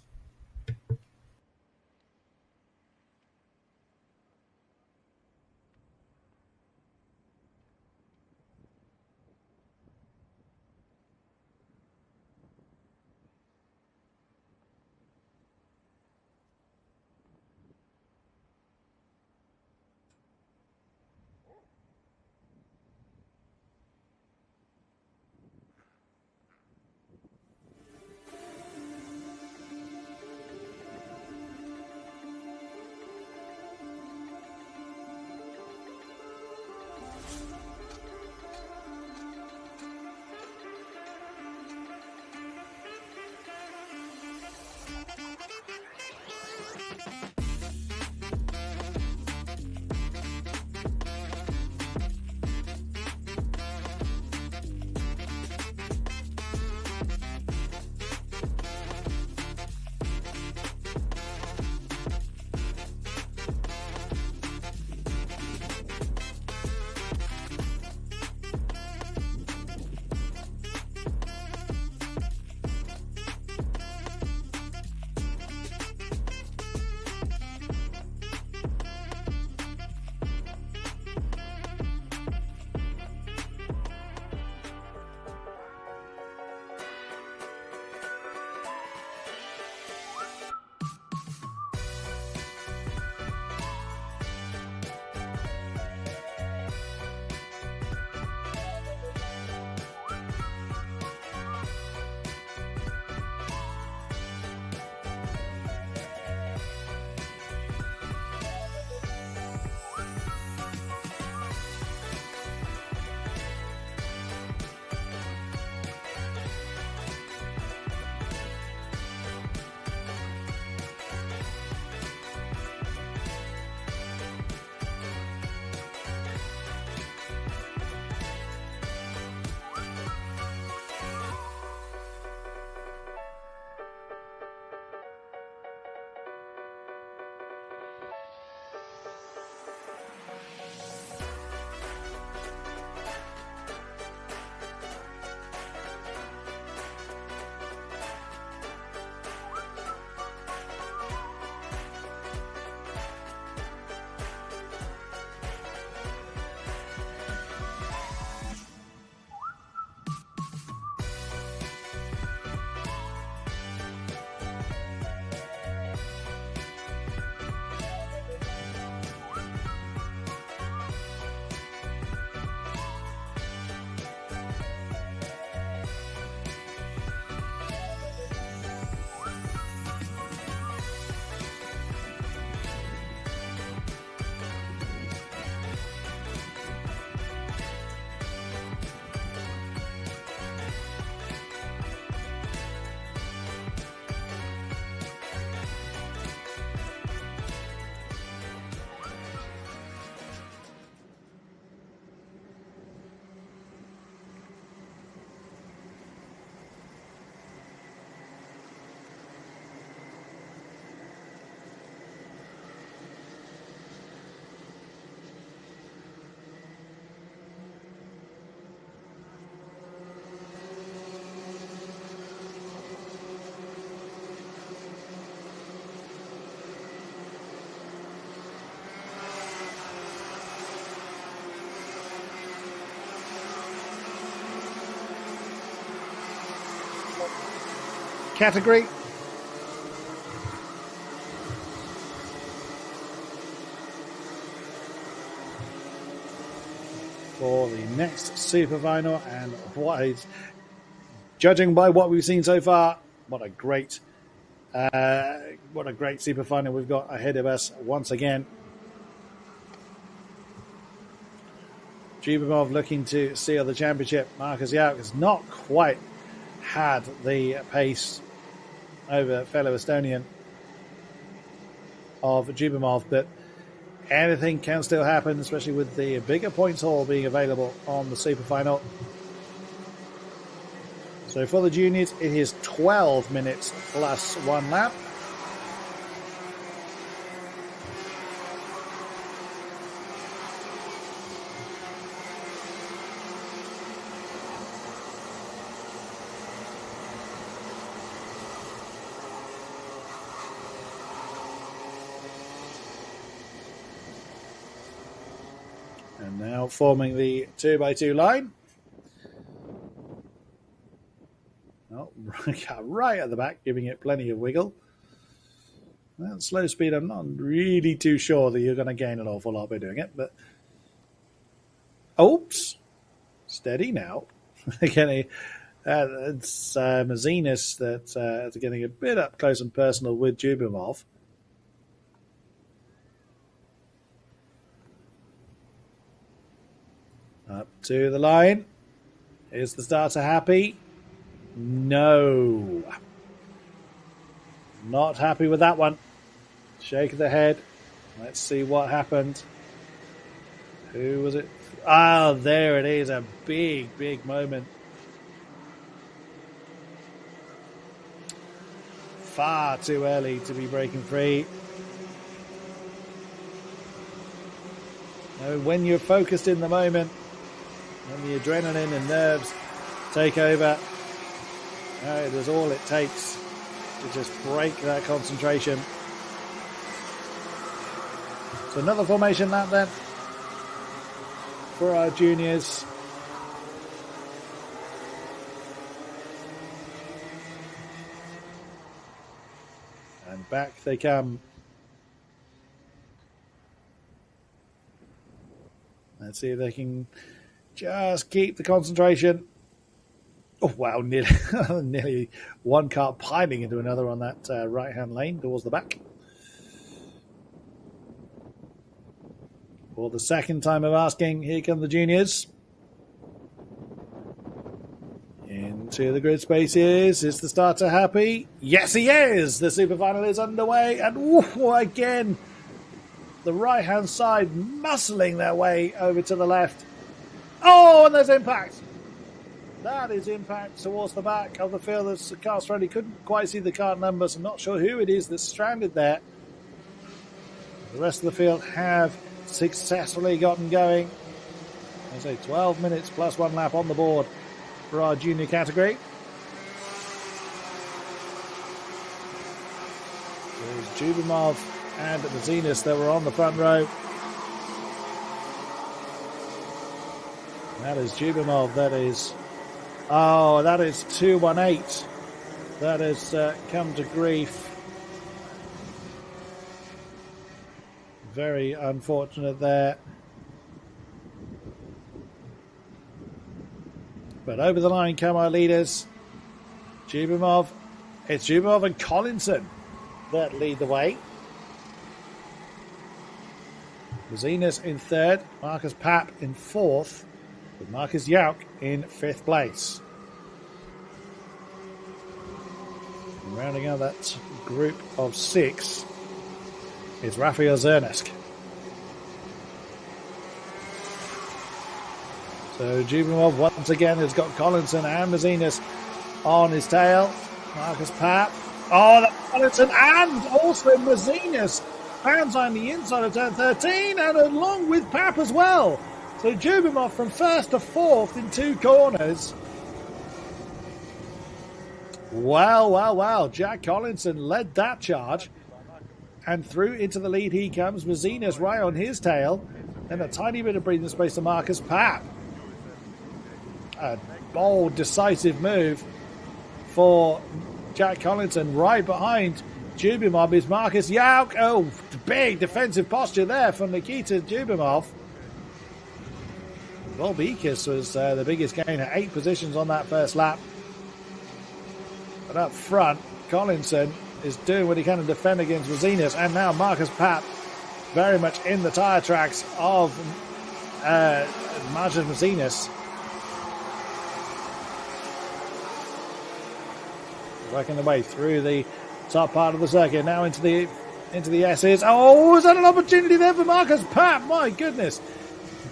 category. For the next super final, and what is, judging by what we've seen so far, what a great super final we've got ahead of us once again. Jubimov looking to seal the championship. Marcus Yauk has not quite had the pace over fellow Estonian of Jubimov, but anything can still happen, especially with the bigger points haul being available on the super final. So for the juniors, it is 12 minutes plus 1 lap. And now forming the 2x2 line. Oh, right at the back, giving it plenty of wiggle. Well, slow speed, I'm not really too sure that you're going to gain an awful lot by doing it, but oops, steady now. Again, it's Mazinis that getting a bit up close and personal with Jubimov. Up to the line. Is the starter happy? No. Not happy with that one. Shake of the head. Let's see what happened. Who was it? Ah, there it is. A big, big moment. Far too early to be breaking free. Now, when you're focused in the moment, when the adrenaline and nerves take over, it is all it takes to just break that concentration. So another formation lap then for our juniors. And back they come. Let's see if they can just keep the concentration. Oh, wow, nearly one car piling into another on that right-hand lane towards the back. For the second time of asking, here come the juniors. Into the grid spaces. Is the starter happy? Yes, he is! The super final is underway, and again, the right-hand side muscling their way over to the left. Oh, and there's impact. That is impact towards the back of the field. The car stranded. Couldn't quite see the car numbers. I'm not sure who it is that's stranded there. The rest of the field have successfully gotten going. I say 12 minutes plus 1 lap on the board for our junior category. There's Jubimov and Mazinis that were on the front row. That is Jubimov. That is 218. That has come to grief. Very unfortunate there. But over the line come our leaders. Jubimov. It's Jubimov and Collinson that lead the way. Mazinis in third. Marcus Papp in fourth. With Marcus Yauk in fifth place. And rounding out that group of 6 is Rafael Zernesk. So Jubimov once again has got Collinson and Mazinis on his tail. Marcus Papp. Oh, that's Collinson and also Mazinis. Fans on the inside of turn 13 and along with Papp as well. So Jubimov from first to fourth in 2 corners. Wow. Jack Collinson led that charge. And through into the lead he comes. Mazinis right on his tail. And a tiny bit of breathing space to Marcus Papp. A bold, decisive move for Jack Collinson. Right behind Jubimov is Marcus Yauk. Oh, big defensive posture there from Nikita Jubimov. Volbeekis was the biggest gain at 8 positions on that first lap. But up front, Collinson is doing what he can to defend against Mazinas, and now Marcus Papp very much in the tyre tracks of Marcus Mazinas. Working their way through the top part of the circuit, now into the S's. Oh, is that an opportunity there for Marcus Papp? My goodness.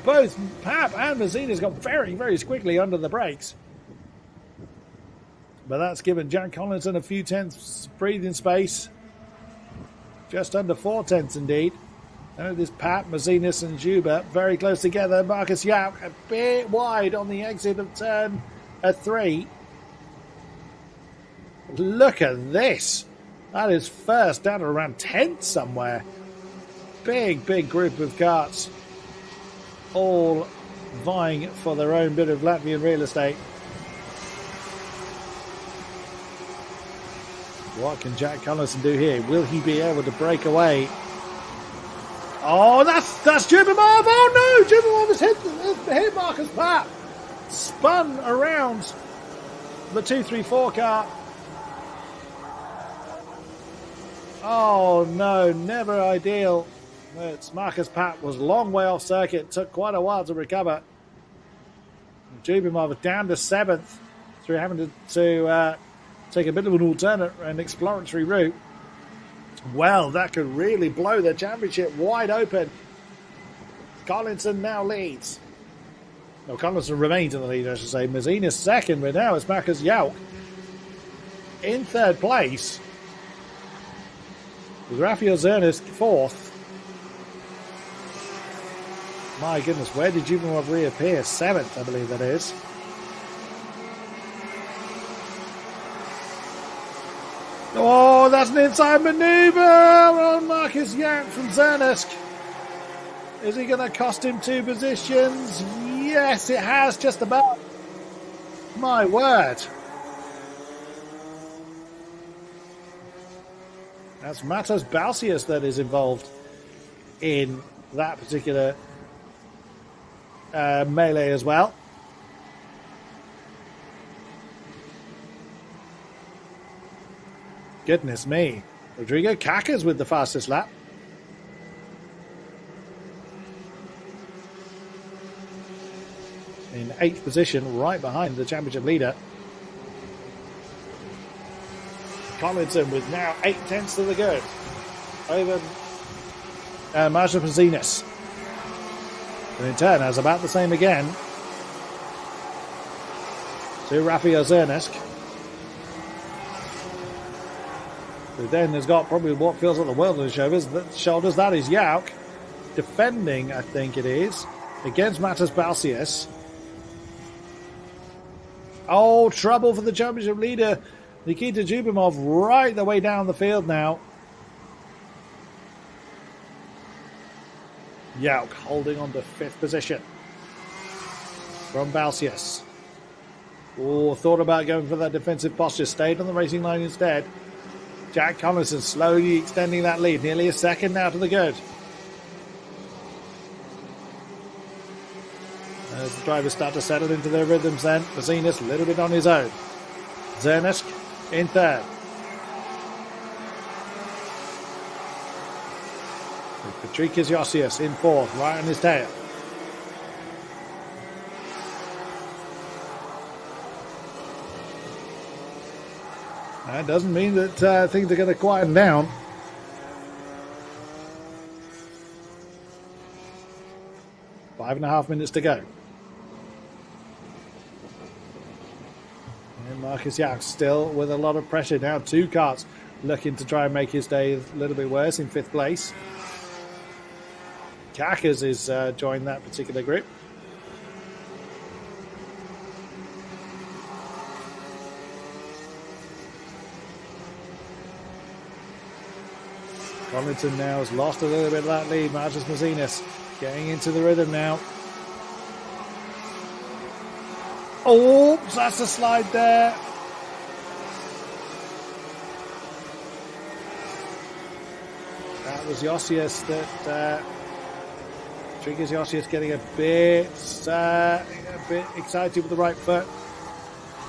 Both Papp and Mazinas got very, very squiggly under the brakes. But that's given Jack Collinson a few tenths breathing space. Just under 4 tenths indeed. And this Papp, Mazinas and Juba very close together. Marcus Yauk a bit wide on the exit of turn 3. Look at this. That is first down at around 10th somewhere. Big, big group of karts. All vying for their own bit of Latvian real estate. What can Jack Collinson do here? Will he be able to break away? Oh, that's Jubimov. Oh no, Jubimov has hit Marcus Papp. Spun around the 2-3-4 car. Oh no, never ideal. It's Marcus Papp was a long way off circuit. Took quite a while to recover. Jubimov down to 7th through having to take a bit of an alternate and exploratory route. Well, that could really blow the championship wide open. Collinson now leads. No, Collinson remains in the lead, I should say. Mazinas second, but now it's Marcus Yauk in 3rd place. With Rafael Zernis 4th. My goodness, where did Jubimov reappear? 7th, I believe that is. Oh, that's an inside maneuver on Marcus Yauk from Zernisk. Is he going to cost him 2 positions? Yes, it has, just about. My word. That's Matas Balsius that is involved in that particular melee as well. Goodness me. Rodrigo Kakas with the fastest lap. In 8th position, right behind the championship leader. Collinson with now 8 tenths to the good over Marshall Mazinas. And in turn has about the same again to Rafael Zernisk, who then has got probably what feels like the world on his shoulders. That is Yauk defending, I think it is, against Matas Balsius. Oh, trouble for the championship leader Nikita Jubimov right the way down the field now. Yauk holding on to 5th position from Balsius. Oh, thought about going for that defensive posture. Stayed on the racing line instead. Jack Collinson slowly extending that lead. Nearly a second now to the good. As the drivers start to settle into their rhythms then. Mazinas a little bit on his own. Zernisk in 3rd. Patrikas Josias in 4th, right on his tail. That doesn't mean that things are going to quieten down. Five and a half minutes to go. And Marcus Yauk still with a lot of pressure now. 2 karts looking to try and make his day a little bit worse in 5th place. Kakas is joined that particular group. Collinson now has lost a little bit of that lead. Marcus Mazinas getting into the rhythm now. Oh, that's a slide there. that was Josias that triggers Josias getting a bit excited with the right foot.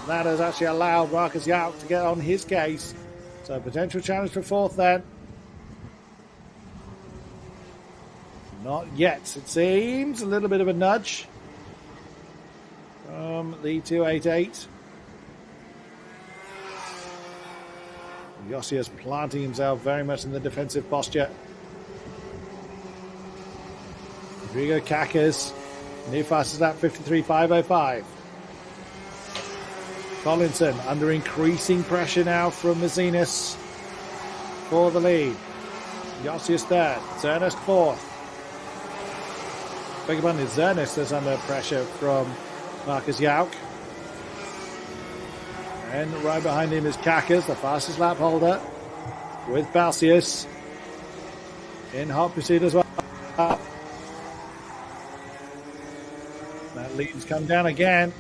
That has actually allowed Marcus Yauk to get on his case. So potential challenge for fourth then. Not yet, it seems. A little bit of a nudge from the 288. Josias planting himself very much in the defensive posture. Rodrigo Kakas, new fastest lap 53.505. Collinson under increasing pressure now from Mazinis for the lead. Josias third, Zernest fourth. Beg your pardon, Zernest is under pressure from Marcus Yauk. And right behind him is Kakas, the fastest lap holder, with Balsius in hot pursuit as well. That lead's come down again.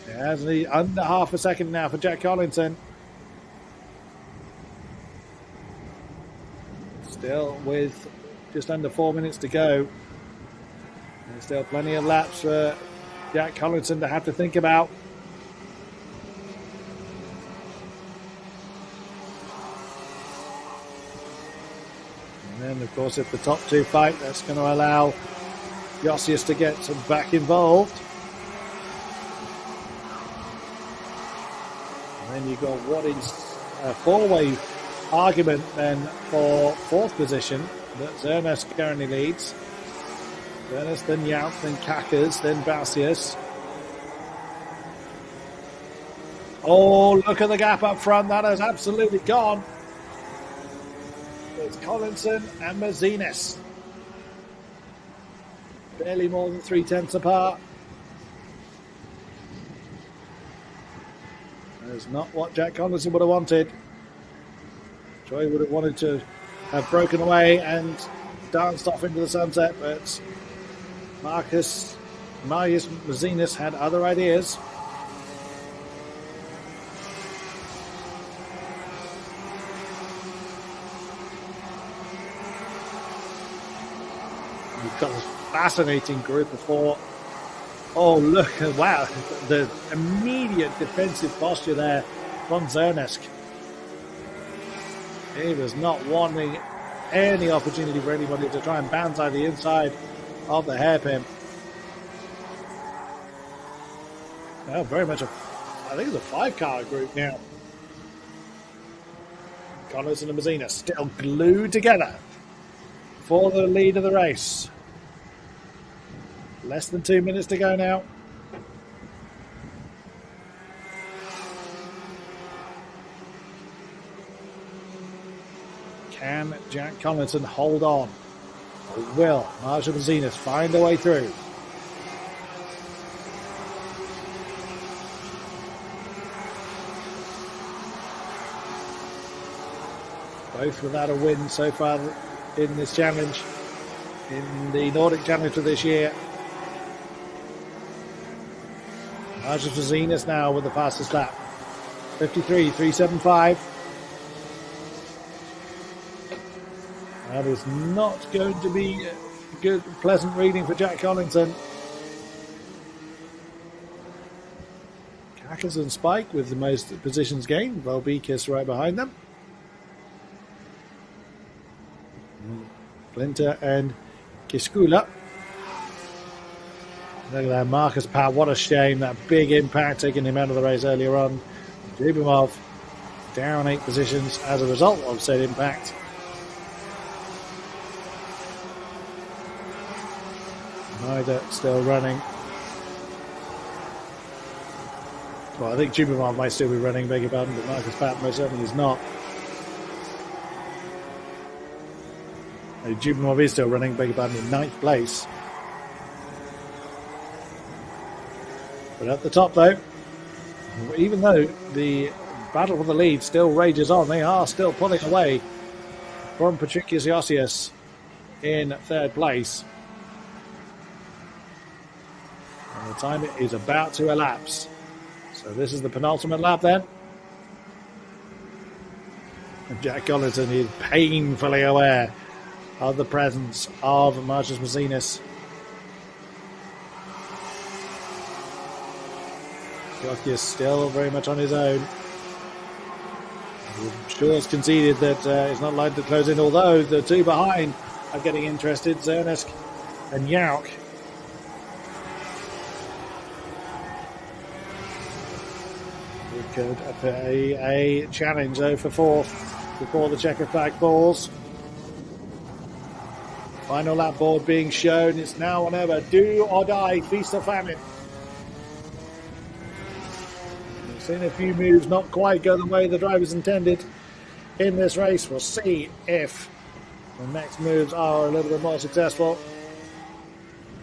It has under half a second now for Jack Collinson. Still with just under 4 minutes to go. There's still plenty of laps for Jack Collinson to have to think about. And then, of course, if the top two fight, that's going to allow Josias to get back involved. And then you've got what is a four-way argument then for fourth position that Zernest currently leads. Zernest, then Yauk, then Kakas, then Balsius. Oh, look at the gap up front. That has absolutely gone. It's Collinson and Mazinis. Barely more than 3/10 apart. That is not what Jack Collinson would have wanted. Troy would have wanted to have broken away and danced off into the sunset, but Marius Mazinis had other ideas. You've got this fascinating group of four. Oh, look, wow, the immediate defensive posture there from Zernest. He was not wanting any opportunity for anybody to try and bounce out the inside of the hairpin. Well, very much I think it's a 5-car group now. Collinson and Mazinis still glued together for the lead of the race. Less than 2 minutes to go now. Can Jack Collinson hold on? Or will Marshall Mazinis find a way through? Both without a win so far in this challenge, in the Nordic Challenge of this year. Marshall Mazinis now with the fastest lap. 53.375. That is not going to be a good, pleasant reading for Jack Collinson. Kakas and Spike with the most positions gained. Volbeekis right behind them. Flinter and Kiskula. Look at that, Marcus Pat. What a shame. That big impact taking him out of the race earlier on. Dubimov down 8 positions as a result of said impact. Neither still running. Well, I think Dubimov might still be running, beg your pardon, but Marcus Pat most certainly is not. Dubimov is still running, beg your pardon, in 9th place. But at the top, though, even though the battle for the lead still rages on, they are still pulling away from Patricius Josias in 3rd place. And the time is about to elapse. So this is the penultimate lap then. And Jack Collinson is painfully aware of the presence of Marcus Mazinis. Jockey is still very much on his own. Shaw's conceded that it's not likely to close in, although the two behind are getting interested, Zernisk and Yauk. We could a challenge though for fourth before the checker flag falls. Final lap board being shown. It's now or never. Do or die, feast or famine. We've seen a few moves not quite go the way the drivers intended in this race. We'll see if the next moves are a little bit more successful.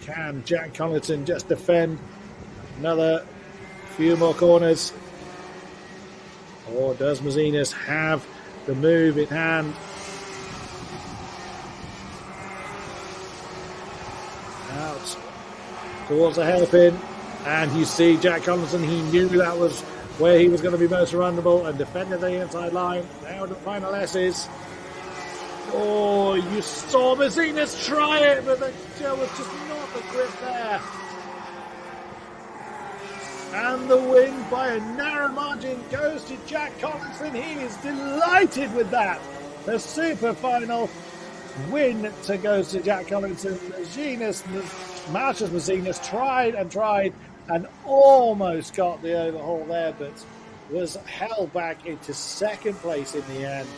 Can Jack Collinson just defend another few more corners? Or does Mazinis have the move in hand? Out towards the hairpin, and you see Jack Collinson, he knew that was where he was going to be most vulnerable and defended the inside line. Now the final S's. Oh, you saw Mazinis try it, but there was just not the grip there. And the win by a narrow margin goes to Jack Collinson. He is delighted with that. The super final win goes to Jack Collinson. Marcus Mazinis tried and almost got the overhaul there, but was held back into second place in the end.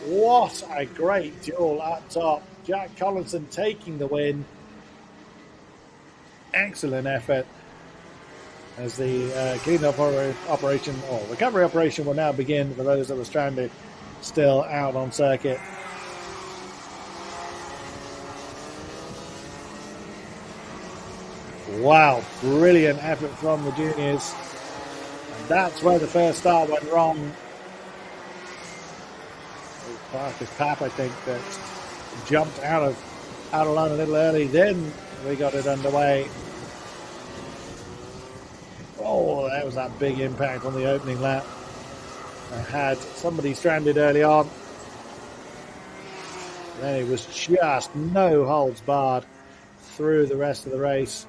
What a great duel up top. Jack Collinson taking the win. Excellent effort as the clean-up operation or recovery operation will now begin for those that were stranded still out on circuit. Wow, brilliant effort from the juniors. And that's where the first start went wrong. Marcus Papp, I think, that jumped out of line a little early. Then we got it underway. Oh, that was that big impact on the opening lap. I had somebody stranded early on. Then it was just no holds barred through the rest of the race.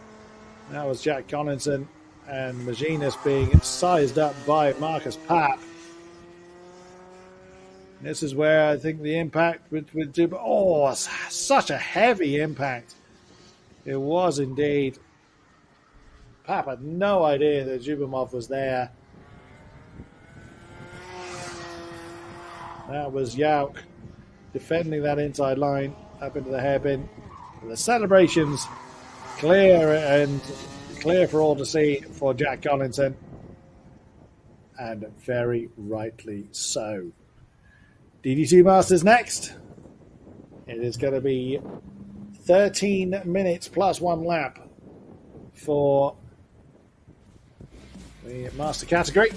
That was Jack Collinson and Mazinis being sized up by Marcus Papp. This is where I think the impact with Dubov. Oh, such a heavy impact. It was indeed. Papp had no idea that Zubimov was there. That was Yauk defending that inside line up into the hairpin. The celebrations clear for all to see for Jack Collinson, and very rightly so. DD2 Masters next. It is going to be 13 minutes plus one lap for the Master category.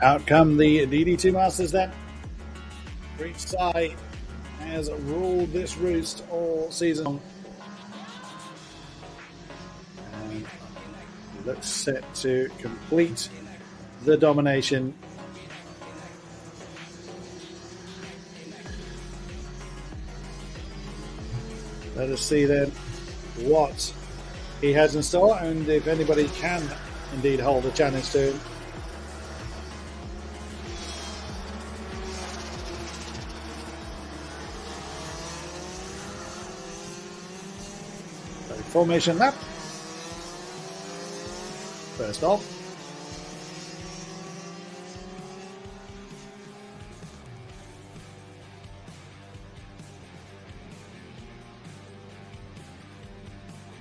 Out come the DD2 Masters then. Preet Sai has ruled this roost all season long. And looks set to complete the domination. Let us see then what he has in store and if anybody can indeed hold a challenge to him. So, formation lap. First off.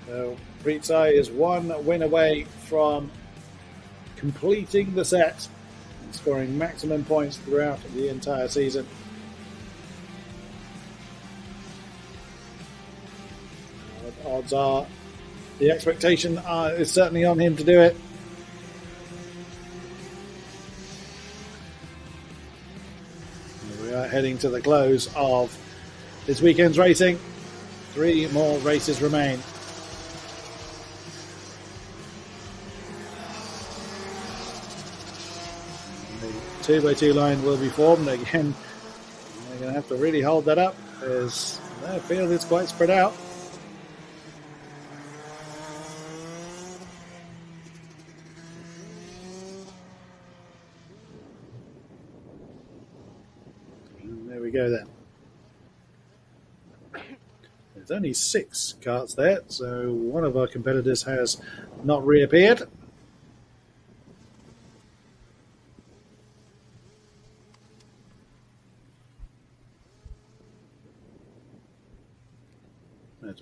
So Preet Sai is one win away from completing the set and scoring maximum points throughout the entire season. Odds are, the expectation is certainly on him to do it. We are heading to the close of this weekend's racing. 3 more races remain. The 2x2 line will be formed again. They're going to have to really hold that up as their field is quite spread out. And there we go then. There's only 6 carts there, so one of our competitors has not reappeared.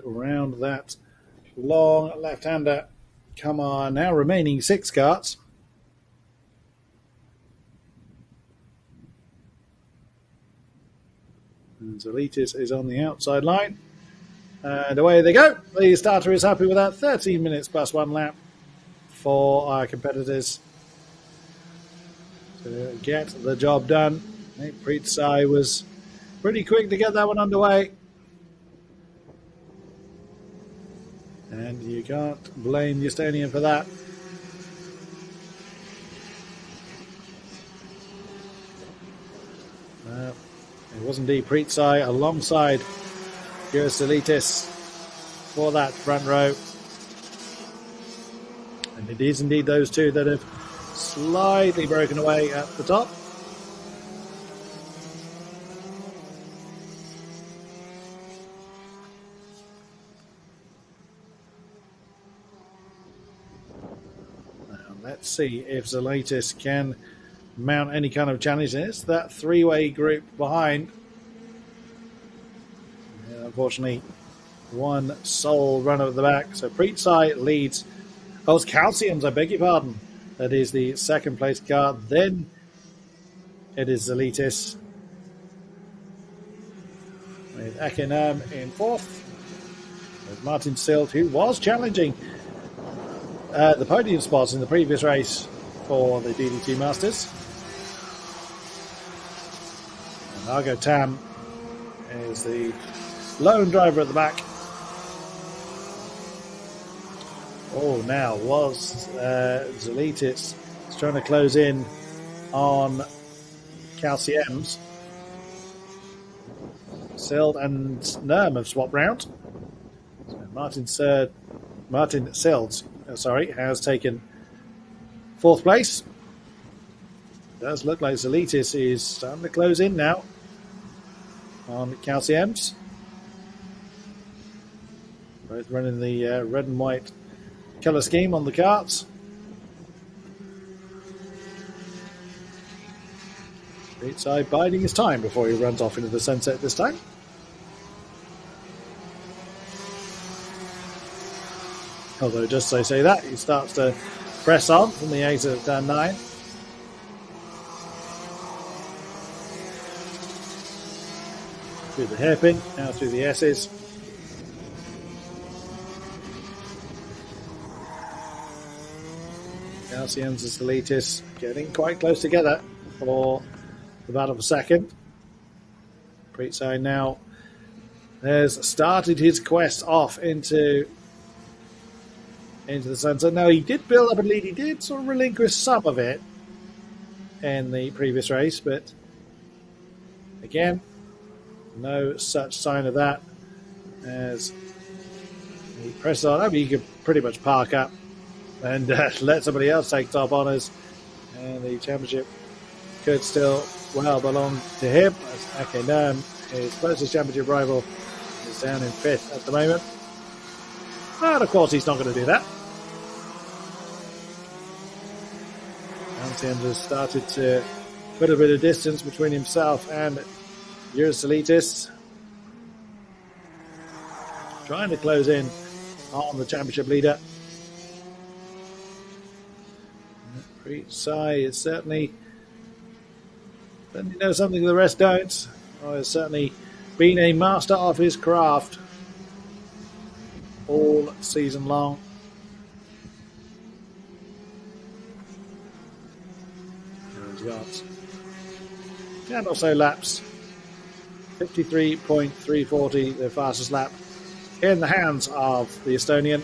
Around that long left-hander come our now remaining 6 carts. And Zelitis is on the outside line. And away they go. The starter is happy with that. 13 minutes plus 1 lap for our competitors to get the job done. I think Preet Sai was pretty quick to get that one underway. And you can't blame the Estonian for that. It was indeed Preet Sai alongside Selitis for that front row. And it is indeed those two that have slightly broken away at the top. Let's see if Zelitis can mount any kind of challenge. It's that 3-way group behind. Unfortunately, one sole runner at the back. So Preet Sai leads. Oh, it's Calciums, I beg your pardon. That is the second place car. Then it is Zelitis with Akinam in 4th. With Martin Silt, who was challenging the podium spots in the previous race for the DD2 Masters. And Argo Tam is the lone driver at the back. Oh, now was Zelitis trying to close in on Calciums. Silt and Nerm have swapped round. So Martin Silt has taken 4th place. It does look like Zelitis is starting to close in now on Calciums. Both running the red and white colour scheme on the carts. Preet Sai biding his time before he runs off into the sunset this time. Although just as I say that, he starts to press on from the exit of turn 9. Through the hairpin, now through the S's. Calcians and Salitis getting quite close together for the battle for second. Pritsai now has started his quest off into the sunset. Now, he did build up a lead. He did sort of relinquish some of it in the previous race, but again, no such sign of that as he presses on. I mean, you could pretty much park up and let somebody else take top honours, and the championship could still well belong to him, as Ake Nam, his closest championship rival, is down in 5th at the moment. And of course he's not going to do that. Antians has started to put a bit of distance between himself and Eurosolitis, trying to close in on the championship leader. Sai is certainly knows something the rest don't. Has certainly been a master of his craft all season long. And also laps 53.340, the fastest lap in the hands of the Estonian.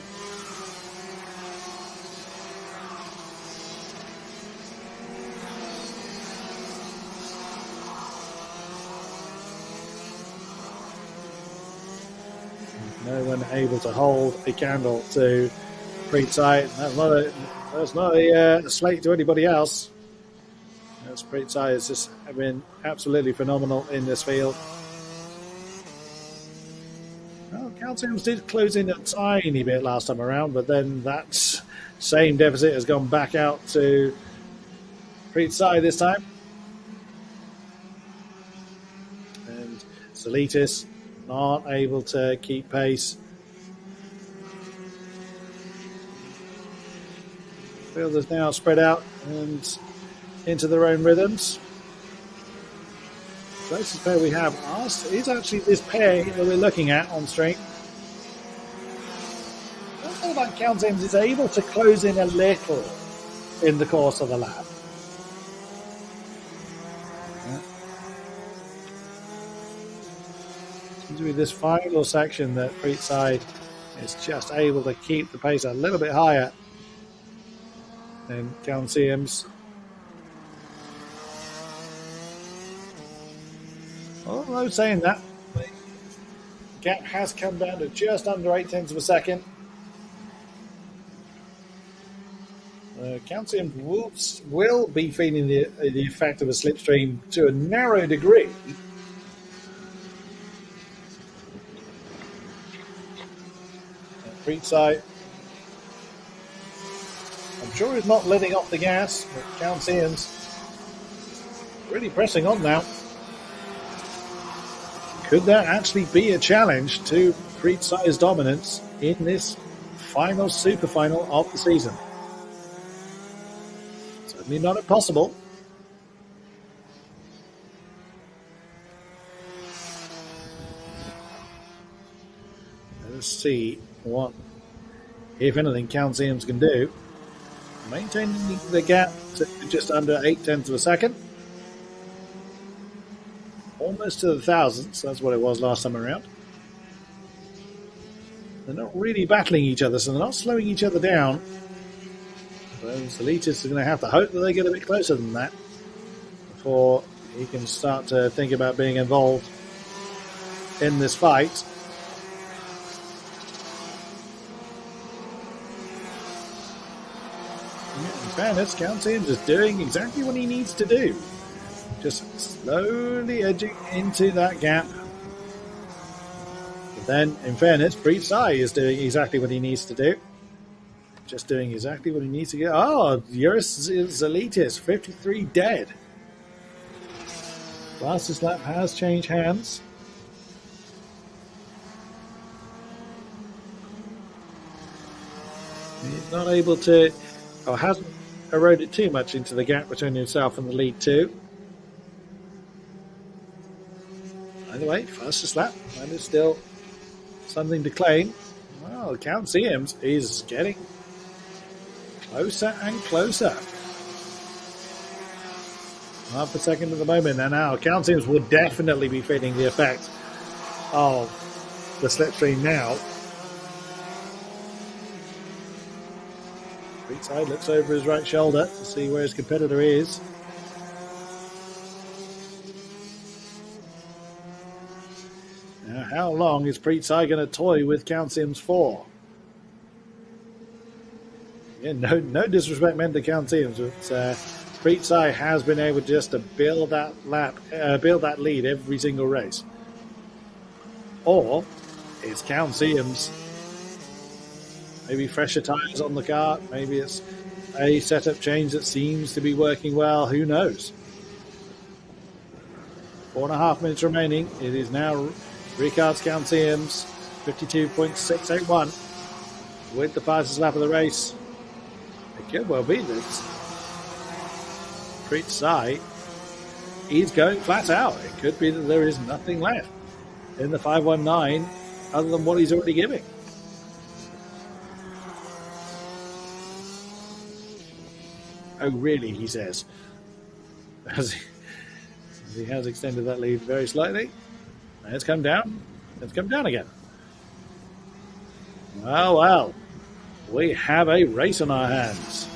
No one able to hold a candle to Pritsai. That's not a slate to anybody else. Pritsai has just been absolutely phenomenal in this field. Well, Calciums did close in a tiny bit last time around, but then that same deficit has gone back out to Pritsai this time. And Salitis not able to keep pace. Field is now spread out and into their own rhythms. The closest pair we have is actually this pair that we're looking at on stream. I feel like Calciums is able to close in a little in the course of the lap. Seems to be this final section that Pritsai is just able to keep the pace a little bit higher than Calciums. Although saying that, the gap has come down to just under 0.8 of a second. Calcium will be feeling the effect of a slipstream to a narrow degree. Pritsai, I'm sure he's not letting off the gas, but Calcium's really pressing on now. Could that actually be a challenge to Pritsai's dominance in this final super final of the season? Certainly not impossible. Let's see what, if anything, Calciums can do. Maintaining the gap to just under 0.8 of a second. Almost to the thousandths, that's what it was last time around. They're not really battling each other, so they're not slowing each other down. So Salitis is going to have to hope that they get a bit closer than that before he can start to think about being involved in this fight. In fairness, Calcium is doing exactly what he needs to do. Just slowly edging into that gap. But then, in fairness, Pritsai is doing exactly what he needs to do. Just doing exactly what he needs to get. Oh, Eurosolitis, 53 dead. Fastest lap has changed hands. He's not able to, or hasn't eroded too much into the gap between himself and the lead two. Either way, fastest lap, and it's still something to claim. Well, Calciums is getting Closer and closer. Half a second at the moment, and now Count Sims will definitely be feeling the effect of the slipstream now. Street side looks over his right shoulder to see where his competitor is. Now, how long is Preetsai going to toy with Count Sims for? Yeah, no disrespect meant to Count Sims, but Preetsai has been able just to build that lead every single race. Or is Count Sims maybe fresher tyres on the car? Maybe it's a setup change that seems to be working well. Who knows? 4.5 minutes remaining. It is now Ricard's Count Sims, 52.681 with the fastest lap of the race. It could well be that Preetsai is going flat out. It could be that there is nothing left in the 519 other than what he's already giving. Oh, really, he says. As he has extended that lead very slightly. And it's come down. It's come down again. Well. We have a race on our hands.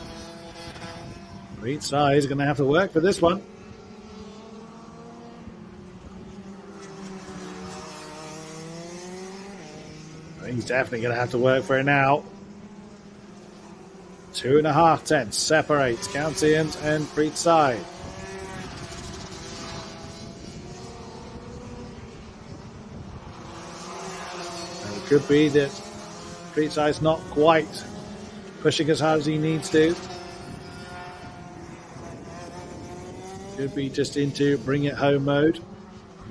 Preetsai is going to have to work for this one. He's definitely going to have to work for it now. 2.5 tenths separates Count Sims and Preetsai. It could be that Preetsai's not quite pushing as hard as he needs to. Could be just into bring it home mode.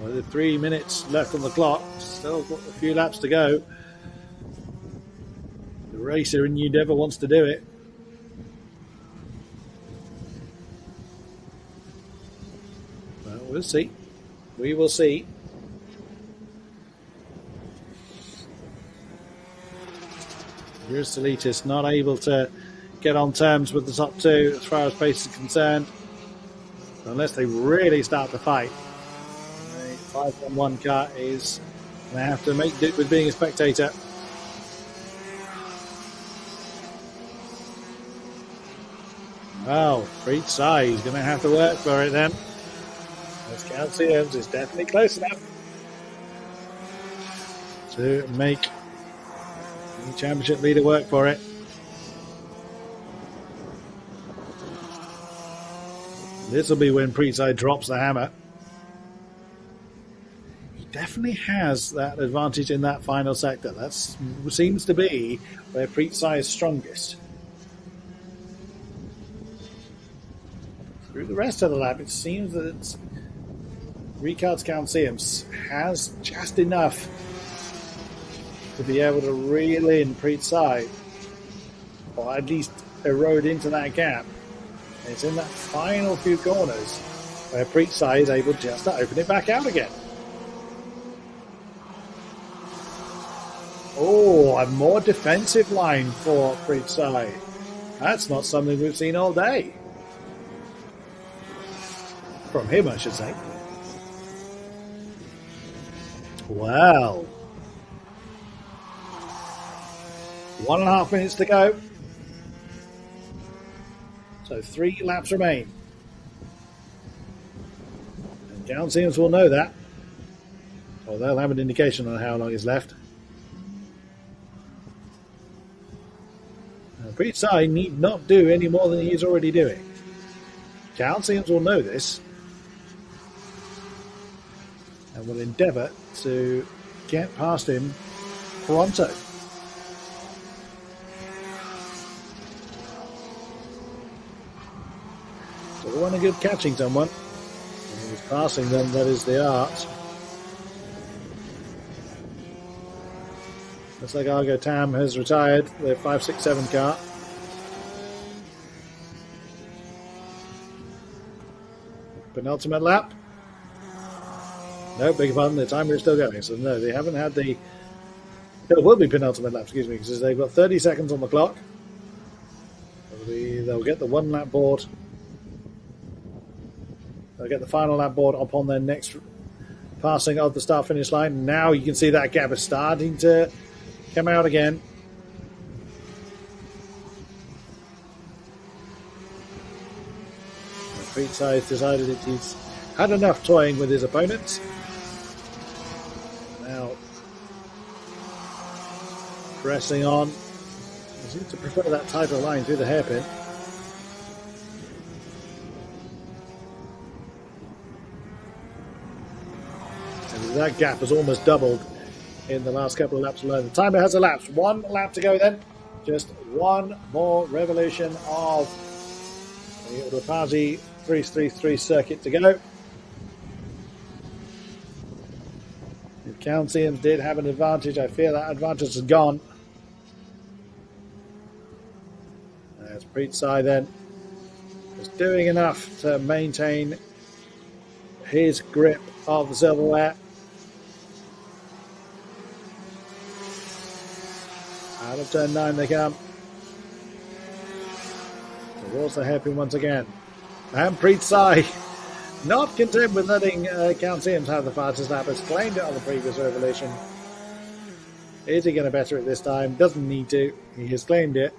With 3 minutes left on the clock, still got a few laps to go. The racer in New Endeavour wants to do it. Well, we'll see. We will see. Here's Salitis not able to get on terms with the top two as far as pace is concerned. So unless they really start to fight, the 5-1 car is going to have to make do with being a spectator. Well, Preetsai is going to have to work for it then. As Count Sims is definitely close enough to make the championship leader work for it. This will be when Preetsai drops the hammer. He definitely has that advantage in that final sector. That seems to be where Preetsai is strongest. Through the rest of the lap, it seems that Ricard's Count Sims has just enough to be able to reel in Preetsai, or at least erode into that gap. And it's in that final few corners where Preetsai is able just to open it back out again. Oh, a more defensive line for Preetsai. That's not something we've seen all day. From him, I should say. Well. 1.5 minutes to go. So 3 laps remain. And Count Sims will know that. Or they'll have an indication on how long is left. Preetsai need not do any more than he is already doing. Count Sims will know this. And will endeavour to get past him pronto. So one good catching someone. And he's passing them, that is the art. Looks like Argo Tam has retired their 567 car. Penultimate lap. No, beg your pardon, the timer is still going. So no, they haven't had the... It will be penultimate lap, excuse me, because they've got 30 seconds on the clock. They'll get the 1 lap board. They'll get the final lap board upon their next passing of the start-finish line. Now you can see that gap is starting to come out again. Pizza has decided that he's had enough toying with his opponents. Now, pressing on. He seems to prefer that tighter line through the hairpin. And that gap has almost doubled in the last couple of laps alone. The timer has elapsed. 1 lap to go then. Just 1 more revolution of the Ropaži 333 circuit to go. If Councians did have an advantage, I fear that advantage is gone. There's Preetsai then. Just doing enough to maintain his grip of the silverware. Out of turn 9 they come. Towards the hairpin once again. And Preetsai, not content with letting Councians have the fastest lap, has claimed it on the previous revolution. Is he going to better it this time? Doesn't need to. He has claimed it.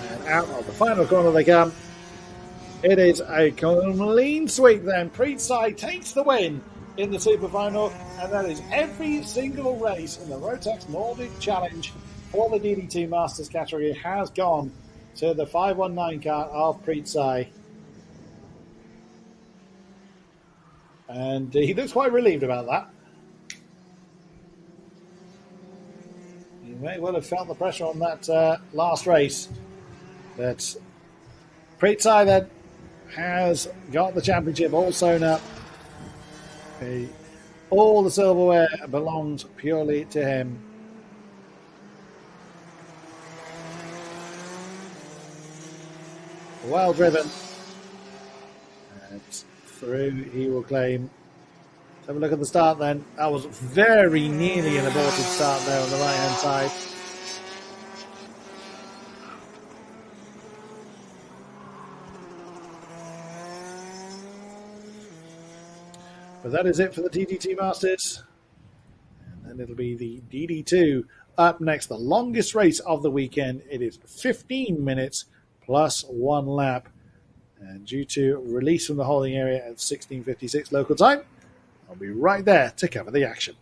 And out of the final corner they come. It is a clean sweep then. Preetsai takes the win in the super final, and that is every single race in the Rotax Nordic Challenge for the DD2 Masters category has gone to the 519 car of Preetsai. And he looks quite relieved about that. You may well have felt the pressure on that last race. But Preetsai then has got the championship all sewn up. All the silverware belongs purely to him. Well driven. And through he will claim. Let's have a look at the start then. That was very nearly an aborted start there on the right hand side. But that is it for the DD2 Masters. And then it'll be the DD2 up next, the longest race of the weekend. It is 15 minutes plus 1 lap. And due to release from the holding area at 16:56 local time, I'll be right there to cover the action.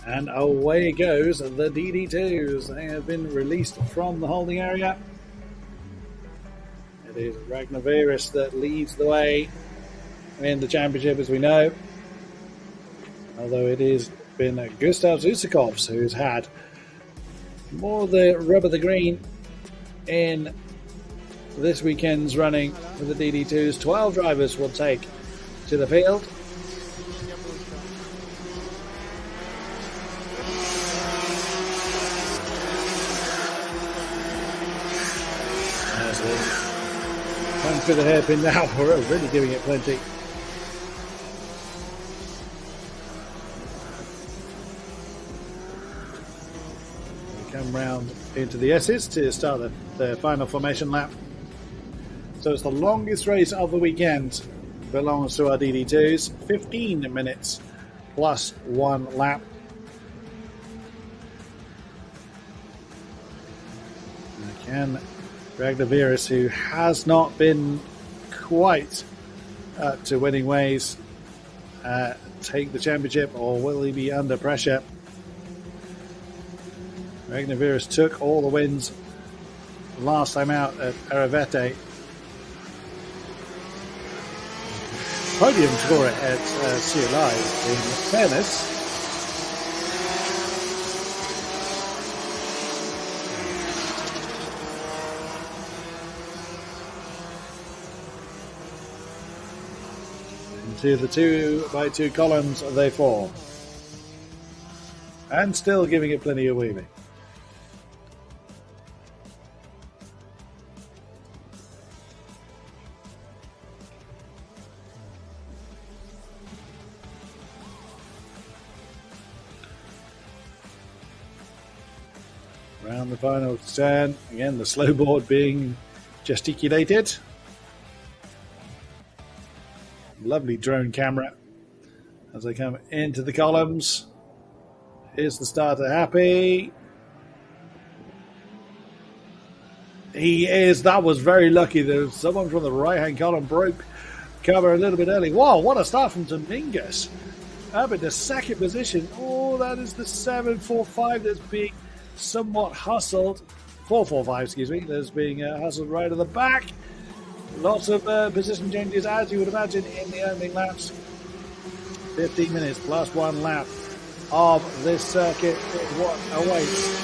And away goes the DD2s. They have been released from the holding area. It is Ragnar Veris that leads the way in the championship, as we know. Although it has been Gustav Zusakovs who's had more of the rub of the green in this weekend's running for the DD2s. 12 drivers will take to the field. As they come through the hairpin now, we're really giving it plenty. Come round into the S's to start the final formation lap. So it's the longest race of the weekend. Belongs to our DD2s. 15 minutes plus 1 lap. And can Ragnar Veris, who has not been quite up to winning ways, take the championship, or will he be under pressure? Ragnar Veris took all the wins last time out at Aravete. Podium score at CLI, in fairness. Into the 2x2 columns they fall. And still giving it plenty of weaving. Around the final stand, again the slow board being gesticulated. Lovely drone camera as they come into the columns. Here's the starter, Happy. He is. That was very lucky. There's someone from the right-hand column broke cover a little bit early. Wow, what a start from Dominguez. Up in the second position. Oh, that is the 745 that's being somewhat hustled. 445, excuse me. That's being hustled right at the back. Lots of position changes, as you would imagine, in the opening laps. 15 minutes plus 1 lap of this circuit is what awaits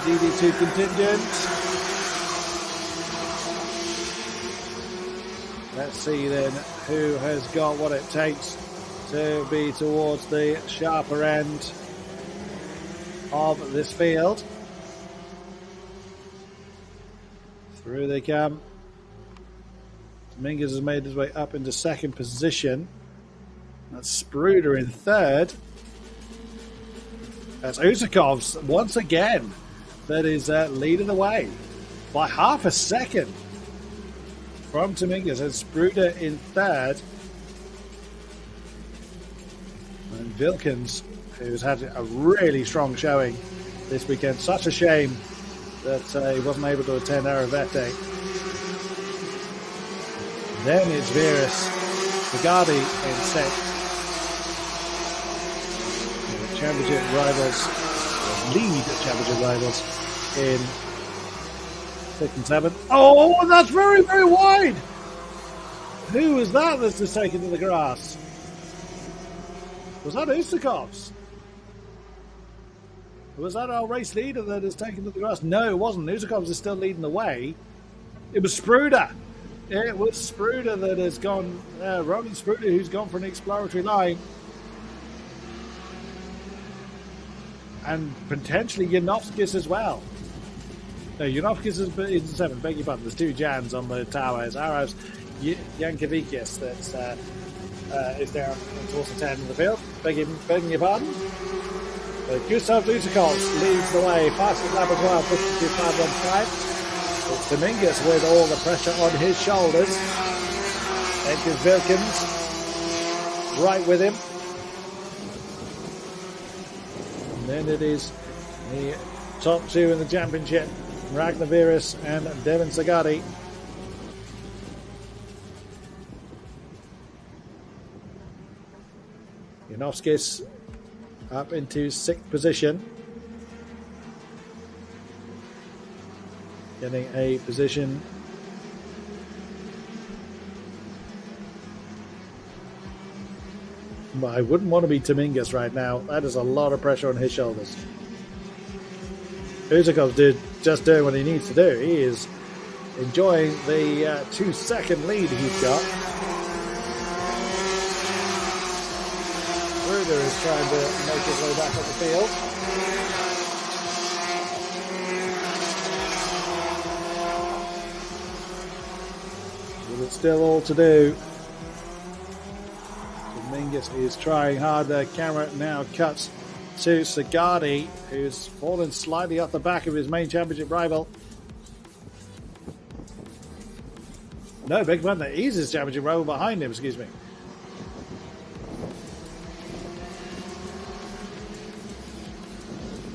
DD2 contingent. Let's see then who has got what it takes to be towards the sharper end of this field. Through they come. Dominguez has made his way up into second position. That's Spruder in third. That's Usakovs once again that is leading the way by half a second from Dominguez. And Spruder in third. And Wilkins, who's had a really strong showing this weekend. Such a shame that he wasn't able to attend Aravete. Then it's Veris, Bugatti in sixth. The championship rivals, lead championship rivals in sixth and seventh. Oh, that's very, very wide. Who was that that's just taken to the grass? Was that Usakovs? Was that our race leader that has taken to the grass? No, it wasn't. Usakovs is still leading the way. It was Spruder. It was Spruder that has gone, Roman Spruder, who's gone for an exploratory line. And potentially Janowskis as well. No, Janowskis is in seventh, beg your pardon. There's two Jans on the tower. It's Aros Jankovičius that's is down towards the 10 in the field. Begging your pardon. Gustav Usakovs leads the way. Fastest lap as well, pushing to 515. It's Dominguez with all the pressure on his shoulders. Edgar Wilkins right with him. And then it is the top two in the championship, Ragnar Veris and Devin Sagatti. Janowskis up into 6th position. Getting a position. But I wouldn't want to be Dominguez right now. That is a lot of pressure on his shoulders. Uzakov's just doing what he needs to do. He is enjoying the 2-second lead he's got. Ruder is trying to make his way back up the field. But it's still all to do. Dominguez is trying hard. The camera now cuts to Sagadi, who's fallen slightly off the back of his main championship rival. No, big man, that he's his championship rival behind him, excuse me.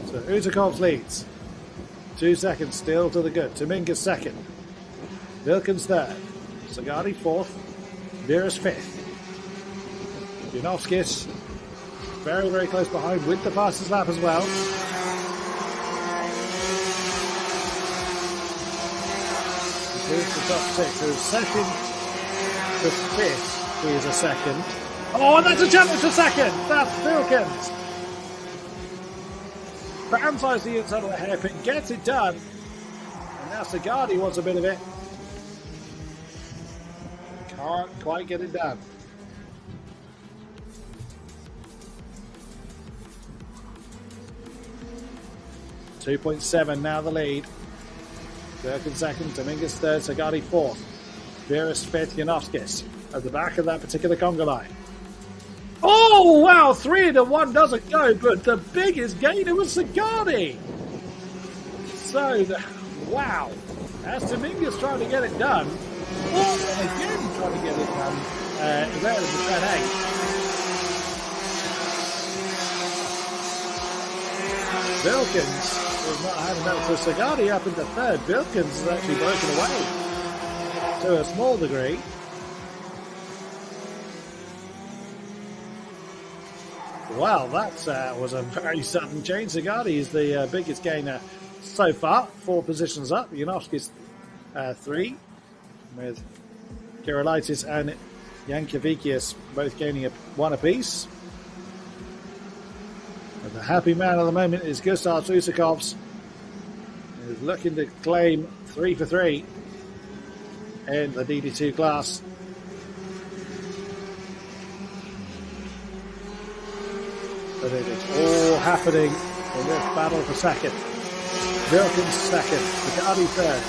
So Uzakovs leads. 2 seconds still to the good. Dominguez second. Wilkins third. Sagadi fourth. Veras fifth. Junovskis very, very close behind with the fastest lap as well. Here's the top 6. So second to 5th is a second. Oh, and that's a challenge for second. That's Wilkins. Fansize the inside of the hairpin, gets it done. And now Sagadi wants a bit of it. Can't quite get it done. 2.7 now the lead. Durkin second, Dominguez third, Sagadi fourth. Veras fifth, Junovskis at the back of that particular conga line. Oh, wow, 3-1 doesn't go, but the biggest gainer was Sagadi. So, wow, as Dominguez trying to get it done, and again trying to get it done, there is the turn 8. Wilkins is not having that for Sagadi up into third. Wilkins is actually broken away to a small degree. Well, that was a very sudden change. Sagadi is the biggest gainer so far, 4 positions up. Junovskis 3, with Kirillaitis and Yankovičius both gaining 1 apiece. But the happy man at the moment is Gustav Usakovs, who's looking to claim 3 for 3 in the DD2 class. But it is all happening in this battle for second. Wilkins second, Sagadi third,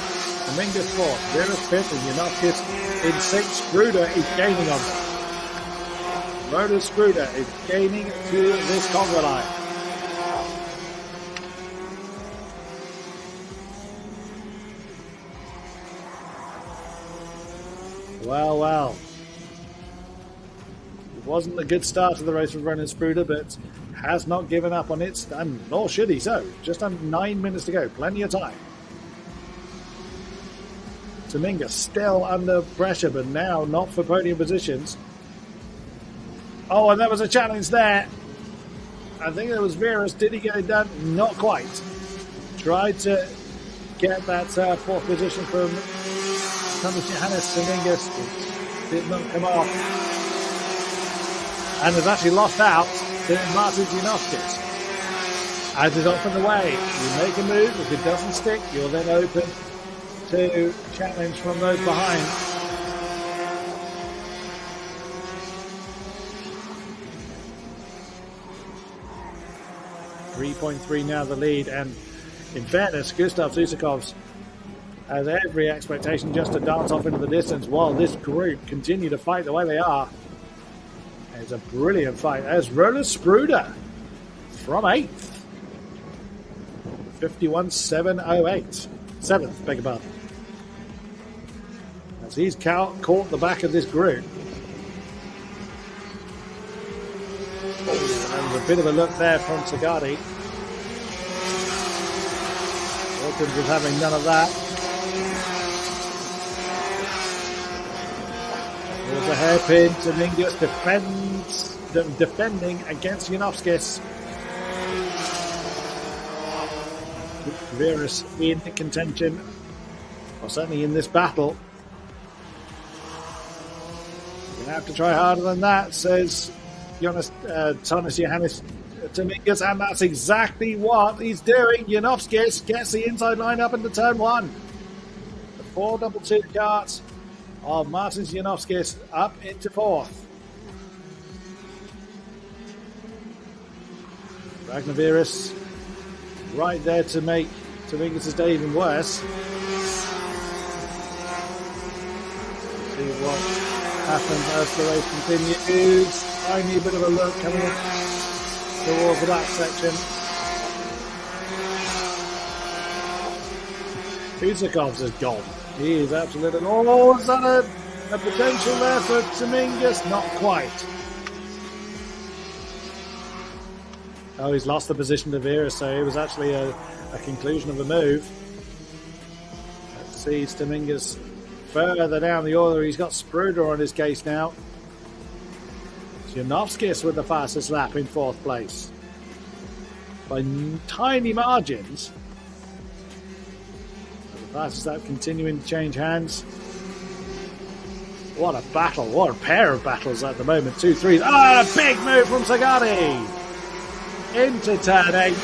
Dominguez fourth, Veras fifth, and Junovskis in sixth. Skruder is gaining on them. Roder Skruder is gaining to this conga line. Well, well. It wasn't a good start to the race for Ronan Skruder, but has not given up on it, and nor should he so. Just under 9 minutes to go, plenty of time. Dominguez still under pressure, but now not for podium positions. Oh, and there was a challenge there. I think it was Veras. Did he get it done? Not quite. Tried to get that 4th position from Thomas Johannes Dominguez. It did not come off. And has actually lost out to Martin Junovskis. As is often the way, you make a move, if it doesn't stick, you're then open to challenge from those behind. .3 now the lead, and in fairness, Gustav Usakovs has every expectation just to dance off into the distance while this group continue to fight the way they are. It's a brilliant fight as Roland Skruder from 8th. 51.708. 7th, beg your pardon. As he's caught the back of this group. Oh, and a bit of a look there from Sagadi. Wilkins was having none of that. There's a hairpin. Dominguez defending against Junovskis. Virus in contention, or certainly in this battle. You're going to have to try harder than that, says Jonas Johannes Dominguez, and that's exactly what he's doing. Janowskis gets the inside line up into turn one. The 422 kart of Martins Janowskis up into fourth. Ragnar Virus right there to make Dominguez's day even worse. See what happens as the race continues. Tiny bit of a look coming up towards the back section. Kusakovs is gone. He is absolutely... Oh, is that a potential there for Dominguez? Not quite. Oh, he's lost the position to Vera, so it was actually a conclusion of a move. Let's see, Dominguez further down the order. He's got Spruder on his case now. Janowskis with the fastest lap in fourth place. By tiny margins. The fastest lap continuing to change hands. What a battle. What a pair of battles at the moment. 2-3. Oh, a big move from Sagadi. Into turn 8.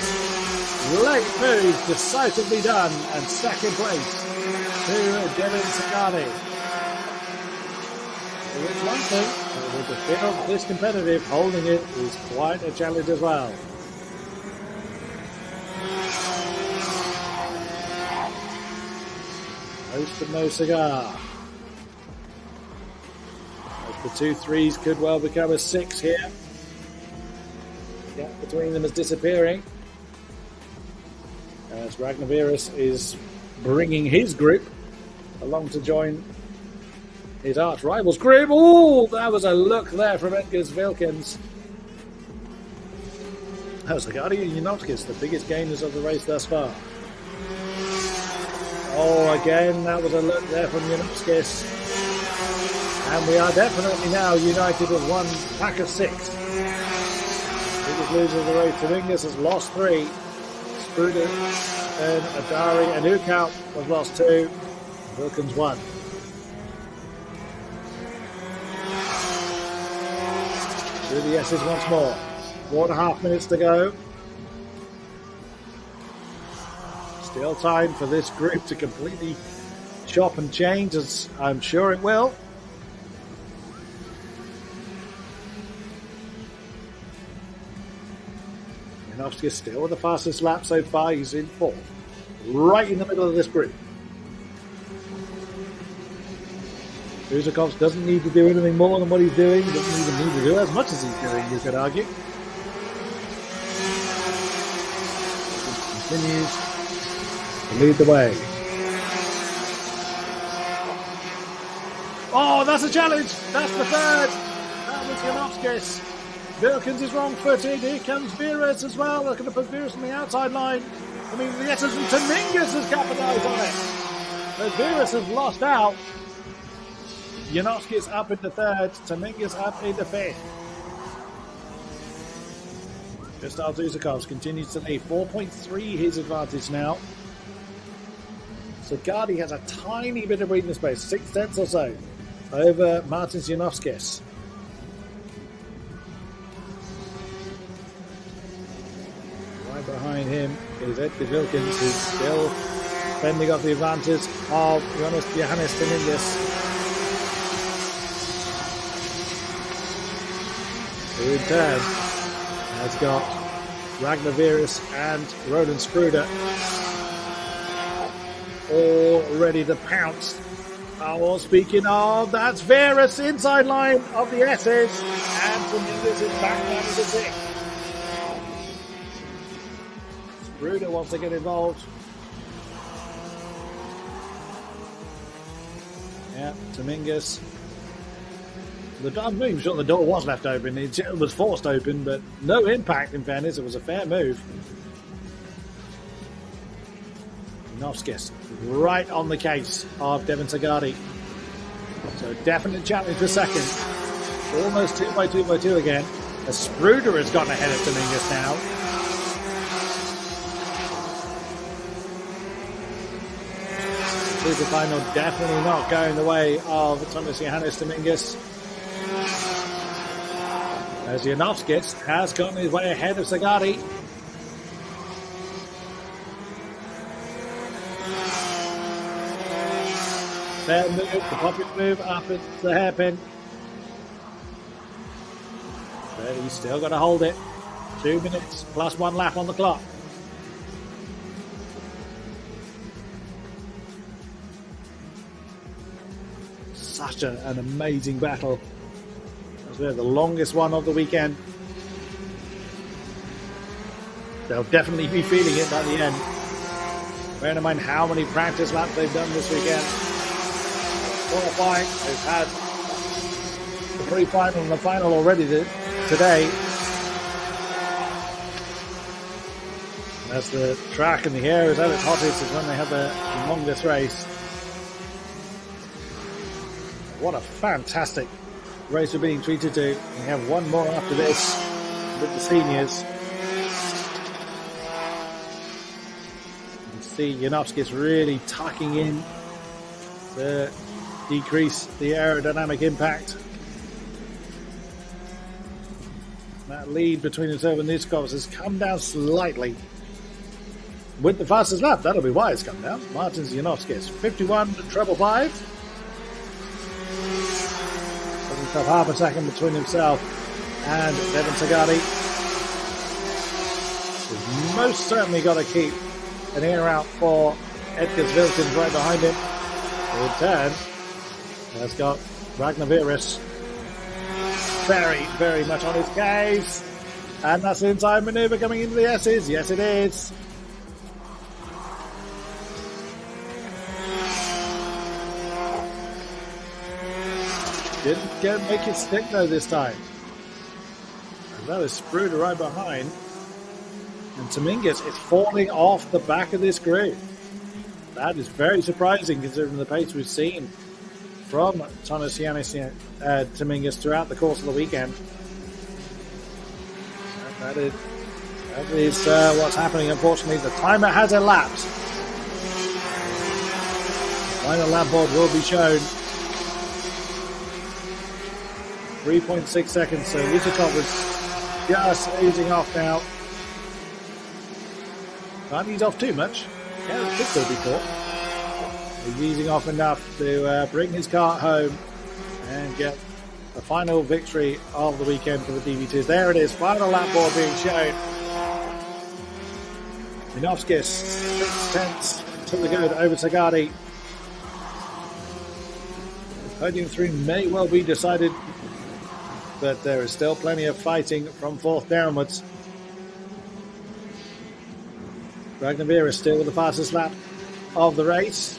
Late move, decisively done, and second place to Devin Sagadi. It's one thing, but with the field this competitive, holding it is quite a challenge as well. Most but no cigar. As the 2-3s could well become a 6 here. The gap between them is disappearing as Ragnar Virus is bringing his group along to join his arch rivals group. Oh, that was a look there from Edgars Vilkins. That was Sagadi and Janowskis, the biggest gainers of the race thus far. Oh, again, that was a look there from Janowskis. And we are definitely now united with one pack of 6. Biggest loser of the race. Dominguez has lost 3. Spruder and Adari and Ukau have lost 2. Wilkins 1. Through the S's once more. 4.5 minutes to go. Still time for this group to completely chop and change, as I'm sure it will. Janowski is still with the fastest lap so far. He's in 4th. Right in the middle of this group. Kusakovs doesn't need to do anything more than what he's doing. Doesn't even need to do as much as he's doing, you could argue. He continues to lead the way. Oh, that's a challenge. That's the third. That was Janowskis. Vilkins is wrong-footed. Here comes Virus as well. They're going to put Virus on the outside line. I mean, the S's and Dominguez has capitalized on it. But Virus has lost out. Janowskis up into 3rd. Dominguez up into 5th. Gustav Kusakovs continues to lead. 4.3 his advantage now. Sagadi has a tiny bit of breathing space. 6 tenths or so over Martins Janowskis. Right behind him is Edgar Vilkins, who's still fending off the advantage of Johannes Dominguez. Who in turn has got Ragnar Virus and Roland Spruder all ready to pounce. Oh, speaking of, that's Virus inside line of the S's, and Dominguez is back down to 6th. Spruder wants to get involved. Yeah, Dominguez. I'm not even sure the door was left open. It was forced open, but no impact, in fairness. It was a fair move. Janowskis right on the case of Devin Sagadi. So definite challenge for second. Almost 2x2x2 again. As Spruder has gotten ahead of Dominguez now. super final, definitely not going the way of Thomas Johannes Dominguez. As Janowskis has gotten his way ahead of Sagadi. Fair move, the popular move up at the hairpin. But he's still got to hold it. 2 minutes plus 1 lap on the clock. Such an amazing battle. As we're the longest one of the weekend. They'll definitely be feeling it by the end. Bearing in mind how many practice laps they've done this weekend. Qualifying, they've had the pre-final and the final already today. As the track and the air is at its hottest is when they have the longest race. What a fantastic race we're being treated to. We have one more after this with the seniors. You can see Janowski's really tucking in to decrease the aerodynamic impact. That lead between himself and Niskovs has come down slightly. With the fastest lap, that'll be why it's come down. Martin Janowskis, 51.555. Half a second between himself and Devin Sagadi. He's most certainly got to keep an ear out for Edgar Wilkins right behind him. In turn, has got Ragnar Virus very, very much on his case. And that's an inside maneuver coming into the S's. Yes, it is. Didn't make it stick though this time. And that is Spruder right behind. And Dominguez is falling off the back of this group. That is very surprising considering the pace we've seen from Thomas Yanis Dominguez throughout the course of the weekend. That is what's happening. Unfortunately, the timer has elapsed. The final lap board will be shown. 3.6 seconds, so Yutakov was just easing off now. Can't ease off too much. Yeah, could still be caught. He's easing off enough to bring his car home and get the final victory of the weekend for the DV2s. There it is, final lap board being shown. Janowskis, 6/10 to the good over Sagadi. The podium 3 may well be decided, but there is still plenty of fighting from 4th downwards. Ragnar Vera still with the fastest lap of the race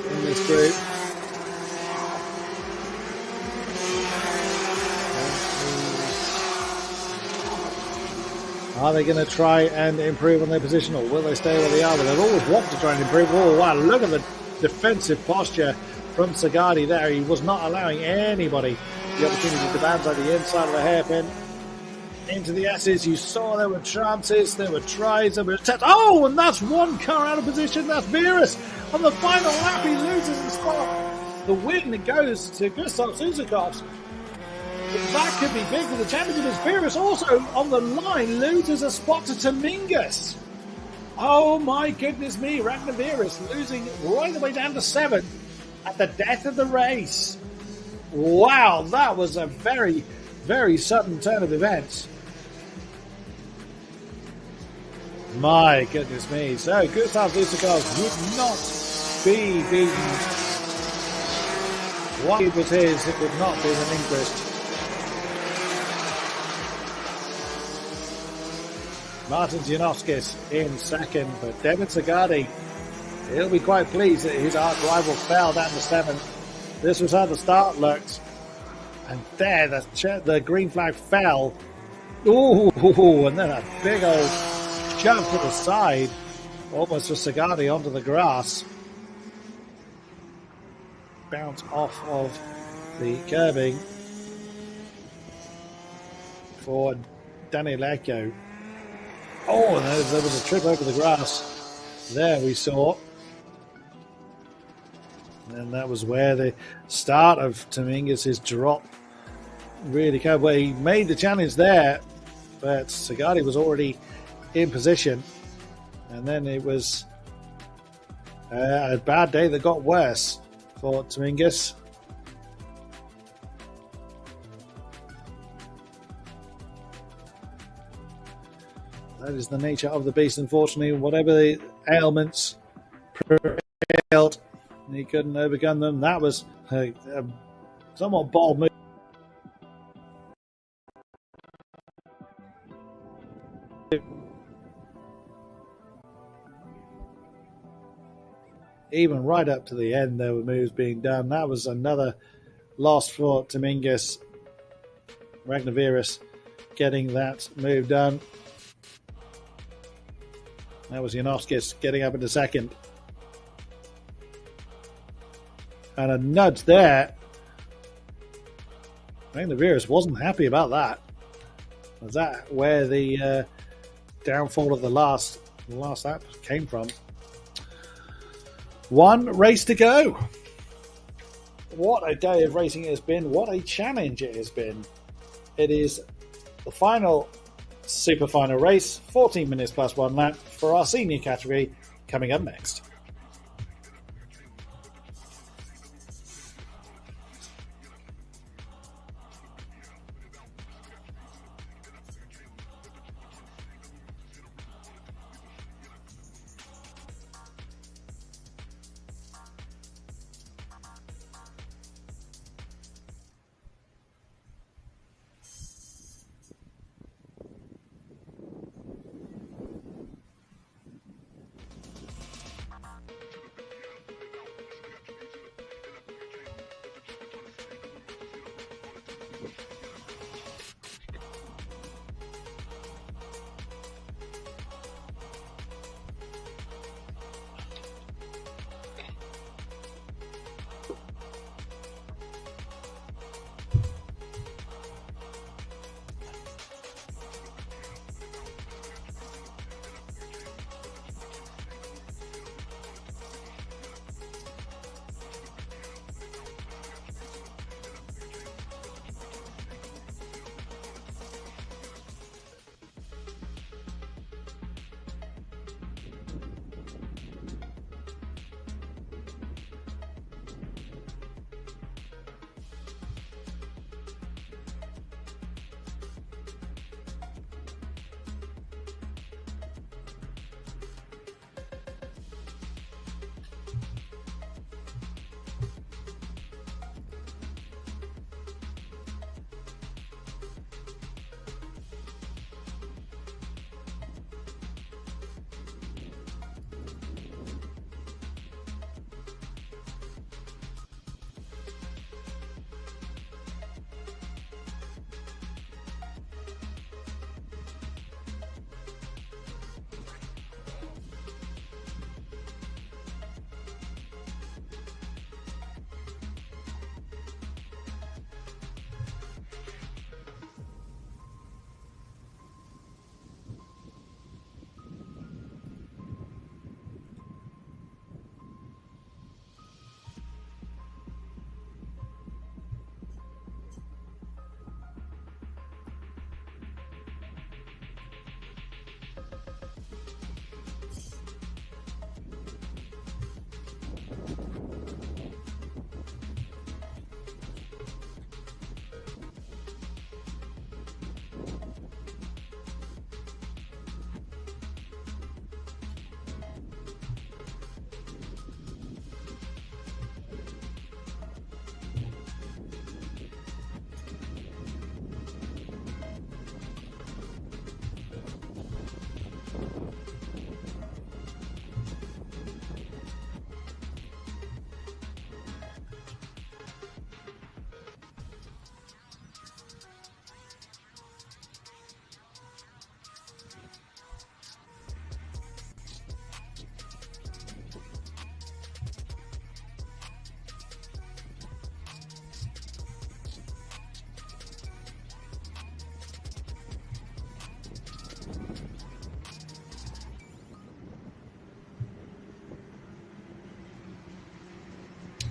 in this group. Are they going to try and improve on their position, or will they stay where they are? But they've always wanted to try and improve. Oh, wow, look at the defensive posture from Sagadi there. He was not allowing anybody the opportunity to bounce out the inside of the hairpin into the S's. You saw there were chances, there were tries, there were attempts. Oh, and that's one car out of position. That's Virus. On the final lap, he loses his spot. The win goes to Gustav Suzakovs. That could be big for the championship, as Virus also on the line loses a spot to Dominguez. Oh my goodness me, Ragnar Virus losing right the way down to 7th at the death of the race. Wow, that was a very, very sudden turn of events. My goodness me. So, Gustav Suzakovs would not be beaten. What it was his, it would not be relinquished. Martin Janowskis in 2nd, but Devin Sagadi, he'll be quite pleased that his arch rival fell down to 7th. This was how the start looked. And there, the green flag fell. Ooh, and then a big old jump to the side. Almost just Sagadi onto the grass. Bounce off of the curbing for Danny Lecco. Oh, and there was a trip over the grass. There we saw. And that was where the start of Dominguez's drop really came. Where he made the challenge there, but Sagadi was already in position. And then it was a bad day that got worse for Dominguez. That is the nature of the beast, unfortunately. Whatever the ailments prevailed, he couldn't overcome them. That was a somewhat bold move. Even right up to the end, there were moves being done. That was another loss for Dominguez. Ragnavirus getting that move done. That was Janovskis getting up into second. And a nudge there. Ragnavirus wasn't happy about that. Was that where the downfall of the last lap came from? One race to go. What a day of racing it has been. What a challenge it has been. It is the final super final race, 14 minutes plus 1 lap for our senior category, coming up next.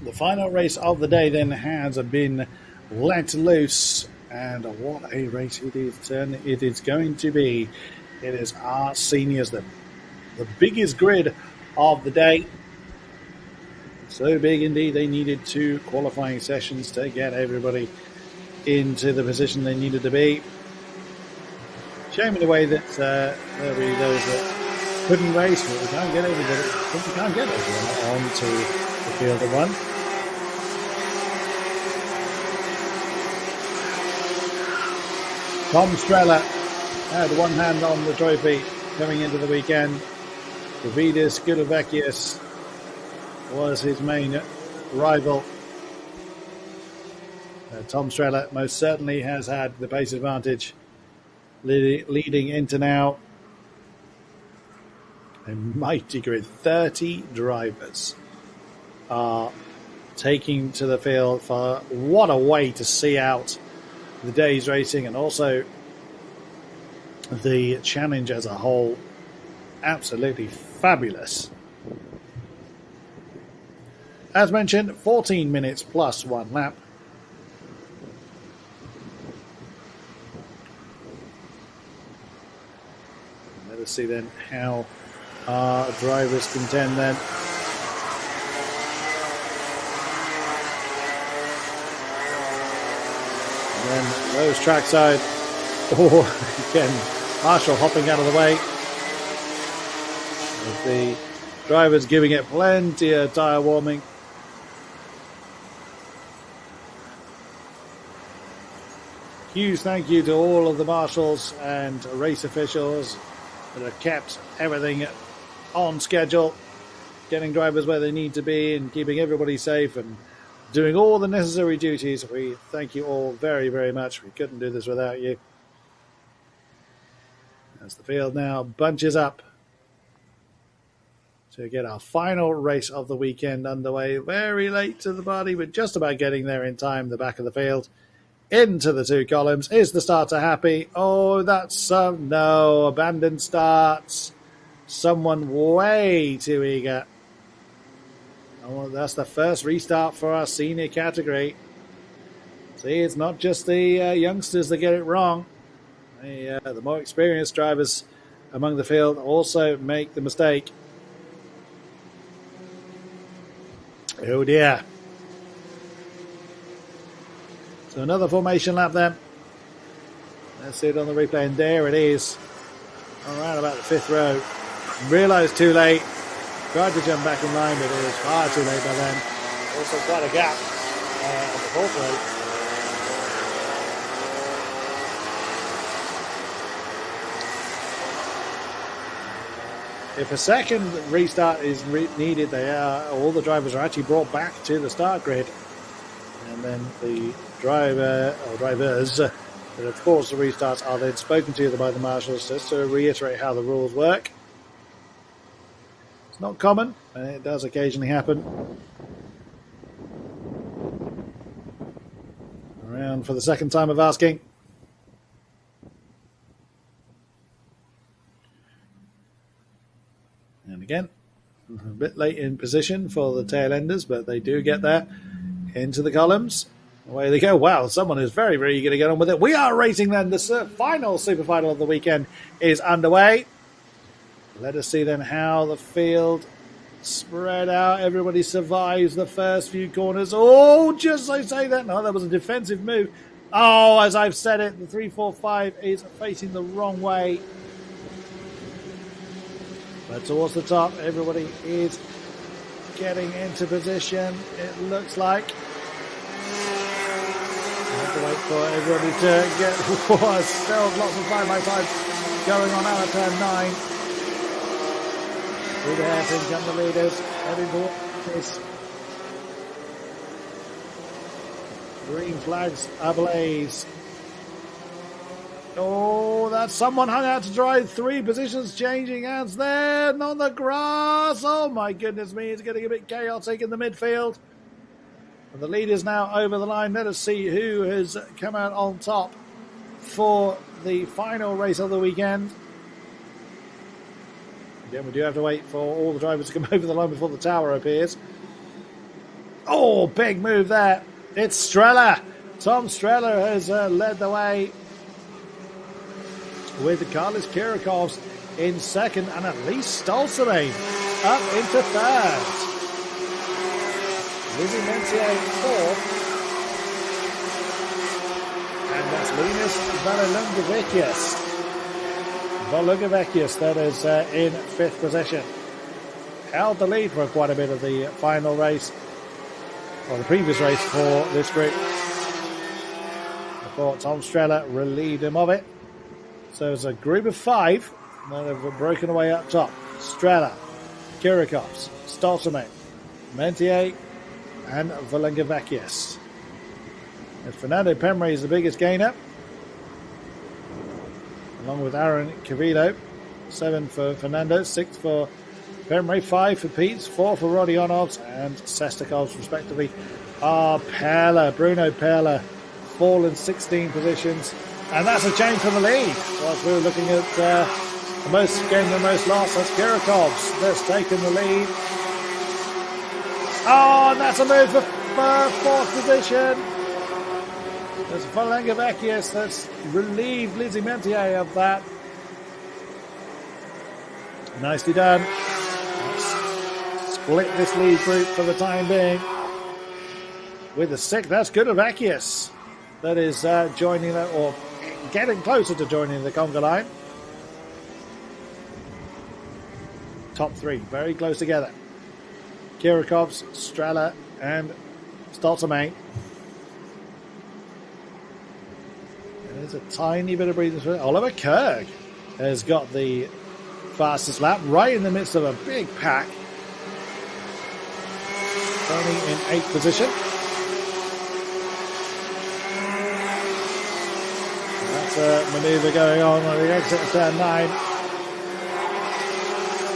The final race of the day then has been let loose, and what a race it is going to be. It is our seniors, the biggest grid of the day. So big indeed, they needed 2 qualifying sessions to get everybody into the position they needed to be. Shame in a way that there'll be those that couldn't race, but we can't get everybody. We can't get everyone onto the field at one. Tom Strella had one hand on the trophy coming into the weekend. Davidis Gudovecius was his main rival. Tom Strella most certainly has had the pace advantage leading into now a mighty grid. 30 drivers are taking to the field for what a way to see out the day's racing, and also the challenge as a whole. Absolutely fabulous. As mentioned, 14 minutes plus 1 lap. Let us see then how our drivers contend then. And then those trackside. Oh, again, Marshall hopping out of the way. With the drivers giving it plenty of tyre warming. Huge thank you to all of the marshals and race officials that have kept everything on schedule, getting drivers where they need to be and keeping everybody safe and doing all the necessary duties. We thank you all very, very much. We couldn't do this without you. As the field now bunches up to get our final race of the weekend underway. Very late to the party, but just about getting there in time. The back of the field into the 2 columns. Is the starter happy? Oh, that's no, abandoned starts. Someone way too eager. Oh, that's the first restart for our senior category. See, it's not just the youngsters that get it wrong. The more experienced drivers among the field also make the mistake. Oh dear. So another formation lap then. Let's see it on the replay, and there it is. Around about the 5th row. Realised too late. Tried to jump back in line, but it was far too late by then. Also quite a gap on the 4th row. If a second restart is needed, all the drivers are actually brought back to the start grid. And then the driver or drivers that have caused the restarts are then spoken to by the marshals just to reiterate how the rules work. It's not common, and it does occasionally happen. Around for the second time of asking. And again, a bit late in position for the tail enders, but they do get there into the columns. Away they go. Wow, someone is very, very eager to get on with it. We are racing then. The final super final of the weekend is underway. Let us see then how the field spread out. Everybody survives the first few corners. Oh, just I say that. No, that was a defensive move. Oh, as I've said it, the 345 is facing the wrong way. But towards the top, everybody is getting into position, it looks like. I have to wait for everybody to get... still lots of 5x5 going on out of turn 9. Through the hairpin come the leaders, heading towards this. Green flags ablaze. Oh, that's someone hung out to dry. 3 positions changing hands there and on the grass. Oh my goodness me, it's getting a bit chaotic in the midfield. And the leaders now over the line. Let us see who has come out on top for the final race of the weekend. Again, we do have to wait for all the drivers to come over the line before the tower appears. Oh, big move there. It's Streller. Tom Streller has led the way with Carlos Kirikovs in second and at least Stolzermain up into third. Lizzie Mentier fourth. And that's Linus Volungavekius that is in fifth position. Held the lead for quite a bit of the final race, or the previous race for this group. Before Tom Streller relieved him of it. So it's a group of five that have broken away up top. Streller, Kirikovs, Stolzermain, Mentier, and Volungavekius. And Fernando Pemre is the biggest gainer, along with Aaron Cavido. 7 for Fernando, 6 for Pemre, 5 for Peets, 4 for Rodionovs, and Sestakovs respectively. Bruno Perla fallen 16 positions, and that's a change for the lead. Whilst we were looking at the most gained and most lost, that's Kirikovs that's taken the lead. Oh, and that's a move for fourth position. There's Volungavekius that's relieved Lizzie Mentier of that. Nicely done. Let's split this lead group for the time being. With the sixth, that's Gudovakius that is joining, or getting closer to joining the conga line. Top three, very close together. Kirikovs, Streller, and Stolzermain. There's a tiny bit of breathing space. Oliver Kerg has got the fastest lap, right in the midst of a big pack. Only in 8th position. That's a manoeuvre going on the exit of turn 9.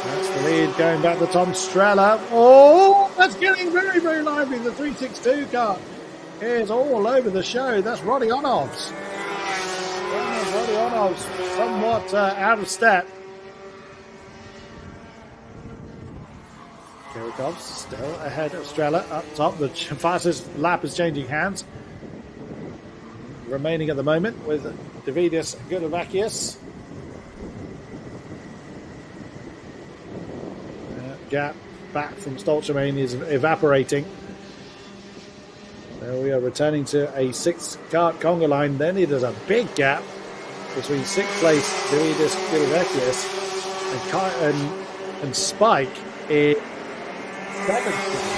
That's the lead going back to Tom Streller. Oh, that's getting very, very lively. The 362 car is all over the show. That's Rodionovs. Rodionovs somewhat out of step. Kirikovs still ahead of Streller up top. The fastest lap is changing hands. Remaining at the moment with Davidis Gudovakius. Gap back from Stolzermain is evaporating. There we are, returning to a 6-kart conga line. Then there's a big gap between 6th place Davidis Gudovakius and Spike in 7th place.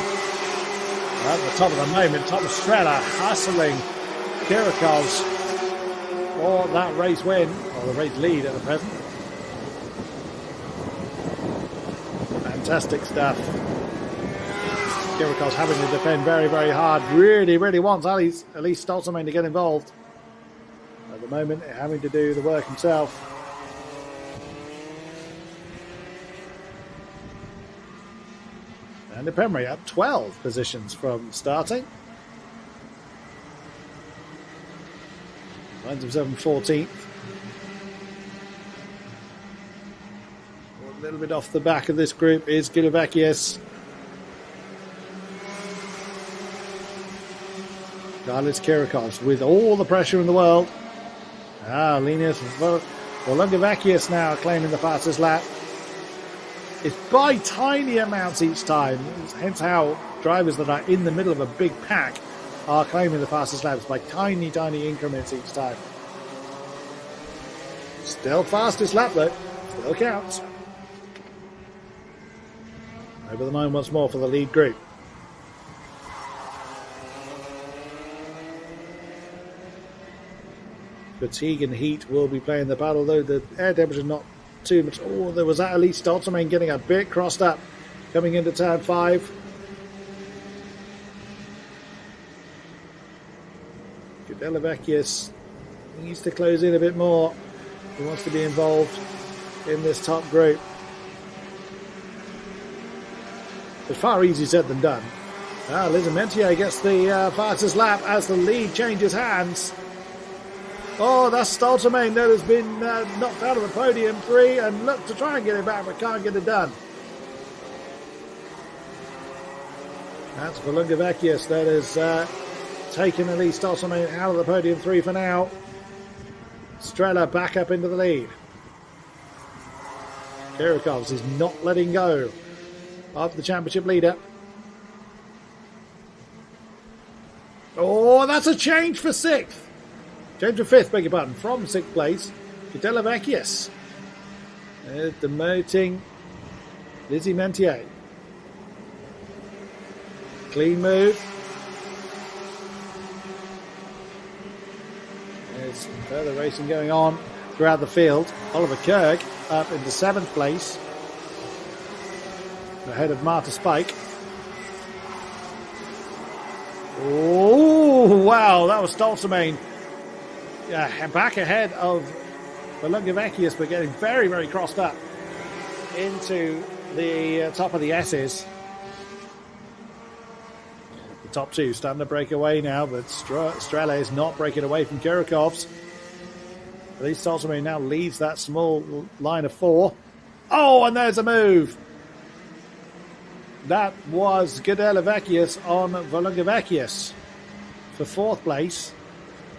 At the top of the moment, Tom Streller hustling Kirikovs for that race win, or the race lead at the present. Fantastic stuff. Kirikovs having to defend very, very hard. Really, really wants at least Stolzermain to get involved. At the moment, having to do the work himself. And Pemre up 12 positions from starting. Finds himself in 14th. A little bit off the back of this group is Gudovakius. Carlos Kirikovs with all the pressure in the world. Linus Volungavekius now claiming the fastest lap. It's by tiny amounts each time. Hence how drivers that are in the middle of a big pack are claiming the fastest laps by tiny, tiny increments each time. Still fastest lap though. Still counts. Over the line once more for the lead group. Fatigue and heat will be playing the battle, though the air temperature not too much. Oh, there was that at least Stolzermain getting a bit crossed up coming into turn 5. Gudovakius needs to close in a bit more. He wants to be involved in this top group. It's far easier said than done. Lizzie Mentier gets the fastest lap as the lead changes hands. Oh, that's Stolzermain that has been knocked out of the podium 3 and looked to try and get it back but can't get it done. That's Valungavekius that has taken at least Stolzman out of the podium 3 for now. Strela back up into the lead. Kirikovs is not letting go of the championship leader. Oh, that's a change for 6th. Change for 5th, beg your pardon, from 6th place. Gedelevekius demoting Lizzie Mentier. Clean move. There's further racing going on throughout the field. Oliver Kirk up into 7th place, ahead of Marta Spike. Oh, wow, that was Stolzman. Yeah, back ahead of Valungavekius, but getting very, very crossed up into the top of the S's. The top 2 starting to break away now, but Strela is not breaking away from Kirikovs. At least Stolzman now leads that small line of 4. Oh, and there's a move. That was Gedelevekius on Valungavekius for 4th place,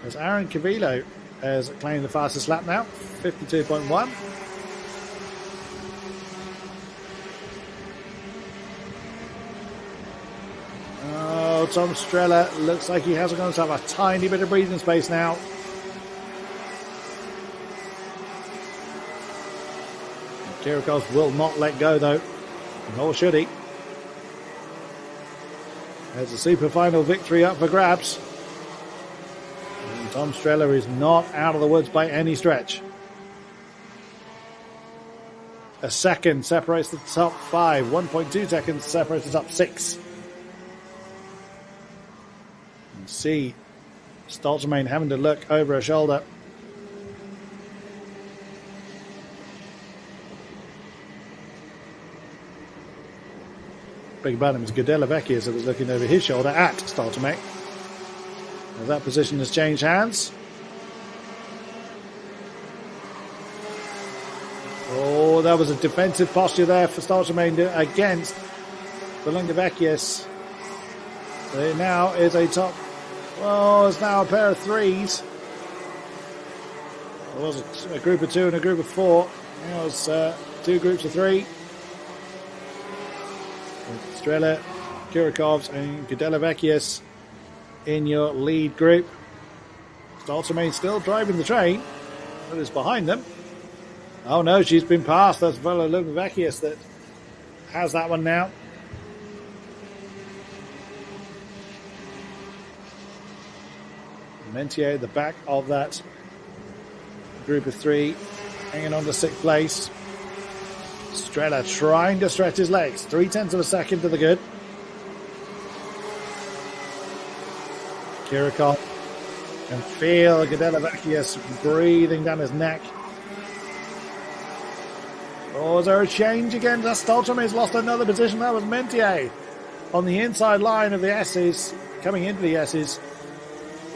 as Aaron Cavilo has claimed the fastest lap now, 52.1. Oh, Tom Strela looks like he has going to have a tiny bit of breathing space now. Kirikovs will not let go though, nor should he. There's a super final victory up for grabs. And Tom Strela is not out of the woods by any stretch. A second separates the top 5. 1.2 seconds separates the top 6. You see Stolzman having to look over her shoulder. Big bottom is Gedelevekius that was looking over his shoulder at Stolzman. As that position has changed hands. Oh, that was a defensive posture there for Stolzman against Valungavekius. There now is a top. Oh, it's now a pair of 3s. There was a group of 2 and a group of 4. Now it's 2 groups of 3. Strela, Kirikovs and Gedelevekius in your lead group. Stolzman still driving the train, but is behind them. Oh no, she's been passed. That's Valungavekius that has that one now. Mentier at the back of that group of 3, hanging on to 6th place. Strela trying to stretch his legs. 0.3 of a second to the good. Kirikov can feel Gedelevekius breathing down his neck. Oh, is there a change again? Stolzman has lost another position. That was Mentier on the inside line of the S's, coming into the S's.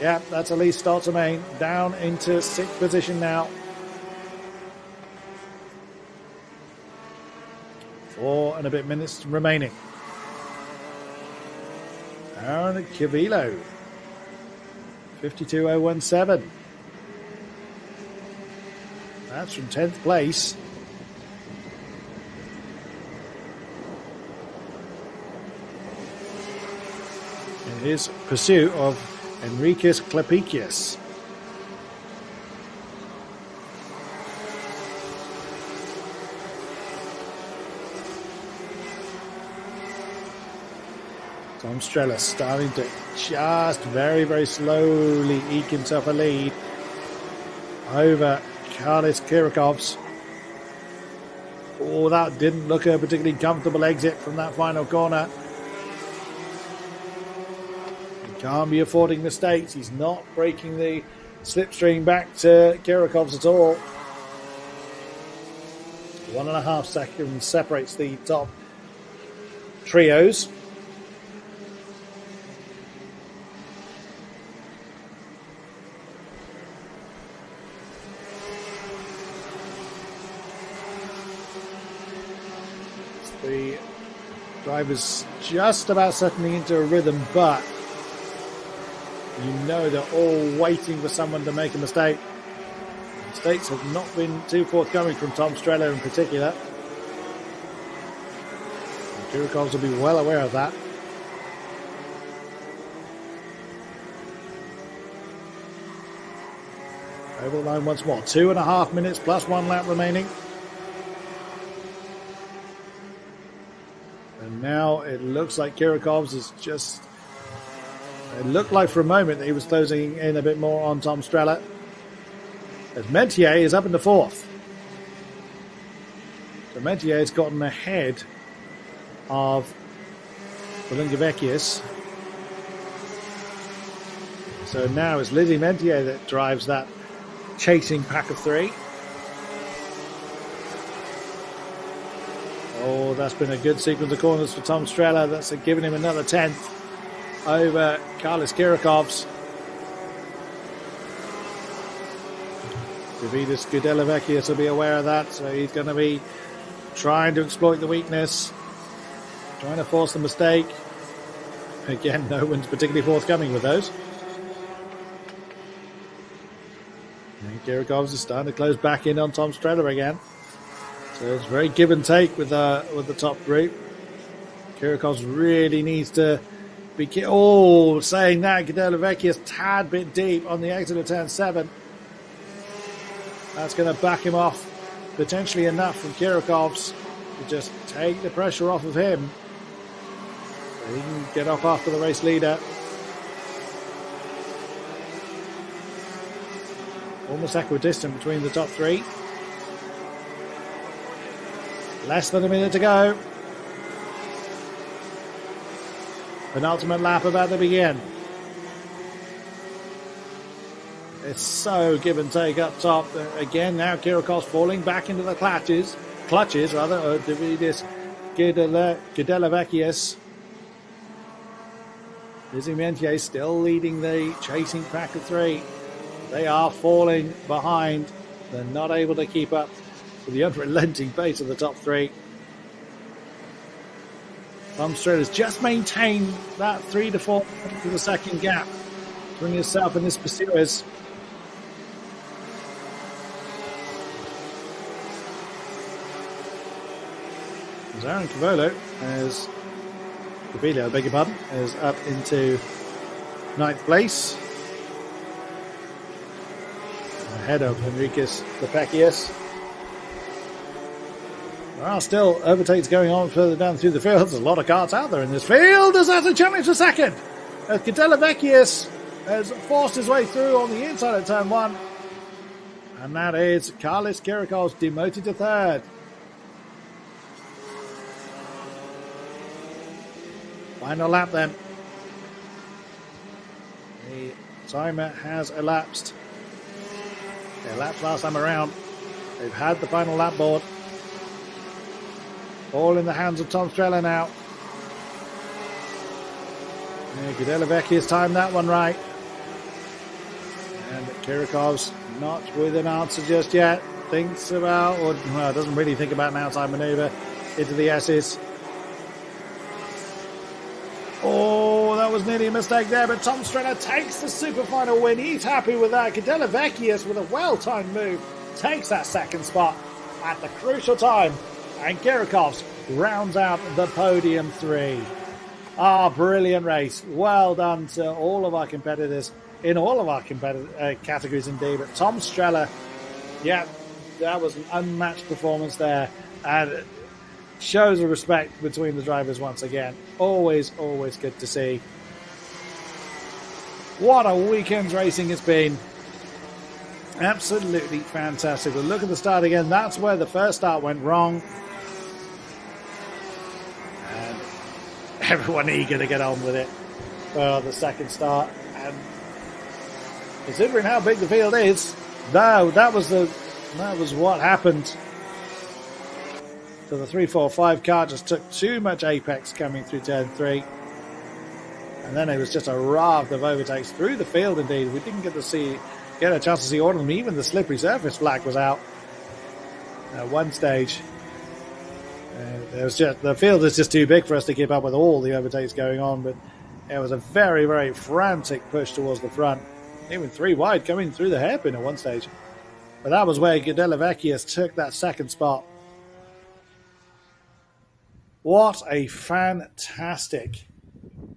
Yeah, that's Elise Stolzman down into 6th position now. 4 and a bit minutes remaining. Aaron Cavilo, 52.017. That's from 10th place. In his pursuit of Enriquez Klepikius. Tom Strela starting to just very, very slowly eke himself a lead over Carlis Kirikovs. Oh, that didn't look a particularly comfortable exit from that final corner. He can't be affording mistakes. He's not breaking the slipstream back to Kirikovs at all. 1.5 seconds separates the top trios. The Drivers just about settling into a rhythm, but you know they're all waiting for someone to make a mistake. Mistakes have not been too forthcoming from Tom Strella in particular. Kirikovs will be well aware of that. Over the line once more. 2.5 minutes plus 1 lap remaining. And now it looks like Kirikovs is just... It looked like for a moment that he was closing in a bit more on Tom Strella. As Mentier is up in the 4th. So Mentier has gotten ahead of Balingavecchius. So now it's Lizzie Mentier that drives that chasing pack of 3. Oh, that's been a good sequence of corners for Tom Strella. That's given him another 10th over Carlos Kirikovs. Davidis Gudelavecchius will be aware of that, so he's going to be trying to exploit the weakness, trying to force the mistake. Again, no one's particularly forthcoming with those. And Kirikovs is starting to close back in on Tom Strella again. So it's very give and take with the top group. Kirikovs really needs to be... saying that, Gudelavecchius tad bit deep on the exit of turn 7. That's going to back him off potentially enough from Kirikovs to just take the pressure off of him. So he can get off after the race leader. Almost equidistant between the top 3. Less than a minute to go. Penultimate lap about to begin. It's so give and take up top. Again, now Kirikovs falling back into the clutches, Davidis Gudelavecchius. Lizzie Mentier still leading the chasing pack of 3. They are falling behind. They're not able to keep up with the unrelenting pace of the top 3. Tom Strella's just maintained that 3 to 4 to the second gap between himself and his pursuers. Aaron Cavolo is up into 9th place, ahead of Henriques Lepeckius. There are still overtakes going on further down through the field. There's a lot of karts out there in this field. There's a challenge for second, as Gudelavecchius has forced his way through on the inside of turn 1, and that is Carlos Kirikovs demoted to 3rd. Final lap then. The timer has elapsed. They elapsed last time around. They've had the final lap board. All in the hands of Tom Strella now. Gudelavecchius timed that one right. And Kirikovs not with an answer just yet. Thinks about, or doesn't really think about an outside manoeuvre into the S's. Oh, that was nearly a mistake there, but Tom Strella takes the super final win. He's happy with that. Gudelavecchius, with a well-timed move, takes that second spot at the crucial time. And Kirikovs rounds out the podium 3. Brilliant race. Well done to all of our competitors in all of our categories indeed. But Tom Strella, yeah, that was an unmatched performance there. And shows a respect between the drivers once again. Always good to see. What a weekend's racing it's been. Absolutely fantastic. But look at the start again. That's where the first start went wrong. And everyone eager to get on with it for the second start. And considering how big the field is, no, that was what happened. So the 3-4-5 car just took too much apex coming through turn 3. And then it was just a raft of overtakes through the field indeed. We didn't get a chance to see all of them. Even the slippery surface flag was out at one stage. It was just, the field is just too big for us to keep up with all the overtakes going on, but it was a very, very frantic push towards the front. Even 3 wide coming through the hairpin at one stage. But that was where Gedelavecchius took that second spot. What a fantastic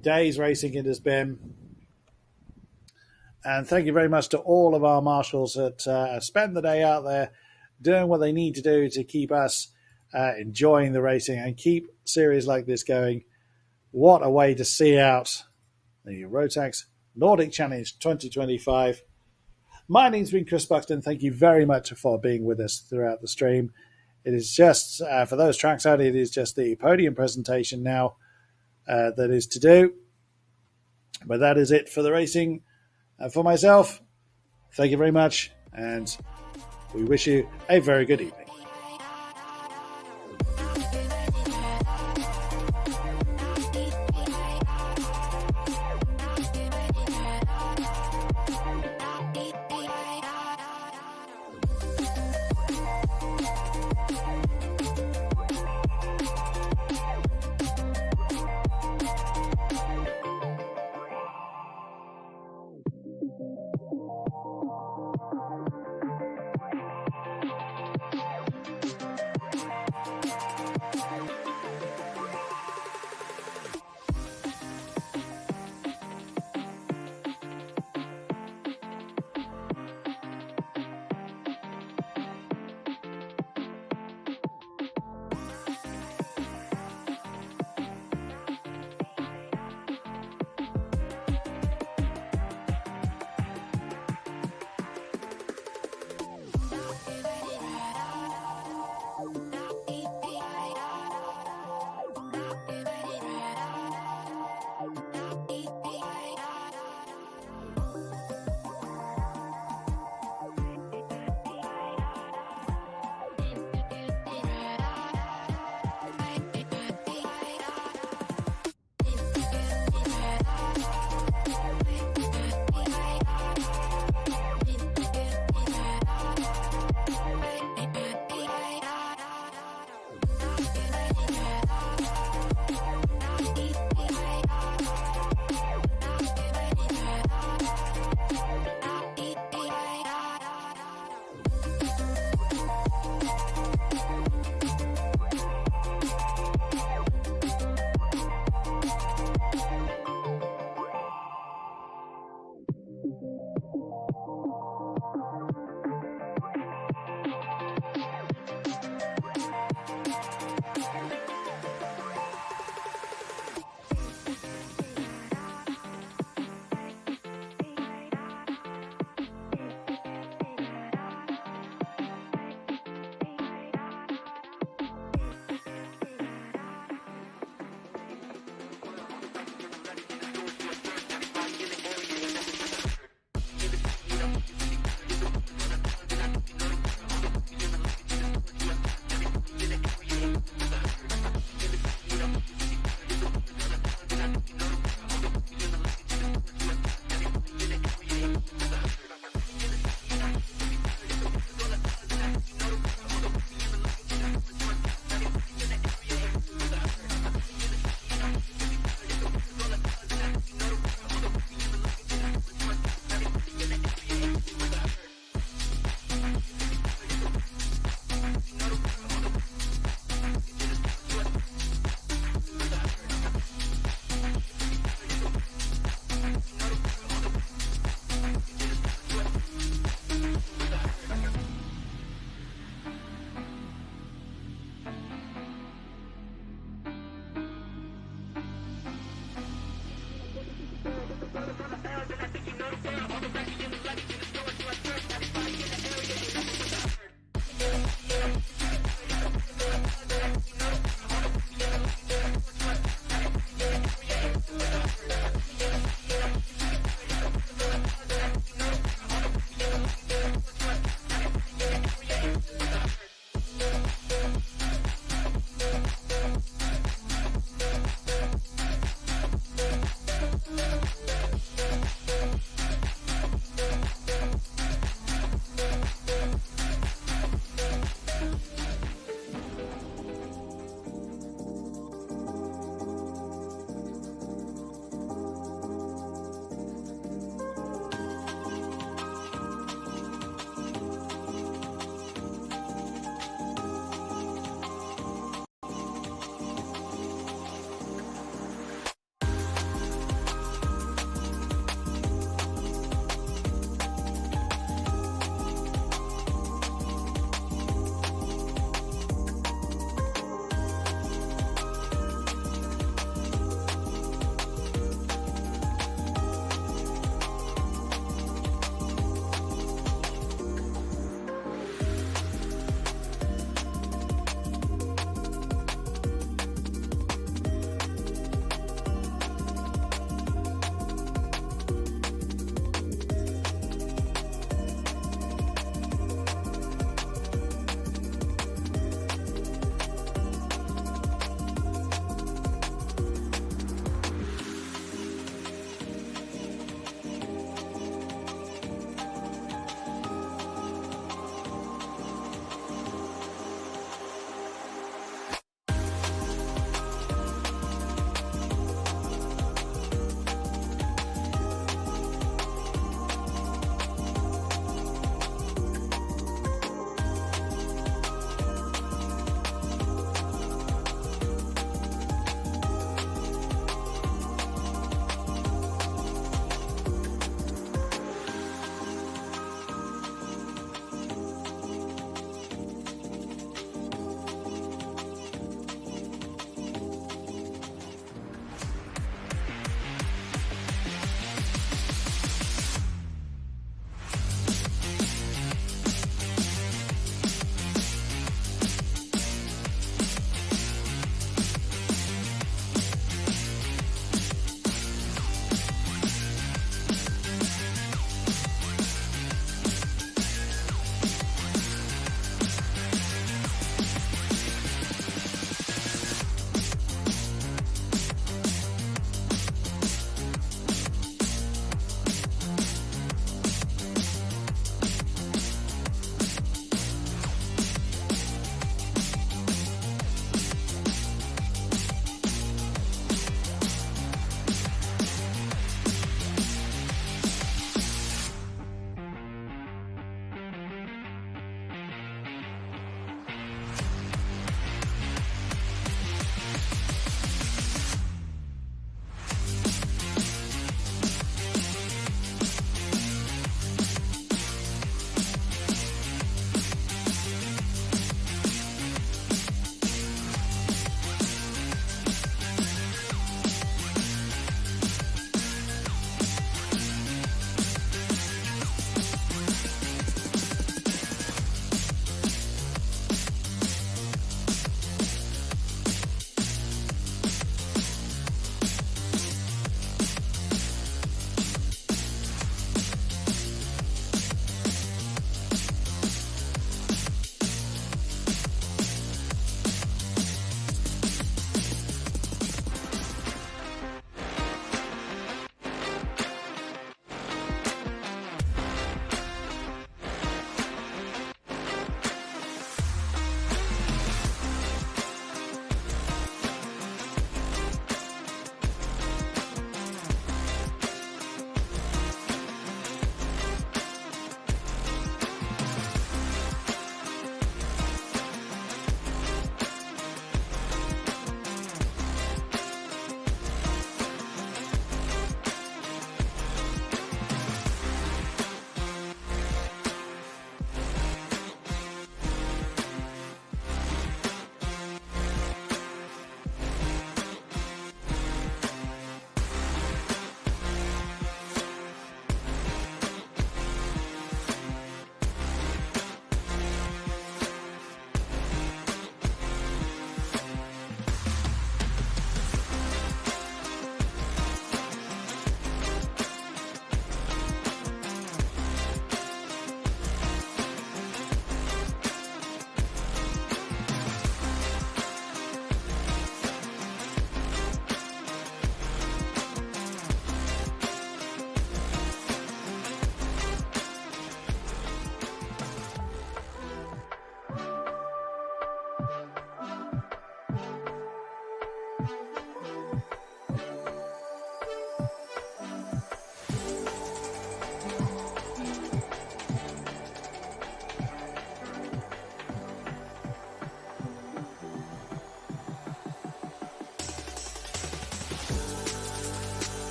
day's racing it has been. And thank you very much to all of our marshals that spend the day out there doing what they need to do to keep us enjoying the racing and keep series like this going. What a way to see out the Rotax Nordic Challenge 2025. My name's been Chris Buxton. Thank you very much for being with us throughout the stream. It is just, for those tracks out, it is just the podium presentation now that is to do. But that is it for the racing. For myself, thank you very much, and we wish you a very good evening.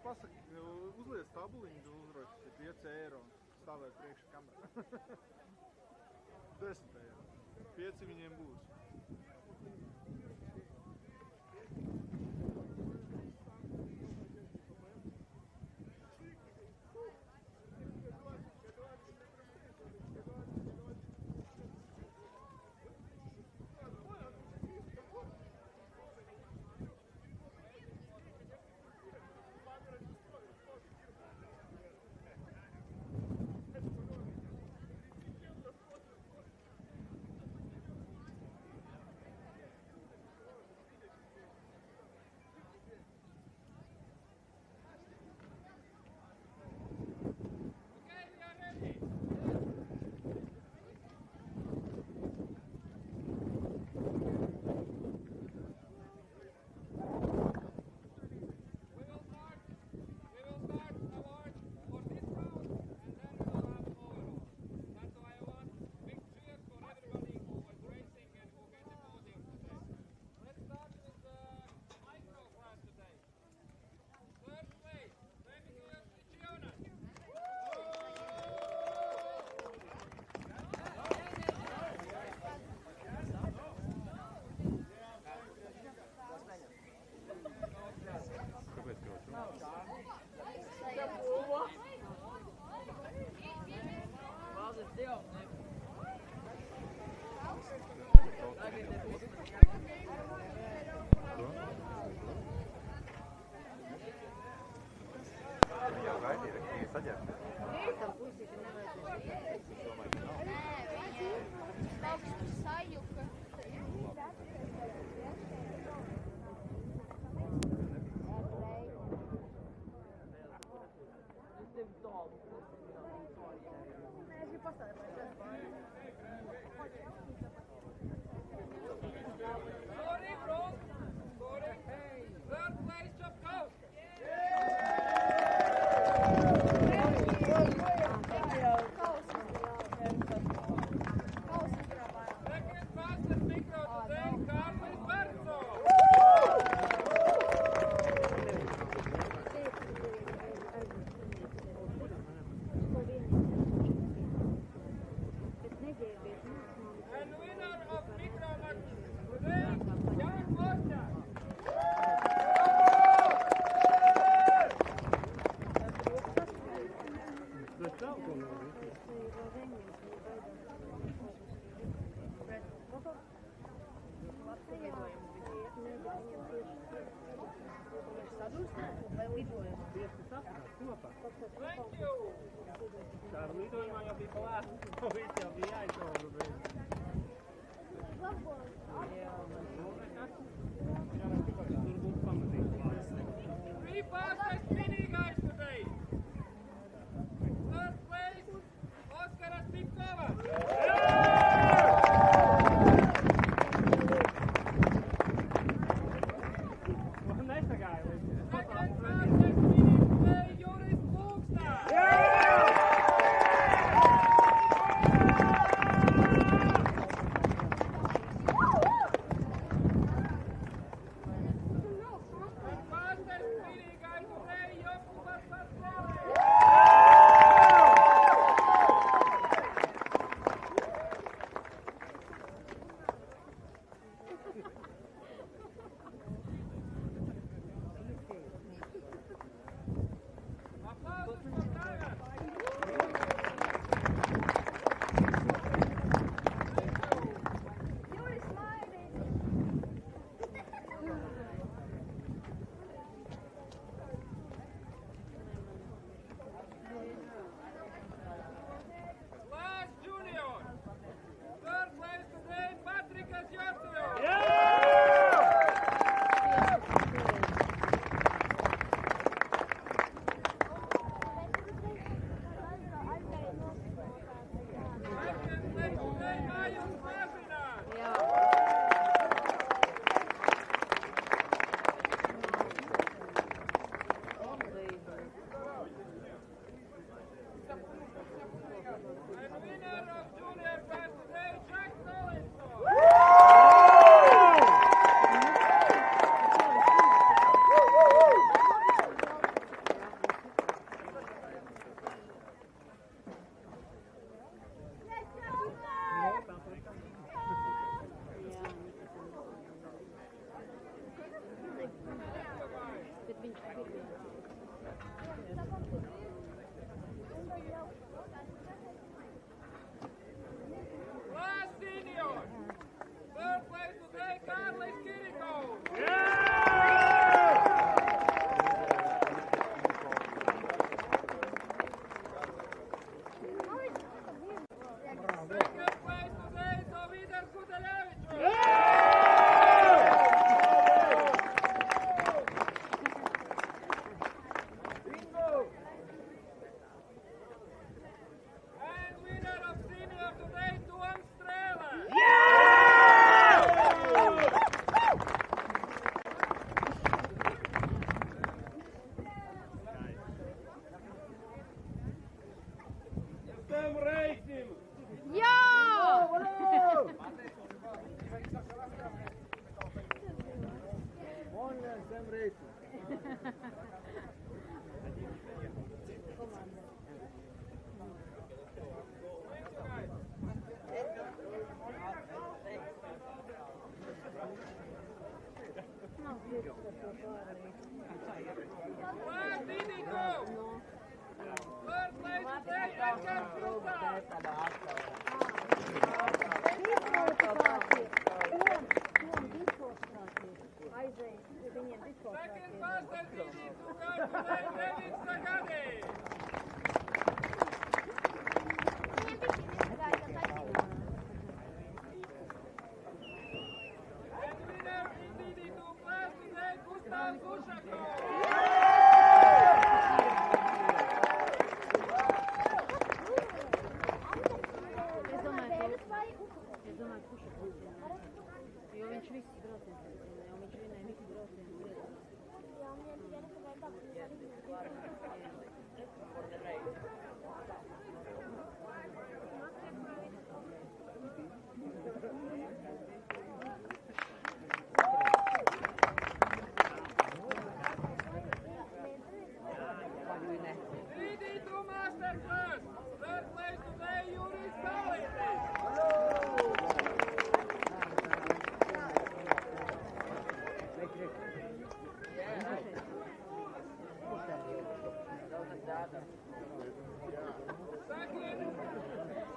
pasaki, uzliec tabuliņu, uzraksti 5 eiro, stāvēt priekšā kamerā. 10. 5 viņiem būs. Ar lidojumā jau bija palēst, to viss jau bija jāizsauga. Tur būtu pamatīgi. Three fastest spinning guys today. Third place, Oskaras Pipkovas. Second fastest spinning today, Juris Lūkstā.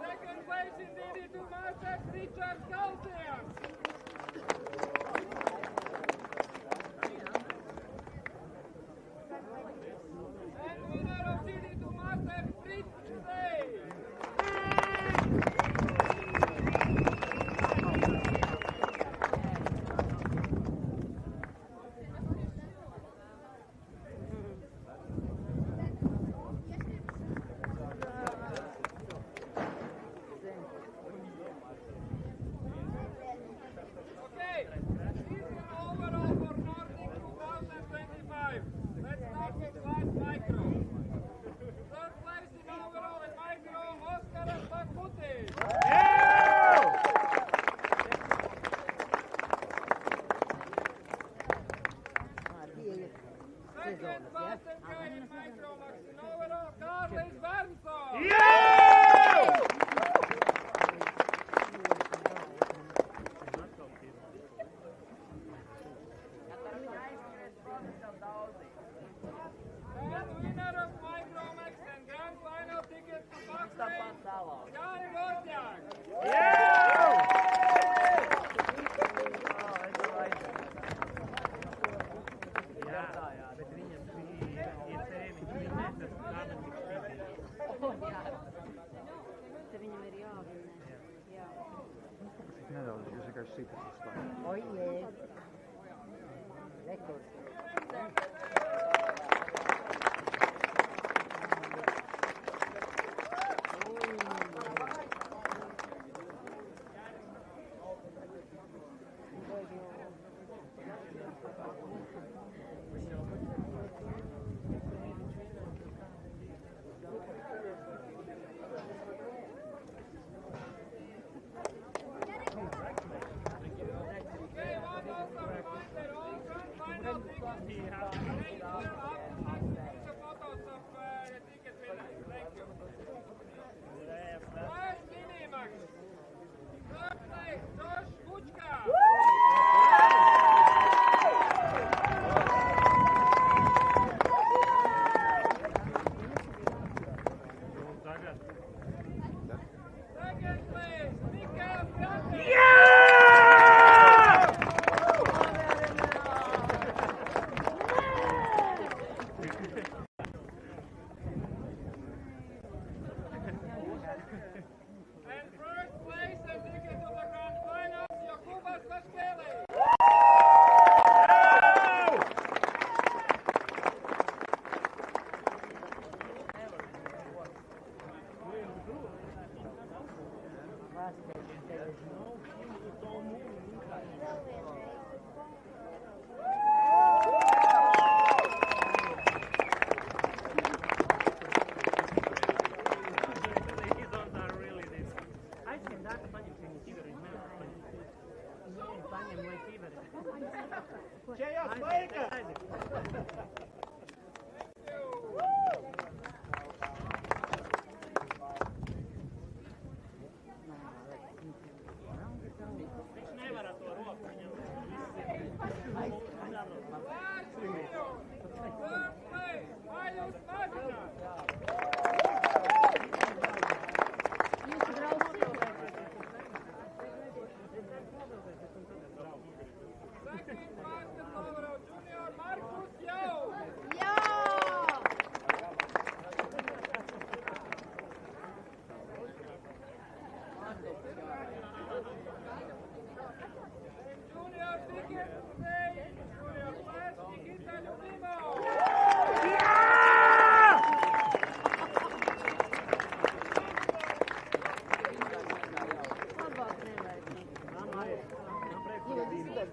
Second place in DD2 Masters, Richard Galtian. And winner of DD2 Masters, Fritz Day. Okay, season overall for Nordic 2025. Let's start with last micro. Third place in overall in micro, Oscar Stakuti. Second fastest guy in micro, Max in overall, Carlis Bernson. And winner of Micro Max and Grand Final tickets to Baltics, Jan Gordiak. Nedaudz, jūs vienkārši sīkās uzstāj. Oje. Rekords. Okay, one also reminder, all Grand Final tickets are after photos of the ticket winners. Thank you. Last Minimax. Third place, Josh Kuchka. Second place, Mikael Brandner. And first place and ticket to the Grand Finals, Jokubas Vaskeli.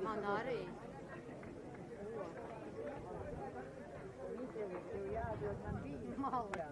Man arī. Malā.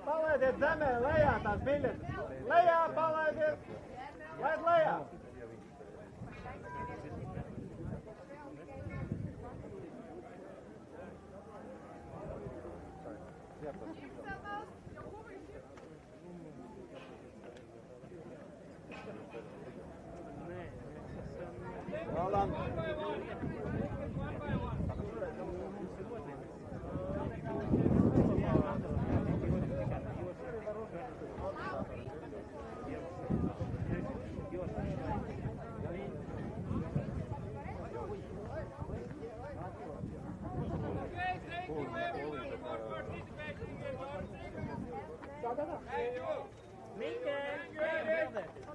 Palaidiet zemē, lejā tās biļetes. Lejā, palaidiet. Laid lejā. Well done. Miķē, ejam bildēties.